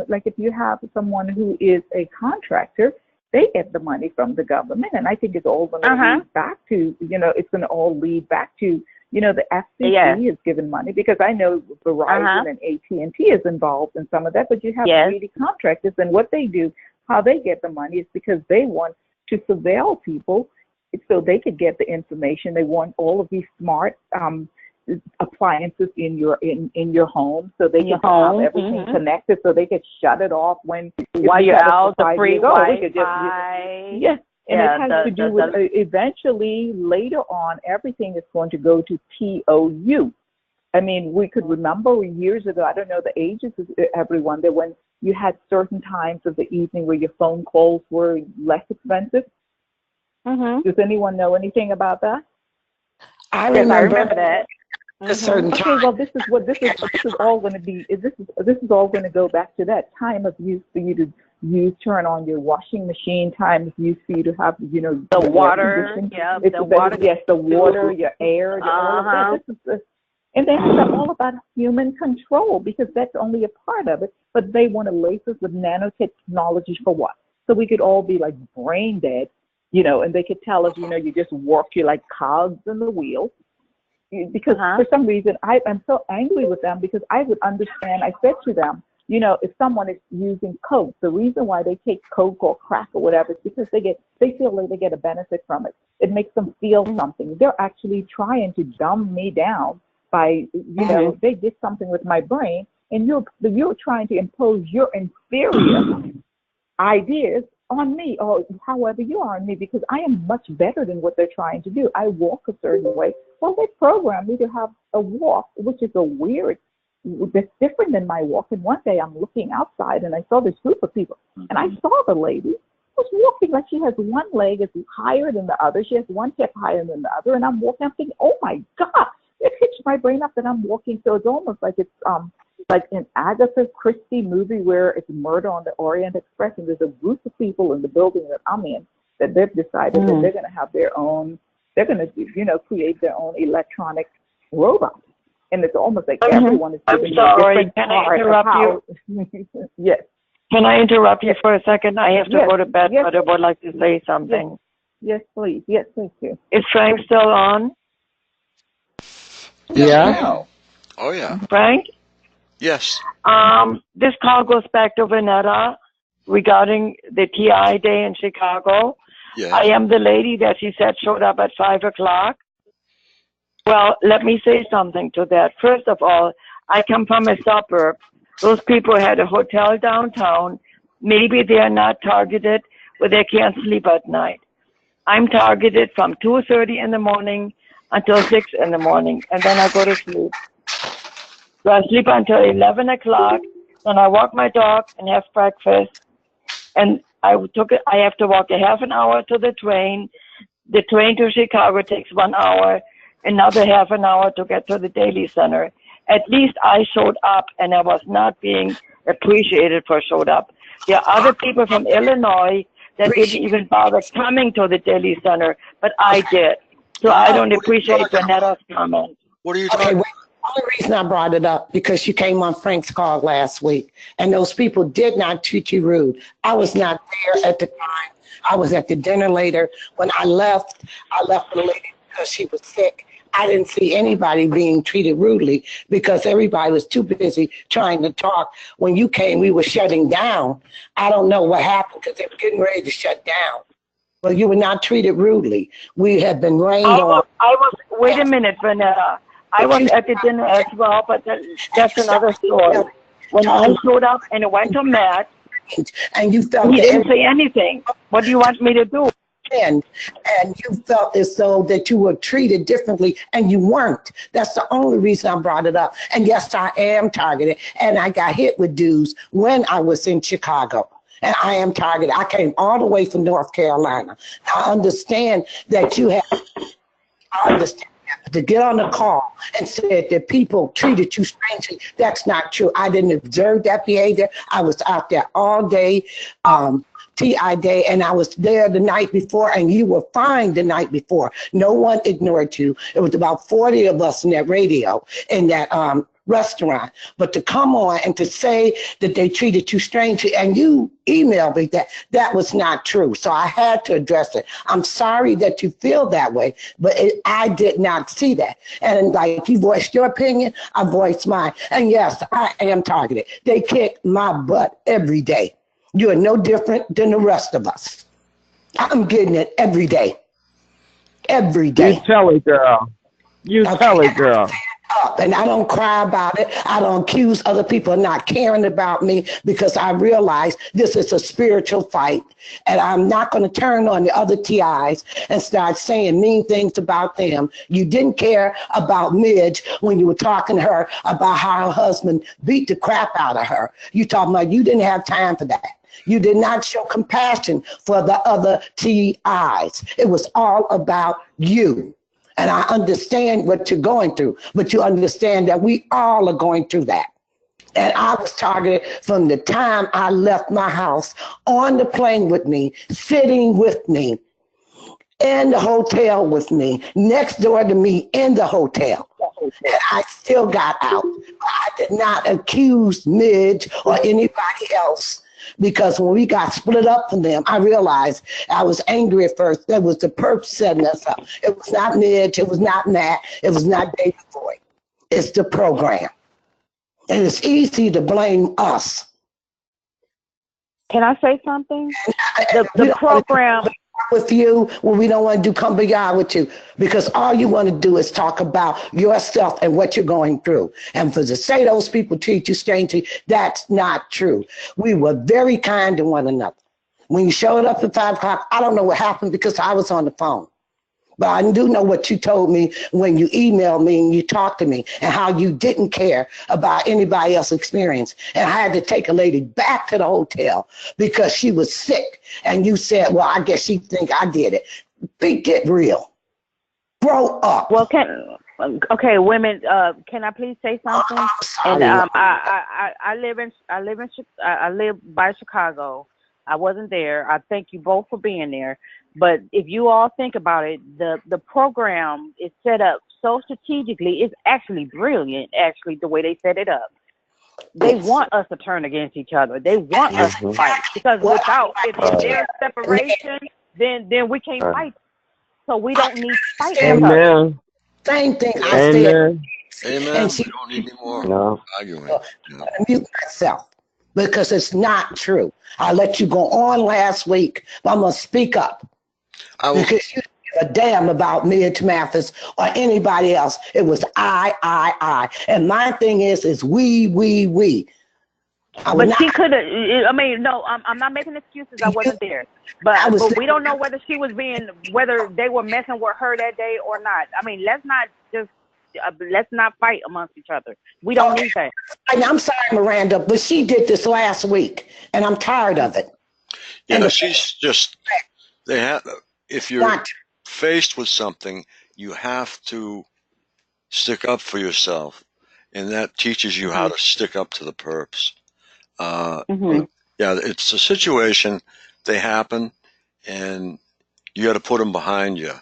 like if you have someone who is a contractor, they get the money from the government, and I think it's all going to lead back to, it's going to all lead back to, the FCC is given money, because I know Verizon and AT&T is involved in some of that, but you have really contractors, and what they do, how they get the money is because they want to surveil people so they could get the information. They want all of these smart appliances in your home, so they can have everything connected, so they could shut it off while you're out. The free Wi-Fi. Yes, and it has to do with eventually later on everything is going to go to POU. I mean, we could remember years ago. I don't know the ages of everyone, that when you had certain times of the evening where your phone calls were less expensive. Does anyone know anything about that? I remember that. A certain time. Okay, well, this is all going to be. This is all going to go back to that time of use for you to turn on your washing machine. Time of use for you to have, the water. The water. Yes, the water, your air, all of that. And that's all about human control, because that's only a part of it. But they want to lace us with nanotechnology for what? So we could all be like brain dead, and they could tell us, you just work, you like cogs in the wheel. Because for some reason I'm so angry with them, because I would understand. I said to them, You know, if someone is using coke, the reason why they take coke or crack or whatever is because they feel like they get a benefit from it. It makes them feel something. They're actually trying to dumb me down by, you know, they did something with my brain, and you're trying to impose your inferior ideas on me, or however you are on me, because I am much better than what they're trying to do. I walk a certain way. Well, they programmed me to have a walk, which is that's different than my walk. And one day I'm looking outside and I saw this group of people, and I saw the lady was walking like she has one leg is higher than the other. She has one hip higher than the other, and I'm walking. I'm thinking, oh my God, it hits my brain up that I'm walking. So it's almost like it's like an Agatha Christie movie where it's Murder on the Orient Express, and there's a group of people in the building that I'm in that they've decided that they're going to have their own, they're going to, you know, create their own electronic robot. And it's almost like everyone is giving you a different Can I interrupt you? Yes. Can I interrupt you for a second? I have to go to bed, but I would like to say something. Yes, please. Yes, thank you. Is Frank still on? Yeah. Oh, yeah. Frank? Yes. This call goes back to Vanetta regarding the TI day in Chicago. Yes. I am the lady that she said showed up at 5 o'clock. Well, let me say something to that. First of all, I come from a suburb. Those people had a hotel downtown. Maybe they are not targeted, but they can't sleep at night. I'm targeted from 2:30 in the morning until 6 in the morning, and then I go to sleep. So I sleep until 11 o'clock, then I walk my dog and have breakfast, and I have to walk a half an hour to the train. The train to Chicago takes 1 hour, another half an hour to get to the Daily Center. At least I showed up, and I was not being appreciated for showed up. There are other people from Illinois that didn't even bother coming to the Daily Center, but I did. So I don't appreciate Vanetta's comment. What are you talking about? The only reason I brought it up because you came on Frank's call last week, and those people did not treat you rude. I was not there at the time. I was at the dinner later. When I left the lady because she was sick. I didn't see anybody being treated rudely because everybody was too busy trying to talk. When you came, we were shutting down. I don't know what happened because they were getting ready to shut down. But you were not treated rudely. We had been rained on. Wait a minute, Vanetta. I was at the dinner as well, but that's another story. When I showed up and it went to Matt, and you felt he didn't say anything. What do you want me to do? And you felt as though that you were treated differently, and you weren't. That's the only reason I brought it up. And yes, I am targeted, and I got hit with dues when I was in Chicago. And I am targeted. I came all the way from North Carolina. I understand that you have, I understand to get on the call and said that people treated you strangely. That's not true. I didn't observe that behavior. I was out there all day. TI day, and I was there the night before, and you were fine the night before. No one ignored you. It was about 40 of us in that radio, in that restaurant. But to come on and to say that they treated you strangely, and you emailed me that was not true. So I had to address it. I'm sorry that you feel that way, but I did not see that. And like you voiced your opinion, I voiced mine. And yes, I am targeted. They kick my butt every day. You are no different than the rest of us. I'm getting it every day. Every day. You tell it, girl. You tell it, girl. And I don't cry about it. I don't accuse other people of not caring about me because I realize this is a spiritual fight. And I'm not going to turn on the other TIs and start saying mean things about them. You didn't care about Midge when you were talking to her about how her husband beat the crap out of her. You talking about you didn't have time for that. You did not show compassion for the other TIs. It was all about you. And I understand what you're going through, but you understand that we all are going through that. And I was targeted from the time I left my house, on the plane with me, sitting with me, in the hotel with me, next door to me in the hotel. And I still got out. I did not accuse Midge or anybody else. Because when we got split up from them, I realized I was angry at first. That was the perp setting us up. It was not Midge. It was not Matt. It was not David Boyd. It's the program. And it's easy to blame us. Can I say something? The program with you, when we don't want to do come beyond with you, because all you want to do is talk about yourself and what you're going through. And for to say those people treat you strangely, that's not true. We were very kind to one another. When you showed up at 5 o'clock, I don't know what happened because I was on the phone. But I do know what you told me when you emailed me and you talked to me and how you didn't care about anybody else's experience. And I had to take a lady back to the hotel because she was sick. And you said, well, I guess she think I did it. Get real. Grow up. Well, okay, women, can I please say something? And I live by Chicago. I wasn't there. I thank you both for being there. But if you all think about it, the program is set up so strategically. It's actually brilliant, actually, the way they set it up. They want us to turn against each other. They want us to fight. Because if there's separation, then we can't fight. So we don't need to fight. Amen. Same thing I said. Amen. We don't need any more arguing. I mute myself because it's not true. I let you go on last week, but I'm going to speak up. Because you don't give a damn about me and Mathis or anybody else. It was I. And my thing is we. But she could have, I mean, no, I'm not making excuses. I wasn't there. But we don't know whether whether they were messing with her that day or not. I mean, let's not fight amongst each other. We don't need that. I'm sorry, Miranda, but she did this last week, and I'm tired of it. She's just, if you're faced with something, you have to stick up for yourself, and that teaches you how to stick up to the perps. It's a situation, they happen, and you got to put them behind you,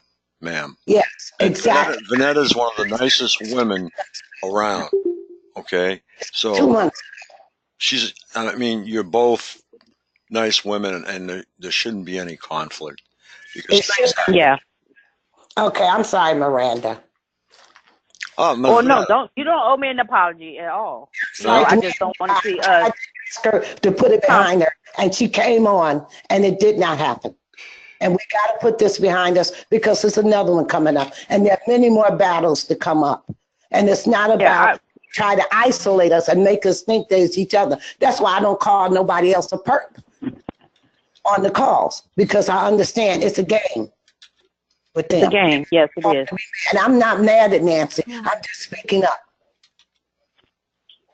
ma'am. Yes, exactly. Vanetta's one of the nicest women around, okay? So 2 months. You're both nice women, and there shouldn't be any conflict. Okay, I'm sorry, Miranda. No, you don't owe me an apology at all. No, I just don't want to see us. To put it behind her, and she came on, and it did not happen. And we got to put this behind us because there's another one coming up, and there are many more battles to come up. And it's not about try to isolate us and make us think there's each other. That's why I don't call nobody else a perp on the calls, because I understand it's a game with them. It's a game, yes, it is. And I'm not mad at Nancy. I'm just speaking up.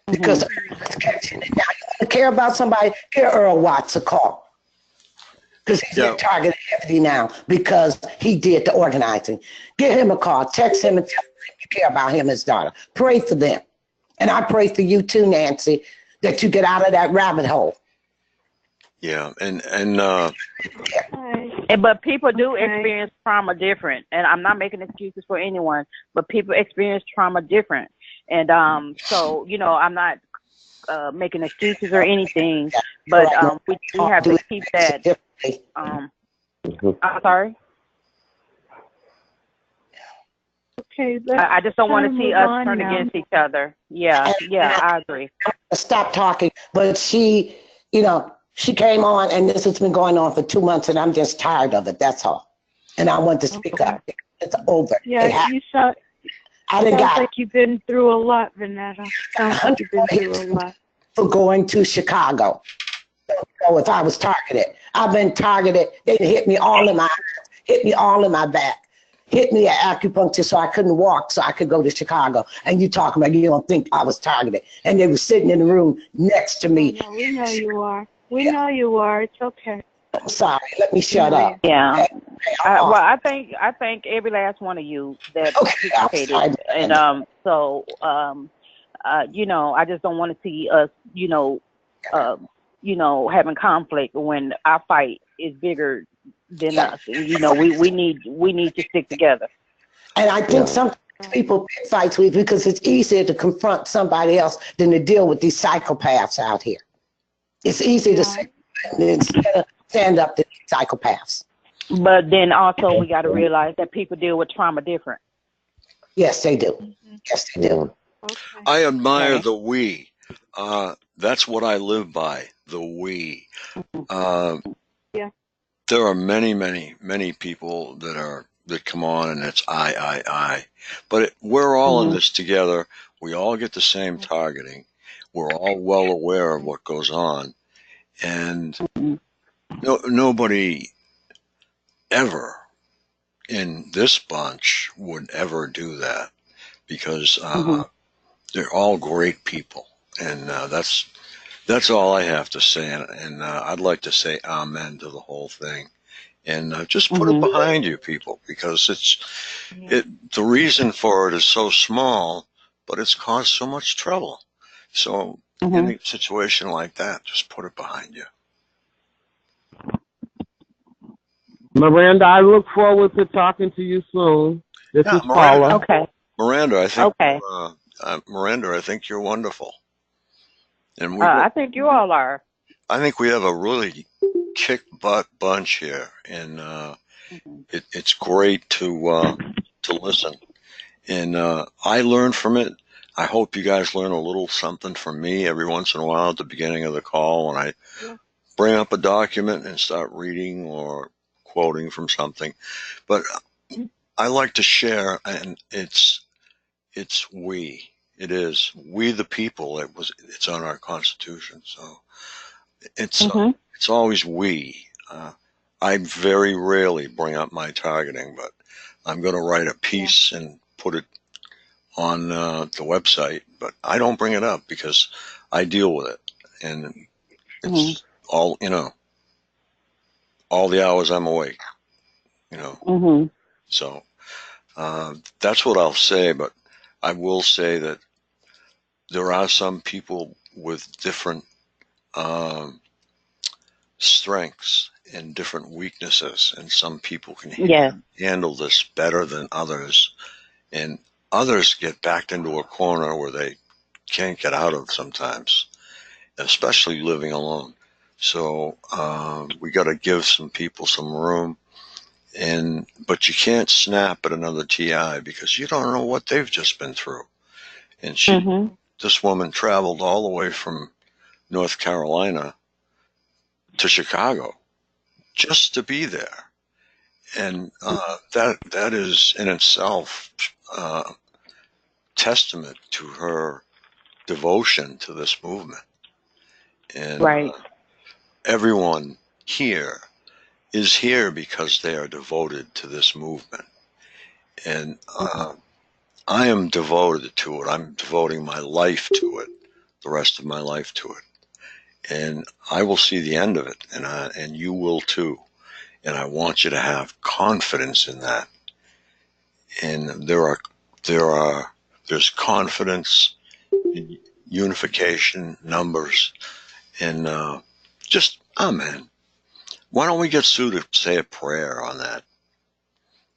Because everyone's catching it. Now, you want to care about somebody, give Earl Watts a call. Because he's a targeted deputy now because he did the organizing. Give him a call. Text him and tell him you care about him and his daughter. Pray for them. And I pray for you too, Nancy, that you get out of that rabbit hole. Yeah, but people do experience trauma different, and I'm not making excuses for anyone, but people experience trauma different, and so I'm not making excuses or anything, but we have to keep that. I'm sorry. Okay, I just don't want to see us turn against each other. Yeah, I agree. Stop talking, but she came on, and this has been going on for 2 months, and I'm just tired of it. That's all. And I want to speak up. It's over. Yeah, you sound like you've been through a lot, Vanetta. Sounds like you've been through a lot. For going to Chicago. So if I was targeted, I've been targeted. They hit me all in my eyes, hit me all in my back, hit me at acupuncture so I couldn't walk so I could go to Chicago. And you talking about you don't think I was targeted. And they were sitting in the room next to me. No, we know you are. We know you are. It's okay. I'm sorry. Let me shut up. Yeah. Well, I thank every last one of you that participated, and I just don't want to see us, having conflict when our fight is bigger than us. We need to stick together. And I think some people pick fights with because it's easier to confront somebody else than to deal with these psychopaths out here. It's easy to say instead of stand up to these psychopaths. But then also we got to realize that people deal with trauma different. Yes, they do. Yes, they do. I admire the we. That's what I live by, the we. Yeah. There are many, many, many people that come on and it's I. But we're all in this together. We all get the same targeting. We're all well aware of what goes on. And nobody ever in this bunch would ever do that because they're all great people. And that's all I have to say. And I'd like to say amen to the whole thing. And just put it behind you, people, because the reason for it is so small, but it's caused so much trouble. So in a situation like that, just put it behind you. Miranda, I look forward to talking to you soon. This is Miranda. Paula. Okay. Miranda, I think. Okay. Miranda, I think you're wonderful. And I think you all are. I think we have a really kick butt bunch here, and it's great to listen. And I learn from it. I hope you guys learn a little something from me every once in a while at the beginning of the call when I bring up a document and start reading or quoting from something. But I like to share, and it's we. It is we the people. It's on our Constitution, so it's always we. I very rarely bring up my targeting, but I'm going to write a piece and put it on the website. But I don't bring it up because I deal with it, and it's all all the hours I'm awake. So that's what I'll say. But I will say that there are some people with different strengths and different weaknesses, and some people can handle this better than others, and others get backed into a corner where they can't get out of sometimes, especially living alone. So we got to give some people some room, but you can't snap at another TI because you don't know what they've just been through. And this woman traveled all the way from North Carolina to Chicago just to be there. And that is in itself testament to her devotion to this movement. And everyone here is here because they are devoted to this movement. And I am devoted to it. I'm devoting my life to it, the rest of my life to it. And I will see the end of it, and you will too. And I want you to have confidence in that. And there's confidence in unification, numbers, and just amen. Why don't we get Sue to say a prayer on that?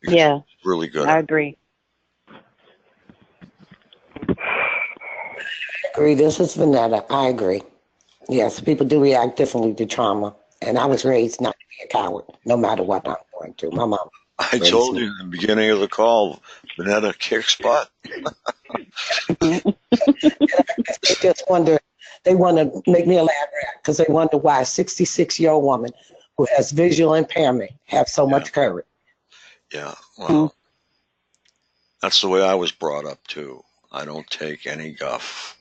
Because it's really good. I agree. This is Vanetta. I agree. Yes, people do react differently to trauma. And I was raised not to be a coward, no matter what I'm going through. My mom. I told you in the beginning of the call, Vanetta kicks butt. They just wonder, they want to make me a lab rat because they wonder why a 66-year-old woman who has visual impairment have so much courage. Yeah, well, that's the way I was brought up too. I don't take any guff,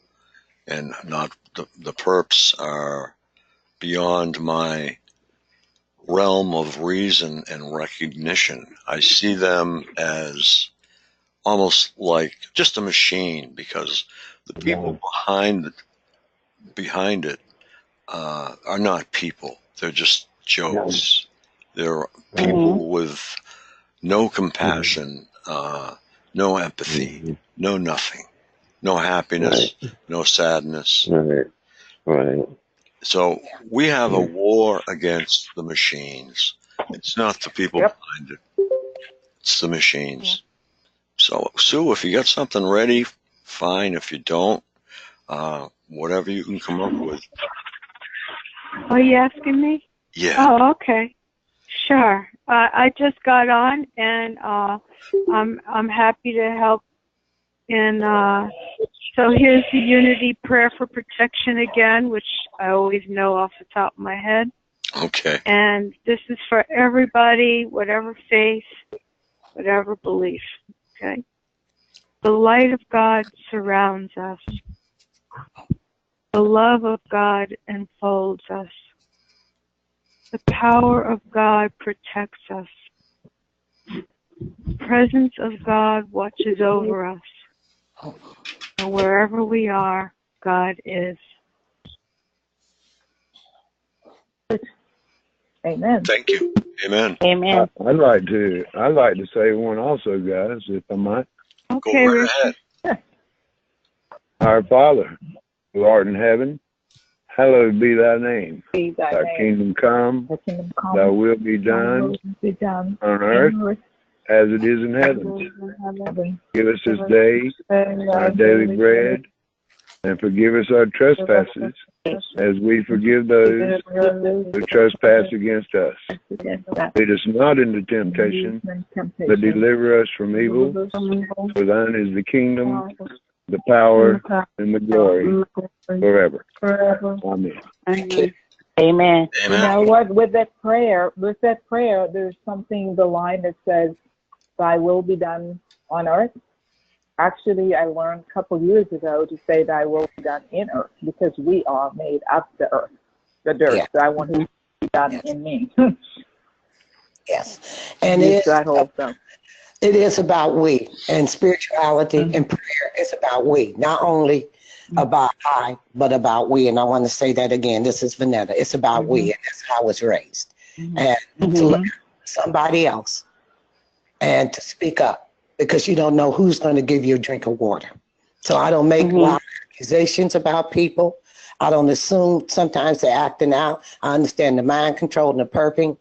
and not the perps are beyond my realm of reason and recognition. I see them as almost like just a machine because the people behind it are not people. They're just jokes. They're people with no compassion, no empathy, no nothing, no happiness, no sadness. Right. So we have a war against the machines. It's not the people behind it. It's the machines. So, Sue, if you got something ready, fine. If you don't, whatever you can come up with. Are you asking me? Yeah. Oh, okay. Sure. I just got on, and I'm happy to help in So here's the unity prayer for protection again, which I always know off the top of my head. Okay. And this is for everybody, whatever faith, whatever belief. Okay. The light of God surrounds us. The love of God enfolds us. The power of God protects us. The presence of God watches over us. And wherever we are, God is. Amen. Thank you. Amen. Amen. I'd like to say one also, guys, if I might. Okay, Go right ahead. Our Father, who art in heaven, hallowed be thy name. Be thy Thy name. kingdom come, Thy kingdom come. thy will be Thy done will be done on earth as it is in heaven. heaven. Give us this day our daily bread, and forgive us our trespasses, as we forgive those who trespass against us. Lead us not into temptation, but deliver us from evil. For thine is the kingdom, the power, and the glory forever. Amen. Amen. Amen. You know what? With that prayer, there's something, the line that says, "Thy will be done on earth." Actually, I learned a couple years ago to say "Thy will be done in earth," because we are made of the earth, the dirt. Yeah. So I want to be done in me. Yes. And Use that whole thing. it is about we, and spirituality and prayer is about we, not only about I, but about we. And I want to say that again. This is Vanetta. It's about we, and that's how I was raised. And to look at somebody else and to speak up, because you don't know who's going to give you a drink of water. So I don't make wild accusations about people. I don't assume sometimes they're acting out. I understand the mind control and the perping,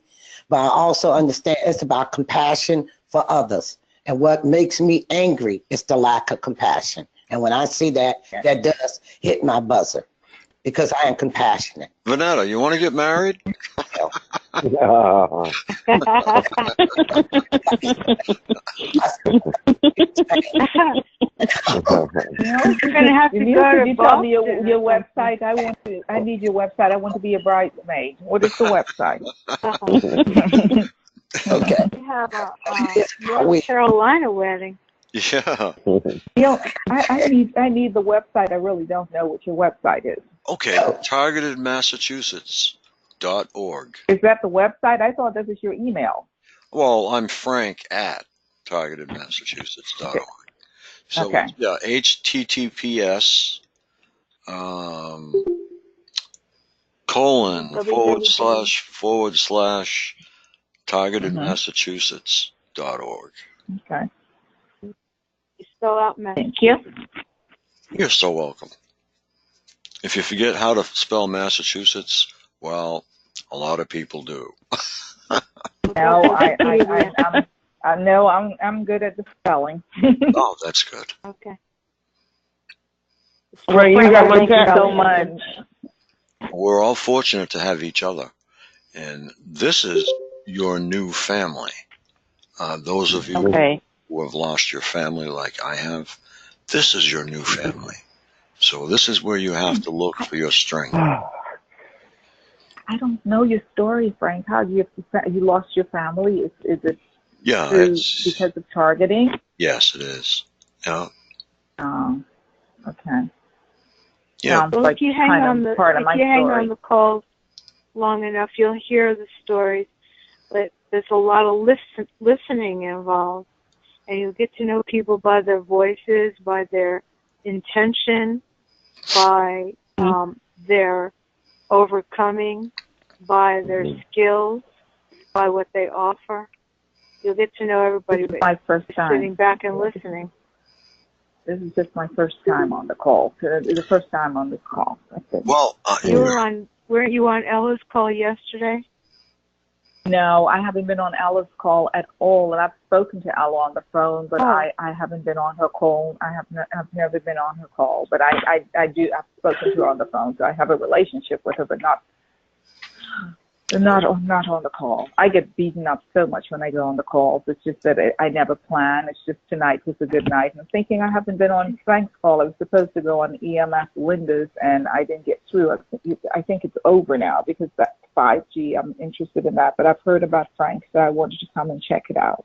but I also understand it's about compassion for others. And what makes me angry is the lack of compassion. And when I see that, that does hit my buzzer, because I am compassionate. Vanetta, you want to get married? You're gonna have to go to tell me your Boston. website? I need your website. I want to be a bridesmaid. What is the website? Okay. We have a North Carolina wedding. Yeah. I need the website. I really don't know what your website is. Okay. TargetedMassachusetts.org. Is that the website? I thought this was your email. Well, I'm Frank at TargetedMassachusetts.org. So Okay. yeah, HTTPS colon / TargetedMassachusetts.org. Okay. You spell out Thank you. You're so welcome. If you forget how to spell Massachusetts, well, a lot of people do. No, I'm good at the spelling. Oh, that's good. Okay. Right, you got my Thank you so much. We're all fortunate to have each other, and this is your new family. Those of you who have lost your family like I have, this is your new family. So this is where you have to look for your strength. I don't know your story, Frank. How you lost your family? Is it because of targeting? Yes, it is. Yeah. Oh, okay. Yeah. Sounds Well, like if you hang on the call long enough, you'll hear the stories. But there's a lot of listening involved, and you'll get to know people by their voices, by their intention, by their overcoming, by their skills, by what they offer. You'll get to know everybody. This is my first time sitting back and listening. This is just my first time on the call. It's the first time on this call. Well, weren't you on Ella's call yesterday? No, I haven't been on Ella's call at all, and I've spoken to Ella on the phone, but I haven't been on her call. I've never been on her call, but I've spoken to her on the phone, so I have a relationship with her, but not. Not on the call. I get beaten up so much when I go on the calls. It's just that I never plan. It's just tonight was a good night. And I'm thinking I haven't been on Frank's call. I was supposed to go on EMF Linda's, and I didn't get through. I think it's over now because that's 5G. I'm interested in that. But I've heard about Frank, so I wanted to come and check it out.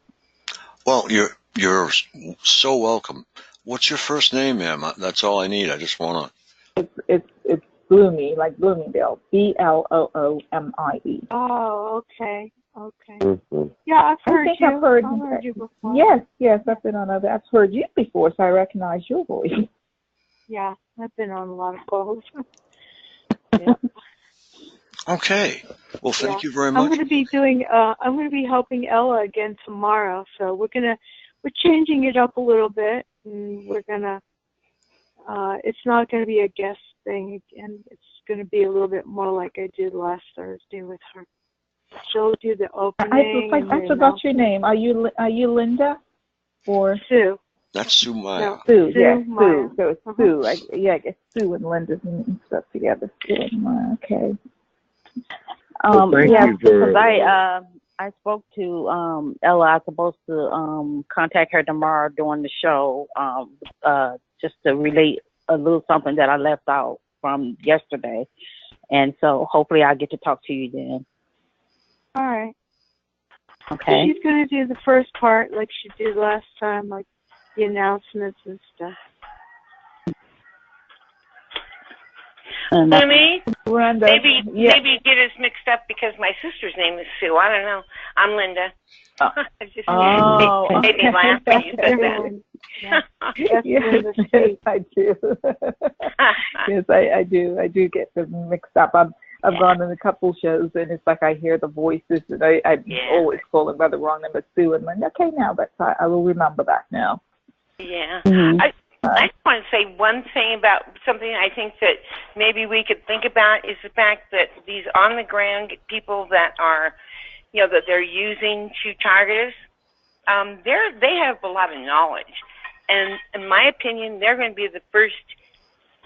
Well, you're so welcome. What's your first name, ma'am? That's all I need. I just want to. It's Bloomy, like Bloomingdale. Bloomie. Oh, okay. Okay. Mm-hmm. Yeah, I've heard you. I've heard you before. Yes, I've been on other. I've heard you before, so I recognize your voice. Yeah, I've been on a lot of calls. Yeah. Okay. Well, thank you very much. I'm going to be doing. I'm going to be helping Ella again tomorrow. So we're changing it up a little bit, and we're gonna. It's not going to be a guest thing again. It's going to be a little bit more like I did last Thursday with her. She'll do the opening. I forgot your name. Are you Linda or Sue? That's Sue Meyer. No, Sue. Yeah, Meyer. Sue. So it's Sue. I guess Sue and Linda and stuff together. Sue and Meyer. Okay. Because I spoke to Ella. I was supposed to contact her tomorrow during the show, just to relate a little something that I left out from yesterday, and so hopefully I'll get to talk to you then. All right. Okay. She's going to do the first part like she did last time, like the announcements and stuff. Maybe Miranda. Maybe you get us mixed up because my sister's name is Sue. I don't know. I'm Linda. Oh, made me laugh when you said that. Yes, I do. Yes, I do. I do get them mixed up. I've gone in a couple shows, and it's like I hear the voices, and I'm always calling by the wrong number, Sue and Linda. Okay, now I will remember that now. Yeah. Mm-hmm. I just want to say one thing about something I think that maybe we could think about is the fact that these on-the-ground people that are, that they're using to target us, they have a lot of knowledge. And in my opinion, they're going to be the first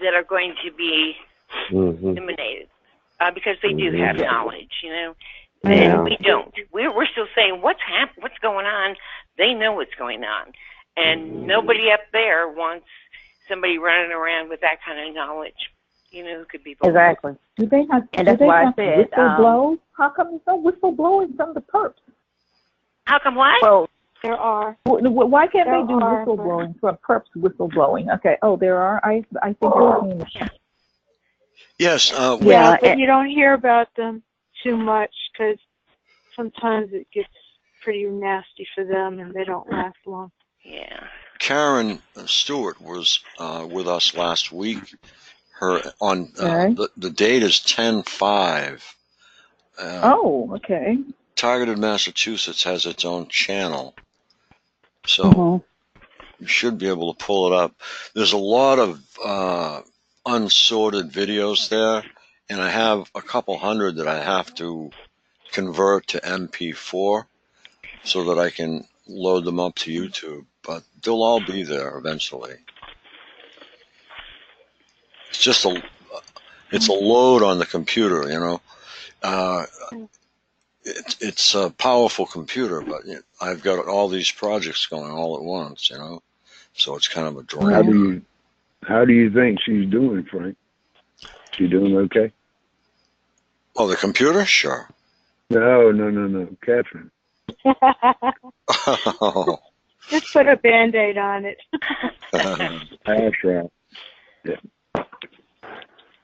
that are going to be eliminated because they do have knowledge, and we don't. We're still saying, what's going on? They know what's going on. And nobody up there wants somebody running around with that kind of knowledge, who could be bold. Exactly. Do they have? And that's why I said whistleblow? How come there's no whistleblowing from the perps? How come what? Well, there are. Why can't they do whistleblowing from perps? Whistleblowing. Okay. Oh, there are. I think I've seen them. Yes. Yeah, but you don't hear about them too much because sometimes it gets pretty nasty for them and they don't last long. Yeah. Karen Stewart was with us last week. Her on the date is 10/5. Okay. Targeted Massachusetts has its own channel, so you should be able to pull it up. There's a lot of unsorted videos there, and I have a couple hundred that I have to convert to MP4 so that I can load them up to YouTube. But they'll all be there eventually. It's just it's a load on the computer, It's a powerful computer, but I've got all these projects going all at once, So it's kind of a drain. How do you think she's doing, Frank? She doing okay? Oh, the computer? Sure. No, Catherine. Just put a Band-Aid on it. That's right. Yeah.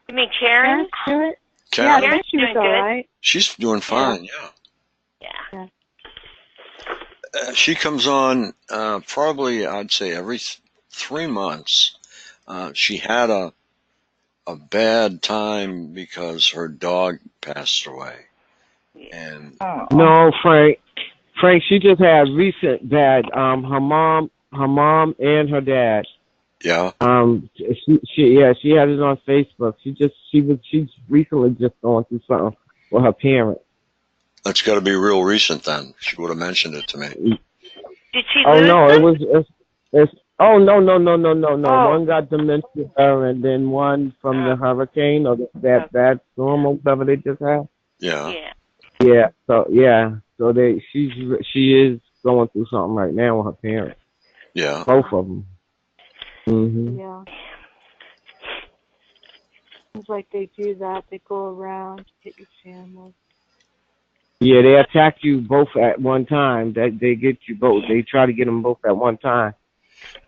You mean Karen? Karen? Yeah, she's all right. She's doing fine, yeah. She comes on probably, I'd say, every 3 months. She had a bad time because her dog passed away. And no, Frank, she just had recent bad. Her mom and her dad. Yeah. She had it on Facebook. She's recently just going through something with her parents. That's got to be real recent then. She would have mentioned it to me. Did she? Oh no, it's. Oh no. One got dementia, and then one from the hurricane or that storm or whatever they just had. Yeah. Yeah. So she is going through something right now with her parents. Yeah. Both of them. Mhm. Yeah. It's like they do that. They go around to hit your family. Yeah, they attack you both at one time. That they get you both. They try to get them both at one time.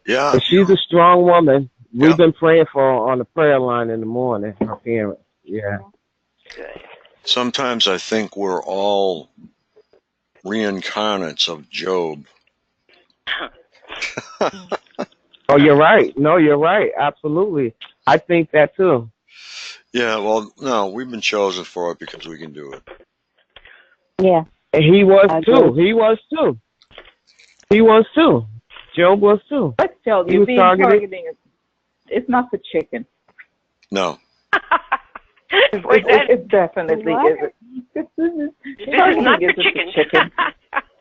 Yeah. But she's a strong woman. We've Yep. been praying for her on the prayer line in the morning. Her parents. Yeah. Good. Sometimes I think we're all reincarnates of Job. Oh, you're right. No, you're right. Absolutely. I think that too. Yeah, well, no, we've been chosen for it because we can do it. Yeah. And he was I too. agree. He was too. He was too. Job was too. Let's tell He you, was being targeted. targeting, it's not the chicken. No. It definitely What? isn't. This is Targeting not for isn't the chicken. chicken.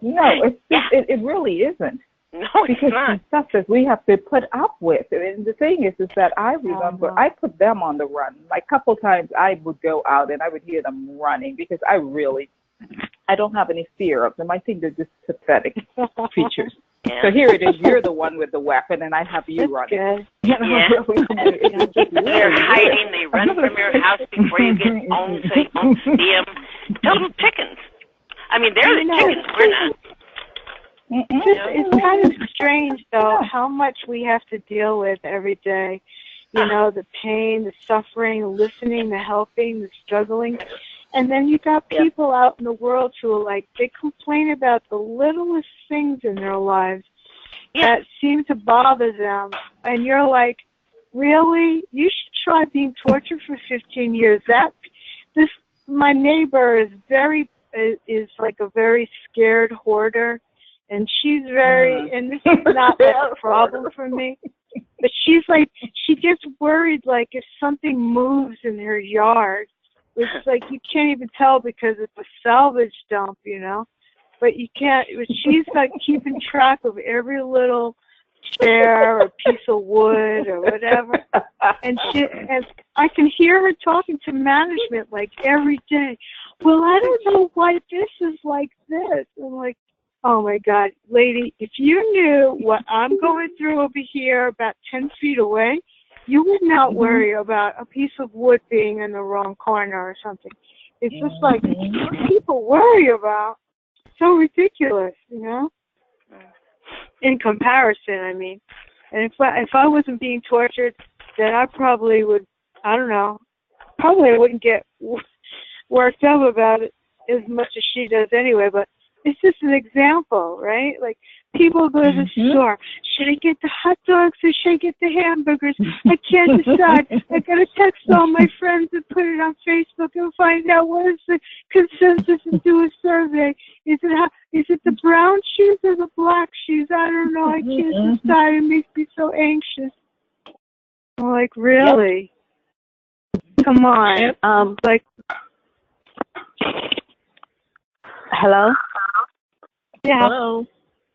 No, it really isn't. No, it's Because not. some stuff that we have to put up with. And the thing is that I remember I put them on the run. Like a couple times I would go out and I would hear them running because I don't have any fear of them. I think they're just pathetic creatures. Yeah. So here it is, you're the one with the weapon and I have you running. Good. You know, Yeah. it's just really They're weird. hiding. They run from your house before you get home so you won't see them. Total chickens. I mean, they're the chickens. We're not. It's kind of strange, though, how much we have to deal with every day. You know, the pain, the suffering, the listening, the helping, the struggling. And then you got people out in the world who are like, they complain about the littlest things in their lives that seem to bother them. And you're like, really? You should try being tortured for 15 years. My neighbor is like a very scared hoarder. And she's and this is not a problem for me, but she's like, she gets worried, like if something moves in her yard, it's like you can't even tell because it's a salvage dump, you know, but you can't, she's like keeping track of every little chair or piece of wood or whatever, and I can hear her talking to management like every day. Well, I don't know why this is like this. I'm like, oh my God, lady, if you knew what I'm going through over here about 10 feet away, you would not worry about a piece of wood being in the wrong corner or something. It's just like what people worry about. So ridiculous, you know? In comparison, I mean. And if I wasn't being tortured, then I probably would, I don't know, probably I wouldn't get worked up about it as much as she does anyway, but it's just an example, right? Like, people go to the store. Should I get the hot dogs or should I get the hamburgers? I can't decide. I got to text all my friends and put it on Facebook and find out what is the consensus and do a survey. Is it the brown shoes or the black shoes? I don't know. I can't decide. It makes me so anxious. I'm like, really? Come on. Like, hello? Yeah. Hello.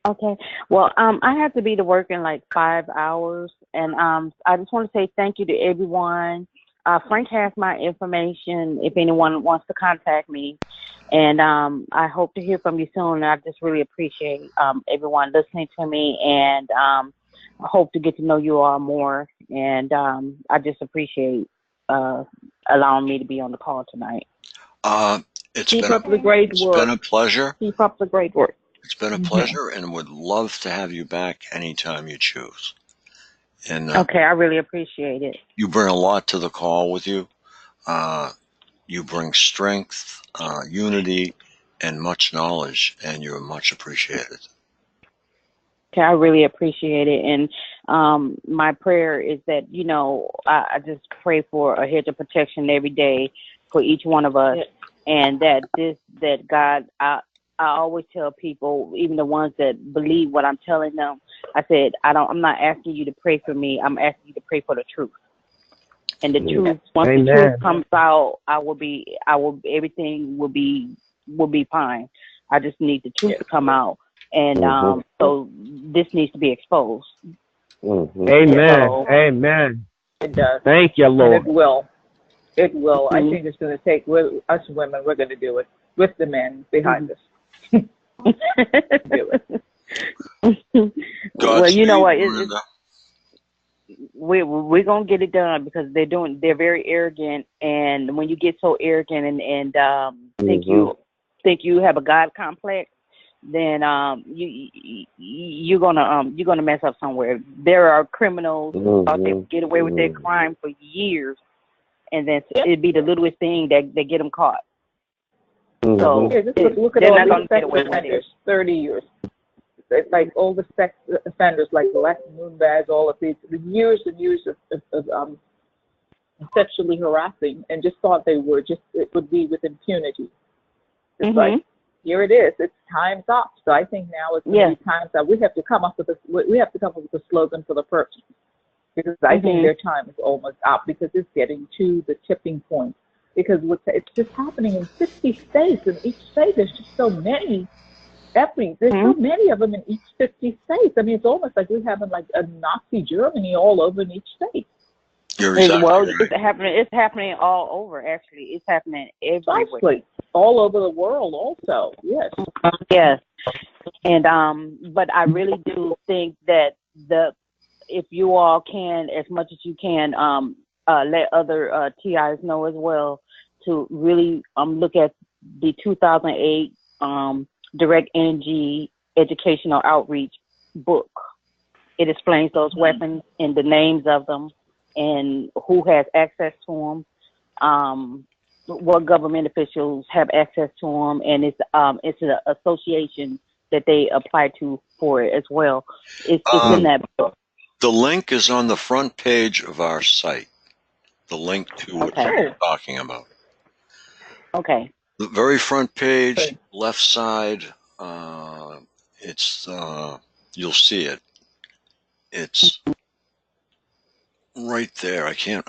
Okay. Well, I have to be to work in like 5 hours, and I just want to say thank you to everyone. Frank has my information if anyone wants to contact me, and I hope to hear from you soon. I just really appreciate everyone listening to me, and I hope to get to know you all more. And I just appreciate allowing me to be on the call tonight. Keep up the great work. It's been a pleasure. Keep up the great work. It's been a pleasure, and would love to have you back anytime you choose. And okay, I really appreciate it. You bring a lot to the call with you. You bring strength, unity, and much knowledge, and you're much appreciated. Okay, I really appreciate it. And my prayer is that, you know, I just pray for a hedge of protection every day for each one of us. And that God, I always tell people, even the ones that believe what I'm telling them, I said, I'm not asking you to pray for me. I'm asking you to pray for the truth. And the truth, once the truth comes out, everything will be fine. I just need the truth to come out. And so this needs to be exposed. Amen. So, amen. It does. Thank you, Lord. And it will. It will. I think it's going to take us women. We're going to do it. with the men behind us. Do it. Well, you know what? Miranda. We're gonna get it done because they're very arrogant, and when you get so arrogant and think you have a God complex, then you're gonna mess up somewhere. There are criminals who thought they would get away with their crime for years, and then it'd be the littlest thing that get them caught. So just look at they're all not the gonna get sex away with it. offenders, 30 years. It's like all the sex offenders, like the Black Moonbags, all of these, the years and years of sexually harassing, and just thought it would be with impunity. It's like, here it is. It's time's up. So I think now it's going to be time's up. We have to come up with a slogan for the person, because I think their time is almost up, because it's getting to the tipping point. Because it's just happening in 50 states, and each state there's just so many. There's so many of them in each 50 states. I mean, it's almost like we're having like a Nazi Germany all over in each state. You're exactly right. It's happening all over. Actually, it's happening everywhere. Exactly. All over the world, also. Yes. Yes. And but I really do think that if you all can, as much as you can, let other TIs know as well to really look at the 2008 Direct Energy Educational Outreach book. It explains those weapons and the names of them and who has access to them, what government officials have access to them, and it's an association that they apply to for it as well. It's in that book. The link is on the front page of our site. The link to what you're talking about. Okay. The very front page, left side, you'll see it. It's right there. I can't,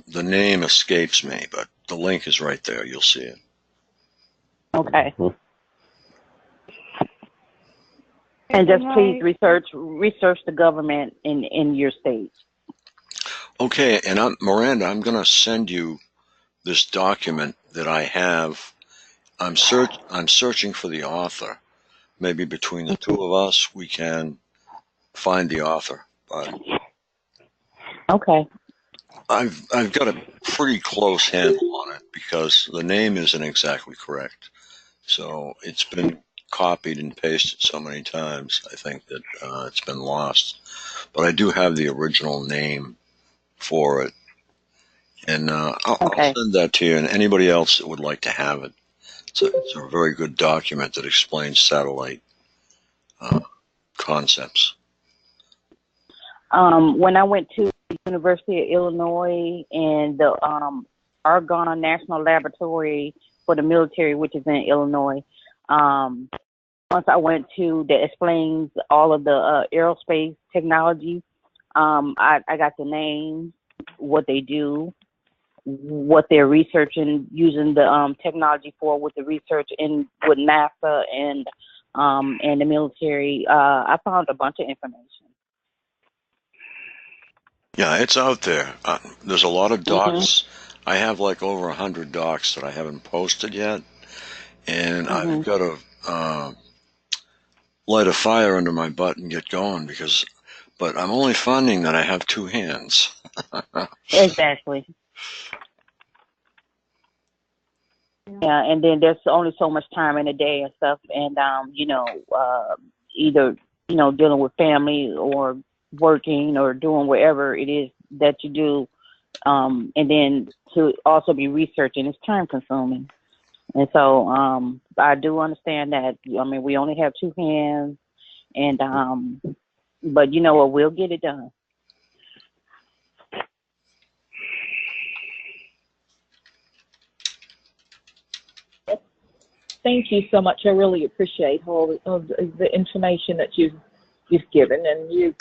the name escapes me, but the link is right there. You'll see it. Okay. And just please research the government in your state. Okay, and Miranda, I'm going to send you this document that I have. I'm searching for the author. Maybe between the two of us, we can find the author. But okay, I've got a pretty close handle on it because the name isn't exactly correct. So it's been copied and pasted so many times, I think that it's been lost. But I do have the original name for it. And I'll send that to you and anybody else that would like to have it. It's a very good document that explains satellite concepts. When I went to the University of Illinois and the Argonne National Laboratory for the military, which is in Illinois, once I went to that explains all of the aerospace technology, I got the names, what they do, what they're researching, using the technology for with the research with NASA and the military. I found a bunch of information. Yeah, it's out there. There's a lot of docs. I have like over 100 docs that I haven't posted yet, and I've got to light a fire under my butt and get going but I'm only finding that I have two hands. Exactly. Yeah, and then there's only so much time in a day and stuff, and either dealing with family or working or doing whatever it is that you do, and then to also be researching is time consuming. And so I do understand that. I mean, we only have two hands, and but you know what, we'll get it done. Thank you so much. I really appreciate all of the information that you've given, and you've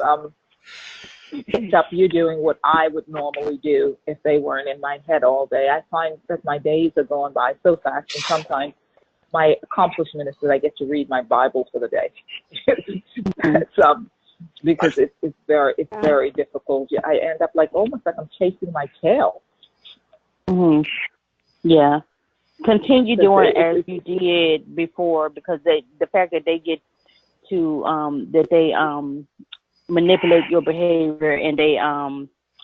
picked up. You're doing what I would normally do if they weren't in my head all day. I find that my days are going by so fast, and sometimes my accomplishment is that I get to read my Bible for the day. Because it's very difficult. I end up almost like I'm chasing my tail. Yeah. Continue doing as you did before, because the fact that they get to that they manipulate your behavior and they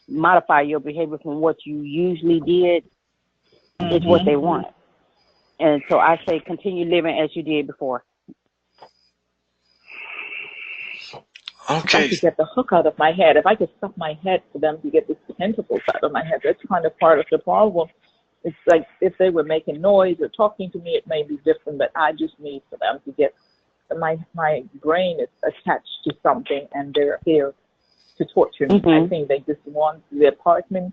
modify your behavior from what you usually did is what they want. And so I say continue living as you did before. Okay. If I could get the hook out of my head, if I could stop my head for them to get the tentacles out of my head, that's kind of part of the problem. It's like if they were making noise or talking to me, it may be different, but I just need for them to get my brain is attached to something and they're here to torture me. I think they just want the apartment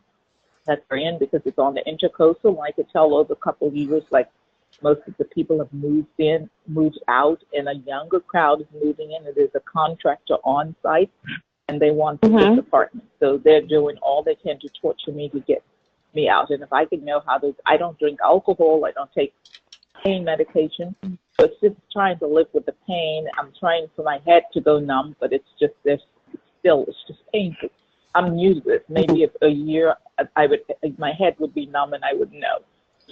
that they're in because it's on the intercoastal. And I could tell over a couple of years, like most of the people have moved out, and a younger crowd is moving in, and there's a contractor on site, and they want this apartment. So they're doing all they can to torture me to get me out. And if I could know how to, I don't drink alcohol, I don't take pain medication. So it's just trying to live with the pain. I'm trying for my head to go numb, but it's just this. It's just painful. I'm used to it. Maybe if a year, my head would be numb and I would know.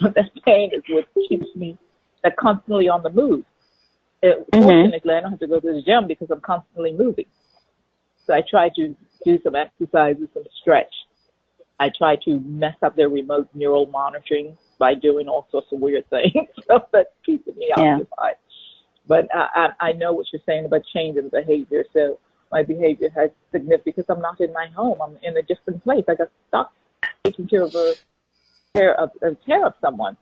But that pain is what keeps me constantly on the move. Fortunately, I don't have to go to the gym because I'm constantly moving. So I try to do some exercises, some stretch. I try to mess up their remote neural monitoring by doing all sorts of weird things. So that's keeping me occupied. But I know what you're saying about changing behavior. So my behavior has significant, because I'm not in my home. I'm in a different place. I got stuck taking care of someone.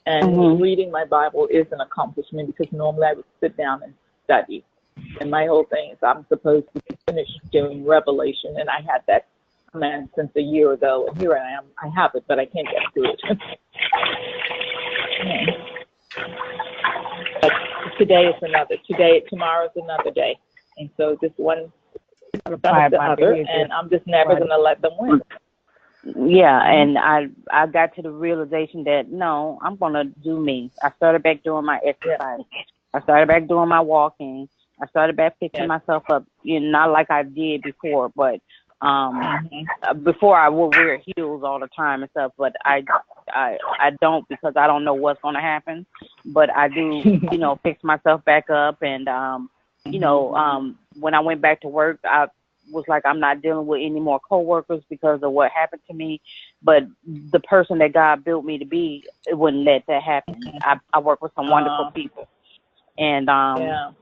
And reading my Bible is an accomplishment because normally I would sit down and study. And my whole thing is I'm supposed to finish doing Revelation, and I had that command since a year ago, and here I am. I have it, but I can't get through it. But tomorrow's another day. And so this one becomes the other, and I'm just never going to let them win. Yeah, and I got to the realization that, no, I'm going to do me. I started back doing my exercise. I started back doing my walking. I started back picking myself up, not like I did before, but before I would wear heels all the time and stuff, but I don't, because I don't know what's going to happen. But I do, fix myself back up, and when I went back to work, I was like, I'm not dealing with any more coworkers because of what happened to me. But the person that God built me to be, it wouldn't let that happen. I work with some wonderful people. And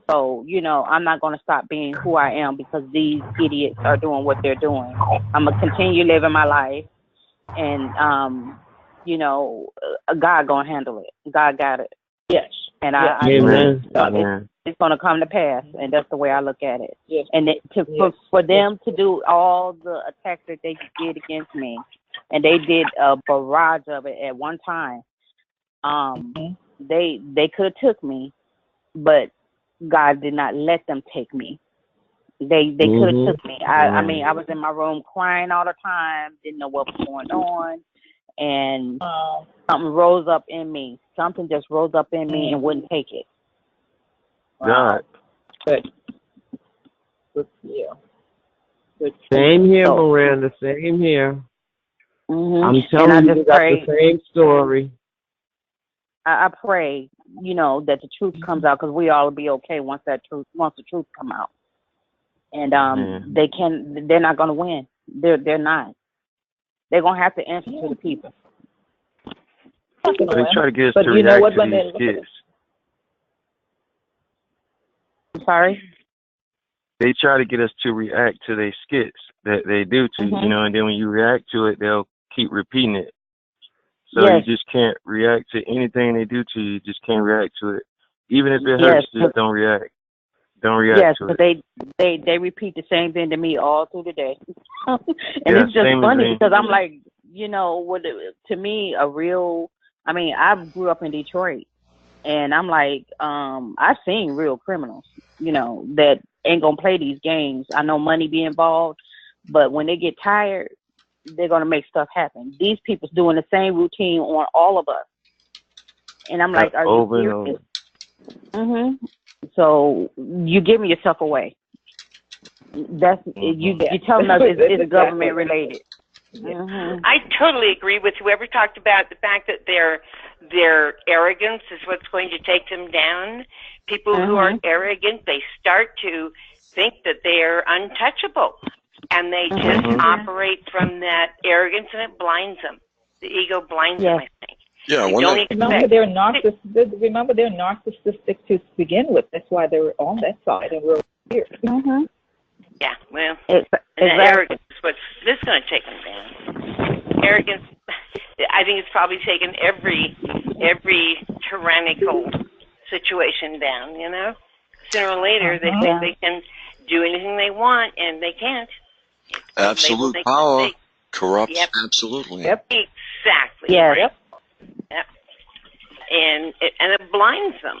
so, I'm not going to stop being who I am because these idiots are doing what they're doing. I'm going to continue living my life. And, God going to handle it. God got it. Yes. And I know it's going to come to pass, and that's the way I look at it. Yes. And for them to do all the attacks that they did against me, and they did a barrage of it at one time, they could have took me, but God did not let them take me. They could have took me. I mean, I was in my room crying all the time, didn't know what was going on, and something rose up in me. Something just rose up in me and wouldn't take it. God. Good. Good for you. Same here, Miranda. Same here. I'm telling you, got the same story. I pray, that the truth comes out, because we all will be okay once the truth come out. And they're not going to win. They're not. They're going to have to answer to the people. They try to get us to react to these skits. I'm sorry? They try to get us to react to their skits that they do to you, and then when you react to it, they'll keep repeating it. So you just can't react to anything they do to you. You just can't react to it. Even if it hurts, just don't react. Don't react to it. Yes, but they repeat the same thing to me all through the day. And it's just funny because I'm like, to me, I grew up in Detroit. And I'm like, I've seen real criminals, that ain't going to play these games. I know money be involved, but when they get tired, they're going to make stuff happen. These people's doing the same routine on all of us. And I'm like, are you serious? So you're giving yourself away. That's you're telling us it's government related. I totally agree with whoever talked about the fact that their arrogance is what's going to take them down. People who are arrogant, they start to think that they are untouchable, and they just operate from that arrogance, and it blinds them. The ego blinds them, I think. Yeah, remember they're narcissistic. Remember they're narcissistic to begin with. That's why they were on that side, and we're here. Yeah, well, and that arrogance is what's this going to take them down. Arrogance, I think it's probably taken every tyrannical situation down. You know, sooner or later they think they can do anything they want, and they can't. Absolute power corrupts absolutely. Exactly. Yes. Right. Yep. And it blinds them.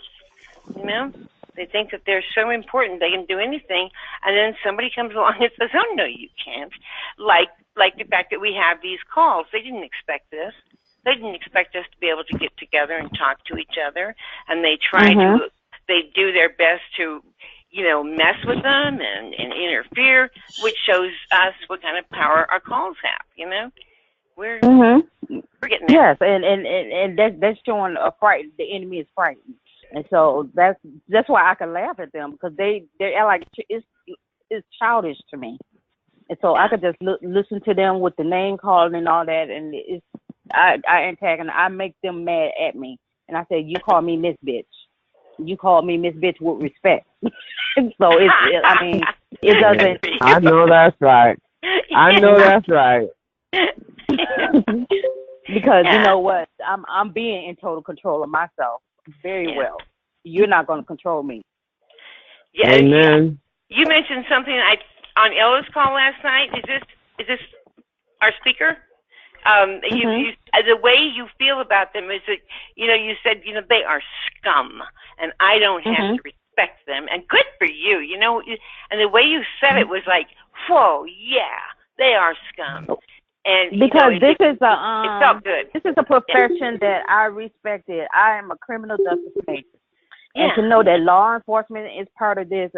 You know, they think that they're so important they can do anything, and then somebody comes along and says, "Oh no, you can't." Like the fact that we have these calls. They didn't expect this. They didn't expect us to be able to get together and talk to each other, and they try to. They do their best to, you know, mess with them and interfere, which shows us what kind of power our calls have. You know, we're getting there. Yes, and that's showing a fright. The enemy is frightened, and so that's why I can laugh at them, because they're like it's childish to me, and so I could just listen to them with the name calling and all that, and I antagonize. I make them mad at me, and I say, "You call me Miss Bitch. You call me Miss Bitch with respect." So I mean, it doesn't. I know that's right. I know that's right. Because you know what, I'm being in total control of myself very well. You're not going to control me. Yeah. Amen. You mentioned something on Ella's call last night. Is this our speaker? You the way you feel about them is that, you know, you said, you know, they are scum, and I don't have to respect them. And good for you, you know. And the way you said it was like, whoa, yeah, they are scum. And because you know, it felt good. This is a profession that I respected. I am a criminal justice agent, and to know that law enforcement is part of this,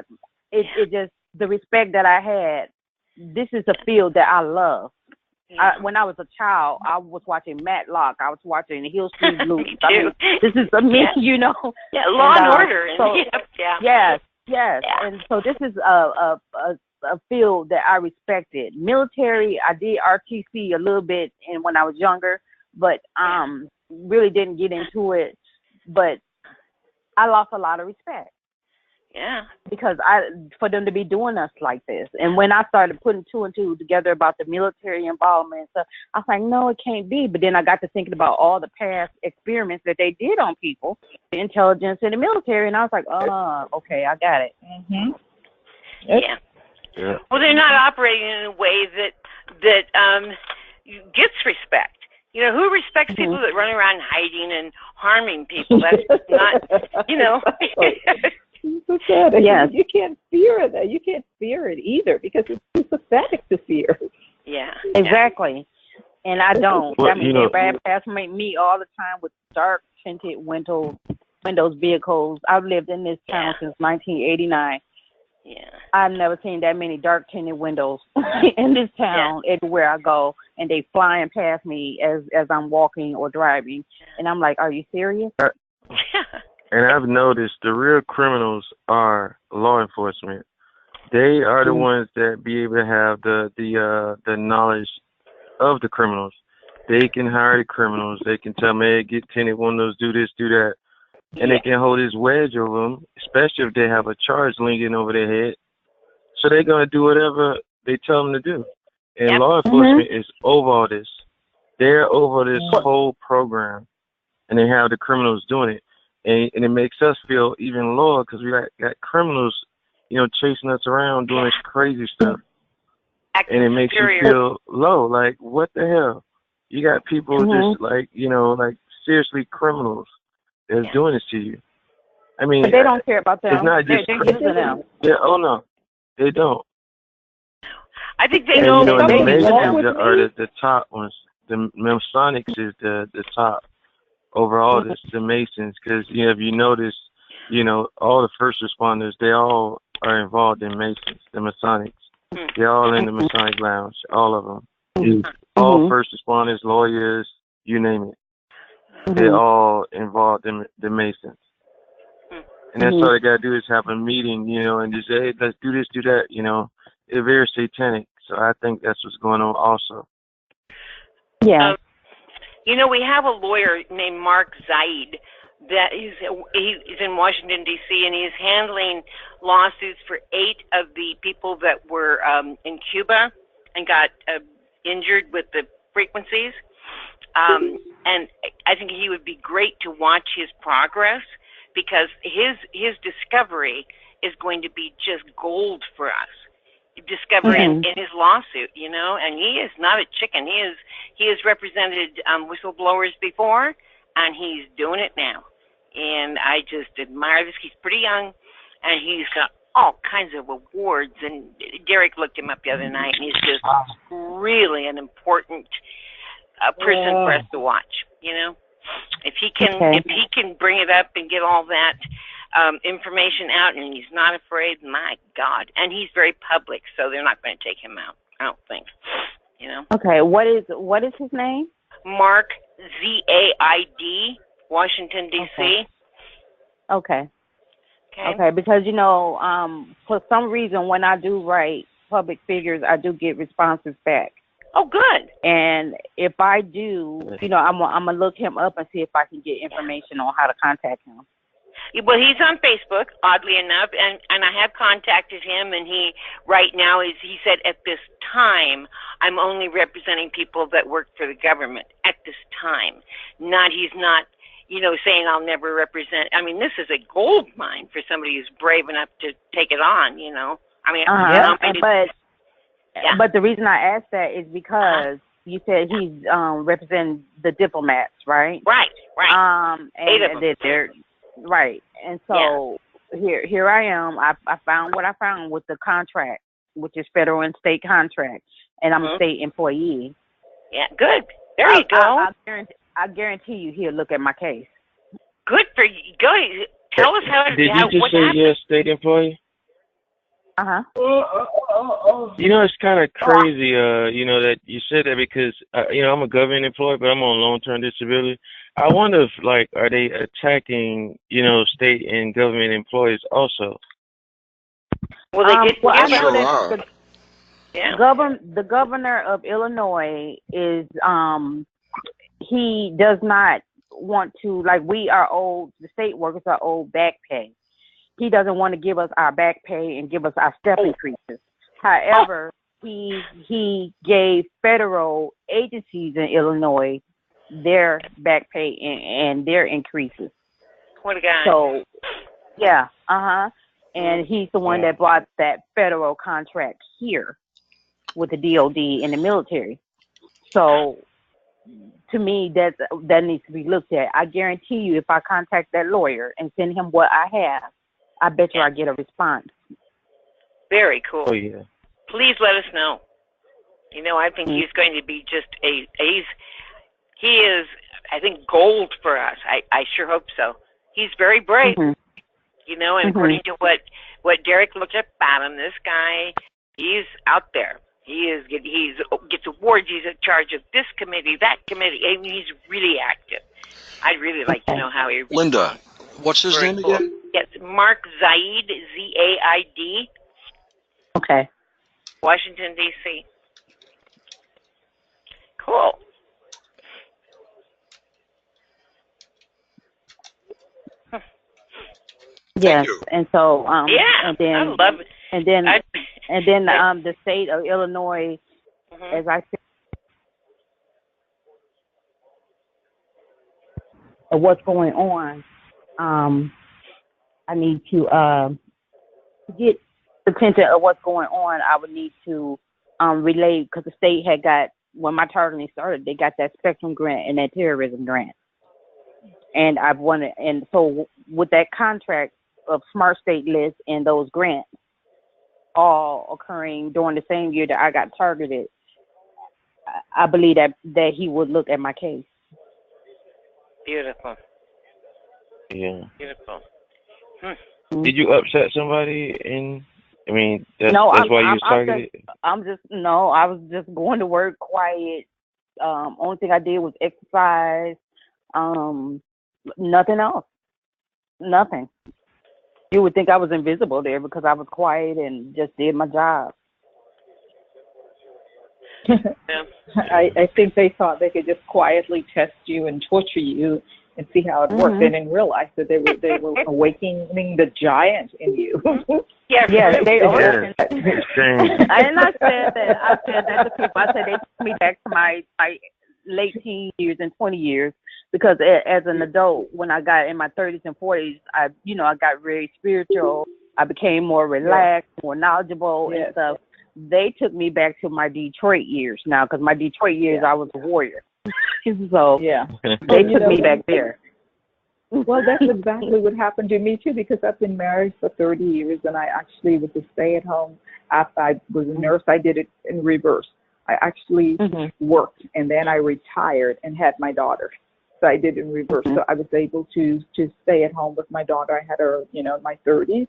it just the respect that I had. This is a field that I love. When I was a child, I was watching Matlock. I was watching Hill Street Blues. I mean, this is me, you know. Yeah, Law and Order. So, yes. And so this is a field that I respected. Military, I did RTC a little bit when I was younger, but really didn't get into it. But I lost a lot of respect. Yeah. Because for them to be doing us like this. And when I started putting two and two together about the military involvement and stuff, I was like, no, it can't be. But then I got to thinking about all the past experiments that they did on people, the intelligence and the military, and I was like, oh, okay, I got it. Yeah. Well, they're not operating in a way that gets respect. You know, who respects people that run around hiding and harming people? That's not, you know. Yes. You can't fear that. You can't fear it either, because it's too pathetic to fear. Yeah. Exactly. And I don't. Well, I mean, they ride past me all the time with dark tinted windows vehicles. I've lived in this town since 1989. Yeah. I've never seen that many dark tinted windows in this town everywhere I go, and they flying past me as I'm walking or driving, and I'm like, are you serious? And I've noticed the real criminals are law enforcement. They are the ones that be able to have the knowledge of the criminals. They can hire the criminals. They can tell me, get tinted windows, do this, do that. And they can hold this wedge over them, especially if they have a charge lingering over their head. So they're going to do whatever they tell them to do. And law enforcement is over all this. They're over this whole program, and they have the criminals doing it. And it makes us feel even lower because we got criminals, you know, chasing us around doing this crazy stuff. And it makes you feel low. Like, what the hell? You got people just like, you know, like seriously criminals that's doing this to you. I mean, but they don't care about them. It's not just they're using them. Yeah, oh no, they don't. I think they and, know. You know, the Masons are are the top ones. The Masonics is the top over all this. The Masons, because if you notice, you know, all the first responders, they all are involved in Masons. The Masonics, they're all in the Masonic lounge, all of them. All first responders, lawyers, you name it. They're all involved in the Masons. And that's all they got to do is have a meeting, and just say, hey, let's do this, do that, They're very satanic. So I think that's what's going on also. Yeah. We have a lawyer named Mark Zaid that he's in Washington, D.C., and he's handling lawsuits for 8 of the people that were in Cuba and got injured with the frequencies. And I think he would be great to watch his progress, because his discovery is going to be just gold for us. Discovery in his lawsuit, and he is not a chicken. He has represented whistleblowers before, and he's doing it now. And I just admire this. He's pretty young, and he's got all kinds of awards. And Derek looked him up the other night, and he's just really an important person for us to watch. If he can bring it up and get all that information out, and he's not afraid, my God. And he's very public, so they're not going to take him out, I don't think. Okay, what is his name? Mark, Z-A-I-D, Washington, D.C. Okay, because, for some reason, when I do write public figures, I do get responses back. Oh, good. And if I do, I'm going to look him up and see if I can get information on how to contact him. Well, he's on Facebook, oddly enough, and I have contacted him, and he right now he said, at this time, I'm only representing people that work for the government at this time. He's not, saying I'll never represent. I mean, this is a gold mine for somebody who's brave enough to take it on, But the reason I asked that is because you said he's representing the diplomats, right? Right. And 8 of them. they're right. And so here I am. I found what I found with the contract, which is federal and state contract, and I'm a state employee. Yeah, good. There you go. I guarantee you he'll look at my case. Good for you. Go. Tell us how. Did you just say you're a state employee? It's kind of crazy, that you said that, because, I'm a government employee, but I'm on long-term disability. I wonder if, are they attacking, state and government employees also? Well, they get I know that the governor of Illinois is, he does not want to, the state workers are owed back pay. He doesn't want to give us our back pay and give us our step increases. However, he gave federal agencies in Illinois their back pay and their increases. What a guy. So, yeah, and he's the one that brought that federal contract here with the DOD and the military. So, to me, that needs to be looked at. I guarantee you, if I contact that lawyer and send him what I have, I bet you I get a response. Very cool. Oh, yeah. Please let us know. I think he's going to be just he is, I think, gold for us. I sure hope so. He's very brave. And according to what Derek looked up about him, this guy, he's out there. He gets awards. He's in charge of this committee, that committee. I mean, he's really active. I'd really like to know how he. Linda, what's his name again? Yes, Mark Zaid, Z-A-I-D. Okay. Washington, D.C. Cool. Yes, and so and then I love it. and then the state of Illinois, as I said, of what's going on. I need to get the attention of what's going on. I would need to relay, because the state had got, when my targeting started, they got that Spectrum grant and that terrorism grant, and I've wanted, and so with that contract of Smart State List and those grants all occurring during the same year that I got targeted, I believe that he would look at my case. Beautiful. Yeah. Beautiful. Did you upset somebody? That's no, why you was targeted? I was just going to work quiet, Only thing I did was exercise. Nothing else. Nothing. You would think I was invisible there because I was quiet and just did my job. I think they thought they could just quietly test you and torture you and see how it worked. They didn't realize that they were awakening the giant in you. Yes, they are. Yes. And I said that to people. I said they took me back to my late teen years and 20 years because as an adult, when I got in my 30s and 40s, I got very spiritual. I became more relaxed, more knowledgeable and stuff. They took me back to my Detroit years now because my Detroit years I was a warrior. So they took me back there. Well, that's exactly what happened to me too, because I've been married for 30 years and I actually was a stay-at-home. After I was a nurse, I did it in reverse. I actually worked and then I retired and had my daughter. So I did it in reverse. So I was able to stay at home with my daughter. I had her, in my 30s.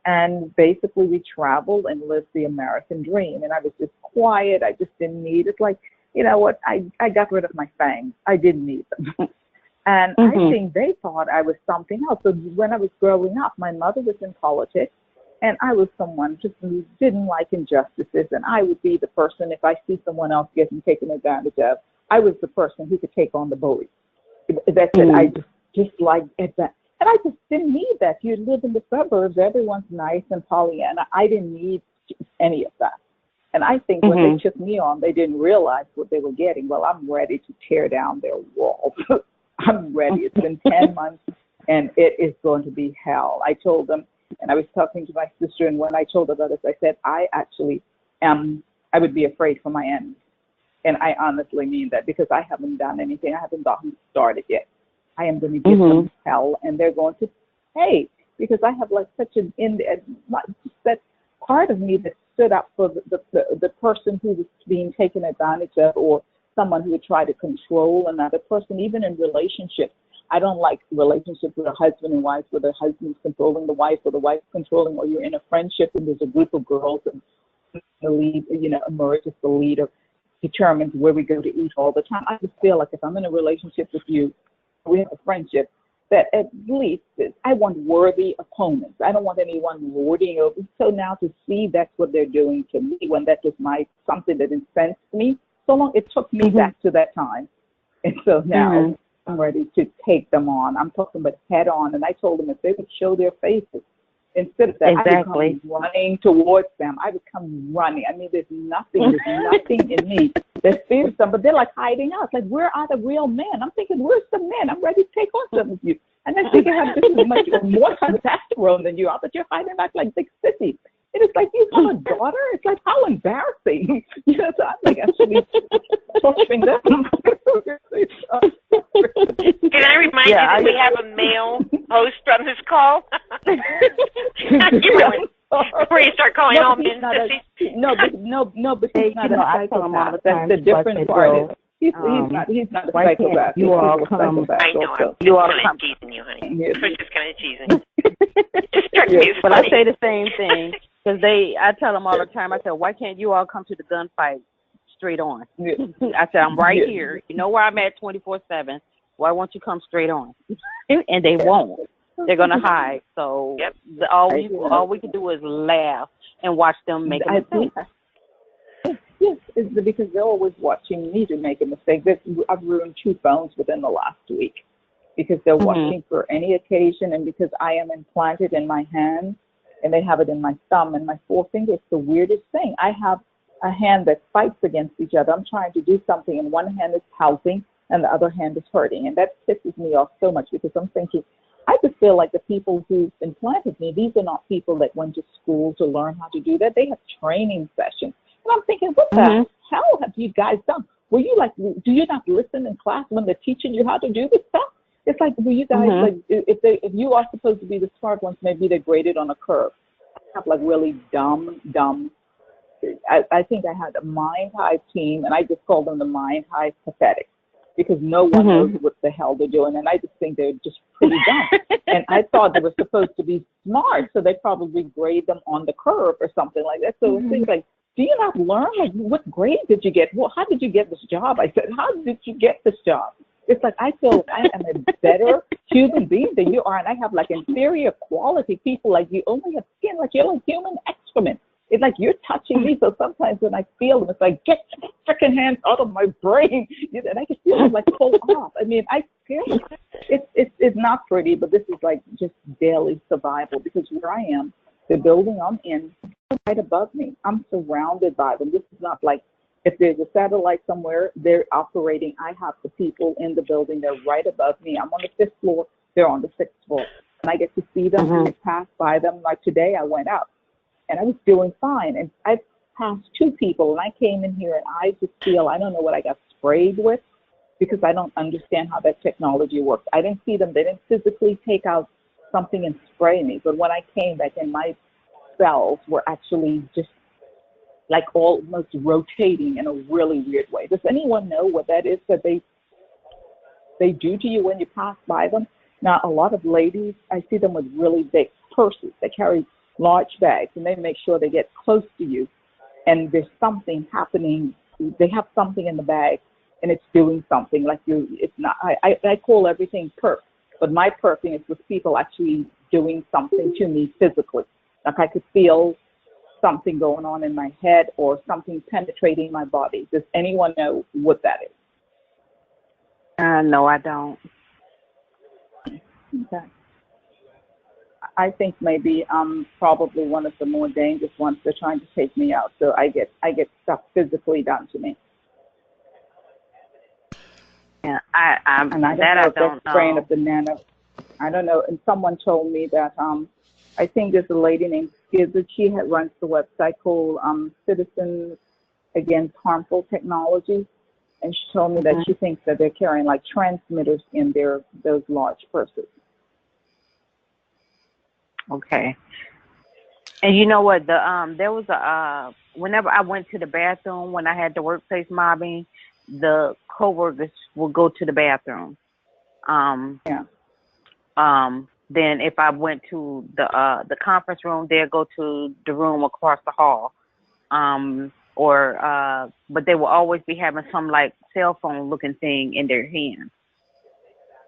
And basically we traveled and lived the American dream. And I was just quiet. I just didn't need it. Like, you know what? I got rid of my fangs. I didn't need them. And I think they thought I was something else. So when I was growing up, my mother was in politics, and I was someone who didn't like injustices. And I would be the person, if I see someone else getting taken advantage of, I was the person who could take on the bully. That's it. I just like it. And I just didn't need that. You live in the suburbs. Everyone's nice and Pollyanna. I didn't need any of that. And I think when they took me on, they didn't realize what they were getting. Well, I'm ready to tear down their walls. I'm ready. It's been 10 months, and it is going to be hell. I told them, and I was talking to my sister, and when I told her about this, I said, I would be afraid for my enemies. And I honestly mean that because I haven't done anything. I haven't gotten started yet. I am going to give them hell, and they're going to pay because I have like such that part of me that stood up for the person who was being taken advantage of or someone who would try to control another person, even in relationships. I don't like relationships with a husband and wife where the husband's controlling the wife or the wife's controlling, or you're in a friendship and there's a group of girls and the lead, emerge as the leader, determines where we go to eat all the time. I just feel like if I'm in a relationship with you, we have a friendship, that at least I want worthy opponents. I don't want anyone lording over. So now to see that's what they're doing to me when that was something that incensed me, so long it took me back to that time. And so now I'm ready to take them on. I'm talking about head on. And I told them if they would show their faces, instead of that, I would come running towards them. I would come running. I mean, there's nothing in me that fears them, but they're like hiding out. Like, where are the real men? I'm thinking, where's the men? I'm ready to take on some of you. And I think I have just as much or more testosterone than you are, but you're hiding back like big sissies. And it's like, you have a daughter? It's like, how embarrassing. So I'm like actually torturing them. Can I remind you that we have a male host on this call? Before you start calling all men sissies. No, but he's not a psychopath. That's the different part. He's not a psychopath. You all come. I know. You all come teasing you, honey. I was just kind of teasing. But I say the same thing because I tell them all the time. I said, why can't you all come to the gunfight straight on? I said, I'm right here. You know where I'm at 24/7. Why won't you come straight on? And they won't. They're gonna hide. So all we can do is laugh and watch them make a mistake. Yes, it's because they're always watching me to make a mistake. I've ruined 2 phones within the last week because they're watching for any occasion, and because I am implanted in my hand and they have it in my thumb and my forefinger. It's the weirdest thing. I have a hand that fights against each other. I'm trying to do something and one hand is helping and the other hand is hurting, and that pisses me off so much because I'm thinking, I just feel like the people who implanted me, these are not people that went to school to learn how to do that. They have training sessions. And I'm thinking, what the hell have you guys done? Were you like, do you not listen in class when they're teaching you how to do this stuff? It's like, were you guys like, if you are supposed to be the smart ones, maybe they're graded on a curve. I have like really dumb. I think I had a Mind Hive team, and I just called them the Mind Hive Pathetic because no one knows what the hell they're doing, and I just think they're just pretty dumb. And I thought they were supposed to be smart, so they probably grade them on the curve or something like that. So it seems like do you not learn? Like, what grade did you get? Well, how did you get this job? I said, how did you get this job? It's like, I feel I am a better human being than you are, and I have like inferior quality people. Like, you only have skin, like you're like human excrement. It's like you're touching me. So sometimes when I feel them, it's like, get your freaking hands out of my brain. And I can feel it like pull off. I mean, I feel it's not pretty, but this is like just daily survival, because where I am, the building I'm in, right above me, I'm surrounded by them. This is not like, if there's a satellite somewhere, they're operating. I have the people in the building. They're right above me. I'm on the 5th floor. They're on the 6th floor. And I get to see them, pass by them. Like today, I went out, and I was doing fine. And I passed 2 people, and I came in here, and I just feel, I don't know what I got sprayed with, because I don't understand how that technology works. I didn't see them. They didn't physically take out something and spray me. But when I came back in, my cells were actually just like almost rotating in a really weird way. Does anyone know what that is that they do to you when you pass by them? Now, a lot of ladies, I see them with really big purses. They carry large bags, and they make sure they get close to you, and there's something happening. They have something in the bag, and it's doing something. Like it's not. I call everything perk, but my perking is with people actually doing something to me physically. Like I could feel something going on in my head or something penetrating my body. Does anyone know what that is? No, I don't. Okay. I think maybe I'm probably one of the more dangerous ones. They're trying to take me out, so I get stuff physically done to me. Yeah, I don't know if that's spraying of the nano. I don't know. And someone told me that I think there's a lady named Gizzard. She runs the website called Citizens Against Harmful Technology, and she told me that she thinks that they're carrying like transmitters in those large purses. Okay. And you know what? There was whenever I went to the bathroom when I had the workplace mobbing, the coworkers would go to the bathroom. Then if I went to the conference room, they'd go to the room across the hall. But they will always be having some like cell phone looking thing in their hand.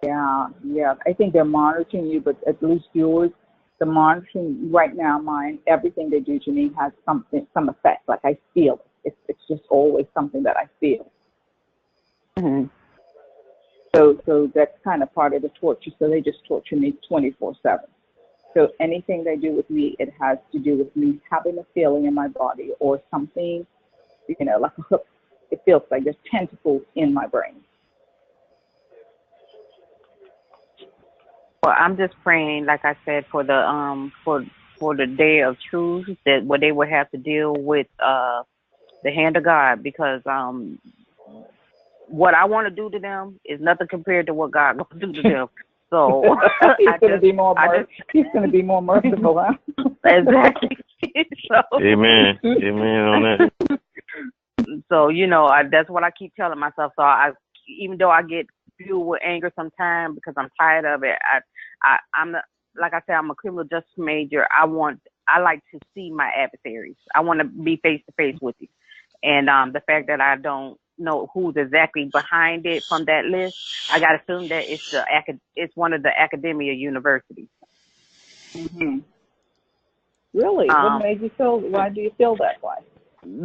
Yeah. I think they're monitoring you, but at least yours, the monitoring right now, mine, everything they do to me has some effect. Like I feel it. It's just always something that I feel. Mm-hmm. So that's kind of part of the torture. So they just torture me 24/7. So anything they do with me, it has to do with me having a feeling in my body or something, like a hook. It feels like there's tentacles in my brain. Well, I'm just praying, like I said, for the for the day of truth, that what they would have to deal with the hand of God, because what I want to do to them is nothing compared to what God going to do to them. So he's going to be more merciful, huh? Exactly. So, Amen on that. So that's what I keep telling myself. So even though I get fueled with anger sometimes because I'm tired of it, I'm like I said, I'm a criminal justice major. I like to see my adversaries. I want to be face to face with you, and the fact that I don't know who's exactly behind it from that list, I got to assume that it's one of the academia universities. Mm-hmm. Really? Why do you feel that way?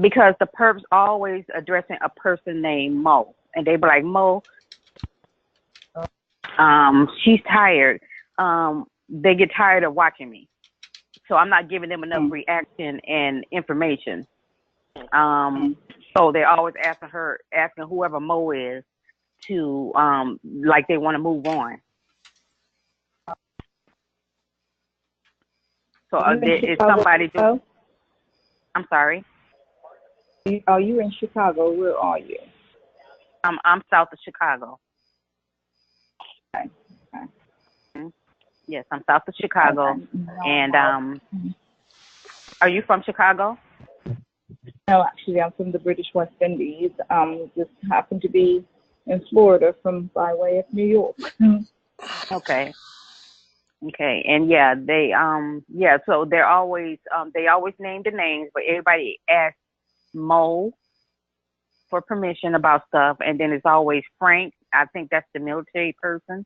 Because the perps always addressing a person named Mo, and they be like, Mo, she's tired. They get tired of watching me, so I'm not giving them enough reaction and information. So they're always asking whoever Mo is to like they want to move on. So if somebody do, I'm sorry. Are you in Chicago? Where are you? I'm south of Chicago. Okay. Yes, I'm south of Chicago. Okay. And are you from Chicago? No, actually, I'm from the British West Indies. Just happened to be in Florida by way of New York. Okay. And yeah, they so they're always they always name the names, but everybody asks Mo for permission about stuff, and then it's always Frank. I think that's the military person.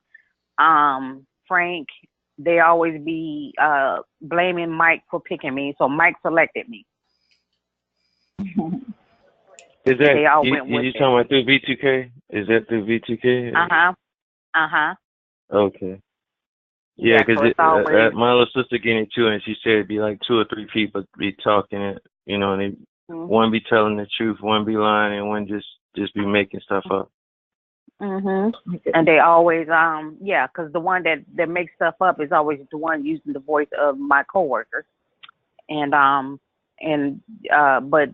Frank, they always be blaming Mike for picking me, so Mike selected me. Is that They all you went with it. talking about through V2K? Is that through V2K? Okay. Yeah, Yeah, because so it's always my little sister getting into it, and she said it'd be like 2 or 3 people be talking it, you know, and they, one be telling the truth, one be lying, and one just be making stuff up. And they always yeah, because the one that makes stuff up is always the one using the voice of my coworker, and but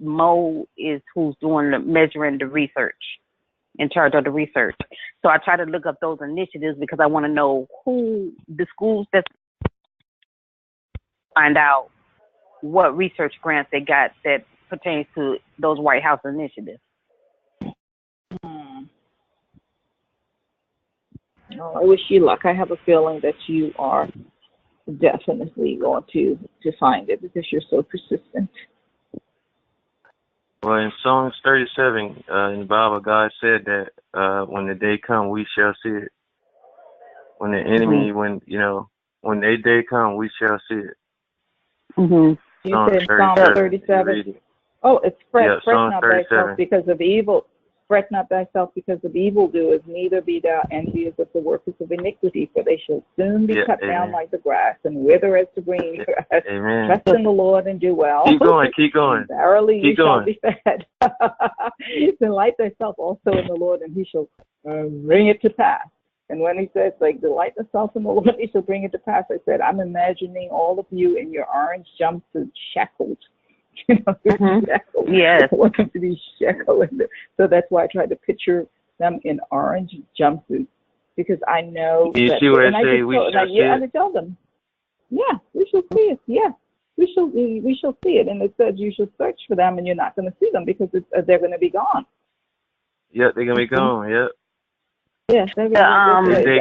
Mo is who's doing the measuring the research, in charge of the research. So I try to look up those initiatives because I want to know who the schools that find out what research grants they got that pertains to those White House initiatives. Oh, I wish you luck. I have a feeling that you are definitely going to find it because you're so persistent. Well, in Psalms 37, in the Bible, God said that when the day come, we shall see it. When the enemy, when their day come, we shall see it. You said Psalm 37. Oh, it's fret not thyself because of evil. Fret not thyself because of evildoers, neither be thou envious of the workers of iniquity, for they shall soon be cut down like the grass and wither as the green grass. Trust in the Lord and do well. Keep going. Verily you shall be fed. Delight thyself also in the Lord, and he shall bring it to pass. And when he says, like, delight thyself in the Lord, he shall bring it to pass, I said, I'm imagining all of you in your orange jumpsuit shackled. Yes. I want them to be shackled. So that's why I tried to picture them in orange jumpsuits, because I know you that. See what and I say? We shall see I it. tell them, yeah, we shall see it. Yeah, we shall see it. And it says you shall search for them, and you're not going to see them because they're going to be gone. Yep, they're going to be gone. Yep. Yes, I read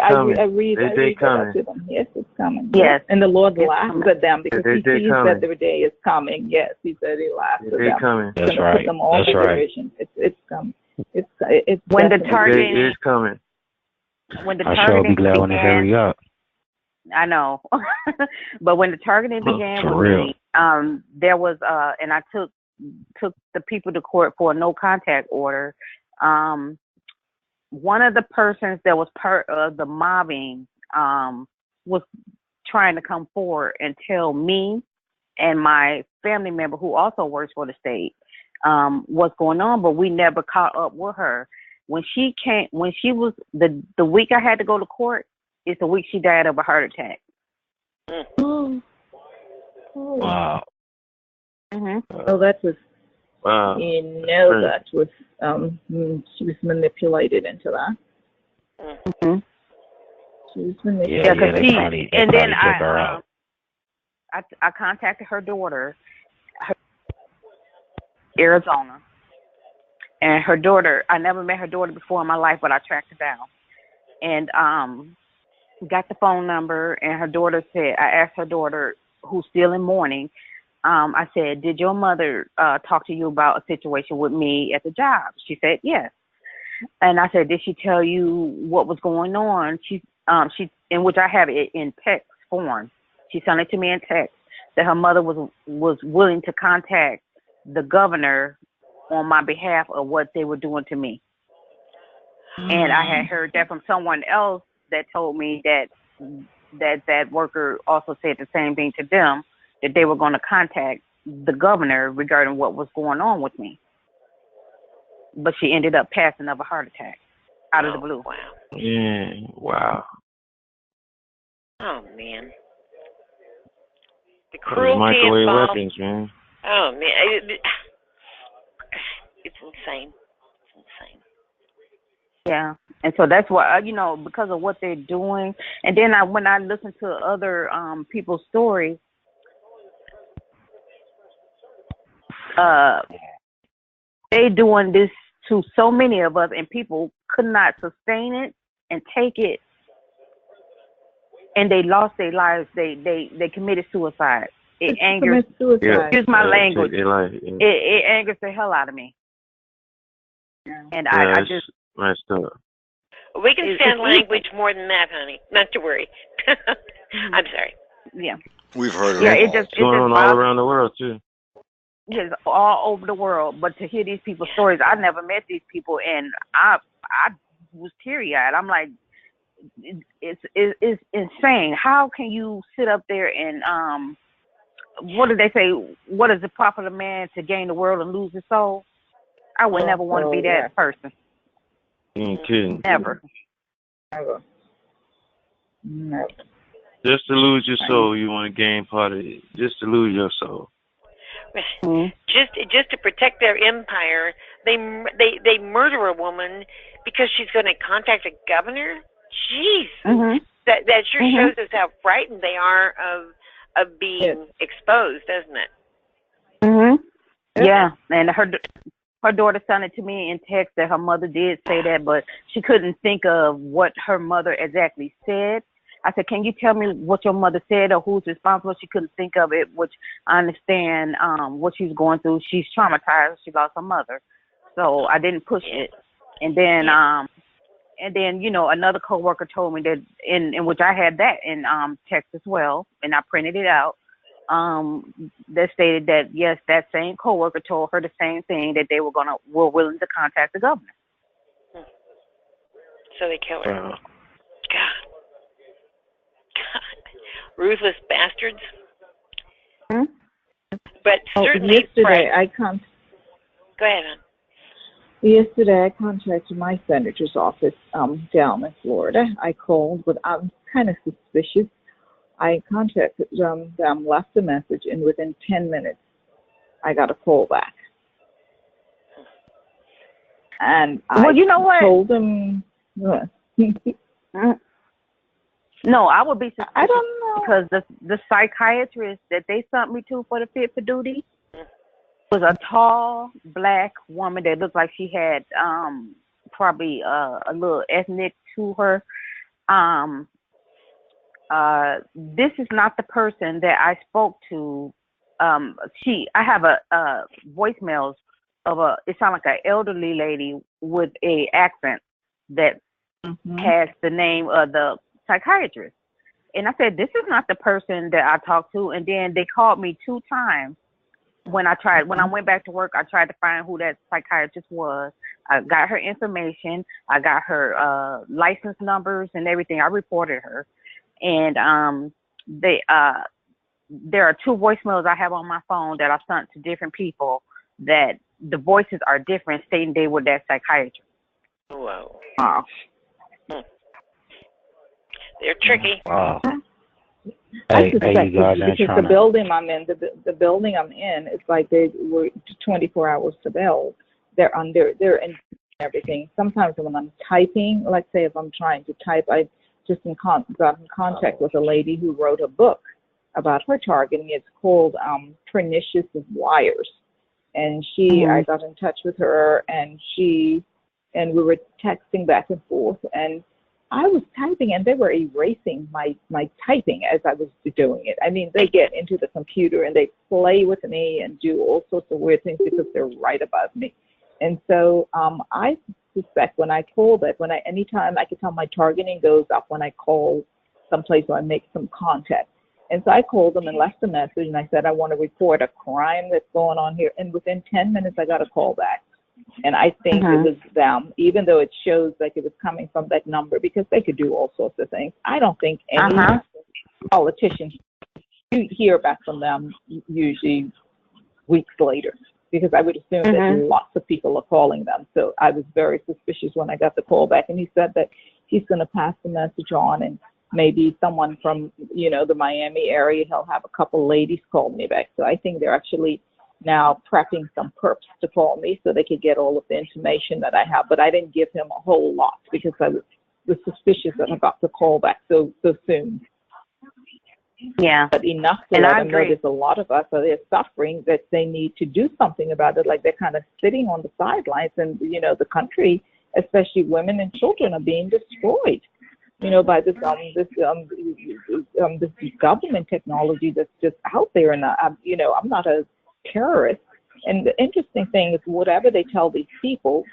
coming. To them. Yes, it's coming. Yes, and the Lord laughs at them because he sees coming. that their day is coming. Yes, he said he laughs at them. Coming. He's going to put them all to derision. It's coming. It's when the targeting is coming. When the I targeting sure be glad when they hurry up. I know, but when the targeting began with me, there was and I took the people to court for a no contact order. One of the persons that was part of the mobbing was trying to come forward and tell me and my family member who also works for the state what's going on, but we never caught up with her. When she was the week I had to go to court, it's the week she died of a heart attack. Wow. Oh, that was. Wow. That was she was manipulated into that. She was manipulated. And then I contacted her daughter, Arizona, and her daughter. I never met her daughter before in my life, but I tracked her down, and got the phone number. And her daughter said, I asked her daughter, who's still in mourning. I said, did your mother talk to you about a situation with me at the job? She said, yes. And I said, did she tell you what was going on? She, in which I have it in text form. She sent it to me in text that her mother was willing to contact the governor on my behalf of what they were doing to me. And I had heard that from someone else that told me that worker also said the same thing to them, that they were going to contact the governor regarding what was going on with me. But she ended up passing of a heart attack out of the blue. Wow. Yeah, wow. Oh, man. The Those cruelty microwave involved. weapons, man. Oh, man. It's insane. It's insane. Yeah. And so that's why, because of what they're doing. And then when I listen to other people's stories, they doing this to so many of us, and people could not sustain it and take it, and they lost their lives. They committed suicide. it angers. Excuse my language. It angers the hell out of me. And I just messed up. We can stand language more than that, honey. Not to worry. I'm sorry. Yeah. We've heard it. Yeah, it's going on all around the world too. Yes, all over the world. But to hear these people's stories, I never met these people, and I was teary-eyed. I'm like, it's insane. How can you sit up there and what do they say? What is the profit of man to gain the world and lose his soul? I would never want to be that person. You ain't kidding. Never. Never. Just to lose your soul, you want to gain part of it. Just to lose your soul. Just to protect their empire, they murder a woman because she's going to contact a governor. Jeez, that sure shows us how frightened they are of being exposed, doesn't it? Yeah, and her daughter sent it to me in text that her mother did say that, but she couldn't think of what her mother exactly said. I said, can you tell me what your mother said or who's responsible? She couldn't think of it, which I understand what she's going through. She's traumatized. She lost her mother. So I didn't push it. And then, another coworker told me that, in which I had that in text as well, and I printed it out, that stated that, yes, that same coworker told her the same thing, that they were willing to contact the governor. So they killed her. God. Ruthless bastards. But certainly, yesterday Go ahead, hon. Yesterday, I contacted my senator's office down in Florida. I called, but I'm kind of suspicious. I contacted them, left a message, and within 10 minutes, I got a call back. And I told them. No, I would be suspicious. I don't know. Because the psychiatrist that they sent me to for the fit for duty was a tall black woman that looked like she had probably a little ethnic to her. This is not the person that I spoke to. I have a voicemails of it sounds like an elderly lady with a accent that has the name of the psychiatrist. And I said, this is not the person that I talked to. And then they called me 2 times. When I went back to work, I tried to find who that psychiatrist was. I got her information. I got her license numbers and everything. I reported her. And there are 2 voicemails I have on my phone that I sent to different people that the voices are different, stating they were that psychiatrist. Wow. Wow. They're tricky. Wow. I suspect because the building I'm in, the building I'm in, it's like they were 24 hours surveilled. They're in everything. Sometimes when I'm typing, let's say if I'm trying to type, I just got in contact with a lady who wrote a book about her targeting. It's called Pernicious Wires. And I got in touch with her, and we were texting back and forth, and I was typing, and they were erasing my typing as I was doing it. I mean, they get into the computer, and they play with me and do all sorts of weird things because they're right above me. And so I suspect when I call that, anytime I can tell my targeting goes up when I call someplace or I make some contact. And so I called them and left a message, and I said, I want to report a crime that's going on here. And within 10 minutes, I got a call back. And I think it was them, even though it shows like it was coming from that number, because they could do all sorts of things. I don't think any politician, you hear back from them usually weeks later, because I would assume that lots of people are calling them. So I was very suspicious when I got the call back. And he said that he's going to pass the message on, and maybe someone from, the Miami area, he'll have a couple ladies call me back. So I think they're actually now prepping some perps to call me so they could get all of the information that I have. But I didn't give him a whole lot because I was suspicious that I got the call back so soon. Yeah. But enough to let them know there's a lot of us that are suffering, that they need to do something about it. Like they're kind of sitting on the sidelines, and, the country, especially women and children, are being destroyed. by this government technology that's just out there. And I'm not a terrorist. And the interesting thing is, whatever they tell these people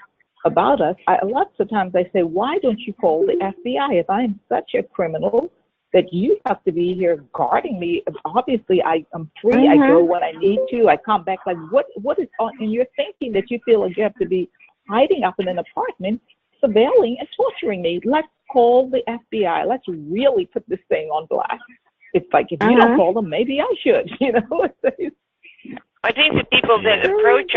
about us, lots of times I say, why don't you call the FBI? If I'm such a criminal that you have to be here guarding me, obviously I'm free. I go when I need to. I come back. Like, what is on? And you're thinking that you feel like you have to be hiding up in an apartment, surveilling and torturing me. Let's call the FBI. Let's really put this thing on blast. It's like, if you don't call them, maybe I should. I think the people that approach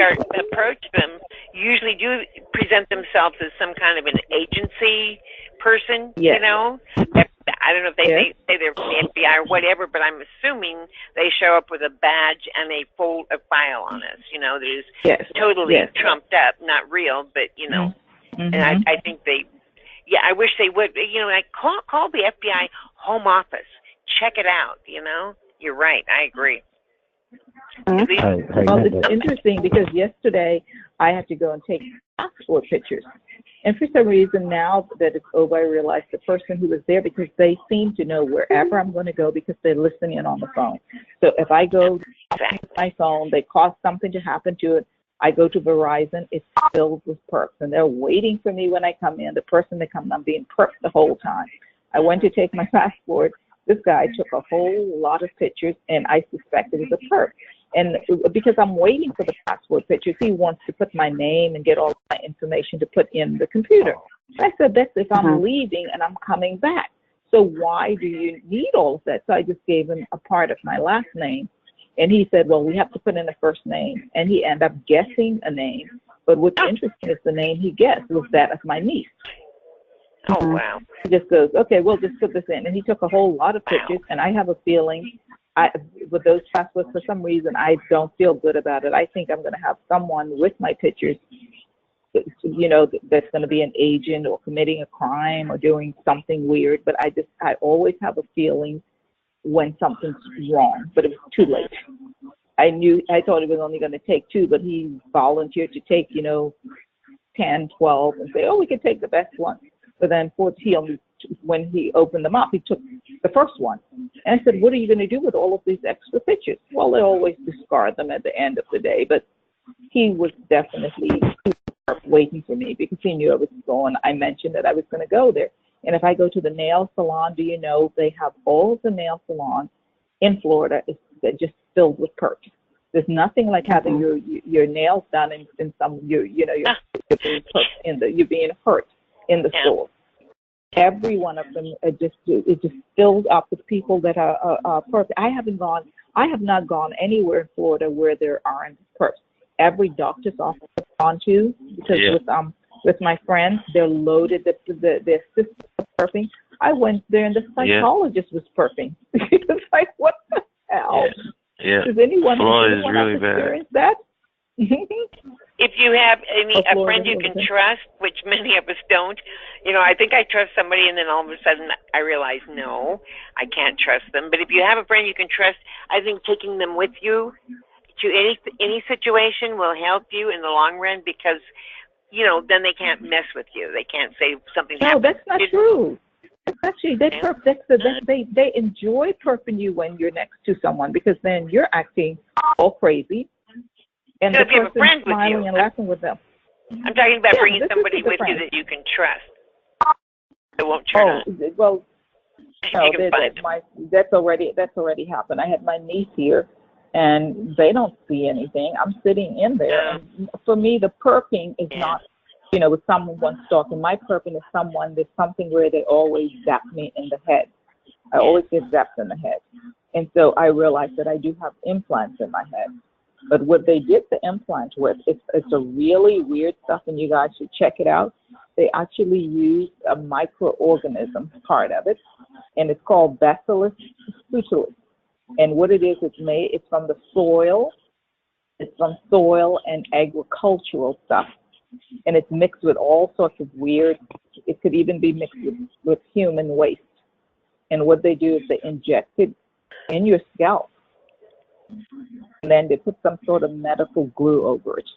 them usually do present themselves as some kind of an agency person. Yes. I don't know if they say they're from the FBI or whatever, but I'm assuming they show up with a badge and a file on us. That is totally trumped up, not real, but And I think I wish they would. Call the FBI home office, check it out. You're right. I agree. Well, it's interesting because yesterday I had to go and take passport pictures. And for some reason, now that it's over, I realized the person who was there, because they seem to know wherever I'm going to go because they're listening in on the phone. So if I go to my phone, they cause something to happen to it, I go to Verizon, it's filled with perks. And they're waiting for me when I come in. The person that comes, I'm being perked the whole time. I went to take my passport. This guy took a whole lot of pictures, and I suspect it was a perk. And because I'm waiting for the passport pictures, he wants to put my name and get all my information to put in the computer. I said, that's if I'm leaving and I'm coming back. So why do you need all of that? So I just gave him a part of my last name. And he said, well, we have to put in the first name. And he ended up guessing a name. But what's interesting is the name he guessed was that of my niece. Oh, wow. He just goes, okay, we'll just put this in. And he took a whole lot of pictures. And I have a feeling, with those passports, for some reason, I don't feel good about it. I think I'm going to have someone with my pictures, that's going to be an agent or committing a crime or doing something weird. But I always have a feeling when something's wrong, but it was too late. I thought it was only going to take 2, but he volunteered to take, 10, 12, and say, oh, we can take the best one. But then when he opened them up, he took the first one. And I said, what are you going to do with all of these extra pictures? Well, they always discard them at the end of the day. But he was definitely waiting for me because he knew I was going. I mentioned that I was going to go there. And if I go to the nail salon, do you know they have all of the nail salons in Florida they're just filled with perks. There's nothing like having your nails done in some you're being hurt in the store. Every one of them is just filled up with people that are perfect. I have not gone anywhere in Florida where there aren't perks. Every doctor's office I've gone to, because with my friends, they're loaded. Their system is perfing. I went there and the psychologist was perfing. It's like, what the hell? Yeah. Does anyone Florida is really experience that? If you have a friend you can trust, which many of us don't, I think I trust somebody, and then all of a sudden I realize, no, I can't trust them. But if you have a friend you can trust, I think taking them with you to any situation will help you in the long run, because, then they can't mess with you. They can't say something. No, that's not true. Actually, they enjoy perping you when you're next to someone, because then you're acting all crazy. And so the if you have a friend with smiling you, and laughing with them. I'm talking about bringing somebody with friend. you that you can trust. It won't turn on. Well, no, that's already happened. I had my niece here, and they don't see anything. I'm sitting in there, and for me, the perking is not, with someone stalking. My perking is there's something where they always zap me in the head. I always get zapped in the head, and so I realized that I do have implants in my head. But what they did the implant with, it's a really weird stuff, and you guys should check it out. They actually use a microorganism part of it, and it's called Bacillus subtilis. And what it is, it's from the soil. It's from soil and agricultural stuff, and it's mixed with all sorts of weird. It could even be mixed with human waste. And what they do is they inject it in your scalp. And then they put some sort of medical glue over it.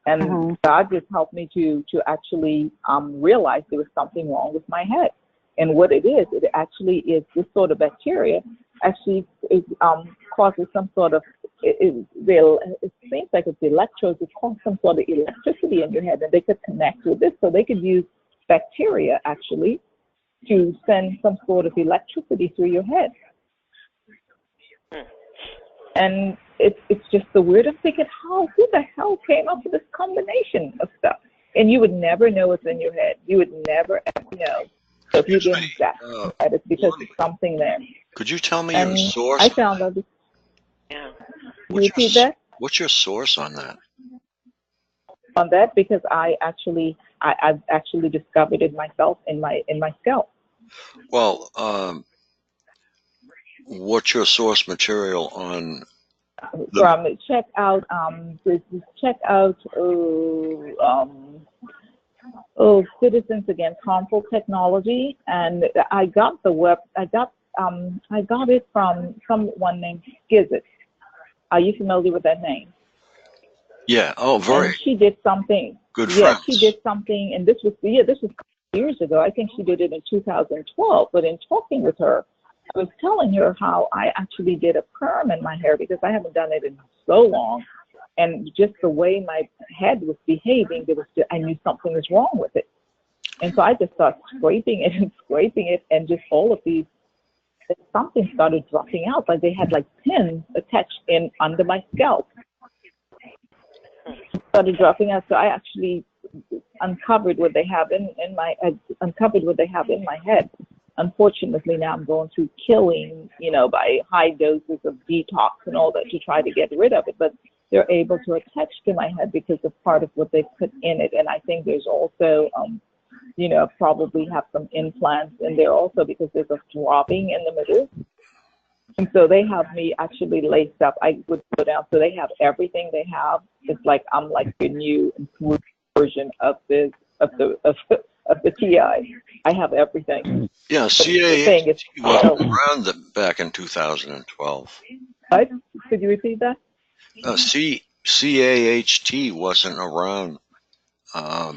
And God just helped me to actually realize there was something wrong with my head. And what it actually is this sort of bacteria actually causes some sort of, it seems like it's electrodes, it causes some sort of electricity in your head, and they could connect with this, so they could use bacteria actually to send some sort of electricity through your head. And it's just the weird. I'm thinking, who the hell came up with this combination of stuff? And you would never know what's in your head. You would never ever know. So if you get that, it's because there's something there. Could you tell me your source? I found out. Yeah. Repeat that. What's your source on that? On that, because I've actually discovered it myself in my scalp. Well, what's your source material on? Check out Citizens Against Harmful Technology, and I got it from someone named Skizit. Are you familiar with that name? Yeah. Oh, very. And she did something. Good Yeah, friends. she did something, and this was years ago. I think she did it in 2012. But in talking with her, I was telling her how I actually did a perm in my hair because I haven't done it in so long, and just the way my head was behaving, I knew something was wrong with it, and so I just started scraping it, and just all of these, something started dropping out, like they had like pins attached in under my scalp. Started dropping out, so I actually uncovered what they have in my head. Unfortunately, now I'm going through killing, by high doses of detox and all that to try to get rid of it. But they're able to attach to my head because of part of what they put in it. And I think there's also, probably have some implants in there also because there's a throbbing in the middle. And so they have me actually laced up. I would go down. So they have everything they have. It's like I'm like the new improved version of the TI. I have everything. Yeah, CAHT wasn't around back in 2012. What? Could you repeat that? CAHT wasn't around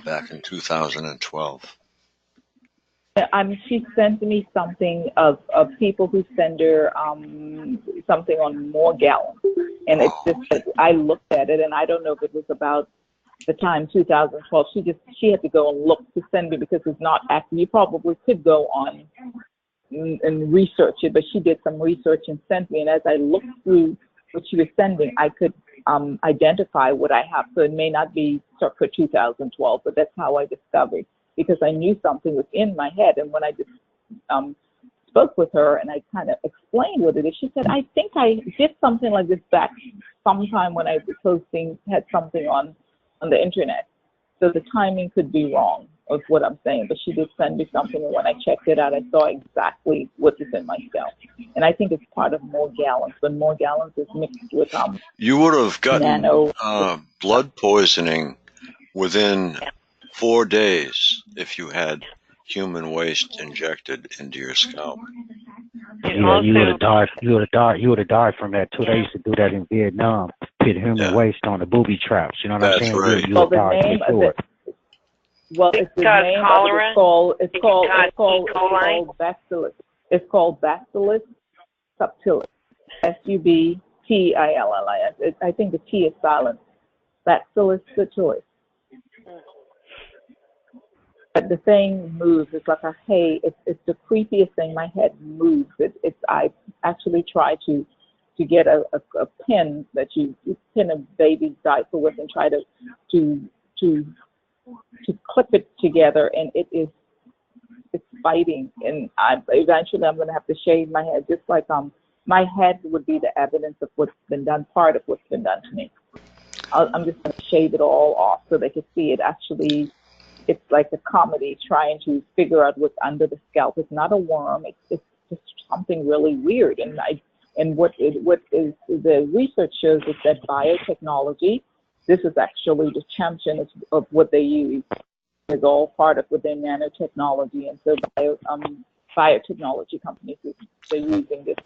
back in 2012. She sent me something of people who send her something on more gallons, and it's just that I looked at it, and I don't know if it was about the time 2012. She had to go and look to send me because it's not active. You probably could go on and research it, but she did some research and sent me. And as I looked through what she was sending, I could identify what I have. So it may not be circa 2012, but that's how I discovered, because I knew something was in my head. And when I just spoke with her and I kind of explained what it is, she said, I think I did something like this back sometime when I was had something on the internet. So the timing could be wrong of what I'm saying, but she did send me something, and when I checked it out, I saw exactly what is in my scalp. And I think it's part of more gallons. When more gallons is mixed with you would have gotten blood poisoning within 4 days if you had human waste injected into your scalp. Yeah, you would have died. You would have died from that too. They used to do that in Vietnam. Put human waste on the booby traps. You know what I'm saying? Right. You would die before. It's the name cholera? It's called Bacillus. It's called Bacillus subtilis. Subtillis. I think the T is silent. Bacillus subtilis. But the thing moves. It's like it's the creepiest thing. My head moves. I actually try to get a pin that you pin a baby's diaper with and try to clip it together, and it's fighting. And eventually I'm going to have to shave my head, just like my head would be the evidence of what's been done, part of what's been done to me. I'm just going to shave it all off so they can see it. Actually, it's like a comedy trying to figure out what's under the scalp. It's not a worm. It's just something really weird. And what is the research shows is that biotechnology, this is actually the champion of what they use, is all part of what their nanotechnology. And so biotechnology companies, they're using this.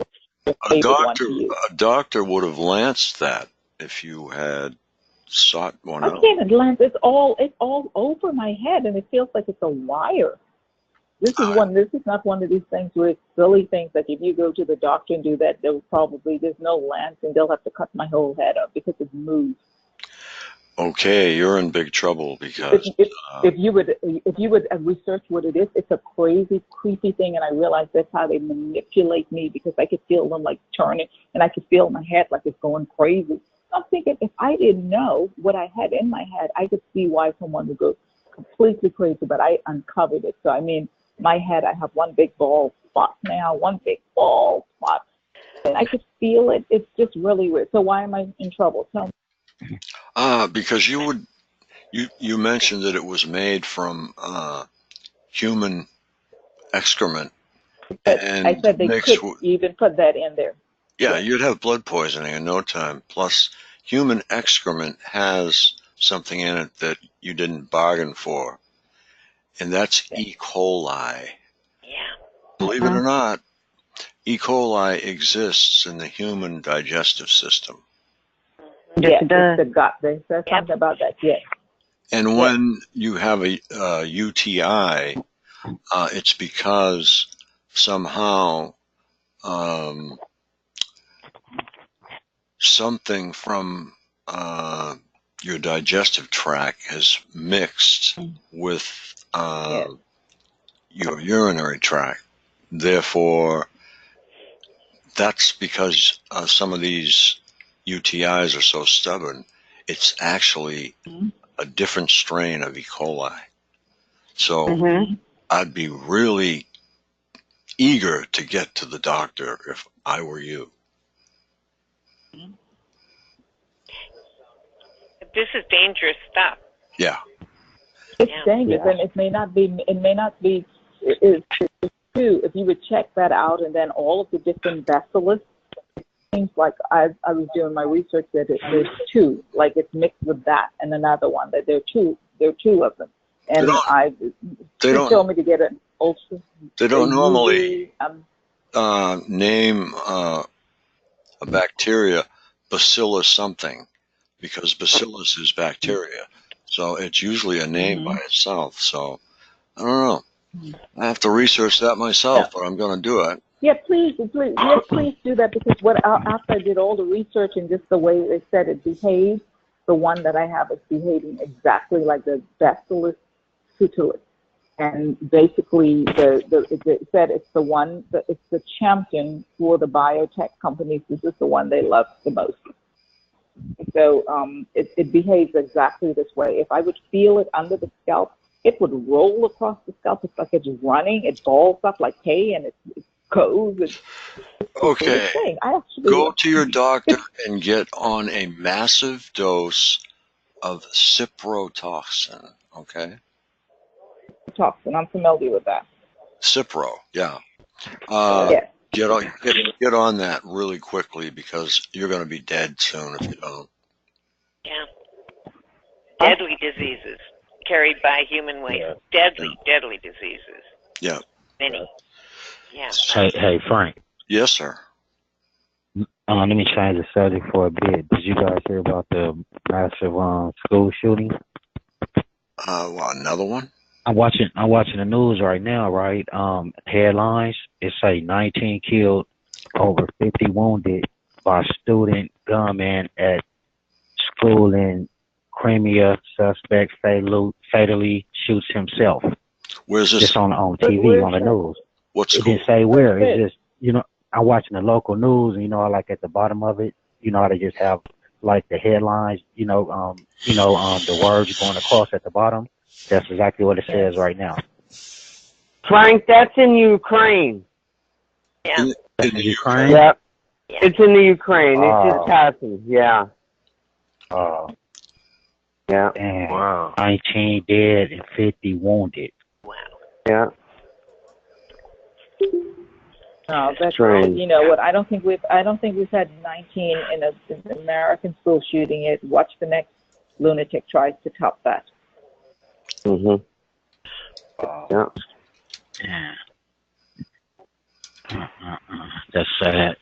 A doctor would have lanced that if you had sought one out. I can't lance. It's all over my head, and it feels like it's a wire. This is not one of these things where it's silly things like if you go to the doctor and do that, there's no lens and they'll have to cut my whole head up because it moves. Okay, you're in big trouble because If you would research what it is, it's a crazy, creepy thing, and I realize that's how they manipulate me because I could feel them like turning, and I could feel my head like it's going crazy. I'm thinking if I didn't know what I had in my head, I could see why someone would go completely crazy, but I uncovered it. So I mean, my head, I have one big bald spot now, one big bald spot, and I could feel it. It's just really weird. So why am I in trouble? Tell me. Because you mentioned that it was made from human excrement, and I said they could even put that in there. Yeah, you'd have blood poisoning in no time. Plus, human excrement has something in it that you didn't bargain for, and that's E. coli. Yeah. Believe it or not, E. coli exists in the human digestive system. Yes, it's the gut. They said something about that. Yes. And when you have a UTI, it's because somehow something from your digestive tract has mixed with your urinary tract. Therefore, that's because some of these UTIs are so stubborn. It's actually a different strain of E. coli. So I'd be really eager to get to the doctor if I were you. This is dangerous stuff. Yeah. It's dangerous, and it may not be. It's true. If you would check that out, and then all of the different bacillus, it seems like I was doing my research that there's two, like it's mixed with that and another one. That there are two of them, and they told me to get an ulcer. They don't normally name a bacteria Bacillus something, because Bacillus is bacteria. So it's usually a name by itself. So I don't know. I have to research that myself, but I'm going to do it. Yeah, please do that, because after I did all the research and just the way they said it behaves, the one that I have is behaving exactly like the Bacillus subtilis. And basically, it said it's the one that it's the champion for the biotech companies. This is the one they love the most. So it behaves exactly this way. If I would feel it under the scalp, it would roll across the scalp. It's like it's running. It balls up like hay, and it goes. Okay. Go to your doctor and get on a massive dose of cipratoxin. Okay. Toxin. I'm familiar with that. Cipro, yeah. Yes. Get on that really quickly, because you're going to be dead soon if you don't. Yeah. Deadly diseases carried by human waste. Deadly diseases. Yeah. Many. Yeah. Hey, Frank. Yes, sir. Let me change the subject for a bit. Did you guys hear about the massive school shooting? Another one? I'm watching the news right now, right? Headlines, it say 19 killed, over 50 wounded by student gunman at school in Crimea. Suspect fatally shoots himself. Where's this? Just on TV, on the news. What school? It didn't say where. It's just, I'm watching the local news, and I like at the bottom of it, how they just have like the headlines, the words going across at the bottom. That's exactly what it says right now. Frank, that's in Ukraine. Yeah. In the Ukraine? Yep. Yeah. It's in the Ukraine. It's just happened. Yeah. Oh. Yeah. Damn. Wow. 19 dead and 50 wounded. Wow. Yeah. No, that's strange. You know what? I don't think we've had 19 in an American school shooting yet. Watch the next lunatic tries to top that. Mhm. Yeah. That's sad.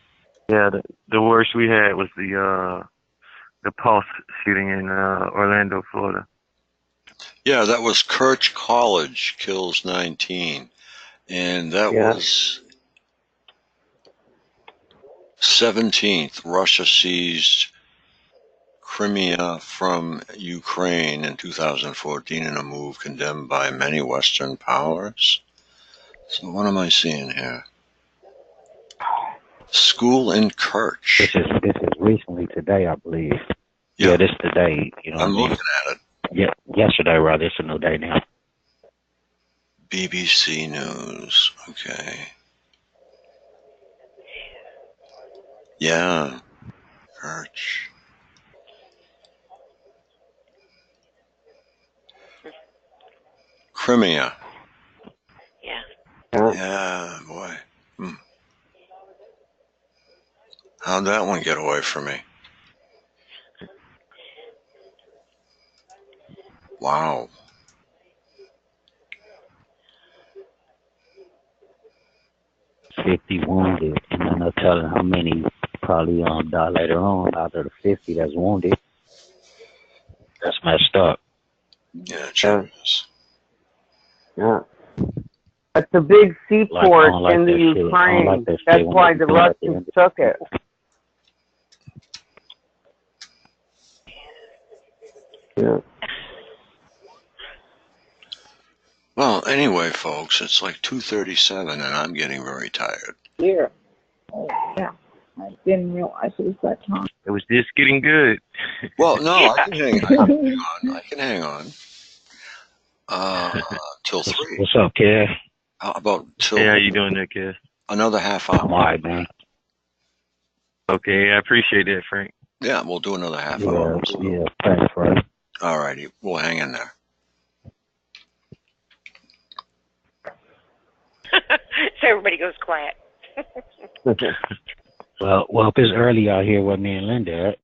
Yeah, the worst we had was the Pulse shooting in Orlando, Florida. Yeah, that was Kirch College kills 19, And that was 17th. Russia seized Crimea from Ukraine in 2014 in a move condemned by many Western powers. So what am I seeing here? School in Kerch. This is recently today, I believe. Yeah, this today. You know I'm what I mean? looking at it. Yeah, yesterday rather. It's a new day now. BBC News. Okay. Yeah. Kerch. Crimea. Yeah. Yeah, boy. How'd that one get away from me? Wow. $50 wounded, and then they're telling how many probably die later on out of the 50 that's wounded. That's messed up. Yeah, it sure is. Yeah. It's a big seaport in the Ukraine. That's why the Russians took it. Yeah. Well, anyway, folks, it's like 2:37, and I'm getting very tired. Yeah. Oh, yeah. I didn't realize it was that time. It was just getting good. Well, no, I can hang on. I can hang on. Till 3. What's up, Kev? How about till? Hey, how you doing there, Kev? Another half hour. I'm all right, man. Okay, I appreciate that, Frank. Yeah, we'll do another half hour. Yeah, thanks, Frank. All righty, we'll hang in there. So everybody goes quiet. Well, if it's early out here where me and Linda at.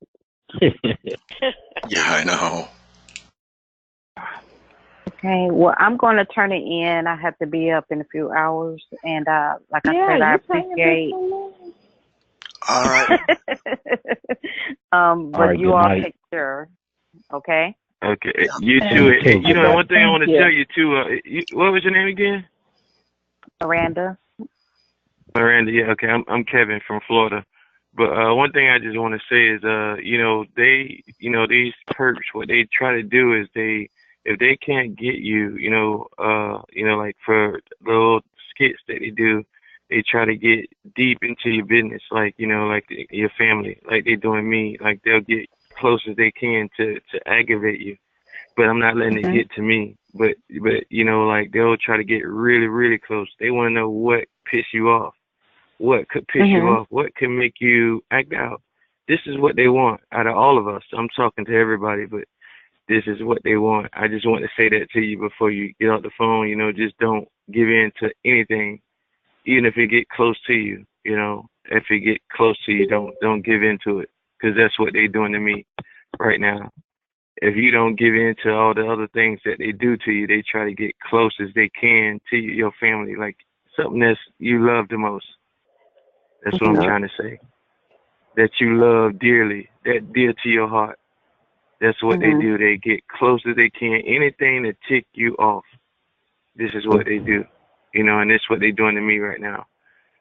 Yeah, I know. Okay, well, I'm going to turn it in. I have to be up in a few hours, and like I said, I appreciate. All right. But right, you all night. take care. Okay. Okay, you too. You know, one thing I want to tell you too. What was your name again? Miranda. Miranda. Yeah. Okay. I'm Kevin from Florida. But one thing I just want to say is, these perps, what they try to do is if they can't get you, like for little skits that they do, they try to get deep into your business, like, like your family, like they doing me, like they'll get close as they can to aggravate you. But I'm not letting it get to me. But like they'll try to get really, really close. They want to know what piss you off. What could piss you off? What can make you act out? This is what they want out of all of us. I'm talking to everybody, but this is what they want. I just want to say that to you before you get off the phone. Just don't give in to anything, even if it get close to you. If it get close to you, don't give in to it, because that's what they're doing to me right now. If you don't give in to all the other things that they do to you, they try to get close as they can to your family, like something that you love the most. That's what I'm trying to say. That you love dearly, that dear to your heart. That's what they do. They get close as they can. Anything to tick you off. This is what they do. And that's what they're doing to me right now.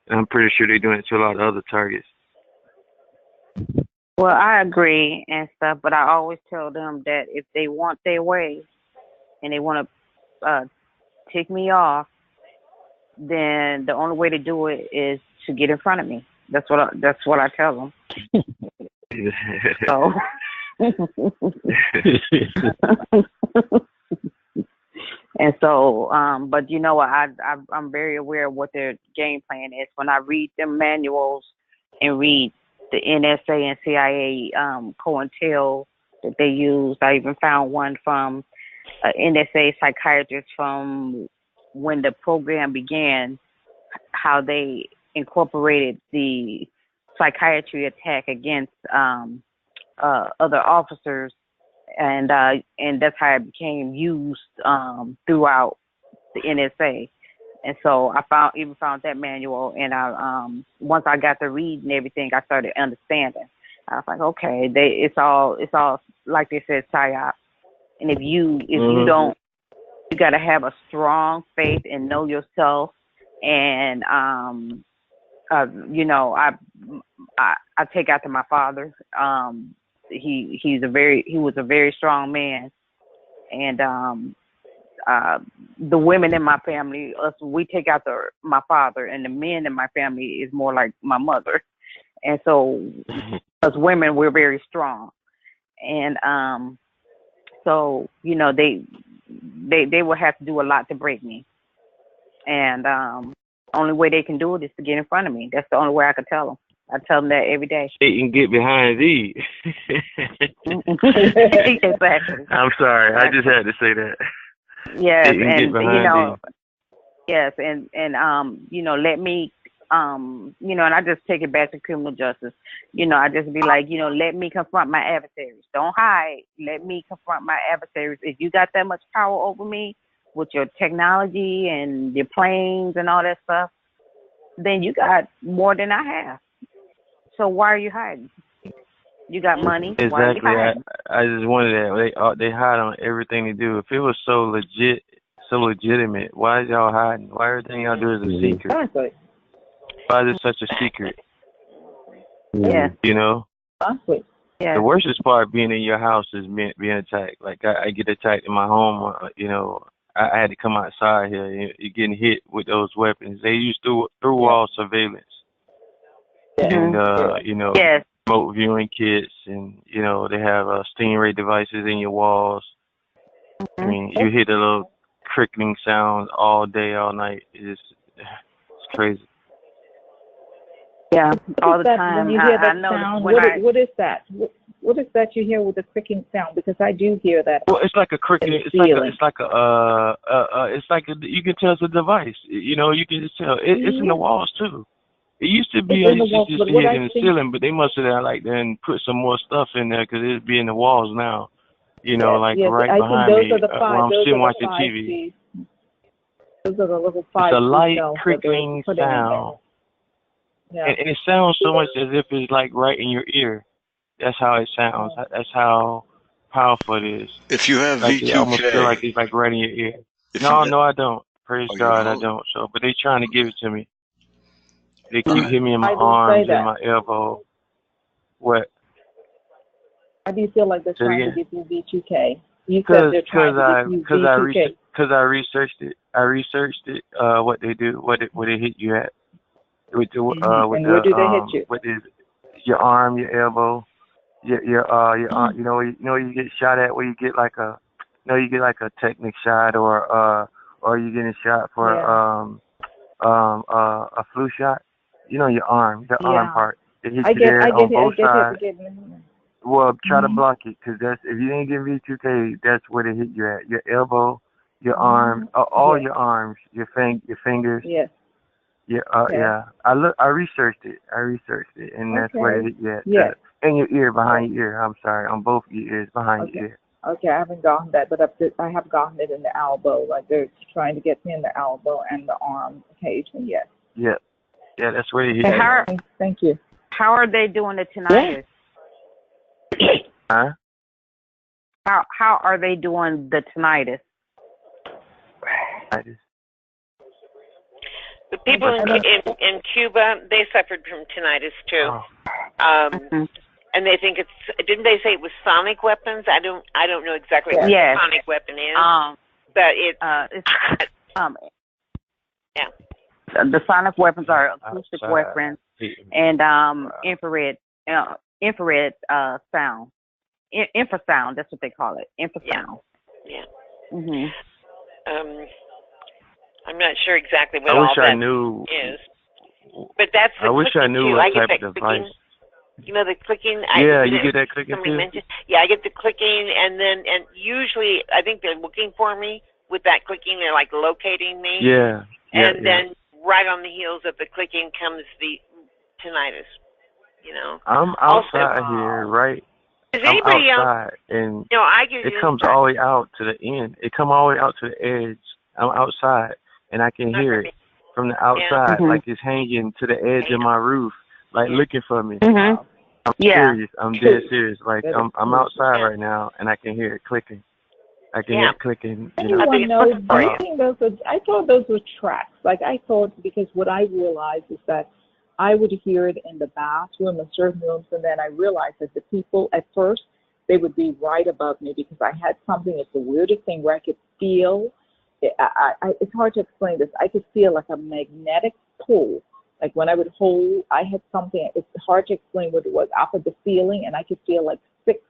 And I'm pretty sure they're doing it to a lot of other targets. Well, I agree and stuff, but I always tell them that if they want their way and they want to tick me off, then the only way to do it is to get in front of me. That's what I tell them. So. And so, but you know what? I'm very aware of what their game plan is. When I read them manuals and read the NSA and CIA COINTEL that they use, I even found one from an NSA psychiatrist from when the program began, how they incorporated the psychiatry attack against other officers, and that's how it became used throughout the NSA. And so I found that manual, and I once I got to read and everything, I started understanding. I was like, okay, it's all like they said, psyop. And if you don't, you got to have a strong faith and know yourself and you know, I take after my father. He was a very strong man, and the women in my family, we take after my father, and the men in my family is more like my mother. And so, as women, we're very strong, and so you know, they will have to do a lot to break me, and only way they can do it is to get in front of me. That's the only way I could tell them. I tell them that every day. They can get behind thee. Exactly. I'm sorry, I just had to say that. Yes, They can get and behind you know, thee. yes, and you know, let me you know, and I just take it back to criminal justice. You know, I just be like, you know, let me confront my adversaries. Don't hide. Let me confront my adversaries. If you got that much power over me with your technology and your planes and all that stuff, then you got more than I have. So why are you hiding? You got money. Why are you Exactly. hiding? I just wanted that. They hide on everything they do. If it was so legit, so legitimate, why is y'all hiding? Why everything y'all do is a secret? Exactly. Why is it such a secret? Yeah. You know? Exactly. Yeah. The worstest part being in your house is being attacked. Like I get attacked in my home. You know, I had to come outside here. You're getting hit with those weapons. They use through wall surveillance, and you know, Yes. remote viewing kits, and you know they have stingray devices in your walls. I mean, you hear the little crickling sounds all day, all night. It's crazy. Yeah, all What the is that time. when you hear I that know sound? when What is that? What is that you hear with the cricking sound? Because I do hear that. Well, it's like a cricket. It's like you can tell it's a device. You know, you can just tell. It's in the walls too. It used to be It's in the just walls, used but to what hit I in the think, ceiling, but they must have like then put some more stuff in there because it'd be in the walls now. You know, like yes, right I think behind those me are the while I'm those sitting are the watching TV. 5G. Those are the little It's 5G a light cells that they're crickling putting in there. sound, Yeah. and it sounds so much as if it's like right in your ear. That's how it sounds. That's how powerful it is. If you have Like you almost feel like V2K, it's like right in your ear. if No, you I don't. Praise you God, I don't. don't. So, but they trying to give it to me. They All keep right. hitting me in my I didn't say arms and that. my elbow. What? Why do you feel like they're Say it trying to again. give you V2K? You said they're trying to give you V2K. Because I researched it. I researched it. What they do, what it hit you at, with the with And where do they hit you? with your arm, your elbow, your arm. You know you get shot at where you get like a, you get like a technic shot or you getting shot for a flu shot. You know your arm part. It hits you there on both sides. Well, try to block it, because that's, if you ain't getting V2K, that's where they hit you at. Your elbow, your arm, all your arms, your fingers. Yes. Yeah, yeah. I researched it, and that's where they hit you at. Yes. In your ear, behind your ear. I'm sorry, on both your ears, behind your ear. Okay, I haven't gotten that, but I have gotten it in the elbow. Like they're trying to get me in the elbow and the arm occasionally. Yes. Yeah, yeah. That's where they hit you at. Thank you. How are they doing the tinnitus? Huh? How are they doing the tinnitus? The people in Cuba, they suffered from tinnitus too, and they think it's. Didn't they say it was sonic weapons? I don't know exactly what a sonic weapon is, but it's yeah. The sonic weapons are acoustic weapons and infrared sound. Infrasound, that's what they call it. Infrasound. Yeah. Mhm. I'm not sure exactly what I all wish I that knew. is, but that's the I wish I clicking knew too. what I get type that of clicking. device. You know the clicking. Yeah, you get that clicking somebody too? mentioned. Yeah, I get the clicking, and usually I think they're looking for me with that clicking. They're like locating me. Yeah. And then right on the heels of the clicking comes the tinnitus. You know. I'm outside here, right? I'm anybody outside, else? and I get it comes all the way out to the end. It come all the way out to the edge. I'm outside, and I can hear it from the outside, like it's hanging to the edge of my roof, like looking for me. Mhm. I'm serious. I'm dead serious. Like I'm outside right now, and I can hear it clicking. I can hear it clicking. Anyone knows? I think I thought those were tracks. Like I thought, because what I realized is that I would hear it in the bathroom in certain rooms, and then I realized that the people at first they would be right above me because I had something. It's the weirdest thing where I could feel. It's hard to explain this. I could feel like a magnetic pull. Like when I would hold, I had something. It's hard to explain what it was. Up at the ceiling, and I could feel like 6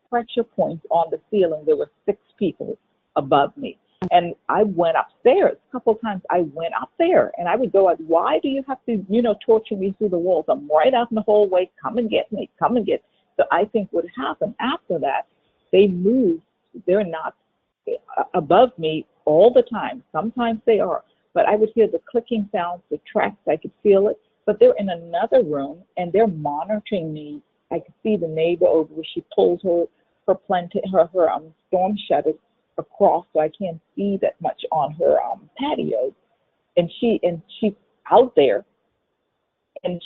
pressure points on the ceiling. There were 6 people above me. And I went upstairs. A couple of times I went up there and I would go out, why do you have to, torture me through the walls? I'm right out in the hallway. Come and get me. Come and get me. So I think what happened after that, they moved. They're not above me all the time. Sometimes they are. But I would hear the clicking sounds, the tracks. I could feel it. But they're in another room and they're monitoring me. I could see the neighbor over where she pulled her storm shutters across, so I can't see that much on her patio. And she's out there, and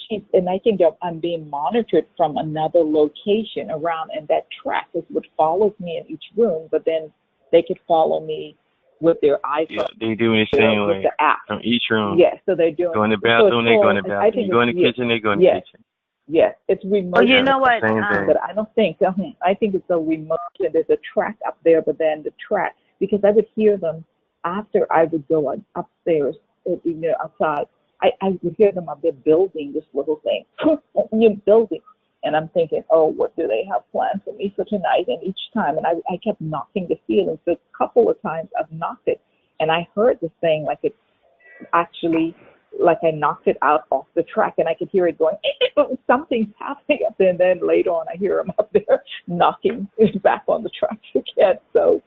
I think I'm being monitored from another location around, and that track is what follows me in each room. But then they could follow me with their iPhone. Yeah, they do the same way. The app. From each room. Yeah, so they're doing. Go in the bathroom, they go in the bathroom. You go in the kitchen, they go in the kitchen. Yes, it's remote. Well, you know what? But I don't think. I think it's a remote. And there's a track up there, but then the track, because I would hear them after I would go upstairs, outside. I would hear them up there building this little thing, building, and I'm thinking, oh, what do they have planned for me for tonight? And each time, and I kept knocking the ceiling. So a couple of times I've knocked it, and I heard this thing like it actually. Like I knocked it out off the track, and I could hear it going, something's happening up there. And then later on, I hear them up there knocking it back on the track again. So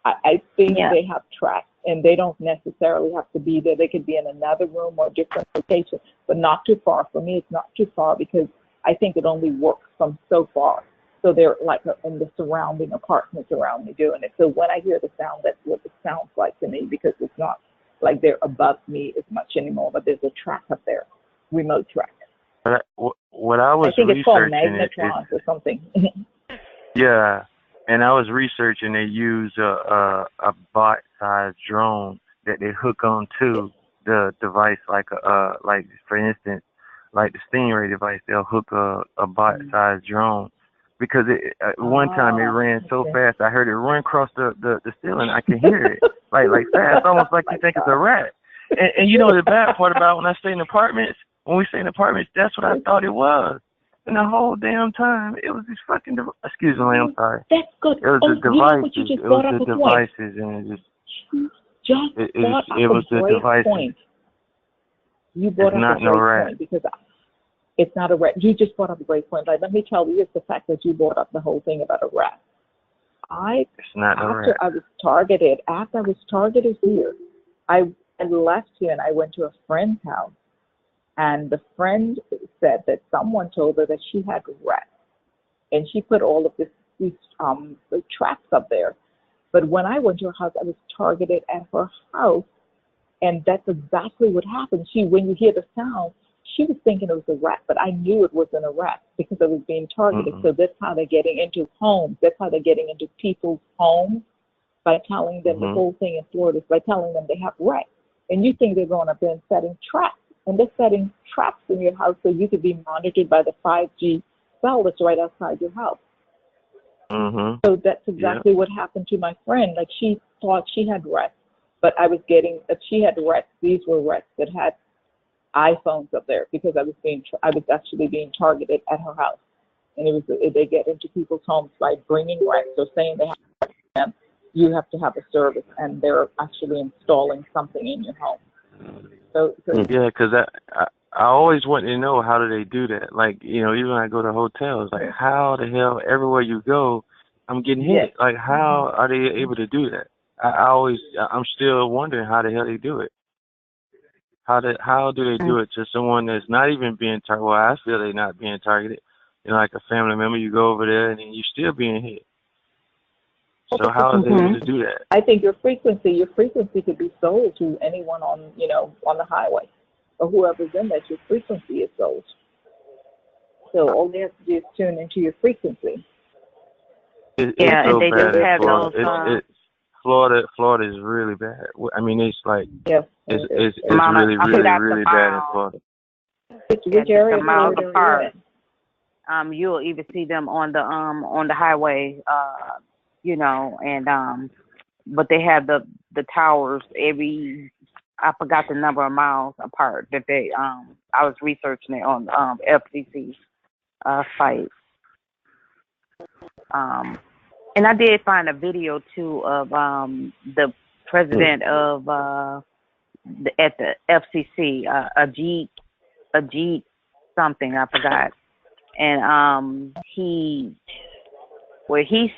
I think they have tracks, and they don't necessarily have to be there. They could be in another room or a different location, but not too far. For me, it's not too far because I think it only works from so far. So they're like in the surrounding apartments around me doing it. So when I hear the sound, that's what it sounds like to me, because it's not like they're above me as much anymore, but there's a track up there, remote track. What I was I think it's called researching magnetrons or something. Yeah, and I was researching. They use a bot-sized drone that they hook onto the device, like for instance, like the Stingray device. They'll hook a bot-sized drone. Because one time it ran so fast, I heard it run across the ceiling. I could hear it, like fast, almost like you think it's a rat. And you know the bad part about when I stay in apartments, when we stay in apartments, that's what I thought it was. And the whole damn time, it was these fucking excuse me, I'm sorry. That's good. It was the devices. It was the devices, and it was the devices. You brought up a great point, because it's not a rat. You just brought up a great point. Like, let me tell you, it's the fact that you brought up the whole thing about a rat. It's not a rat. After I was targeted here, I left here and I went to a friend's house, and the friend said that someone told her that she had rats, and she put all of these traps up there. But when I went to her house, I was targeted at her house, and that's exactly what happened. When you hear the sound, she was thinking it was a rat, but I knew it wasn't a rat because I was being targeted. So that's how they're getting into homes. That's how they're getting into people's homes, by telling them the whole thing in Florida is by telling them they have rats. And you think they're going up there and setting traps. And they're setting traps in your house so you could be monitored by the 5G cell that's right outside your house. So that's exactly what happened to my friend. Like, she thought she had rats, but she had rats. These were rats that had iPhones up there, because I was actually being targeted at her house. And they get into people's homes by bringing rats or saying they have them. You have to have a service, and they're actually installing something in your home. So yeah, because I always want to know, how do they do that? Like, even when I go to hotels, like, how the hell everywhere you go, I'm getting hit. Like, how are they able to do that? I'm still wondering how the hell they do it. How do they do it to someone that's not even being targeted? Well, I feel they're not being targeted. Like a family member, you go over there and then you're still being hit. So how are they able to do that? I think your frequency could be sold to anyone on the highway, or whoever's in that. Your frequency is sold. So all they have to do is tune into your frequency. It's so and they bad. just have those. Florida is really bad. I mean, it's like Yes. it's really really bad in Florida. Which area? The miles apart. You'll even see them on the highway. You know, and but they have the towers every. I forgot the number of miles apart that they. I was researching it on FCC site. And I did find a video too of the president of at the FCC, Ajit something, I forgot, and he's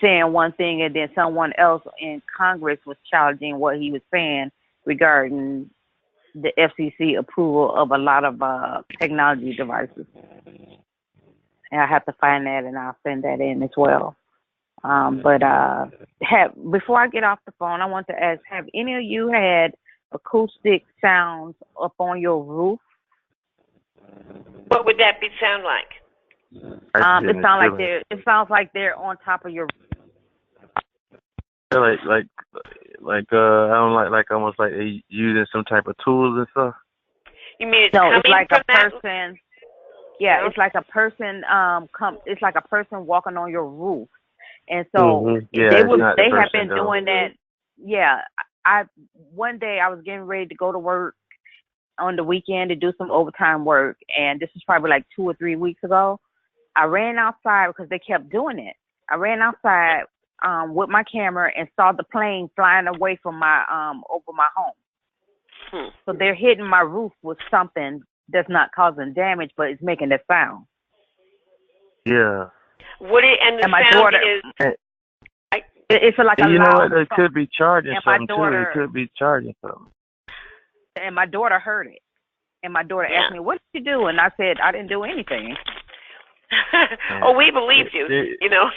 saying one thing, and then someone else in Congress was challenging what he was saying regarding the FCC approval of a lot of technology devices. And I have to find that, and I'll send that in as well. But before I get off the phone, I want to ask: have any of you had acoustic sounds up on your roof? What would that sound like? It sounds like they're on top of your roof. Like I don't like almost like they using some type of tools and stuff. You mean it's no? It's coming like from a person. Yeah, it's like a person. It's like a person walking on your roof. And so they have been doing that. Yeah, one day I was getting ready to go to work on the weekend to do some overtime work, and this was probably like 2 or 3 weeks ago. I ran outside because they kept doing it. I ran outside with my camera and saw the plane flying away from my over my home. So they're hitting my roof with something that's not causing damage, but it's making a sound. Yeah. And my daughter is. It's like a you know loud what? They could be charging something too. They could be charging something. And my daughter heard it. And my daughter asked me, "What did you do?" And I said, "I didn't do anything." Oh, we believed you. You know.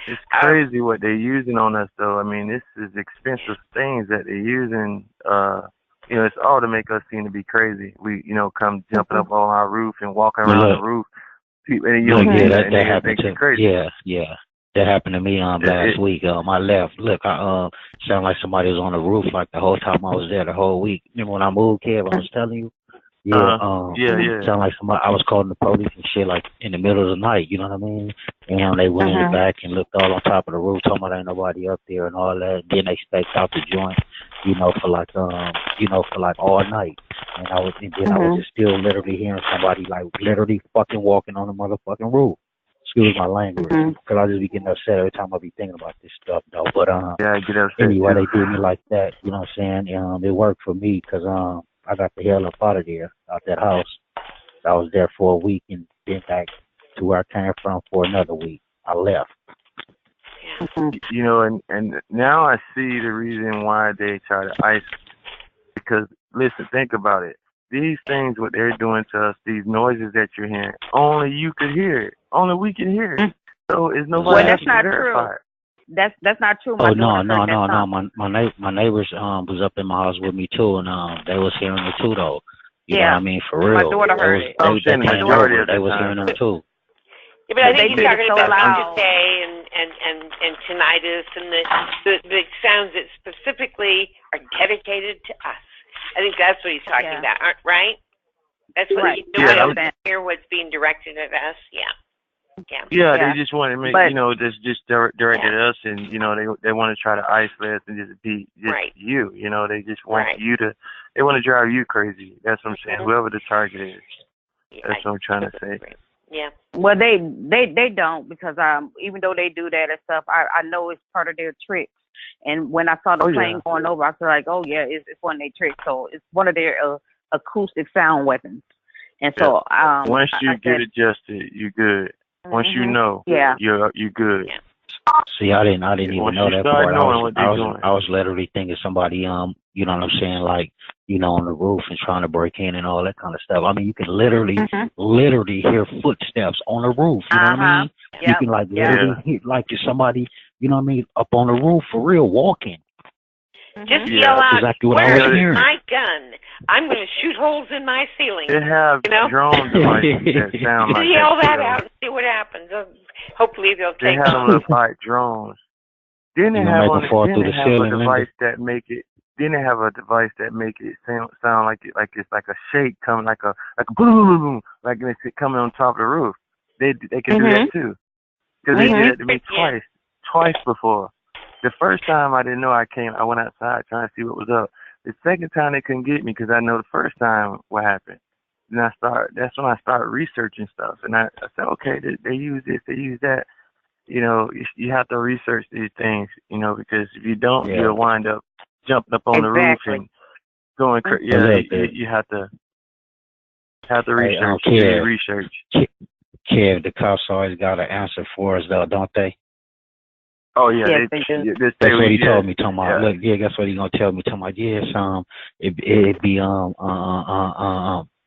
It's crazy what they're using on us, though. I mean, this is expensive things that they're using. You know, it's all to make us seem to be crazy. We, come jumping up on our roof and walking around the roof. That happened to yeah. That happened to me last week. I left. Look, I sound like somebody was on the roof like the whole time I was there the whole week. Remember when I moved, Kev? I was telling you. Sound like somebody. I was calling the police and shit like in the middle of the night. You know what I mean? And they went in the back and looked all on top of the roof, talking about ain't nobody up there and all that. Then they spec'd out the joint, for like all night. And I was just still literally hearing somebody like literally fucking walking on the motherfucking roof. Excuse my language, because I just be getting upset every time I be thinking about this stuff, though. But I get upset anyway, too. they did me like that. You know what I'm saying? It worked for me because I got the hell up out of there, out that house. I was there for a week and then back to where I came from for another week. I left. And now I see the reason why they try to ice. Because listen, think about it. These things, what they're doing to us, these noises that you're hearing, only you could hear it. Only we can hear it. So it's nobody else to verify it. That's not true. My no. My neighbors was up in my house with me too, and they was hearing it too, though. You know what I mean? For real. My daughter heard it. They was hearing them too. Yeah, but I think he's talking about decay and tinnitus and the sounds that specifically are dedicated to us. I think that's what he's talking about, right? That's what he's doing. To hear what's being directed at us. Yeah, they just want to make just directed at us, and they want to try to isolate us and just be you. They just want you to. They want to drive you crazy. That's what I'm saying. Whoever the target is, that's what I'm trying to say. Yeah. Well, they don't, because even though they do that and stuff, I know it's part of their tricks. And when I saw the plane going over, I was like, oh yeah, it's one of their tricks. So it's one of their acoustic sound weapons. And so once you get adjusted, you're good. Once you know, you're good. Yeah. See, I didn't even know that part. I was literally thinking somebody, you know what I'm saying, like, on the roof and trying to break in and all that kind of stuff. I mean, you can literally hear footsteps on the roof. You know what I mean? You can literally hear like there's somebody, you know what I mean, up on the roof for real walking. Just yell out, exactly what I was hearing. my gun? I'm going to shoot holes in my ceiling. They have drone devices that sound like yell that out and see what happens. Hopefully they'll take They have them look like drones. Didn't You it gonna have make on them it? fall Didn't through it the have a ceiling, Linda? device that make it? Didn't it have a device that make it sound like it's like a shake coming, like a boom, boom, boom, like it's coming on top of the roof? They can do that too, because they did it to me twice before. The first time I didn't know, I went outside trying to see what was up. The second time they couldn't get me because I know the first time what happened. And that's when I started researching stuff. And I said, okay, they use this, they use that. You know, you have to research these things, you know, because if you don't, you'll wind up jumping up on the roof and going crazy. Yeah, you have to research. You do research. Kev, the cops always got an answer for us, though, don't they? Oh yeah, they do. That's what he told me. Talking about, look, that's what he gonna tell me. Talking about, yes, it be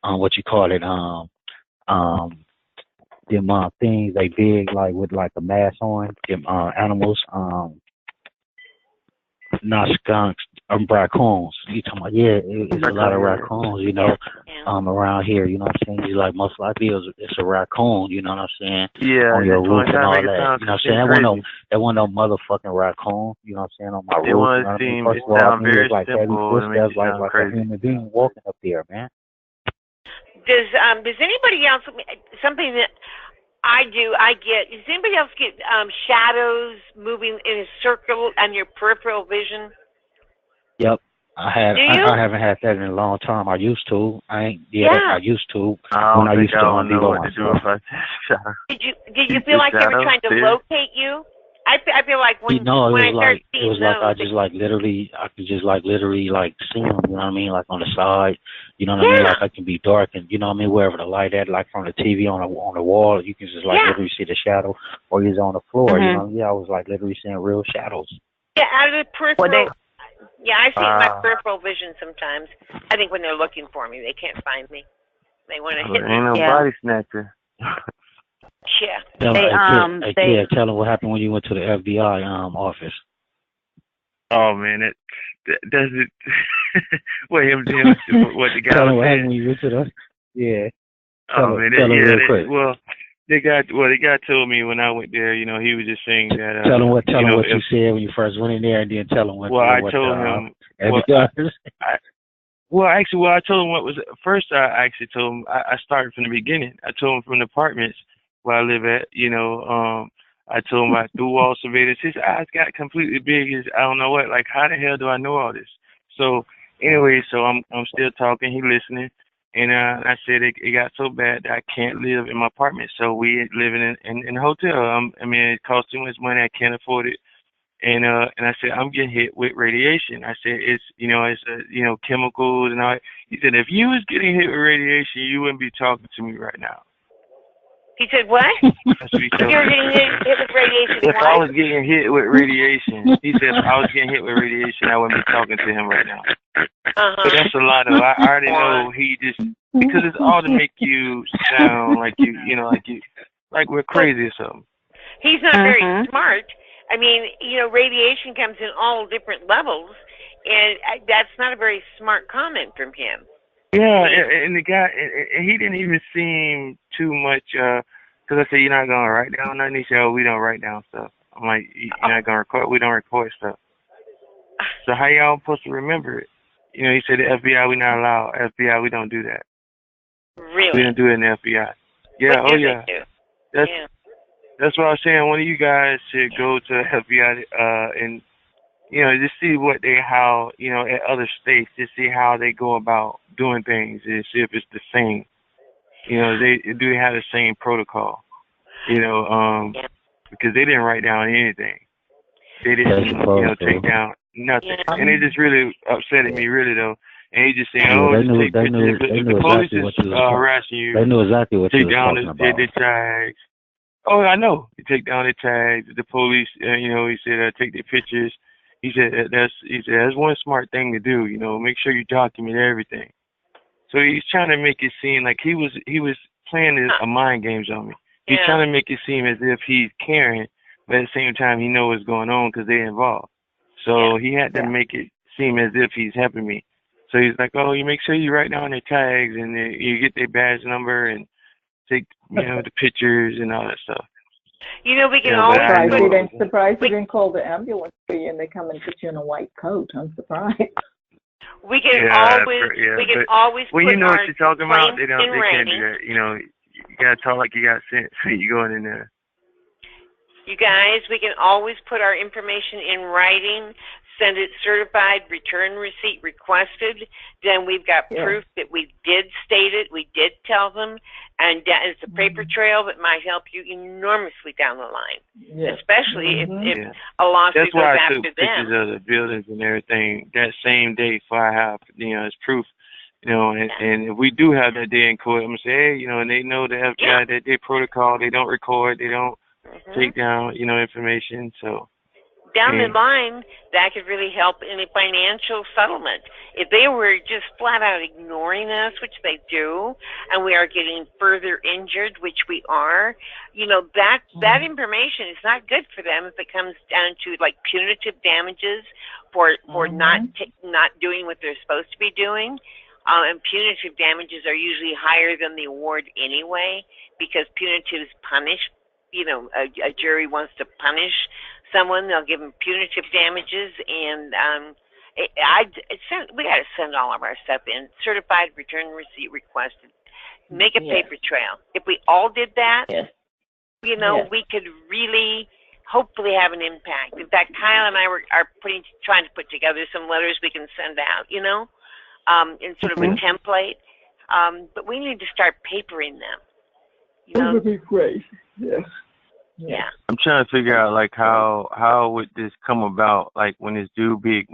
what you call it, them things they big like with like a mask on, them animals, not skunks, raccoons. You talking about, it's a lot of raccoons, you know, around here, you know what I'm saying? He's like, most likely it's a raccoon, you know what I'm saying? Yeah, on your roof and all that. You know what I'm saying? That wasn't no motherfucking raccoon, you know what I'm saying, on my roof. You know what I mean? First of all, I mean, it's like heavy footsteps, like a human being walking up there, man. Does anybody else, something that I get, does anybody else get shadows moving in a circle on your peripheral vision? Yep. I haven't had that in a long time. I used to. I used to. When I used to on know what to do if I Did you feel like they were trying to locate you? I feel like when I started seeing those, I could just like literally like see them, you know what I mean, like on the side, you know what I mean, like I can be dark and you know what I mean, wherever the light at, like from the TV on the wall, you can just like literally see the shadow, or he's on the floor, you know. I was like literally seeing real shadows. Yeah, out of the peripheral. I see it in my peripheral vision sometimes. I think when they're looking for me, they can't find me. They want to hit me. Ain't no body snatcher. Yeah. Tell them what happened when you went to the FBI office. Oh man, that does it. What the guy tell was them what saying? happened when you went to the Oh man, tell them real quick. Well, the guy told me when I went there. You know, he was just saying that. Tell him what you said when you first went in there, and then tell him what. Well, I told him. I told him what was first. I actually told him I started from the beginning. I told him from the apartments where I live at. You know, I told him about through wall surveillance. His eyes got completely big. I don't know what. Like, how the hell do I know all this? So anyway, I'm still talking. He listening, and I said it got so bad that I can't live in my apartment. So we living in a hotel. I mean, it costs too much money. I can't afford it. And I said, I'm getting hit with radiation. I said, it's chemicals and all that. He said, if you was getting hit with radiation, you wouldn't be talking to me right now. He said, what? That's what he told me. You're getting hit with radiation. If I was getting hit with radiation, he said, if I was getting hit with radiation, I wouldn't be talking to him right now. But that's a lot of, I already know he just, because it's all to make you sound like like we're crazy or something. He's not very smart. I mean, radiation comes in all different levels, and that's not a very smart comment from him. Yeah, and the guy, he didn't even seem too much, because I said, you're not going to write down nothing? He said, oh, we don't write down stuff. I'm like, you're not going to record? We don't record stuff. So how y'all supposed to remember it? You know, he said, the FBI, we not allowed. FBI, we don't do that. Really? We don't do it in the FBI. Yeah, What do they do? That's what I was saying. One of you guys should go to the FBI and, just see how at other states, just see how they go about doing things and see if it's the same. They have the same protocol, because they didn't write down anything. They didn't, take down nothing. And it just really upsetted me, really, though. And he just saying, take pictures. If the police is harassing you, they knew exactly what you were talking about. Take the tags. Oh, I know. You take down the tags. The police, he said, take their pictures. He said that's one smart thing to do. Make sure you document everything. So he's trying to make it seem like he was playing a mind games on me. He's trying to make it seem as if he's caring, but at the same time he knows what's going on because they're involved. So he had to make it seem as if he's helping me. So he's like, oh, you make sure you write down their tags and you get their badge number and take the pictures and all that stuff. You know, we can Yeah, but always I know. Surprised you didn't call the ambulance for you and they come and put you in a white coat. I'm surprised. we can Yeah, but always when put you know what our you're talking about, complaints they in can't do writing. that. You know, you gotta talk like you got sense when you going in there. You guys, we can always put our information in writing, send it certified, return receipt requested. Then we've got proof that we did state it, we did tell them, and it's a paper trail that might help you enormously down the line. Yes. Especially if a lawsuit That's goes why I after took them. pictures of the buildings and everything that same day for I have, as proof. And if we do have that day in court, I'm gonna say, hey, and they know the FBI that they protocol, they don't record, they don't take down, information. So down the line, that could really help in a financial settlement. If they were just flat out ignoring us, which they do, and we are getting further injured, which we are, that information is not good for them if it comes down to like punitive damages for not doing what they're supposed to be doing. And punitive damages are usually higher than the award anyway, because punitives punish. A jury wants to punish someone, they'll give them punitive damages, and we got to send all of our stuff in, certified, return receipt requested, make a paper trail. If we all did that, we could really hopefully have an impact. In fact, Kyle and I are trying to put together some letters we can send out, in sort of a template, but we need to start papering them. That would be great. Yes. Yeah. I'm trying to figure out like how would this come about, like when they do be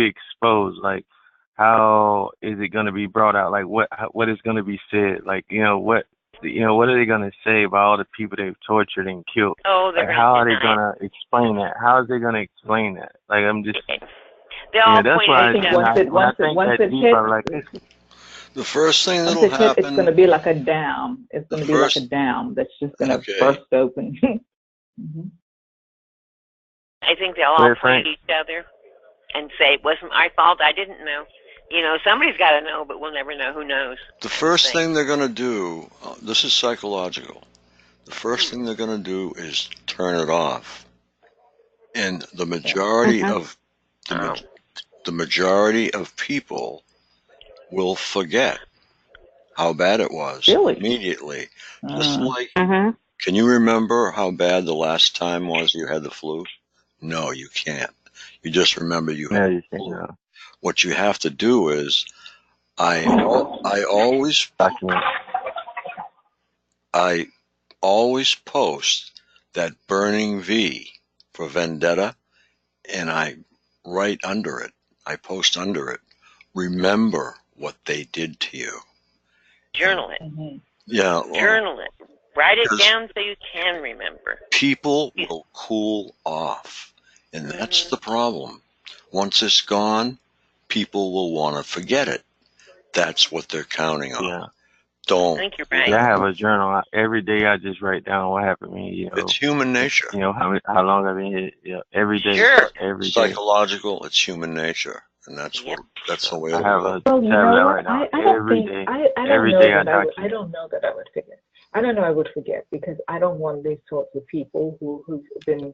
exposed, like how is it going to be brought out, like what is going to be said, like what are they going to say about all the people they've tortured and killed? Like how are they going to explain that? How are they going to explain that? Like I'm just that's why I think that the first thing that'll happen, it's going to be like a dam. It's going to be like a dam that's just going to burst open. I think they'll all point at each other and say, it wasn't my fault, I didn't know. Somebody's got to know, but we'll never know. Who knows? The first thing they're going to do, this is psychological, the first thing they're going to do is turn it off. And the majority of the majority of people will forget how bad it was immediately. Just like, can you remember how bad the last time was you had the flu? No, you can't. You just remember you had the flu. What you have to do is, I always post that burning V for vendetta, and I write under it, I post under it, remember what they did to you. Journal it. Yeah. Journal it. Write it down so you can remember. People will cool off, and that's the problem. Once it's gone, people will want to forget it. That's what they're counting on. Yeah. Don't. I think you're right. I have a journal. Every day I just write down what happened to me. It's human nature. How long I've been here. Every day. Sure. Every day. Psychological. It's human nature, and that's the way. I have a tablet right now. I don't Every think day. I Every don't day know I that I would. document. I don't know that I would forget. I don't know I would forget because I don't want these sorts of people who've been,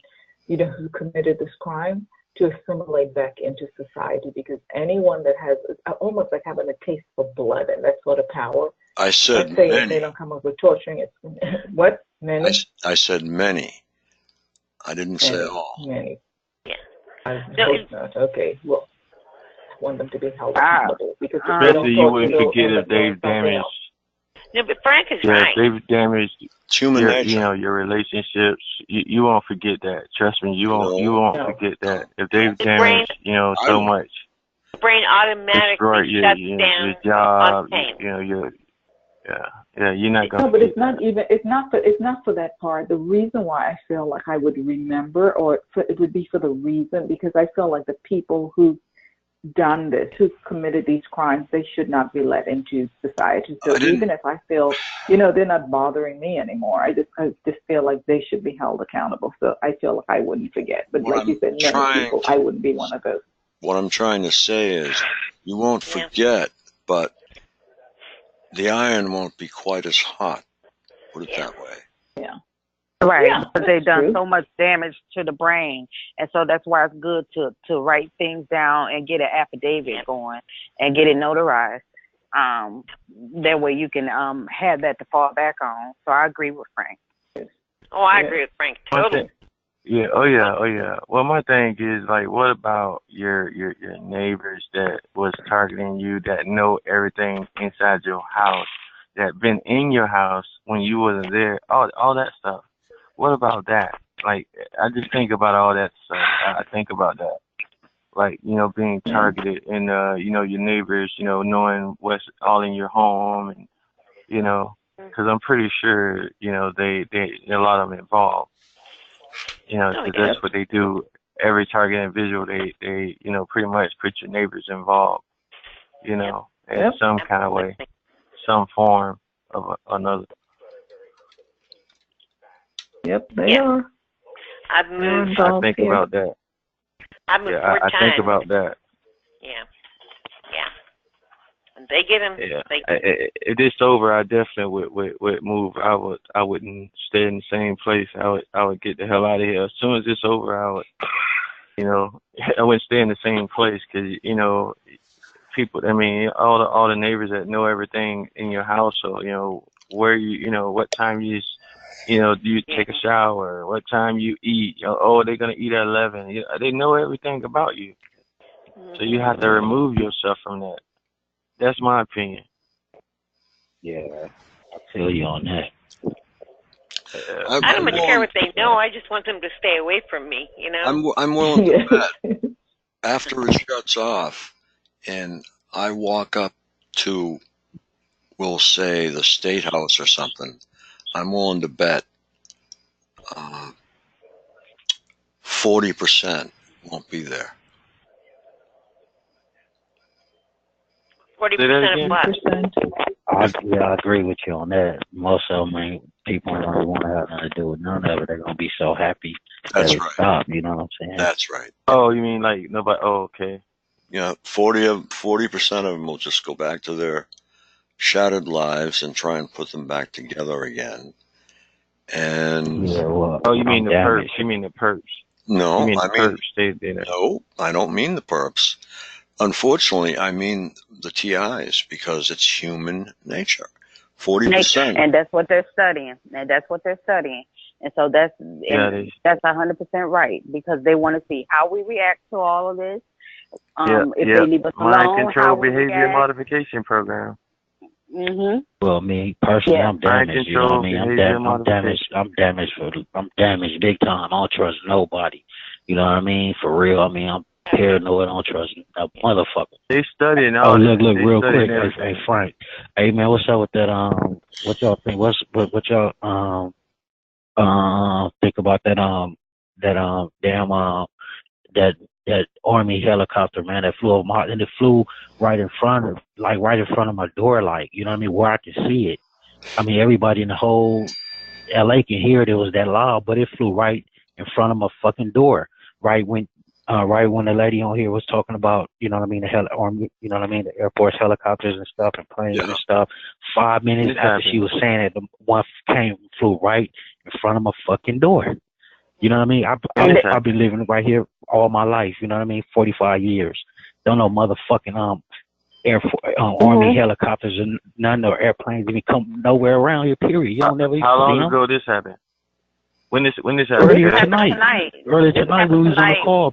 who committed this crime to assimilate back into society, because anyone that has almost like having a taste for blood and that sort of power. I said let's say many. If they don't come up with torturing, it's what many. I said many. I didn't say all. Many. Yeah. I hope not. Okay. Well, I want them to be held accountable because if they don't Especially you wouldn't forget if they've damaged. No, but Frank is right. If they've damaged human nature. Your relationships, you won't forget that. Trust me, you won't forget that. If they've damaged, so much. The brain automatically shuts down your job, pain. you're not gonna. No, but it's not even. It's not for that part. The reason why I feel like I would remember, it would be for the reason because I feel like the people who done this, who committed these crimes, they should not be let into society. So even if I feel, they're not bothering me anymore, I just feel like they should be held accountable. So I feel like I wouldn't forget. But like you said, many people, I wouldn't be one of those. What I'm trying to say is, you won't forget, but the iron won't be quite as hot. Put it that way. Yeah. Right, Yeah, because they've that's done true. so much damage to the brain, and so that's why it's good to write things down and get an affidavit going and get it notarized. That way you can have that to fall back on. So I agree with Frank. Oh, I Yeah. agree with Frank. One Totally. thing, yeah, oh yeah, oh yeah. Well, my thing is like, what about your neighbors that was targeting you, that know everything inside your house, that been in your house when you wasn't there, all that stuff. What about that? Like, I just think about all that stuff. I think about that. Like, being targeted and, your neighbors, knowing what's all in your home and, because I'm pretty sure, they a lot of them involved, Oh, because yeah. that's what they do. Every target individual, they, pretty much put your neighbors involved, in Yep. some kind of way, some form of another. Yep, they Yeah. are. I've They're moved. I involved think here. about that. I've moved Yeah, 4 I think times. about that. Yeah. Yeah. And they get him. Yeah, They. if it's over, I definitely would move. I wouldn't stay in the same place. I would get the hell out of here as soon as it's over. I would, I wouldn't stay in the same place because people. I mean, all the neighbors that know everything in your house. So where what time do you take a shower? What time you eat? Oh, they're gonna eat at 11. They know everything about you. So you have to remove yourself from that. That's my opinion. Yeah, I feel you on that. I don't much care what they know. I just want them to stay away from me. I'm willing to bet after it shuts off and I walk up to, we'll say, the State House or something, I'm willing to bet 40% won't be there. 40% of what? I agree with you on that. Most of them people don't really want to have nothing to do with none of it. They're gonna be so happy that That's it right. stopped. You know what I'm saying? That's right. Oh, you mean like nobody? Oh, okay. 40% of them will just go back to their shattered lives and try and put them back together again. And yeah, well, oh, you mean I'm the perps? damaged. You mean the perps? No, You mean the I mean, perps? They no, I don't mean the perps. Unfortunately, I mean the TIs because it's human nature. 40%. And that's what they're studying. And so that's 100% right, because they want to see how we react to all of this. If they leave us Mind alone, control how we behavior react. modification program. Well, me personally, Yeah. I'm damaged. You know what I mean? I'm damaged. I'm damaged big time. I don't trust nobody. You know what I mean? For real. I mean, I'm paranoid. I don't trust a motherfucker. They studying Oh, all look, this. They real studying quick. everything. Hey, Frank. Hey, man, what's up with that? What y'all think? What y'all think about that? That Army helicopter, man, that flew over my, and it flew right in front of my door, like, you know what I mean, where I could see it. I mean, everybody in the whole LA can hear it. It was that loud, but it flew right in front of my fucking door, right when the lady on here was talking about, you know what I mean, the Army, you know what I mean, the Air Force helicopters and stuff and planes and stuff. 5 minutes after she was saying it, the one flew right in front of my fucking door. You know what I mean? I've been living right here all my life. You know what I mean? 45 years. Don't know motherfucking Army helicopters and none of airplanes even come nowhere around here. Period. You don't never even How long see them. ago this happened? When this happened? Earlier tonight. Earlier tonight when we was on the call.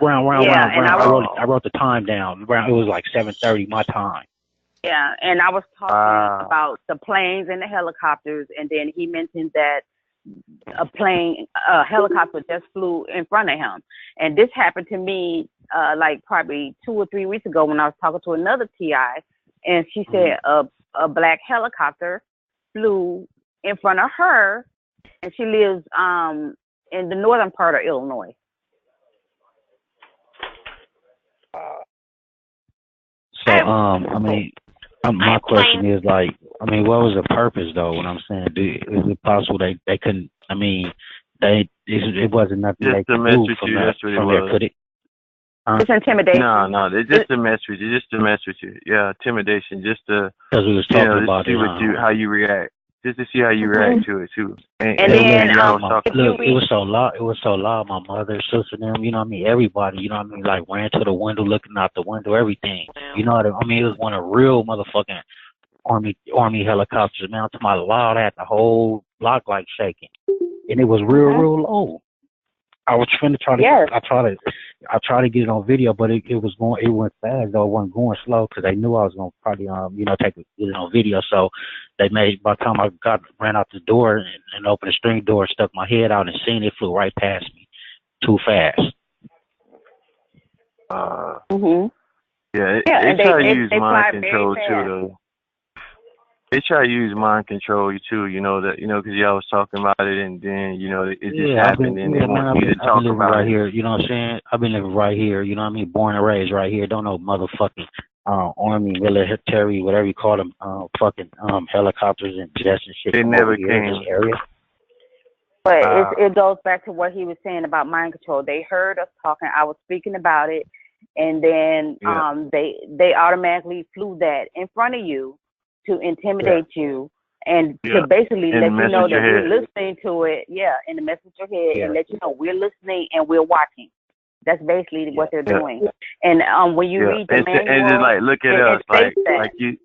Round. I wrote the time down. It was like 7:30 my time. Yeah, and I was talking about the planes and the helicopters, and then he mentioned that a helicopter just flew in front of him. And this happened to me like probably 2 or 3 weeks ago when I was talking to another TI, and she said a black helicopter flew in front of her, and she lives in the northern part of Illinois. So I mean, my question is like, I mean, what was the purpose though? What I'm saying, is it possible they couldn't? I mean, it wasn't nothing Just they to could mess do with from you. there. That's what it From there, was. could it? It's intimidation. No, they just to mess with you. Just to mess with you. Yeah, intimidation. Just to because we was talking just about to see it. how you react. just to see how you react to it too. And then y'all was talking. Look, it was so loud. It was so loud. My mother, sister, them. You know what I mean? Everybody. You know what I mean? Like ran to the window, looking out the window, everything. You know what I mean? It was one of real motherfucking army helicopters. Man, I'm talking about loud. Had the whole block like shaking, and it was real low. I was trying to I tried to get it on video, but it went fast though. It wasn't going slow because they knew I was gonna probably get it on video. So they made, by the time I ran out the door and opened the screen door and stuck my head out and seen it, flew right past me, too fast. Yeah, they try to use mind control too though. They try to use mind control too, because y'all was talking about it, and then, it just happened, and they want you to talk about right it. here, you know what I'm saying? I've been living right here, you know what I mean? Born and raised right here. Don't know motherfucking army, military, whatever you call them, fucking helicopters and jets and shit. They never came in this area. But it goes back to what he was saying about mind control. They heard us talking. I was speaking about it, and then they automatically flew that in front of you to intimidate you and to basically let you know that we're listening to it, in the message your head, and let you know we're listening and we're watching. That's basically what they're doing. And when you read the manual, and just like look at us, like you,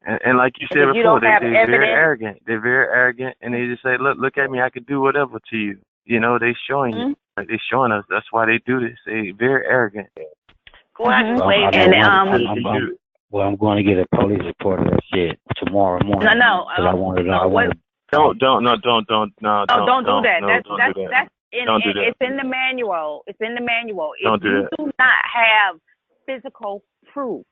and like you said before, they're very arrogant. They're very arrogant, and they just say, look at me, I can do whatever to you. They showing you, like they showing us. That's why they do this. They very arrogant. Go out and wave. Well, I'm going to get a police report of that shit tomorrow morning. No. Don't do that. It's in the manual. It's in the manual. Don't if do you that. do not have physical proof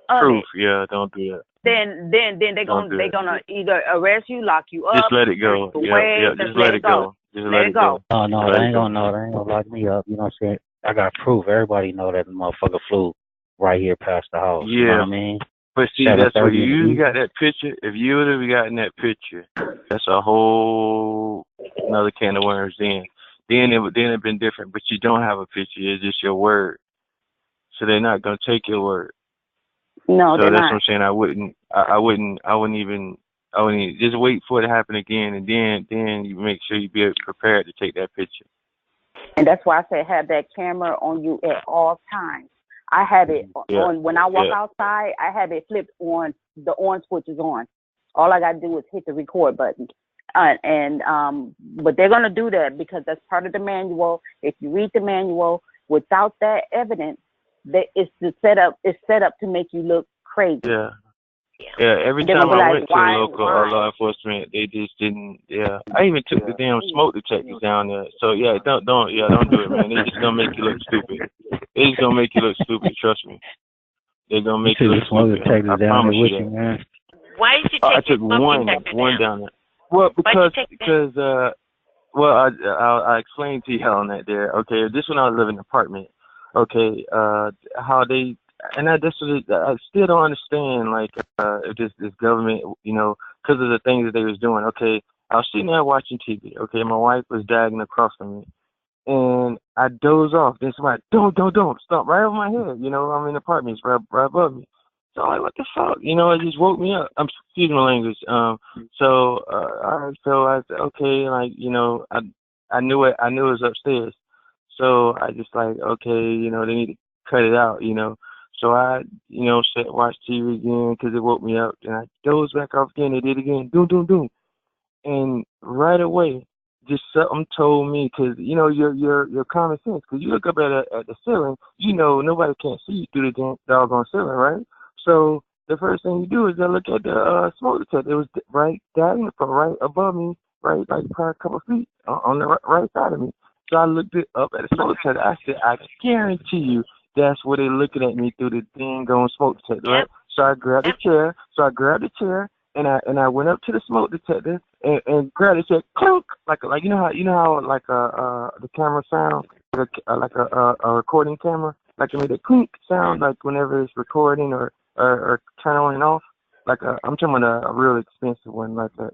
of it, don't do that. Then they're gonna either arrest you, lock you up. Just let it go. Just let it go. Just let it go. No, they ain't gonna lock me up. You know what I'm saying? I got proof. Everybody know that the motherfucker flew right here past the house. You know what I mean? But see, that's where you got that picture. If you would have gotten that picture, that's a whole another can of worms. Then it'd been different. But you don't have a picture. It's just your word. So they're not gonna take your word. No, so they're that's not. what I'm saying. I wouldn't even just wait for it to happen again, and then you make sure you be prepared to take that picture. And that's why I say have that camera on you at all times. I have it on when I walk outside. I have it flipped on. The on switch is on. All I gotta do is hit the record button. But they're gonna do that because that's part of the manual. If you read the manual, without that evidence, it's set up to make you look crazy. Yeah, every time I went to the local law enforcement, they just didn't. I even took the damn smoke detectors down there. So don't do it, man. They're just gonna make you look stupid. They're just gonna make you look stupid. Trust me. They're gonna make you look stupid. I promise you that. Man. Why did you take I took one down there. Well, because I'll explain to you on that there. Okay, this when I was living in an apartment. Okay, how they. And I still don't understand, like, if this government, because of the things that they was doing. Okay, I was sitting there watching TV. Okay, my wife was diagonal across from me, and I doze off. Then somebody, don't, stop right over my head. I'm in the apartment, it's right above me. So I'm like, what the fuck? It just woke me up. Excuse my language. So I said, okay, like, I knew it was upstairs. So I just like, okay, they need to cut it out, So I, watched TV again because it woke me up. And I dozed back off again. They did it again. Doom. And right away, just something told me, because, your common sense. Because you look up at the ceiling, nobody can't see you through the doggone ceiling, right? So the first thing you do is I look at the smoke detector. It was right above me, right, like probably a couple of feet on the right side of me. So I looked it up at the smoke detector. I said, I guarantee you, that's where they're looking at me through the thing going smoke detector, right? So I grabbed the chair, and I went up to the smoke detector and grabbed it. Said clunk, like you know how like the camera sound, like a recording camera, like it made a clink sound, like whenever it's recording or turn on and off. Like I'm talking about a real expensive one, like that,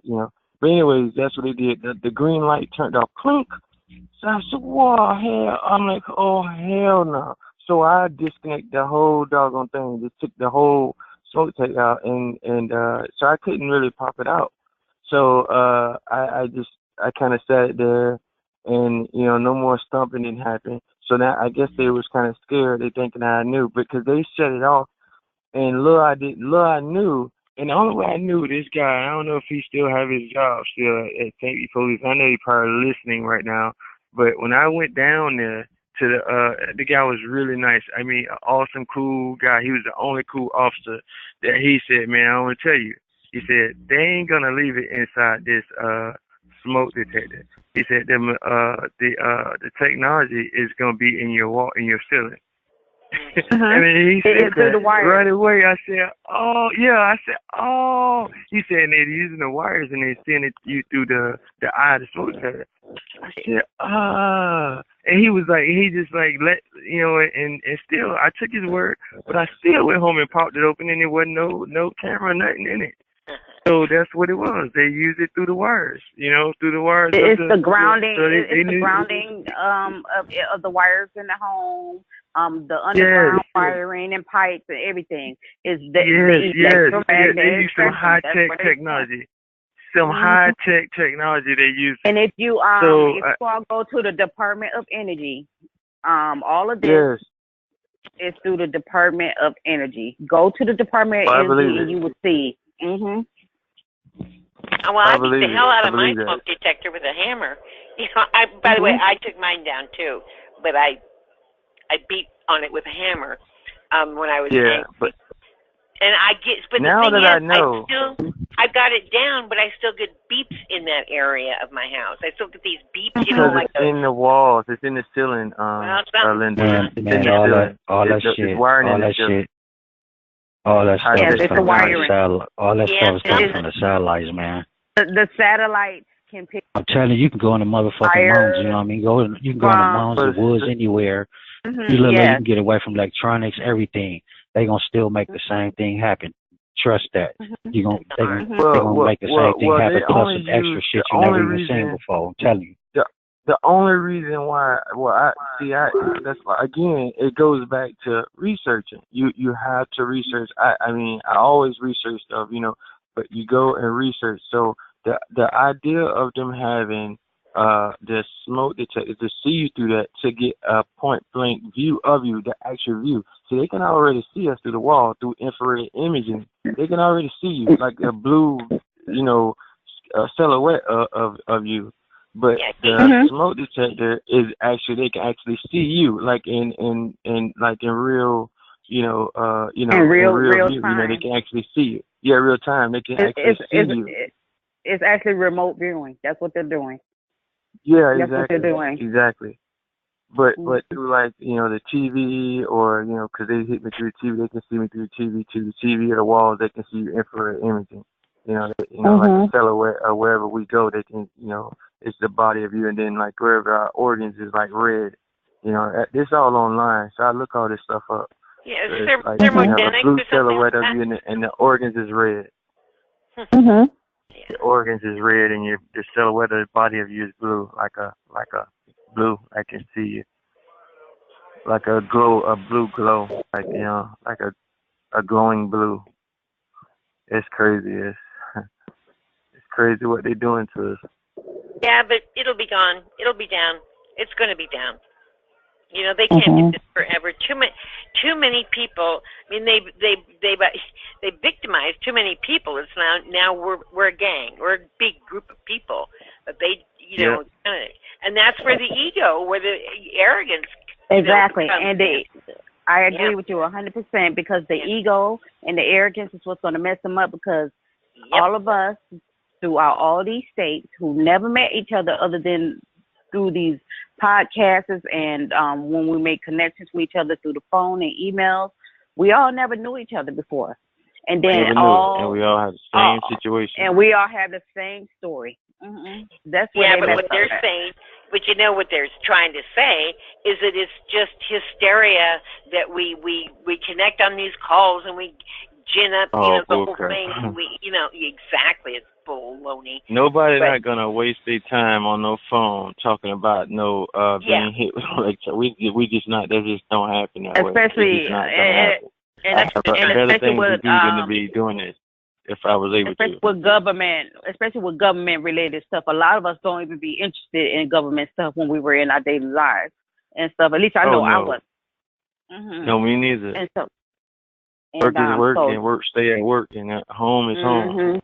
But anyways, that's what they did. The green light turned off, clunk. So I said, "Whoa, hell!" I'm like, "Oh hell no!" So I disconnected the whole doggone thing. Just took the whole smoke detector out, and so I couldn't really pop it out. So I kind of sat there, and no more stomping didn't happen. So now I guess they was kind of scared. They thinking I knew because they shut it off, and I knew. And the only way I knew this guy, I don't know if he still have his job still at St. Pete Police. I know he probably listening right now. But when I went down there to the guy was really nice. I mean, an awesome, cool guy. He was the only cool officer that he said, man, I want to tell you. He said, they ain't going to leave it inside this smoke detector. He said, the technology is going to be in your wall, in your ceiling. And then he said that right away. I said, oh, yeah. I said, oh. He said, and they're using the wires and they're sending it to you through the eye of the smoke detector. I said, and he was like, he just like and still I took his word, but I still went home and popped it open and there wasn't no camera, nothing in it. So that's what it was. They used it through the wires, through the wires. It's the grounding. It's the grounding of the wires in the home. The underground wiring and pipes and everything is the electromagnetic. They use some high tech technology. Some high tech technology they use. And if you all go to the Department of Energy, all of this is through the Department of Energy. Go to the Department of Energy and you will see. Well, I beat the hell out of my smoke detector with a hammer. By the way, I took mine down too, but I beat on it with a hammer when I was angry. And but now the thing that is, I know, I got it down, but I still get beeps in that area of my house. I still get these beeps, because it's in the walls, it's in the ceiling, Linda. Man, all that shit stuff is coming from all that stuff is coming from the satellites, man. The satellites can pick. I'm telling you, you can go in the motherfucking mountains. You know what I mean? You can go in the mountains, the woods, anywhere. You can get away from electronics, everything. They gonna still make the same thing happen. Trust that. They're gonna make the same thing happen plus some extra shit you never even seen before. I'm telling you. The only reason why, that's again, it goes back to researching. You have to research. I mean, I always research stuff, but you go and research. So the idea of them having the smoke detector to see you through that, to get a point blank view of you, the actual view. So they can already see us through the wall through infrared imaging. They can already see you like a blue, silhouette of you. But the smoke detector is actually, they can actually see you like in real, in real view. Time. They can actually see you. Yeah, real time. They can actually see you. It's actually remote viewing. That's what they're doing. Yeah, That's what they're doing. Exactly. But through the TV or because they hit me through the TV, they can see me through the TV, to the TV or the walls. They can see infrared imaging. Like the silhouette or wherever we go, they can it's the body of you, and then like wherever our organs is like red. This all online, so I look all this stuff up. Yeah, it's like thermogenic a blue or something silhouette like of you, and the organs is red. The organs is red, and the silhouette of the body of you is blue, like a blue. I can see you, like a blue glow, like like a glowing blue. It's crazy. It's crazy what they're doing to us. Yeah, but it'll be gone. It'll be down. It's going to be down. They can't do this forever. Too many people. I mean, they victimize too many people. It's now we're a gang. We're a big group of people. But they, and that's where the ego, where the arrogance. Exactly, and I agree with you 100% because the ego and the arrogance is what's going to mess them up because all of us throughout all these states who never met each other than through these podcasts and when we make connections with each other through the phone and emails, we all never knew each other before. And then and we all have the same situation. And we all have the same story. That's what but what they're saying, but what they're trying to say is that it's just hysteria that we connect on these calls and we gin up the whole thing. And exactly, it's baloney. Nobody's not gonna waste their time on no phone talking about being hit with electricity. We just not. That just don't happen that especially way. And I have better especially things to with do than to be doing this if I was able especially with government related stuff. A lot of us don't even be interested in government stuff when we were in our daily lives and stuff. At least I know I was. No, me neither. And so, work is work, and work stay at work, and at home is home.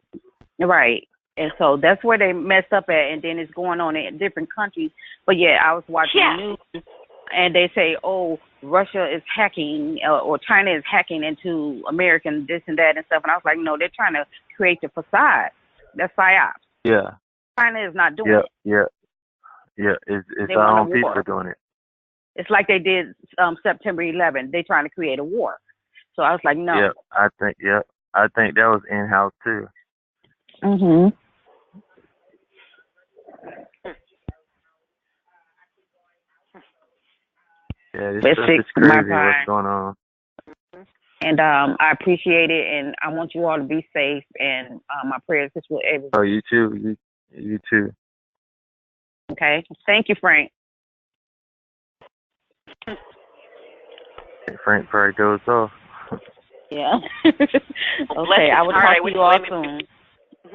Right. And so that's where they messed up at, and then it's going on in different countries. But yeah, I was watching the news, and they say, oh, Russia is hacking, or China is hacking into American this and that and stuff. And I was like, no, they're trying to create the facade. That's PSYOP. Yeah. China is not doing it. Yeah. It's our own people doing it. It's like they did September 11th. They're trying to create a war. So I was like, no. Yeah, I think that was in-house too. Yeah, this stuff is crazy what's going on. And I appreciate it, and I want you all to be safe, and my prayers is with everyone. Oh, you too. You too. Okay. Thank you, Frank. Frank probably goes off. Yeah. Okay, I will talk to you all soon.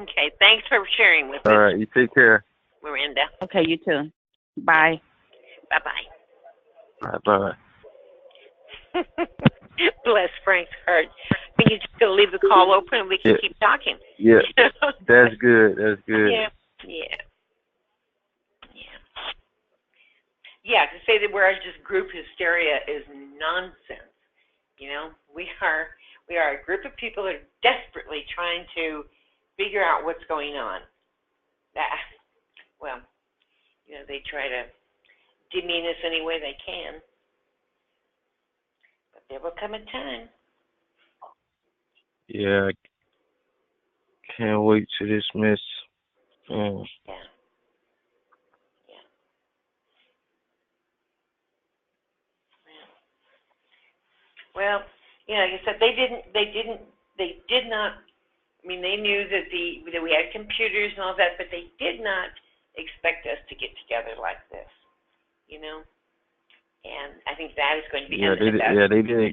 Okay, thanks for sharing with us. All right, you take care. Miranda. Okay, you too. Bye. Bye-bye. Bye. Bless Frank's heart. I think you're just going to leave the call open and we can keep talking. Yeah, that's good. That's good. Yeah, to say that we're just group hysteria is nonsense. You know, we are a group of people that are desperately trying to figure out what's going on. Well, you know, they try to demean us any way they can. But there will come a time. Yeah, can't wait to dismiss. Yeah. Well, you know, like I said, they did not. I mean, they knew that that we had computers and all that, but they did not expect us to get together like this. You know, and I think that is going to be.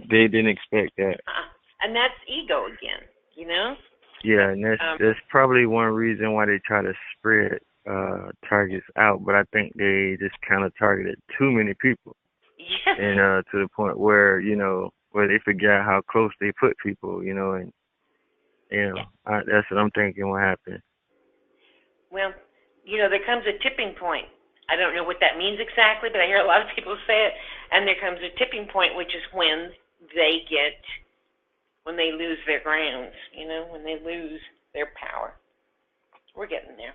They didn't expect that. And that's ego again. You know. Yeah, and that's probably one reason why they try to spread targets out, but I think they just kind of targeted too many people. Yeah. And to the point where, you know, where they forget how close they put people, you know, and that's what I'm thinking will happen. Well, you know, there comes a tipping point. I don't know what that means exactly, but I hear a lot of people say it, and there comes a tipping point, which is when they lose their grounds, you know, when they lose their power. We're getting there.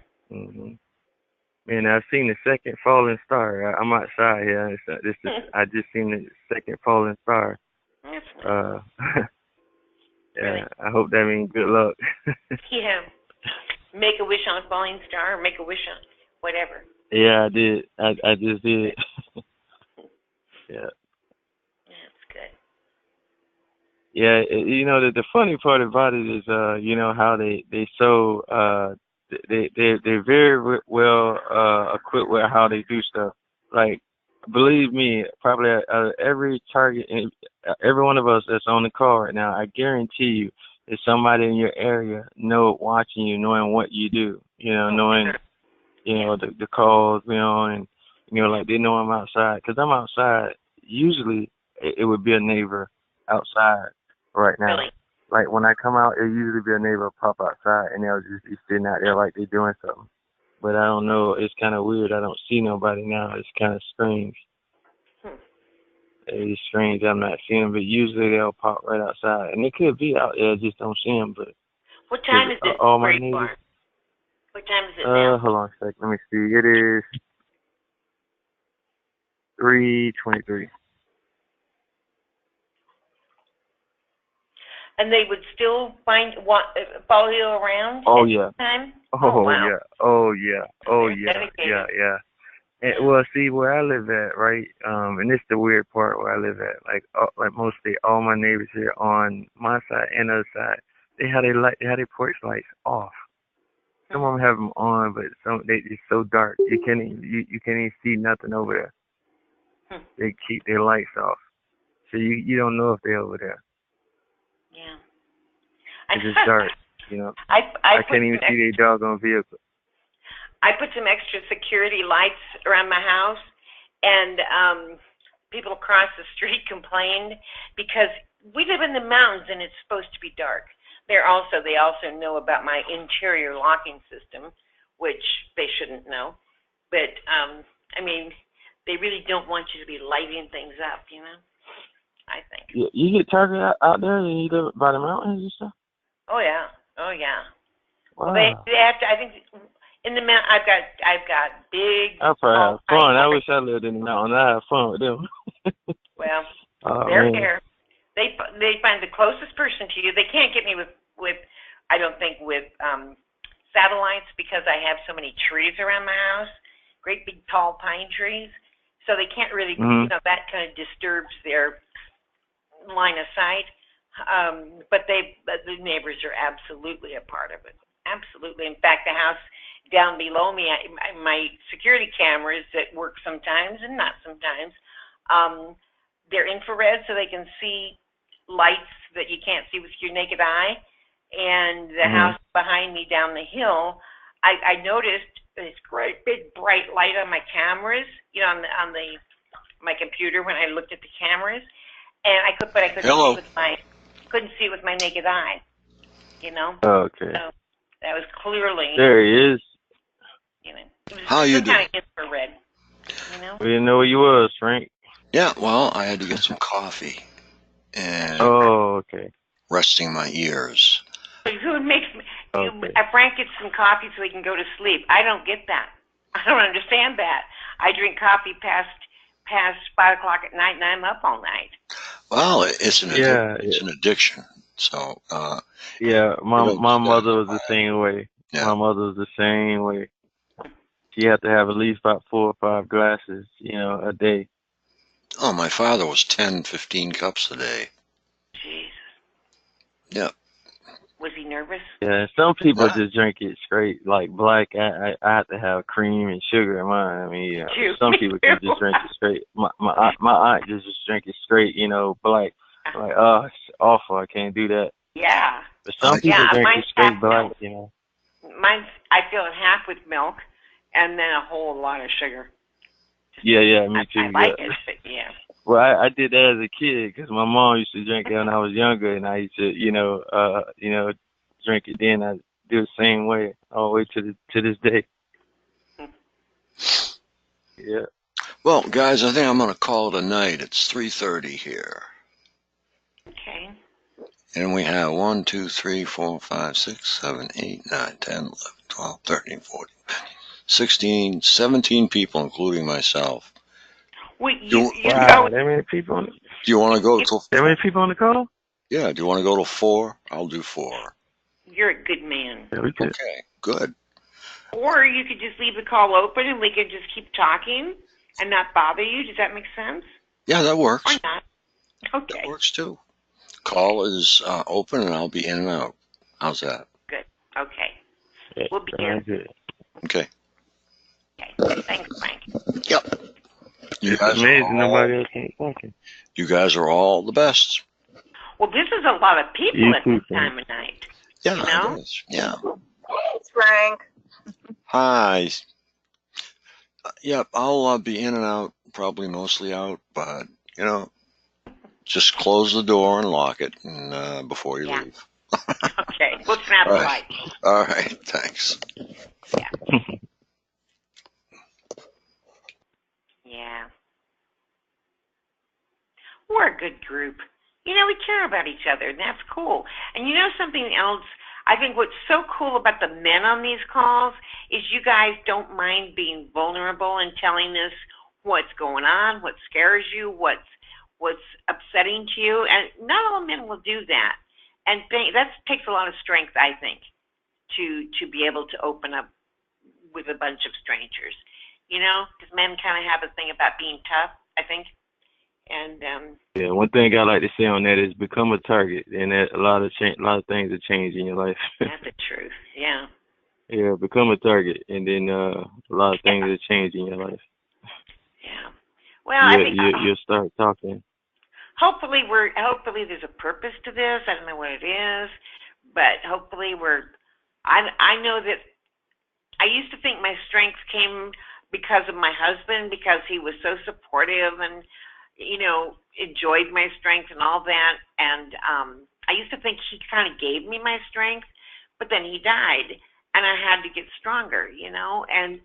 And I've seen the second falling star. I'm outside here. I just seen the second falling star. Yeah, really? I hope that means good luck. Yeah. Make a wish on a falling star, or make a wish on whatever. Yeah, I did. I just did. Yeah. That's good. Yeah, you know, the funny part about it is, you know, how they they're very well equipped with how they do stuff. Like, believe me, probably every target, every one of us that's on the call right now, I guarantee you, there's somebody in your area watching you, knowing what you do. You know, knowing, you know, the calls, you know, and you know, like they know I'm outside, because I'm outside. Usually, it would be a neighbor outside right now. Really? Like, when I come out, it usually be a neighbor pop outside, and they'll just be sitting out there like they're doing something. But I don't know. It's kind of weird. I don't see nobody now. It's kind of strange. It's strange. I'm not seeing them, but usually they'll pop right outside. And they could be out there. I just don't see them. But what time is it? All my neighbors. What time is it now? Hold on a sec. Let me see. It is 3:23. And they would still follow you around? Oh yeah. Time? Oh wow. yeah. Oh yeah. Oh yeah. Dedicated. Yeah. And, well, see where I live at, right? And this is the weird part where I live at. Like mostly all my neighbors here on my side and other side, they had their porch lights off. Some of them have them on, but it's so dark you can't even see nothing over there. They keep their lights off, so you don't know if they're over there. Yeah. It's just dark, you know. I can't even see their doggone vehicle. I put some extra security lights around my house, and people across the street complained because we live in the mountains and it's supposed to be dark. They also know about my interior locking system, which they shouldn't know. But I mean, they really don't want you to be lighting things up, you know. I think. You get targeted out there, and you live by the mountains and stuff. Oh yeah. Wow. Well, they have to. I think in the mountain, I've got big. I probably have fun. I wish I lived in the mountains. I have fun with them. Well, they're here. They find the closest person to you. They can't get me with I don't think with satellites because I have so many trees around my house, great big tall pine trees. So they can't really, you know, that kind of disturbs their line of sight. But the neighbors are absolutely a part of it. Absolutely. In fact, the house down below me, my security cameras that work sometimes and not sometimes, they're infrared, so they can see lights that you can't see with your naked eye. And the house behind me down the hill, I noticed this great big bright light on my cameras, you know, on my computer when I looked at the cameras, and I couldn't see it with my naked eye, you know. Okay. So that was clearly. There he is. You know, it was How you doing? kind of infrared, you know. We didn't know where you was, Frank. Yeah, well, I had to get some coffee and okay. resting my ears. Who makes me? Frank gets some coffee so he can go to sleep. I don't get that. I don't understand that. I drink coffee past 5 o'clock at night, and I'm up all night. Well, it's an addiction. So my mother was the same way. Yeah. My mother was the same way. She had to have at least about 4 or 5 glasses, you know, a day. Oh, my father was 10, 15 cups a day. Jesus. Yeah. Was he nervous? Yeah, some people just drink it straight, like black. I have to have cream and sugar in mine. I mean, some people can just drink it straight. My aunt just drink it straight, you know, black. Like, oh, it's awful. I can't do that. Yeah. But some people drink it straight black, you know. Mine's, I fill it half with milk and then a whole lot of sugar. Yeah, me too. I like it, but yeah. Well, I did that as a kid because my mom used to drink it when I was younger, and I used to, you know, drink it. Then I do the same way all the way to this day. Yeah. Well, guys, I think I'm going to call it a night. It's 3:30 here. Okay. And we have 1, 2, 3, 4, 5, 6, 7, 8, 9, 10, 11, 12, 13, 14, 15, 16, 17 people, including myself. Wait, wow, that many people on Do you want to go till 4? That many people on the call? Yeah, do you want to go till 4? I'll do 4. You're a good man. Yeah, we could. Okay, good. Or you could just leave the call open and we could just keep talking and not bother you. Does that make sense? Yeah, that works. Or not? Okay. That works too. Call is open and I'll be in and out. How's that? Good. Okay. Yeah, we'll be here. Good. Okay. Okay. Thanks, Frank. Yep. You It's guys amazing nobody else ain't talking. You guys are all the best. Well, this is a lot of people You at too, this time of night. Yeah, You know? it is. Yeah. It's Frank. Hi. Yep, I'll be in and out, probably mostly out, but, you know, just close the door and lock it and before you leave. Okay. We'll snap the light. All right, thanks. Yeah. Yeah. We're a good group. You know, we care about each other, and that's cool. And you know something else? I think what's so cool about the men on these calls is you guys don't mind being vulnerable and telling us what's going on, what scares you, what's upsetting to you. And not all men will do that. And that takes a lot of strength, I think, to be able to open up with a bunch of strangers. You know, because men kind of have a thing about being tough, I think. And yeah, one thing I like to say on that is become a target, and that a lot of things are changing in your life. That's the truth. Yeah. Yeah, become a target, and then a lot of things are changing in your life. Yeah. Well, I think you'll start talking. hopefully there's a purpose to this. I don't know what it is, but hopefully I know that I used to think my strength came because of my husband, because he was so supportive and, enjoyed my strength and all that. And I used to think he kind of gave me my strength, but then he died and I had to get stronger, and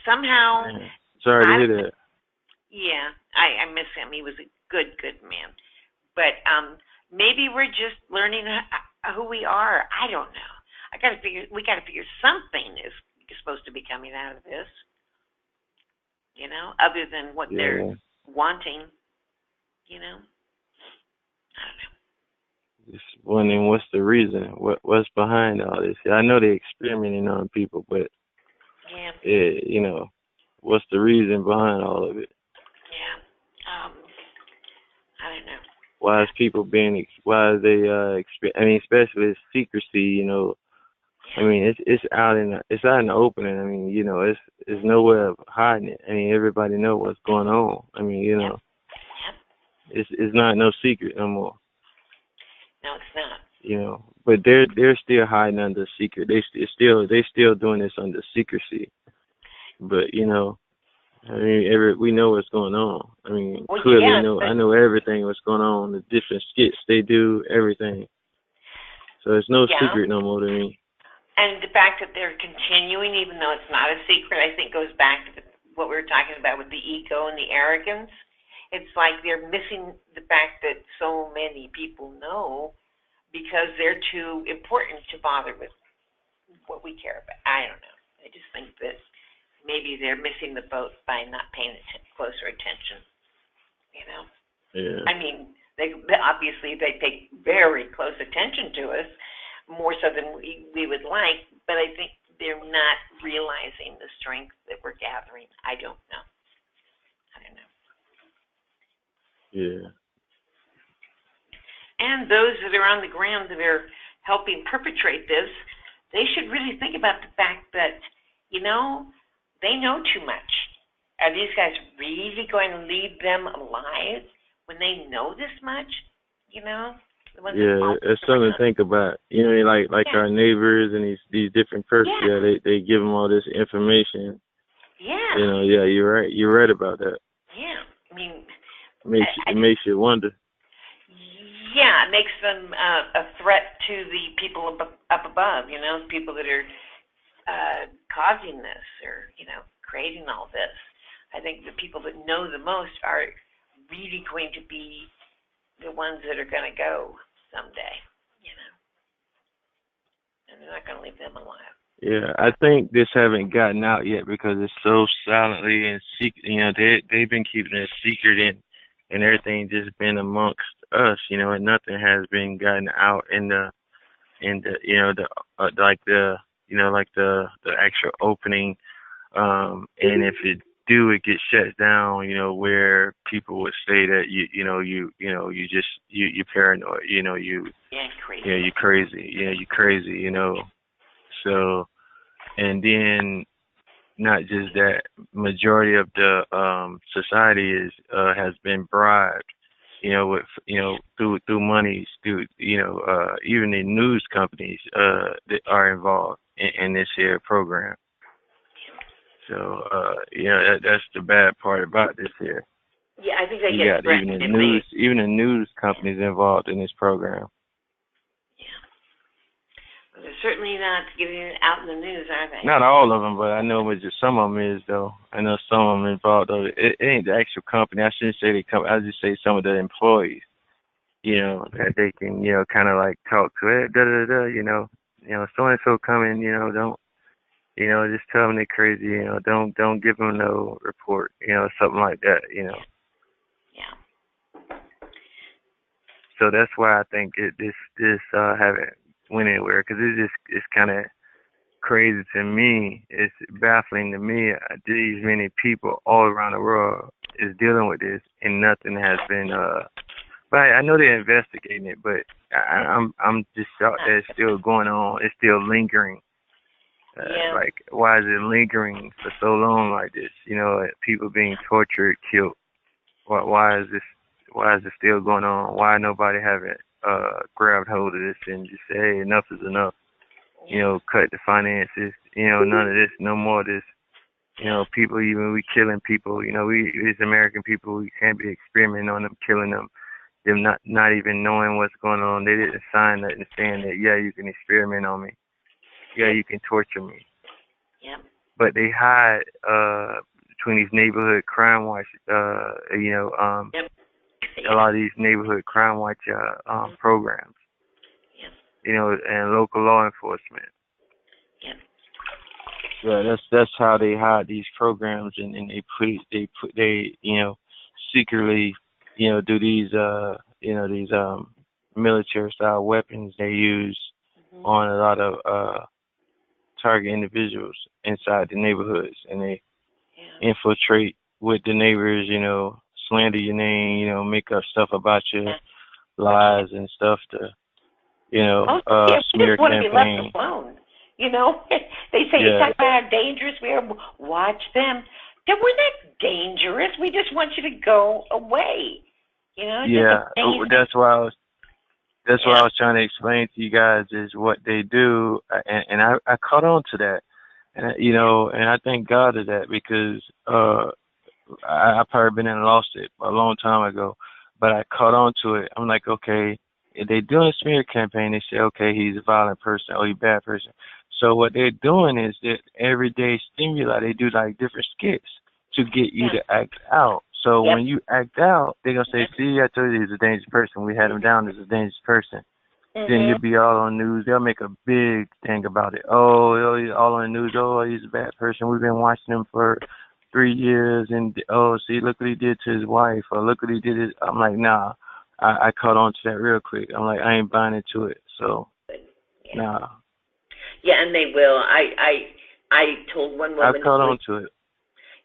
somehow. Sorry to hear that. Yeah, I miss him. He was a good man. But maybe we're just learning who we are. I don't know. We got to figure something is supposed to be coming out of this, other than what they're wanting, I don't know. Just wondering what's the reason, what's behind all this. I know they're experimenting on people, but what's the reason behind all of it? Yeah, I don't know. Why is people why is they, especially secrecy, it's out in the open. It's nowhere of hiding it. Everybody know what's going on. It's not no secret no more. No, it's not. But they're still hiding under secret. They still doing this under secrecy. But we know what's going on. Clearly I know everything what's going on. The different skits they do, everything. So it's no secret no more to me. And the fact that they're continuing, even though it's not a secret, I think goes back to what we were talking about with the ego and the arrogance. It's like they're missing the fact that so many people know because they're too important to bother with what we care about. I don't know. I just think that maybe they're missing the boat by not paying closer attention. Yeah. They obviously they pay very close attention to us, more so than we would like, but I think they're not realizing the strength that we're gathering. I don't know. Yeah. And those that are on the ground that are helping perpetrate this, they should really think about the fact that, they know too much. Are these guys really going to leave them alive when they know this much? It's something to think about. Like our neighbors and these different persons. Yeah, they give them all this information. Yeah. You're right. You're right about that. Yeah. It makes you wonder. Yeah, it makes them a threat to the people up above. People that are causing this or creating all this. I think the people that know the most are really going to be the ones that are going to go someday, and they're not going to leave them alive. Yeah, I think this haven't gotten out yet because it's so silently and secret. They've been keeping it secret and everything just been amongst us, and nothing has been gotten out in the actual opening. And if it gets shut down, where people would say that you're paranoid, crazy. You're crazy, So, and then not just that, majority of the society has been bribed, through monies, through even the news companies that are involved in this here program. So that's the bad part about this here. Yeah, I think they you get got even the news companies involved in this program. They're certainly not getting it out in the news, are they? Not all of them, but I know some of them is, though. I know some of them involved, though. It ain't the actual company. I shouldn't say they come. I'll just say some of the employees, that they can, kind of like talk to it, so-and-so coming, don't, just tell them they're crazy, don't give them no report, something like that, Yeah. So that's why I think this haven't went anywhere, because it's kind of crazy to me. It's baffling to me. These many people all around the world is dealing with this, and nothing has been. But I know they're investigating it, but I'm just shocked that it's still going on. It's still lingering. Like, why is it lingering for so long like this? People being tortured, killed. Why is this? Why is it still going on? Why nobody haven't grabbed hold of this and just say, hey, enough is enough. You know, cut the finances. You know, none of this, no more of this. You know, people, even we killing people. You know, we as American people, we can't be experimenting on them, killing them not even knowing what's going on. They didn't sign nothing saying that, yeah, you can experiment on me. Yeah, you can torture me. Yeah. But they hide between these neighborhood crime watch, you know, a lot of these neighborhood crime watch programs, you know, and local law enforcement. Yeah, that's how they hide these programs, and they you know, secretly, you know, do these you know, these military style weapons they use on a lot of target individuals inside the neighborhoods, and they infiltrate with the neighbors, you know, slander your name, you know, make up stuff about your lies and stuff to, you know, we smear just want to be campaign. left alone. You know, they say you talk about how dangerous we are. Watch them. We're not dangerous. We just want you to go away. You know. Yeah, that's why I was trying to explain to you guys is what they do, and I caught on to that, and you know, and I thank God of that because I probably been in and lost it a long time ago, but I caught on to it. I'm like, okay, if they doing a smear campaign, they say, okay, he's a violent person or he's a bad person. So what they're doing is that everyday stimuli, they do like different skits to get you to act out. So when you act out, they're going to say, see, I told you he's a dangerous person. We had him down as a dangerous person. Then you'll be all on the news. They'll make a big thing about it. Oh, he's all on the news. Oh, he's a bad person. We've been watching him for 3 years. And, oh, see, look what he did to his wife. Or look what he did. I'm like, nah. I caught on to that real quick. I'm like, I ain't buying into it. So, nah. Yeah, and they will. I told one woman. I caught on to it.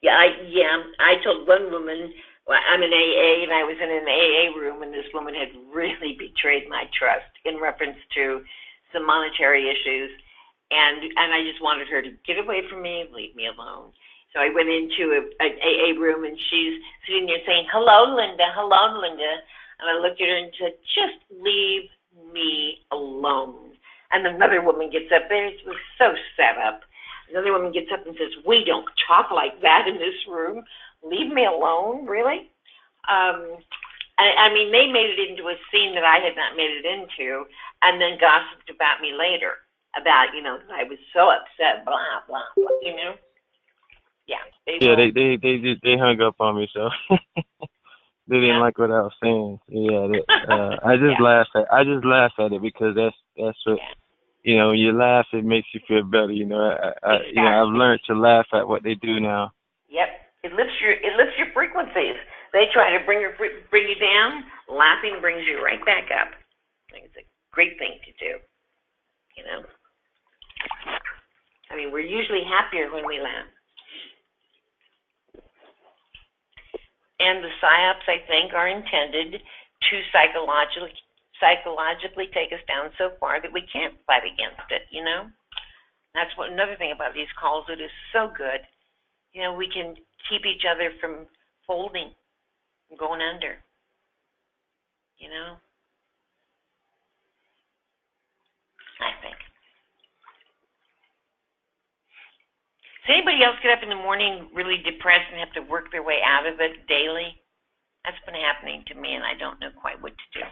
I told one woman. Well, I'm in AA, and I was in an AA room, and this woman had really betrayed my trust in reference to some monetary issues, and I just wanted her to get away from me, leave me alone. So I went into an AA room, and she's sitting there saying, hello, Linda, and I looked at her and said, just leave me alone. And another woman gets up there. It was so set up. Another woman gets up and says, we don't talk like that in this room. Leave me alone, really? I mean, they made it into a scene that I had not made it into, and then gossiped about me later, about, you know, that I was so upset, blah, blah, blah, you know? Yeah. They hung up on me, so they didn't like what I was saying. Yeah, I just laugh at it because that's what, you know, when you laugh, it makes you feel better. You know, Exactly. You know, I've learned to laugh at what they do now. Yep, it lifts your frequencies. They try to bring you down. Laughing brings you right back up. I think it's a great thing to do. You know, I mean, we're usually happier when we laugh. And the psyops, I think, are intended to psychologically take us down so far that we can't fight against it, you know? That's what another thing about these calls that is so good. You know, we can keep each other from folding, from going under, you know? I think. Does anybody else get up in the morning really depressed and have to work their way out of it daily? That's been happening to me, and I don't know quite what to do.